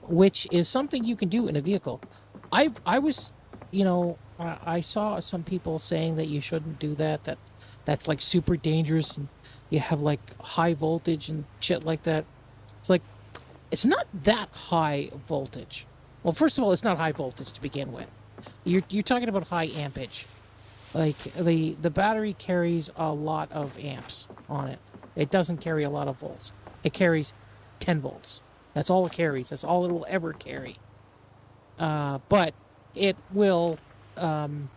Which is something you can do in a vehicle. I saw some people saying that you shouldn't do that. That's like super dangerous, and you have like high voltage and shit like that. It's like, it's not that high voltage. Well, first of all, it's not high voltage to begin with. You're talking about high ampage. Like the battery carries a lot of amps on it. It doesn't carry a lot of volts. It carries 10 volts. That's all it carries. That's all it will ever carry. But it will. You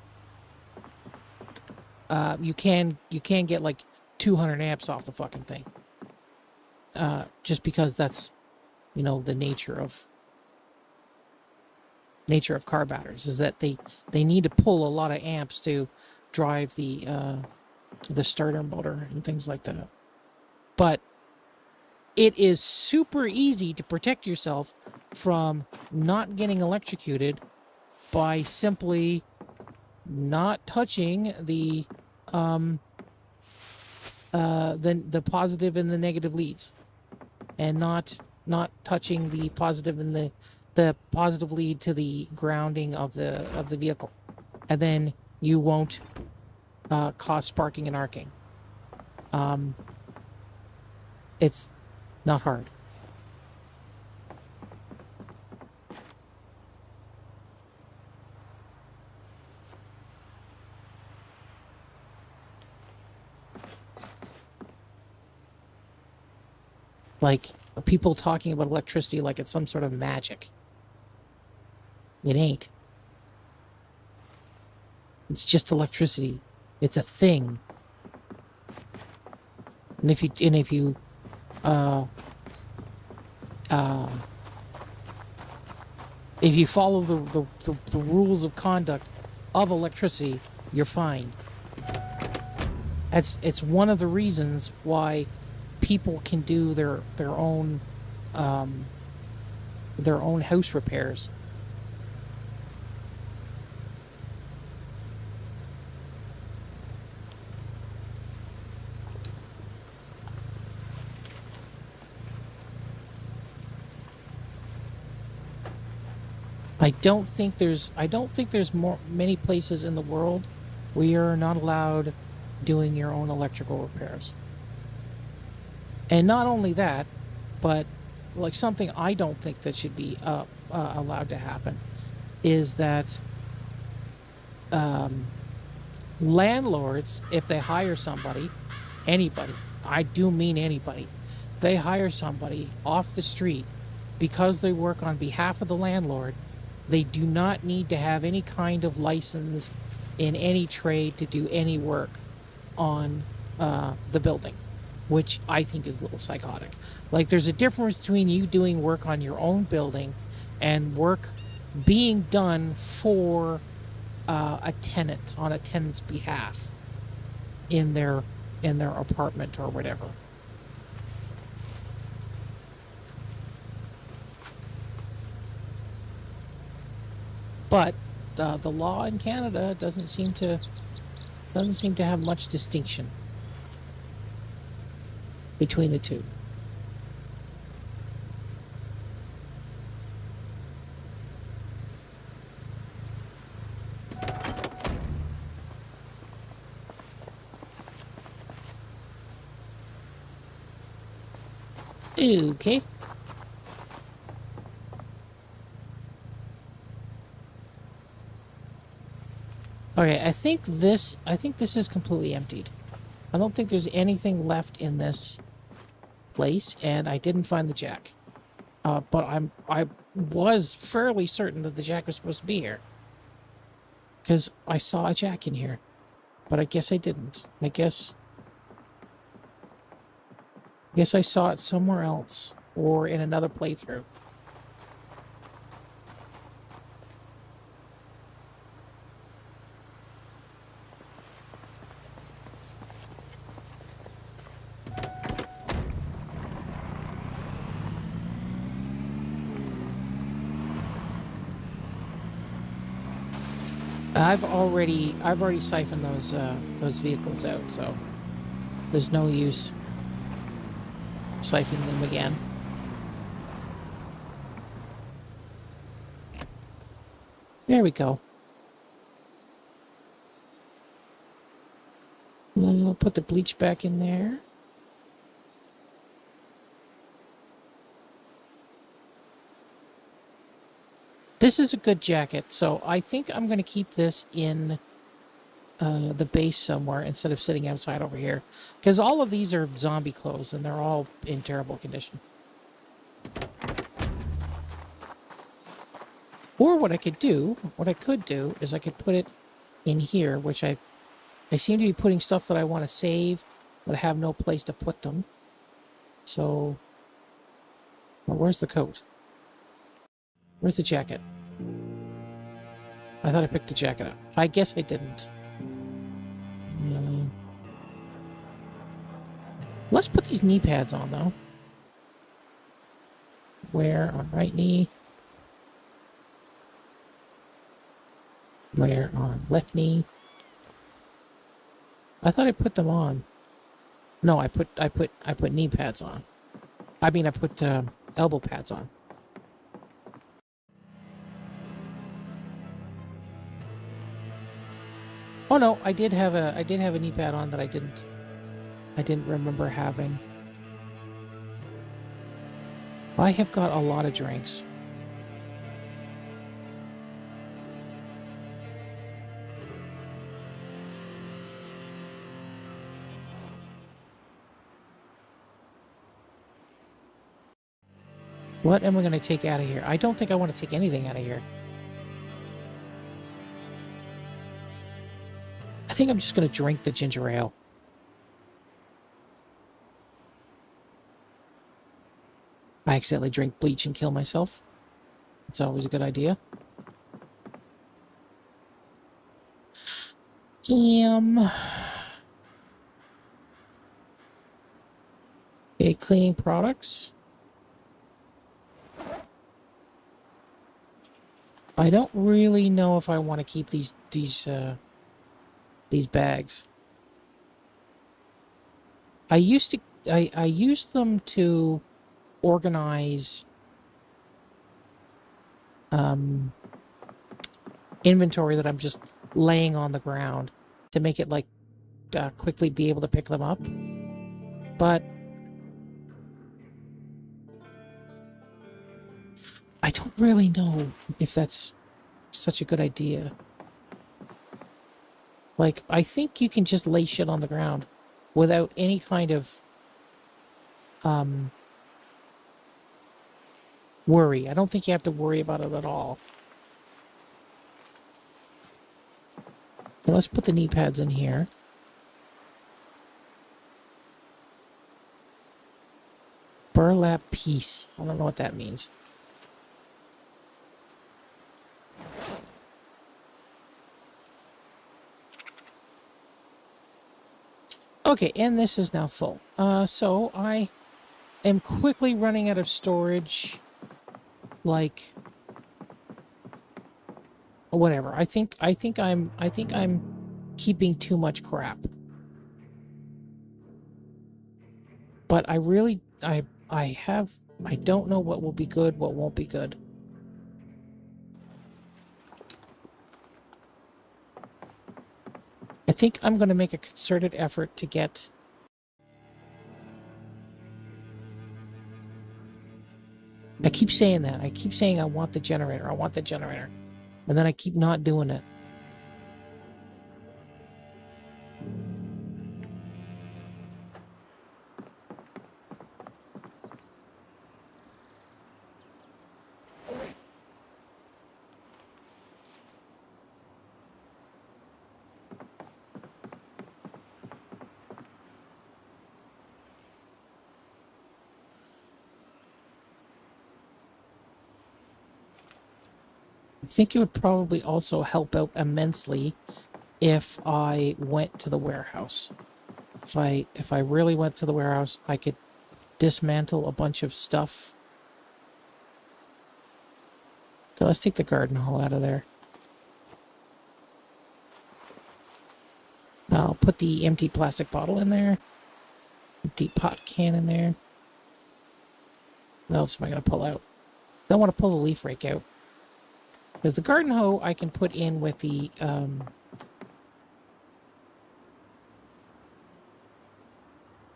can get like 200 amps off the fucking thing. Just because that's, the nature of car batteries is that they need to pull a lot of amps to drive the starter motor and things like that. But it is super easy to protect yourself from not getting electrocuted by simply not touching the positive and the negative leads, and not touching the positive and the positive lead to the grounding of the vehicle, and then you won't cause sparking and arcing. It's not hard. Like, people talking about electricity like it's some sort of magic. It ain't. It's just electricity. It's a thing. And if you follow the rules of conduct of electricity, you're fine. It's one of the reasons why people can do their own house repairs. I don't think there's many places in the world where you're not allowed doing your own electrical repairs. And not only that, but like something I don't think that should be allowed to happen is that landlords, if they hire somebody, anybody, I do mean anybody, they hire somebody off the street because they work on behalf of the landlord, they do not need to have any kind of license in any trade to do any work on the building, which I think is a little psychotic. Like, there's a difference between you doing work on your own building and work being done for a tenant on a tenant's behalf in their apartment or whatever. But the law in Canada doesn't seem to have much distinction between the two. Okay. Okay, I think this is completely emptied. I don't think there's anything left in this place, and I didn't find the jack. But I was fairly certain that the jack was supposed to be here. Because I saw a jack in here. But I guess I didn't. I guess I saw it somewhere else. Or in another playthrough. I've already siphoned those vehicles out, so there's no use siphoning them again. There we go. We'll put the bleach back in there. This is a good jacket, so I think I'm going to keep this in the base somewhere instead of sitting outside over here. Because all of these are zombie clothes, and they're all in terrible condition. Or what I could do is I could put it in here, which I seem to be putting stuff that I want to save, but I have no place to put them. So, well, where's the coat? Where's the jacket? I thought I picked the jacket up. I guess I didn't. Let's put these knee pads on, though. Where on right knee? Where on left knee? I thought I put them on. No, I put knee pads on. I mean, I put elbow pads on. Oh no, I did have a knee pad on that I didn't remember having. I have got a lot of drinks. What am I going to take out of here? I don't think I want to take anything out of here. I think I'm just going to drink the ginger ale. I accidentally drink bleach and kill myself. It's always a good idea. Okay, cleaning products. I don't really know if I want to keep these bags. I used them to organize inventory that I'm just laying on the ground to make it like quickly be able to pick them up. But I don't really know if that's such a good idea. Like, I think you can just lay shit on the ground without any kind of worry. I don't think you have to worry about it at all. Well, let's put the knee pads in here. Burlap piece. I don't know what that means. Okay, and this is now full. So I am quickly running out of storage. Like, whatever. I think I'm keeping too much crap. But I really I don't know what will be good, what won't be good. I think I'm going to make a concerted effort to get I keep saying that. I keep saying I want the generator. I want the generator. And then I keep not doing it. I think it would probably also help out immensely if I went to the warehouse. If I really went to the warehouse, I could dismantle a bunch of stuff. Okay, let's take the garden hole out of there. I'll put the empty plastic bottle in there. Empty pot can in there. What else am I going to pull out? Don't want to pull the leaf rake out. Because the garden hoe I can put in with the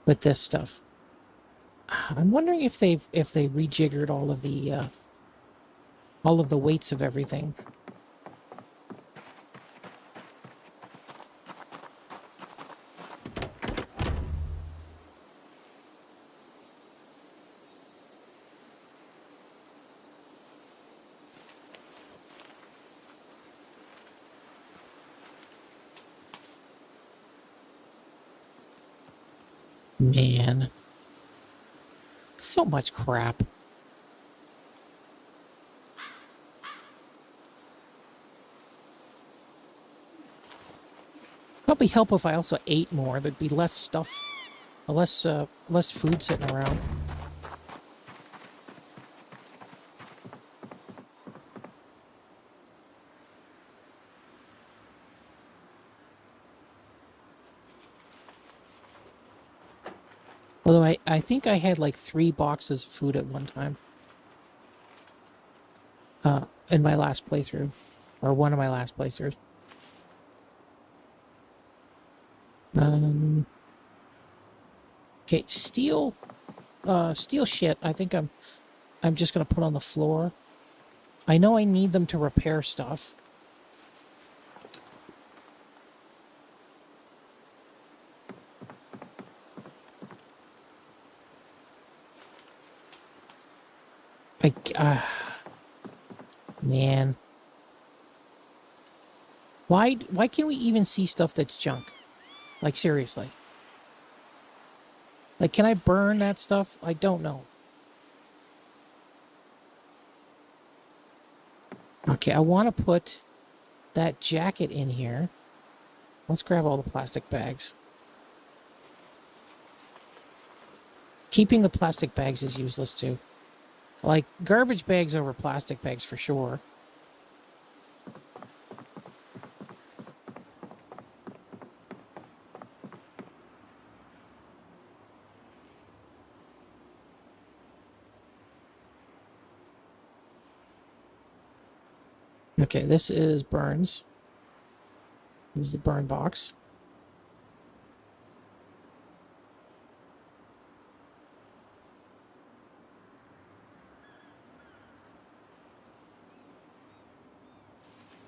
with this stuff. I'm wondering if they rejiggered all of the weights of everything. Man. So much crap. Probably help if I also ate more. There'd be less stuff, less food sitting around. Although I think I had like 3 boxes of food at one time. In my last playthrough. Or one of my last playthroughs. Okay, steel shit, I think I'm just gonna put on the floor. I know I need them to repair stuff. Man. Why can't we even see stuff that's junk? Like, seriously. Like, can I burn that stuff? I don't know. Okay, I want to put that jacket in here. Let's grab all the plastic bags. Keeping the plastic bags is useless too. Like, garbage bags over plastic bags for sure. Okay, this is Burns. This is the burn box.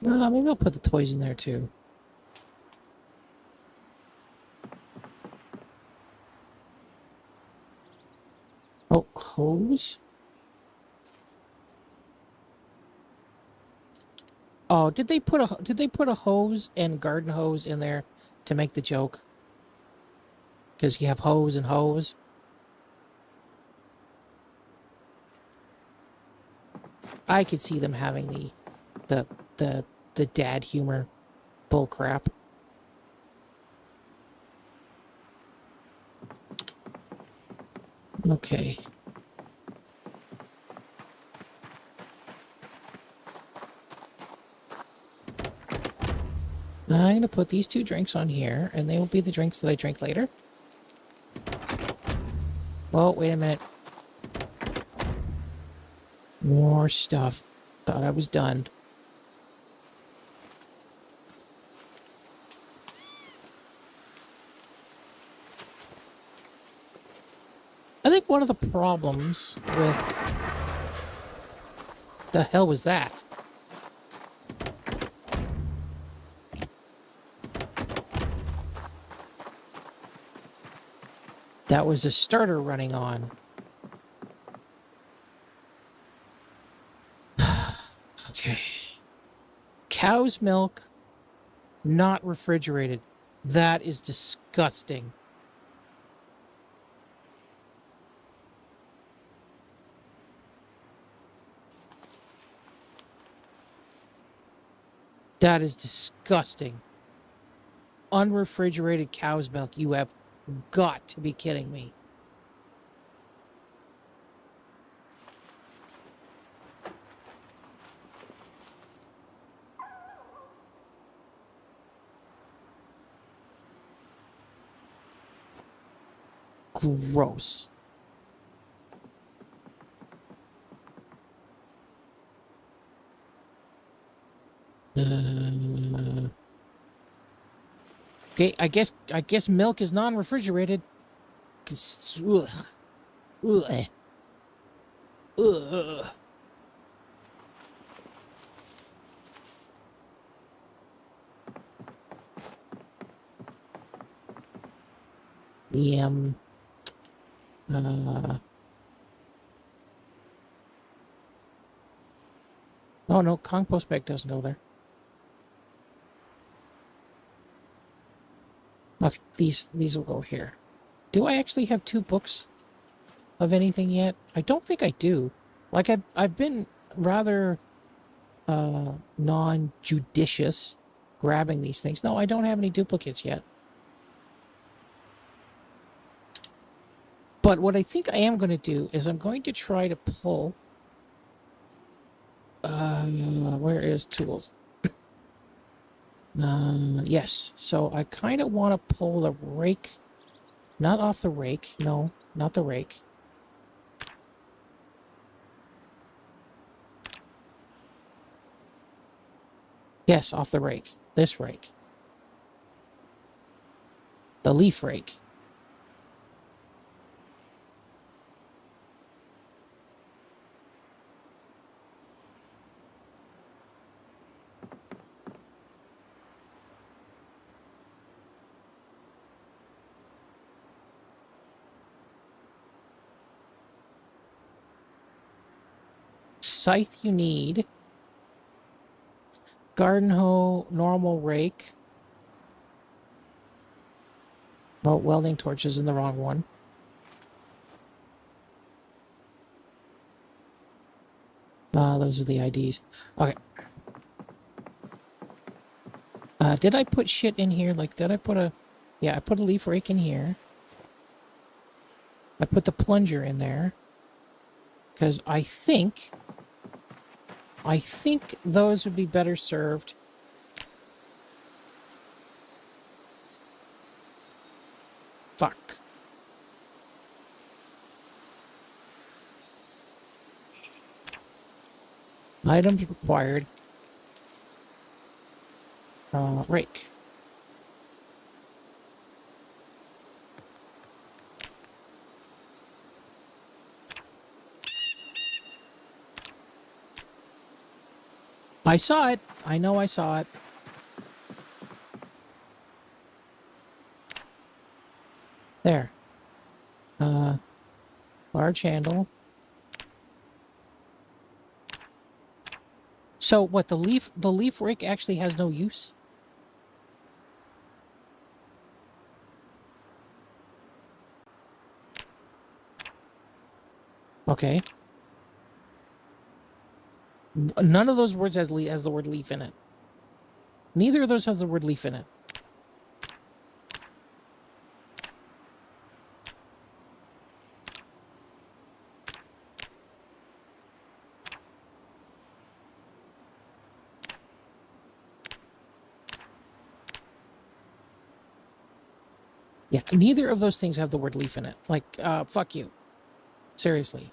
Maybe I'll put the toys in there too. Oh, hose? Oh, did they put a hose and garden hose in there to make the joke? Because you have hose and hose. I could see them having the dad humor bull crap. Okay. I'm going to put these 2 drinks on here, and they will be the drinks that I drink later. Oh, wait a minute. More stuff. Thought I was done. I think one of the problems with... The hell was that? That was a starter running on. Okay. Cow's milk, not refrigerated. That is disgusting. That is disgusting. Unrefrigerated cow's milk. You have got to be kidding me. Gross. Okay, I guess milk is non-refrigerated. Ugh. Ugh. Ugh. Yum. Oh no, compost bag doesn't go there. Okay, these will go here. Do I actually have 2 books of anything yet? I don't think I do. Like I've been rather non-judicious grabbing these things. No, I don't have any duplicates yet. But what I think I am going to do is I'm going to try to pull... where is tools? Yes. So I kind of want to pull the rake. Not off the rake. No, not the rake. Yes, off the rake. This rake. The leaf rake. Scythe you need. Garden hoe, normal rake. Oh, welding torch is in the wrong one. Those are the IDs. Okay. Did I put shit in here? Like, did I put a... Yeah, I put a leaf rake in here. I put the plunger in there. Because I think those would be better served. Fuck. Items required. Rake. I saw it. I know I saw it. There. Large handle. So what, the leaf rake actually has no use? Okay. None of those words has the word leaf in it. Neither of those has the word leaf in it. Yeah, neither of those things have the word leaf in it. Like, fuck you. Seriously.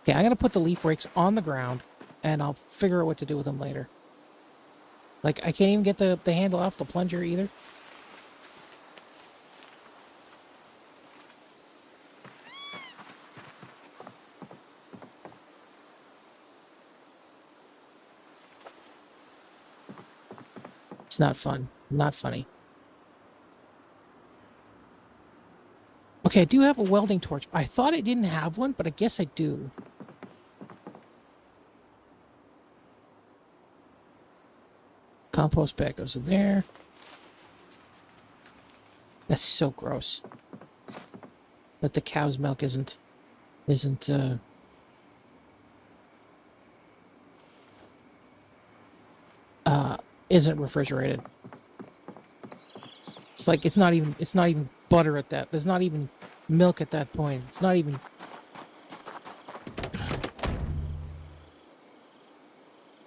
Okay, I'm gonna put the leaf rakes on the ground, and I'll figure out what to do with them later. Like, I can't even get the handle off the plunger either. It's not fun. Not funny. Okay, I do have a welding torch. I thought I didn't have one, but I guess I do. Compost bag goes in there. That's so gross. That the cow's milk isn't isn't refrigerated. It's like it's not even butter at that. There's not even milk at that point. It's not even.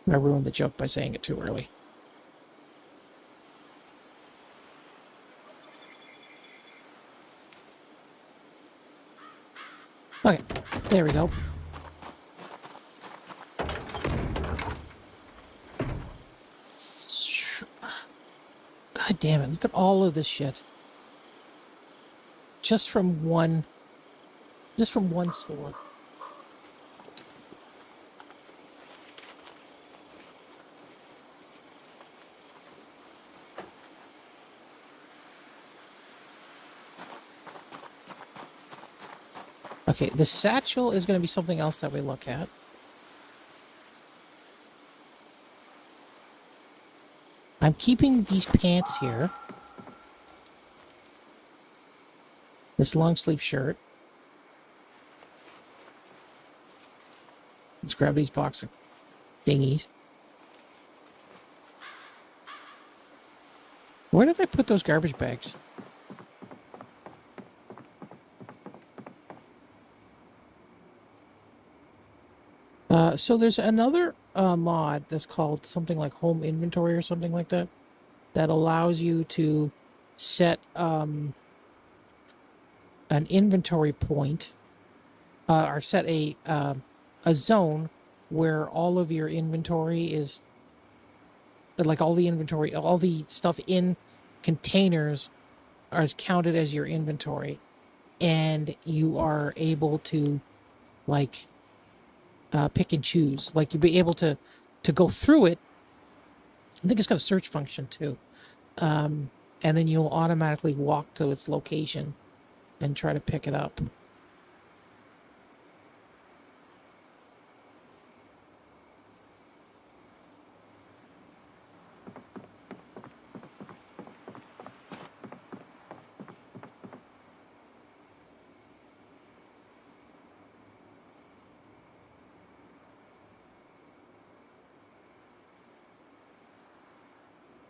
I ruined the joke by saying it too early. Okay, there we go. God damn it, look at all of this shit. Just from one store. Okay, the satchel is going to be something else that we look at. I'm keeping these pants here. This long sleeve shirt. Let's grab these boxer thingies. Where did I put those garbage bags? So there's another mod that's called something like Home Inventory or something like that, that allows you to set an inventory point, or set a zone where all of your inventory is, like all the inventory, all the stuff in containers is counted as your inventory, and you are able to like pick and choose. Like you'll be able to go through it. I think it's got a search function too. And then you'll automatically walk to its location and try to pick it up.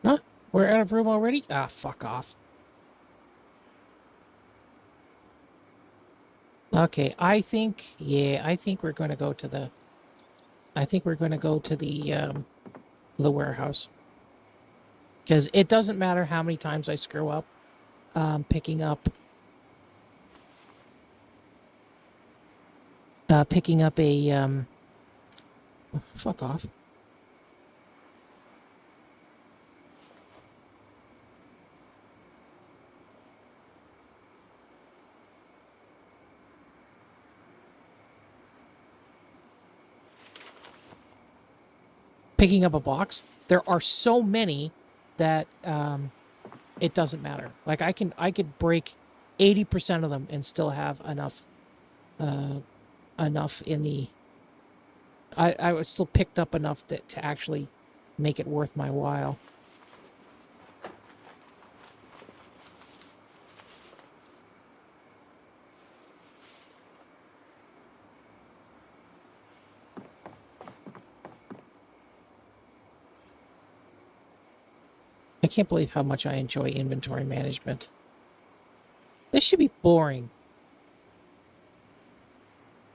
Huh? We're out of room already? Ah, fuck off. Okay, I think we're going to go to the warehouse. Because it doesn't matter how many times I screw up picking up a fuck off. Picking up a box. There are so many that it doesn't matter. Like I could break 80% of them and still have enough in the. I would still picked up enough to actually make it worth my while. I can't believe how much I enjoy inventory management. This should be boring.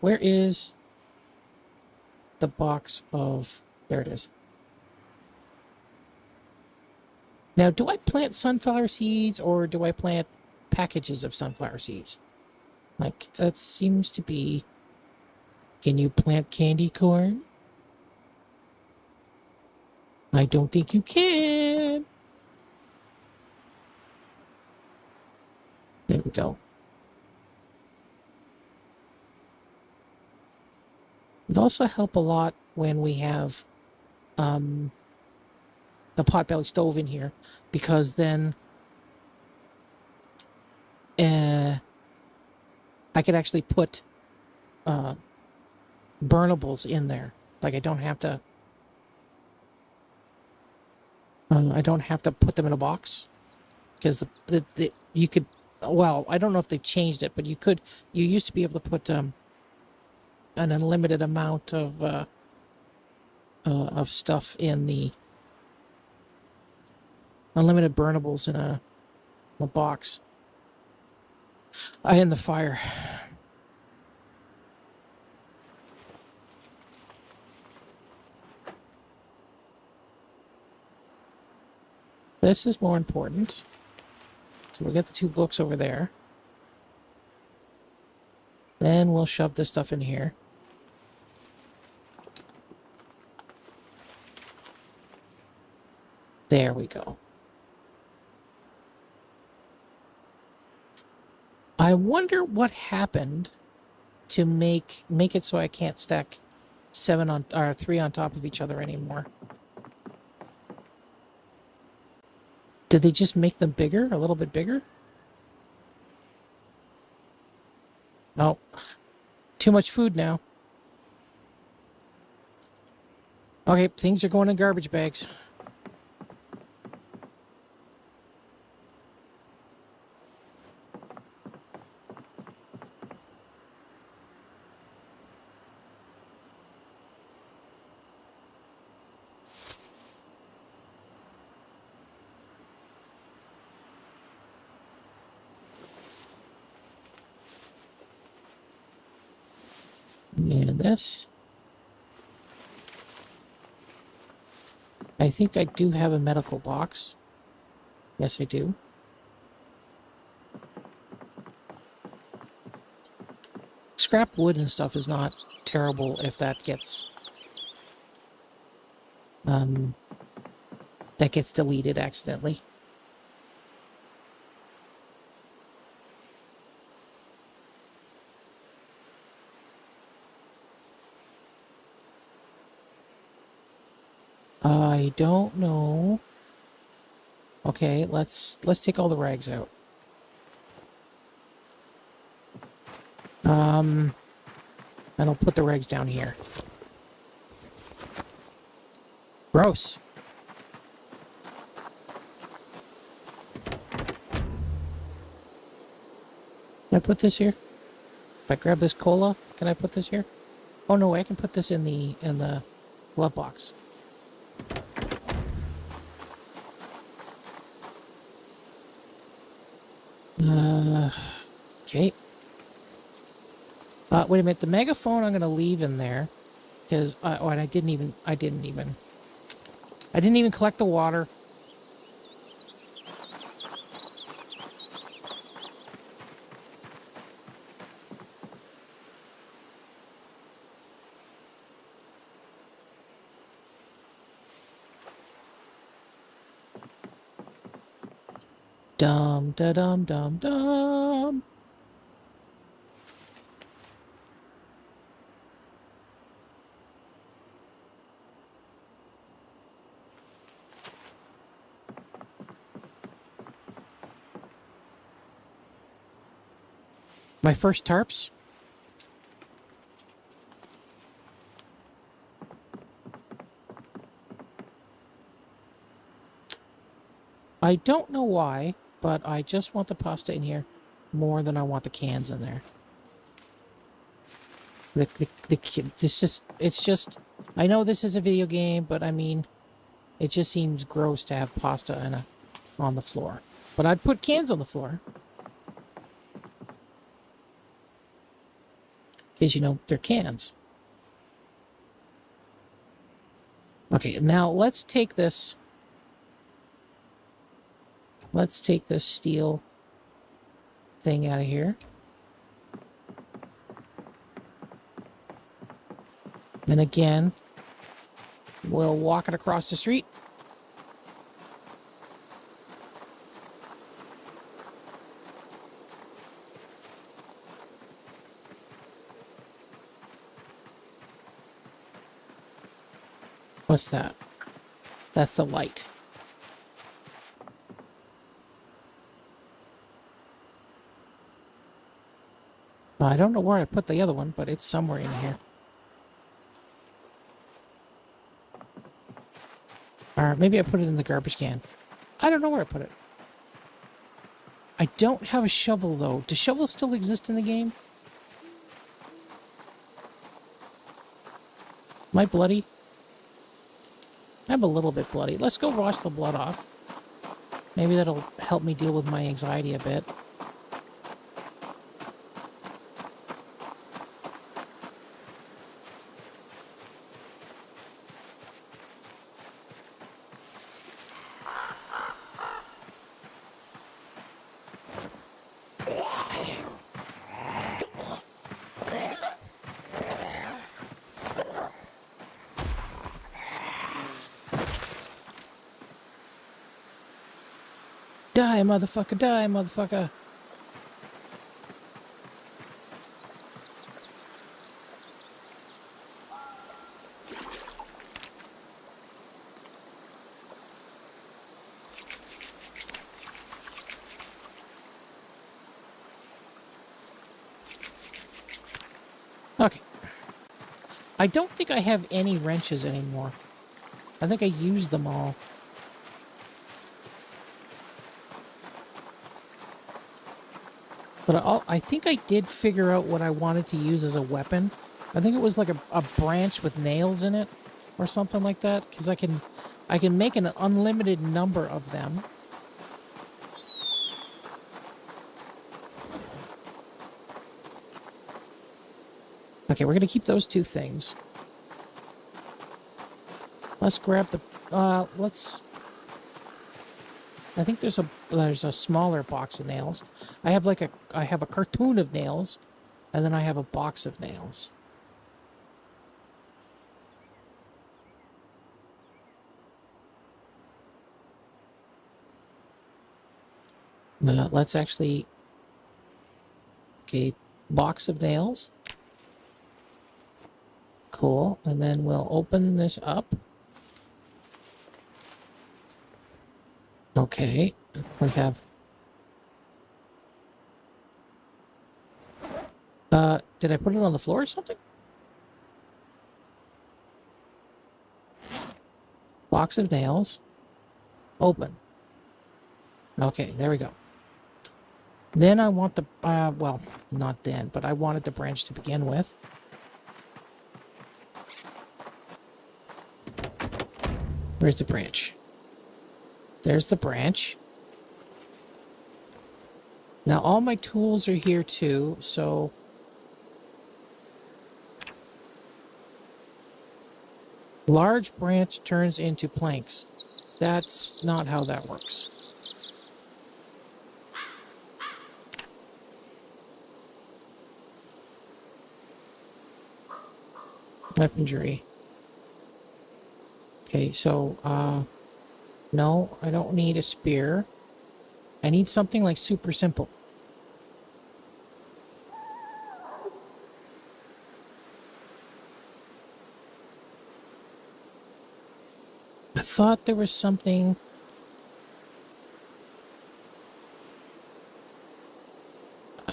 Where is the box of... There it is. Now, do I plant sunflower seeds or do I plant packages of sunflower seeds? Like, that seems to be... Can you plant candy corn? I don't think you can. There we go. It also help a lot when we have the potbelly stove in here, because then I could actually put burnables in there. Like I don't have to put them in a box, because you could, well, I don't know if they've changed it, but you used to be able to put an unlimited amount of stuff in the unlimited burnables in a box. In the fire. This is more important. So we'll get the 2 books over there. Then we'll shove this stuff in here. There we go. I wonder what happened to make it so I can't stack 3 on top of each other anymore. Did they just make them bigger, a little bit bigger? Oh, too much food now. Okay, things are going in garbage bags. And this. I think I do have a medical box. Yes, I do. Scrap wood and stuff is not terrible if that gets deleted accidentally. I don't know. Okay, let's take all the rags out. And I'll put the rags down here. Gross. Can I put this here? If I grab this cola, can I put this here? Oh no, I can put this in the glove box. Okay. Wait a minute. The megaphone I'm gonna leave in there, because and I didn't even collect the water. Dum da dum dum dum. My first tarps. I don't know why, but I just want the pasta in here more than I want the cans in there. It's just, I know this is a video game, but I mean, it just seems gross to have pasta on the floor. But I'd put cans on the floor. Because, you know, they're cans. Okay, now let's take this. Let's take this steel thing out of here. And again, we'll walk it across the street. What's that? That's the light. I don't know where I put the other one, but it's somewhere in here. Or maybe I put it in the garbage can. I don't know where I put it. I don't have a shovel, though. Does shovels still exist in the game? Am I bloody? I'm a little bit bloody. Let's go wash the blood off. Maybe that'll help me deal with my anxiety a bit. Die, motherfucker, die, motherfucker. Okay. I don't think I have any wrenches anymore. I think I used them all. But I think I did figure out what I wanted to use as a weapon. I think it was like a branch with nails in it or something like that. Because I can make an unlimited number of them. Okay, we're going to keep those two things. Let's grab the... I think there's a smaller box of nails. I have a cartoon of nails, and then I have a box of nails. Let's actually... Okay, box of nails. Cool, and then we'll open this up. Okay, we have... did I put it on the floor or something? Box of nails. Open. Okay, there we go. Then I want the... well, not then, but I wanted the branch to begin with. Where's the branch? There's the branch. Now all my tools are here too, so... Large branch turns into planks. That's not how that works. Weaponry. Okay, so, no, I don't need a spear. I need something like super simple. I thought there was something...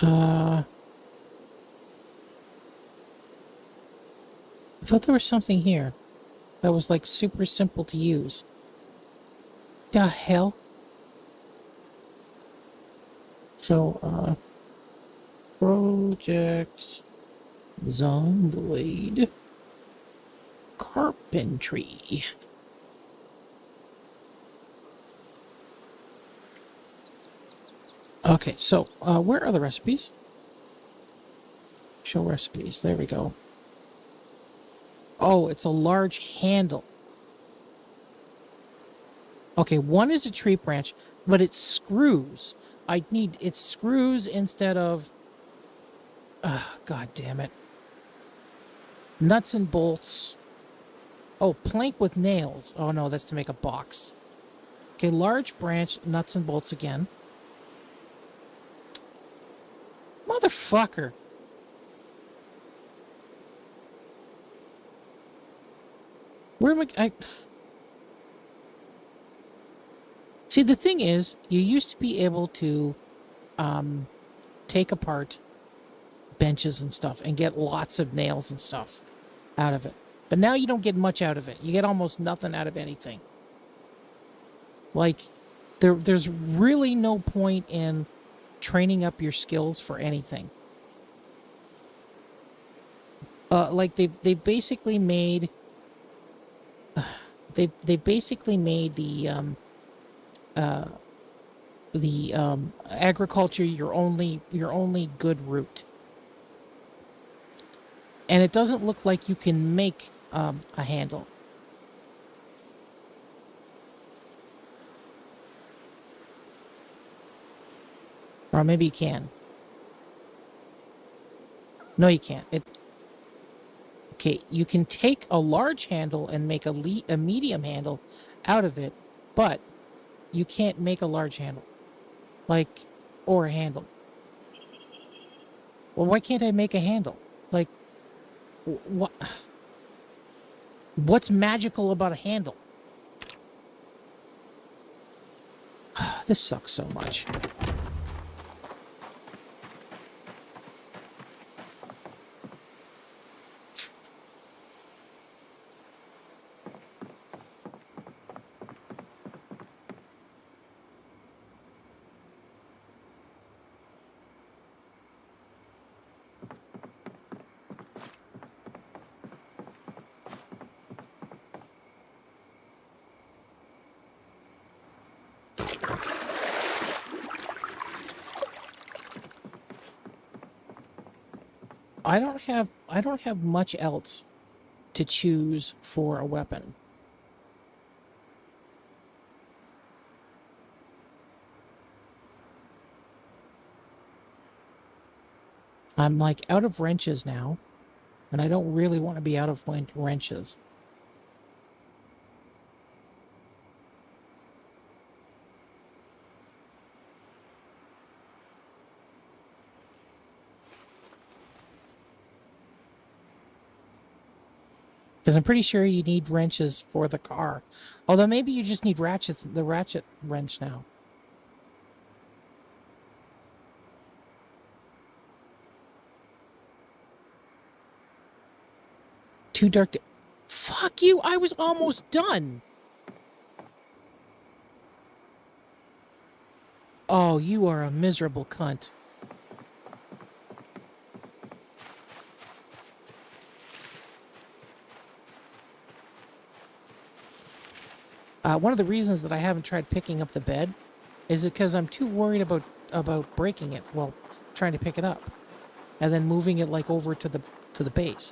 I thought there was something here that was like super simple to use. The hell? So, Project Zomboid Carpentry. Okay, so, where are the recipes? Show recipes. There we go. Oh, it's a large handle. Okay, one is a tree branch, but it screws. It screws instead of... God damn it. Nuts and bolts. Oh, plank with nails. Oh no, that's to make a box. Okay, large branch, nuts and bolts again. Motherfucker. Where am I... See, the thing is, you used to be able to take apart benches and stuff and get lots of nails and stuff out of it. But now you don't get much out of it. You get almost nothing out of anything. Like, there's really no point in training up your skills for anything. Like, they've basically made... They basically made the agriculture your only good route. And it doesn't look like you can make a handle. Or maybe you can. No, you can't. Okay, you can take a large handle and make a medium handle out of it, but you can't make a large handle. Or a handle. Well, why can't I make a handle? Like, what? What's magical about a handle? This sucks so much. I don't have much else to choose for a weapon. I'm like out of wrenches now, and I don't really want to be out of wrenches. Because I'm pretty sure you need wrenches for the car. Although maybe you just need the ratchet wrench now. Too dark to... Fuck you! I was almost done! Oh, you are a miserable cunt. One of the reasons that I haven't tried picking up the bed is because I'm too worried about breaking it while trying to pick it up, and then moving it like over to the base.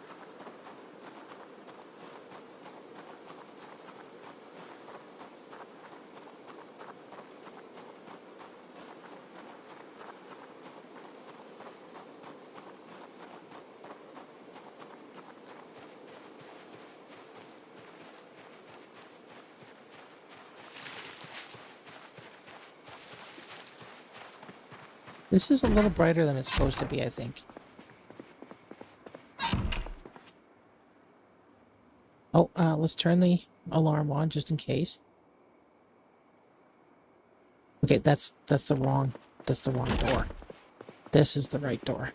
This is a little brighter than it's supposed to be, I think. Oh, let's turn the alarm on just in case. Okay, that's the wrong door. This is the right door.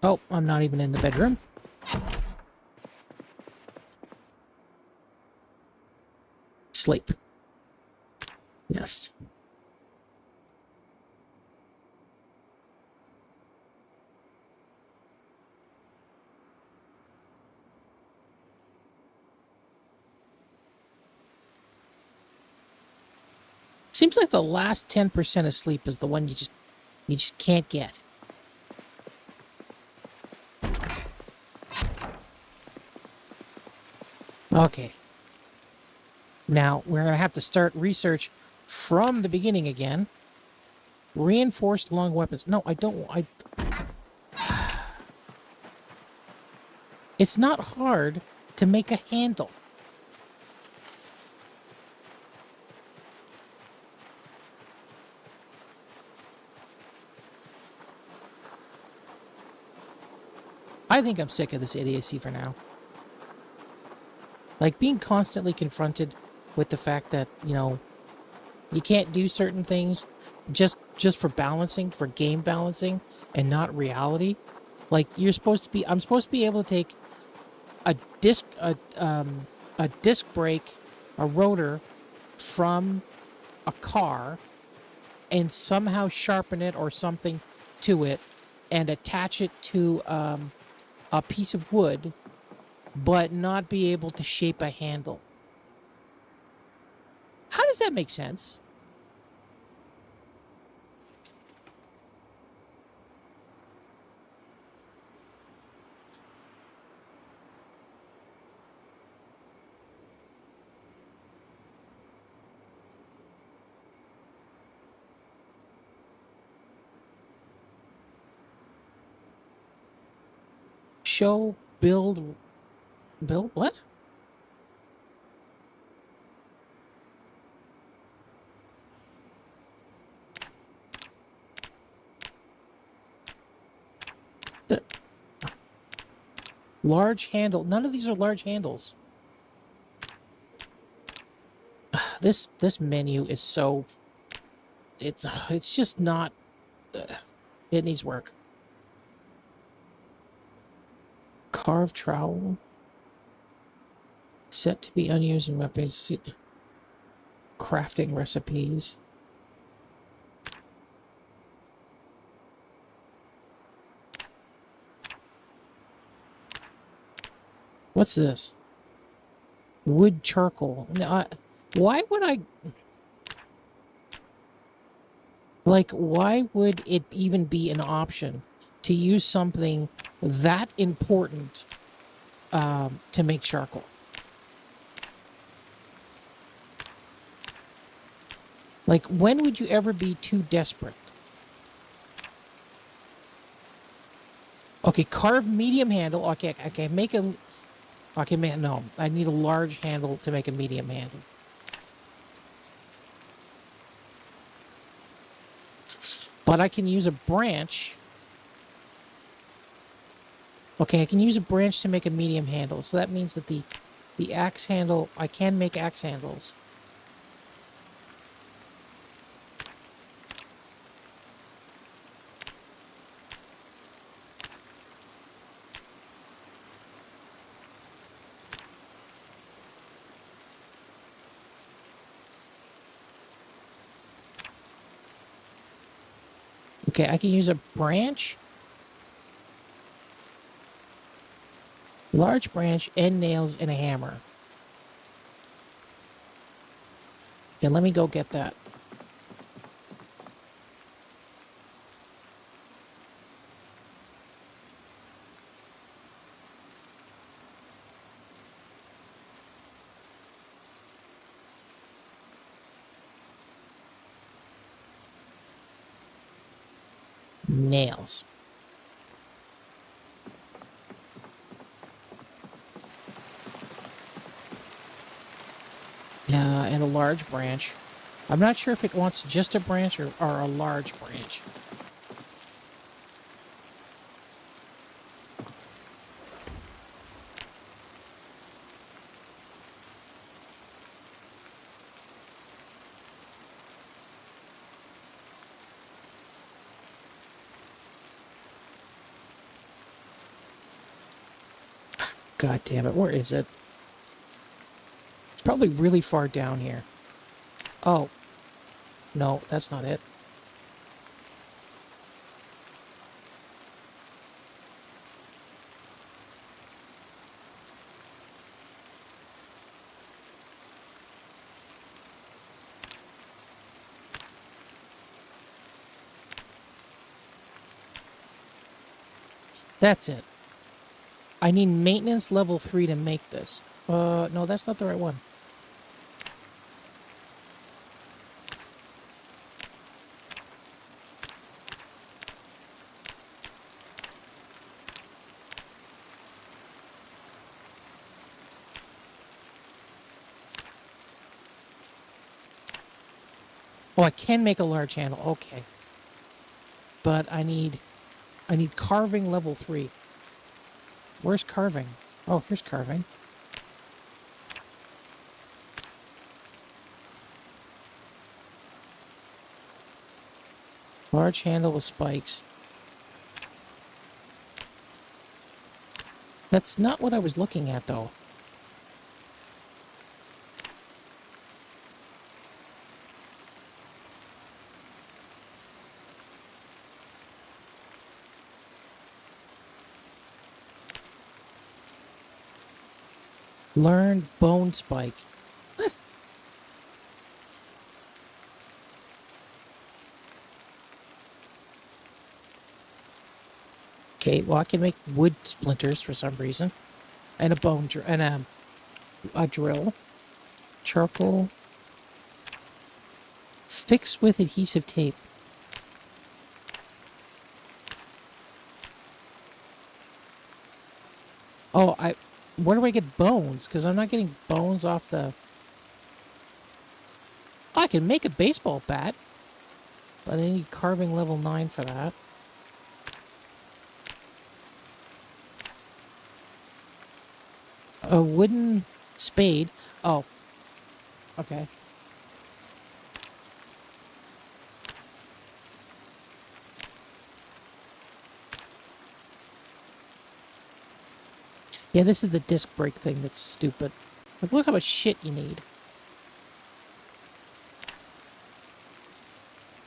Oh, I'm not even in the bedroom. Sleep. Yes. Seems like the last 10% of sleep is the one you just can't get. Okay. Now, we're going to have to start research from the beginning again. Reinforced long weapons. No, I don't... It's not hard to make a handle. I think I'm sick of this idiocy for now. Like, being constantly confronted with the fact that, you know, you can't do certain things just for balancing, for game balancing, and not reality. Like, I'm supposed to be able to take a disc brake, a rotor from a car and somehow sharpen it or something to it and attach it to a piece of wood, but not be able to shape a handle. How does that make sense? Show, build what? The large handle. None of these are large handles. This menu is so it's just not it needs work. Carved trowel. Set to be unused in weapons. Crafting recipes. What's this? Wood charcoal. Now, why would I... Like, why would it even be an option to use something that important to make charcoal? Like, when would you ever be too desperate? Okay, carved medium handle. Okay, make a... Okay, man, no. I need a large handle to make a medium handle. But I can use a branch. Okay, I can use a branch to make a medium handle. So that means that the axe handle... I can make axe handles. Okay, I can use a branch, large branch, end nails, and a hammer. Okay, let me go get that. Nails. And a large branch. I'm not sure if it wants just a branch or a large branch. God damn it, where is it? It's probably really far down here. Oh. No, that's not it. That's it. I need maintenance level 3 to make this. No, that's not the right one. Oh, I can make a large handle. Okay. But I need carving level 3. Where's carving? Oh, here's carving. Large handle with spikes. That's not what I was looking at, though. Learn bone spike. What? Okay, well I can make wood splinters for some reason, and a drill, charcoal. Fix with adhesive tape. Oh, where do I get bones? Because I'm not getting bones off the... Oh, I can make a baseball bat, but I need carving level 9 for that. A wooden spade. Oh. Okay. Yeah, this is the disc brake thing that's stupid. Like, look how much shit you need.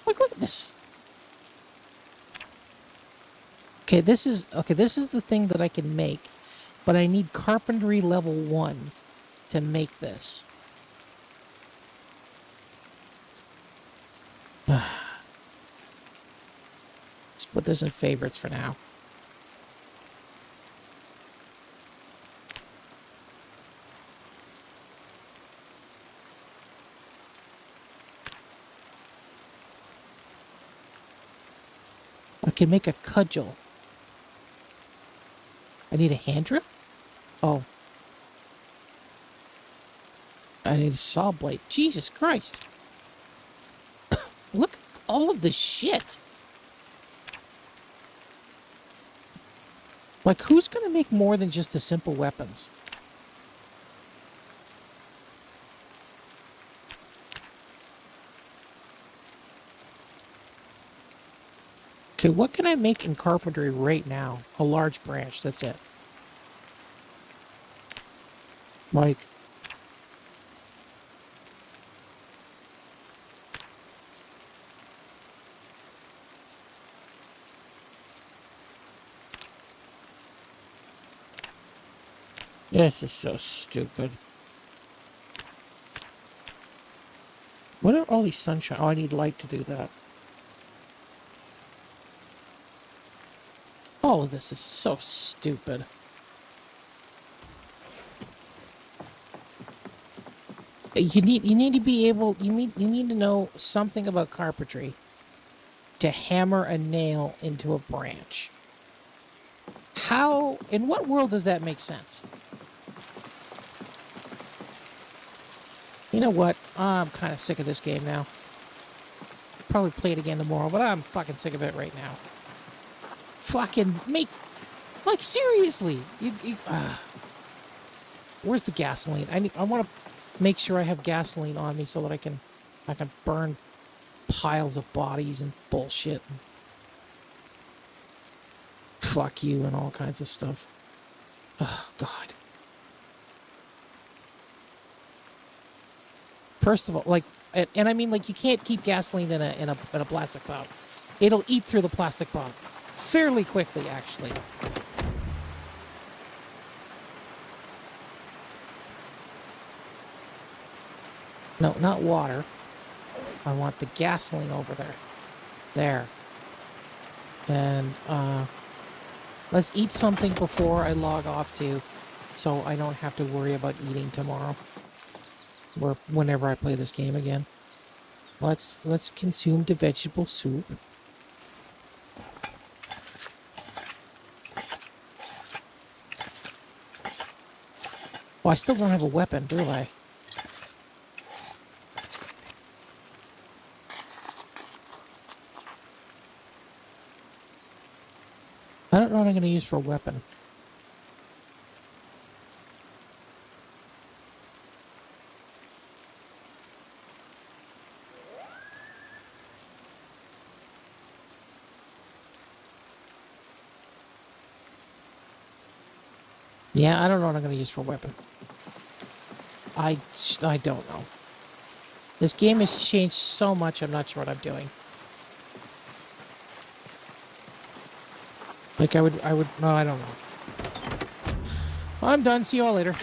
Like, look at this. Okay, this is the thing that I can make, but I need carpentry level 1 to make this. Let's put this in favorites for now. I can make a cudgel. I need a hand drill? Oh. I need a saw blade. Jesus Christ. Look at all of this shit. Like, who's going to make more than just the simple weapons? Okay, what can I make in carpentry right now? A large branch, that's it. Like... This is so stupid. What are all these sunshine? Oh, I need light to do that. All of this is so stupid. You need to be able, you need to know something about carpentry to hammer a nail into a branch. How, in what world does that make sense? You know what? I'm kind of sick of this game now. Probably play it again tomorrow, but I'm fucking sick of it right now. Fucking make... Like, seriously! Where's the gasoline? I want to make sure I have gasoline on me so that I can burn piles of bodies and bullshit. And fuck you and all kinds of stuff. Oh, God. First of all, like... And I mean, like, you can't keep gasoline in a plastic bottle. It'll eat through the plastic bottle. Fairly quickly, actually. No, not water. I want the gasoline over there. There. And, let's eat something before I log off too, so I don't have to worry about eating tomorrow. Or whenever I play this game again. Let's consume the vegetable soup. Oh, I still don't have a weapon, do I? I don't know what I'm going to use for a weapon. Yeah, I don't know what I'm going to use for a weapon. I don't know. This game has changed so much, I'm not sure what I'm doing. Like, no, I don't know. I'm done. See you all later.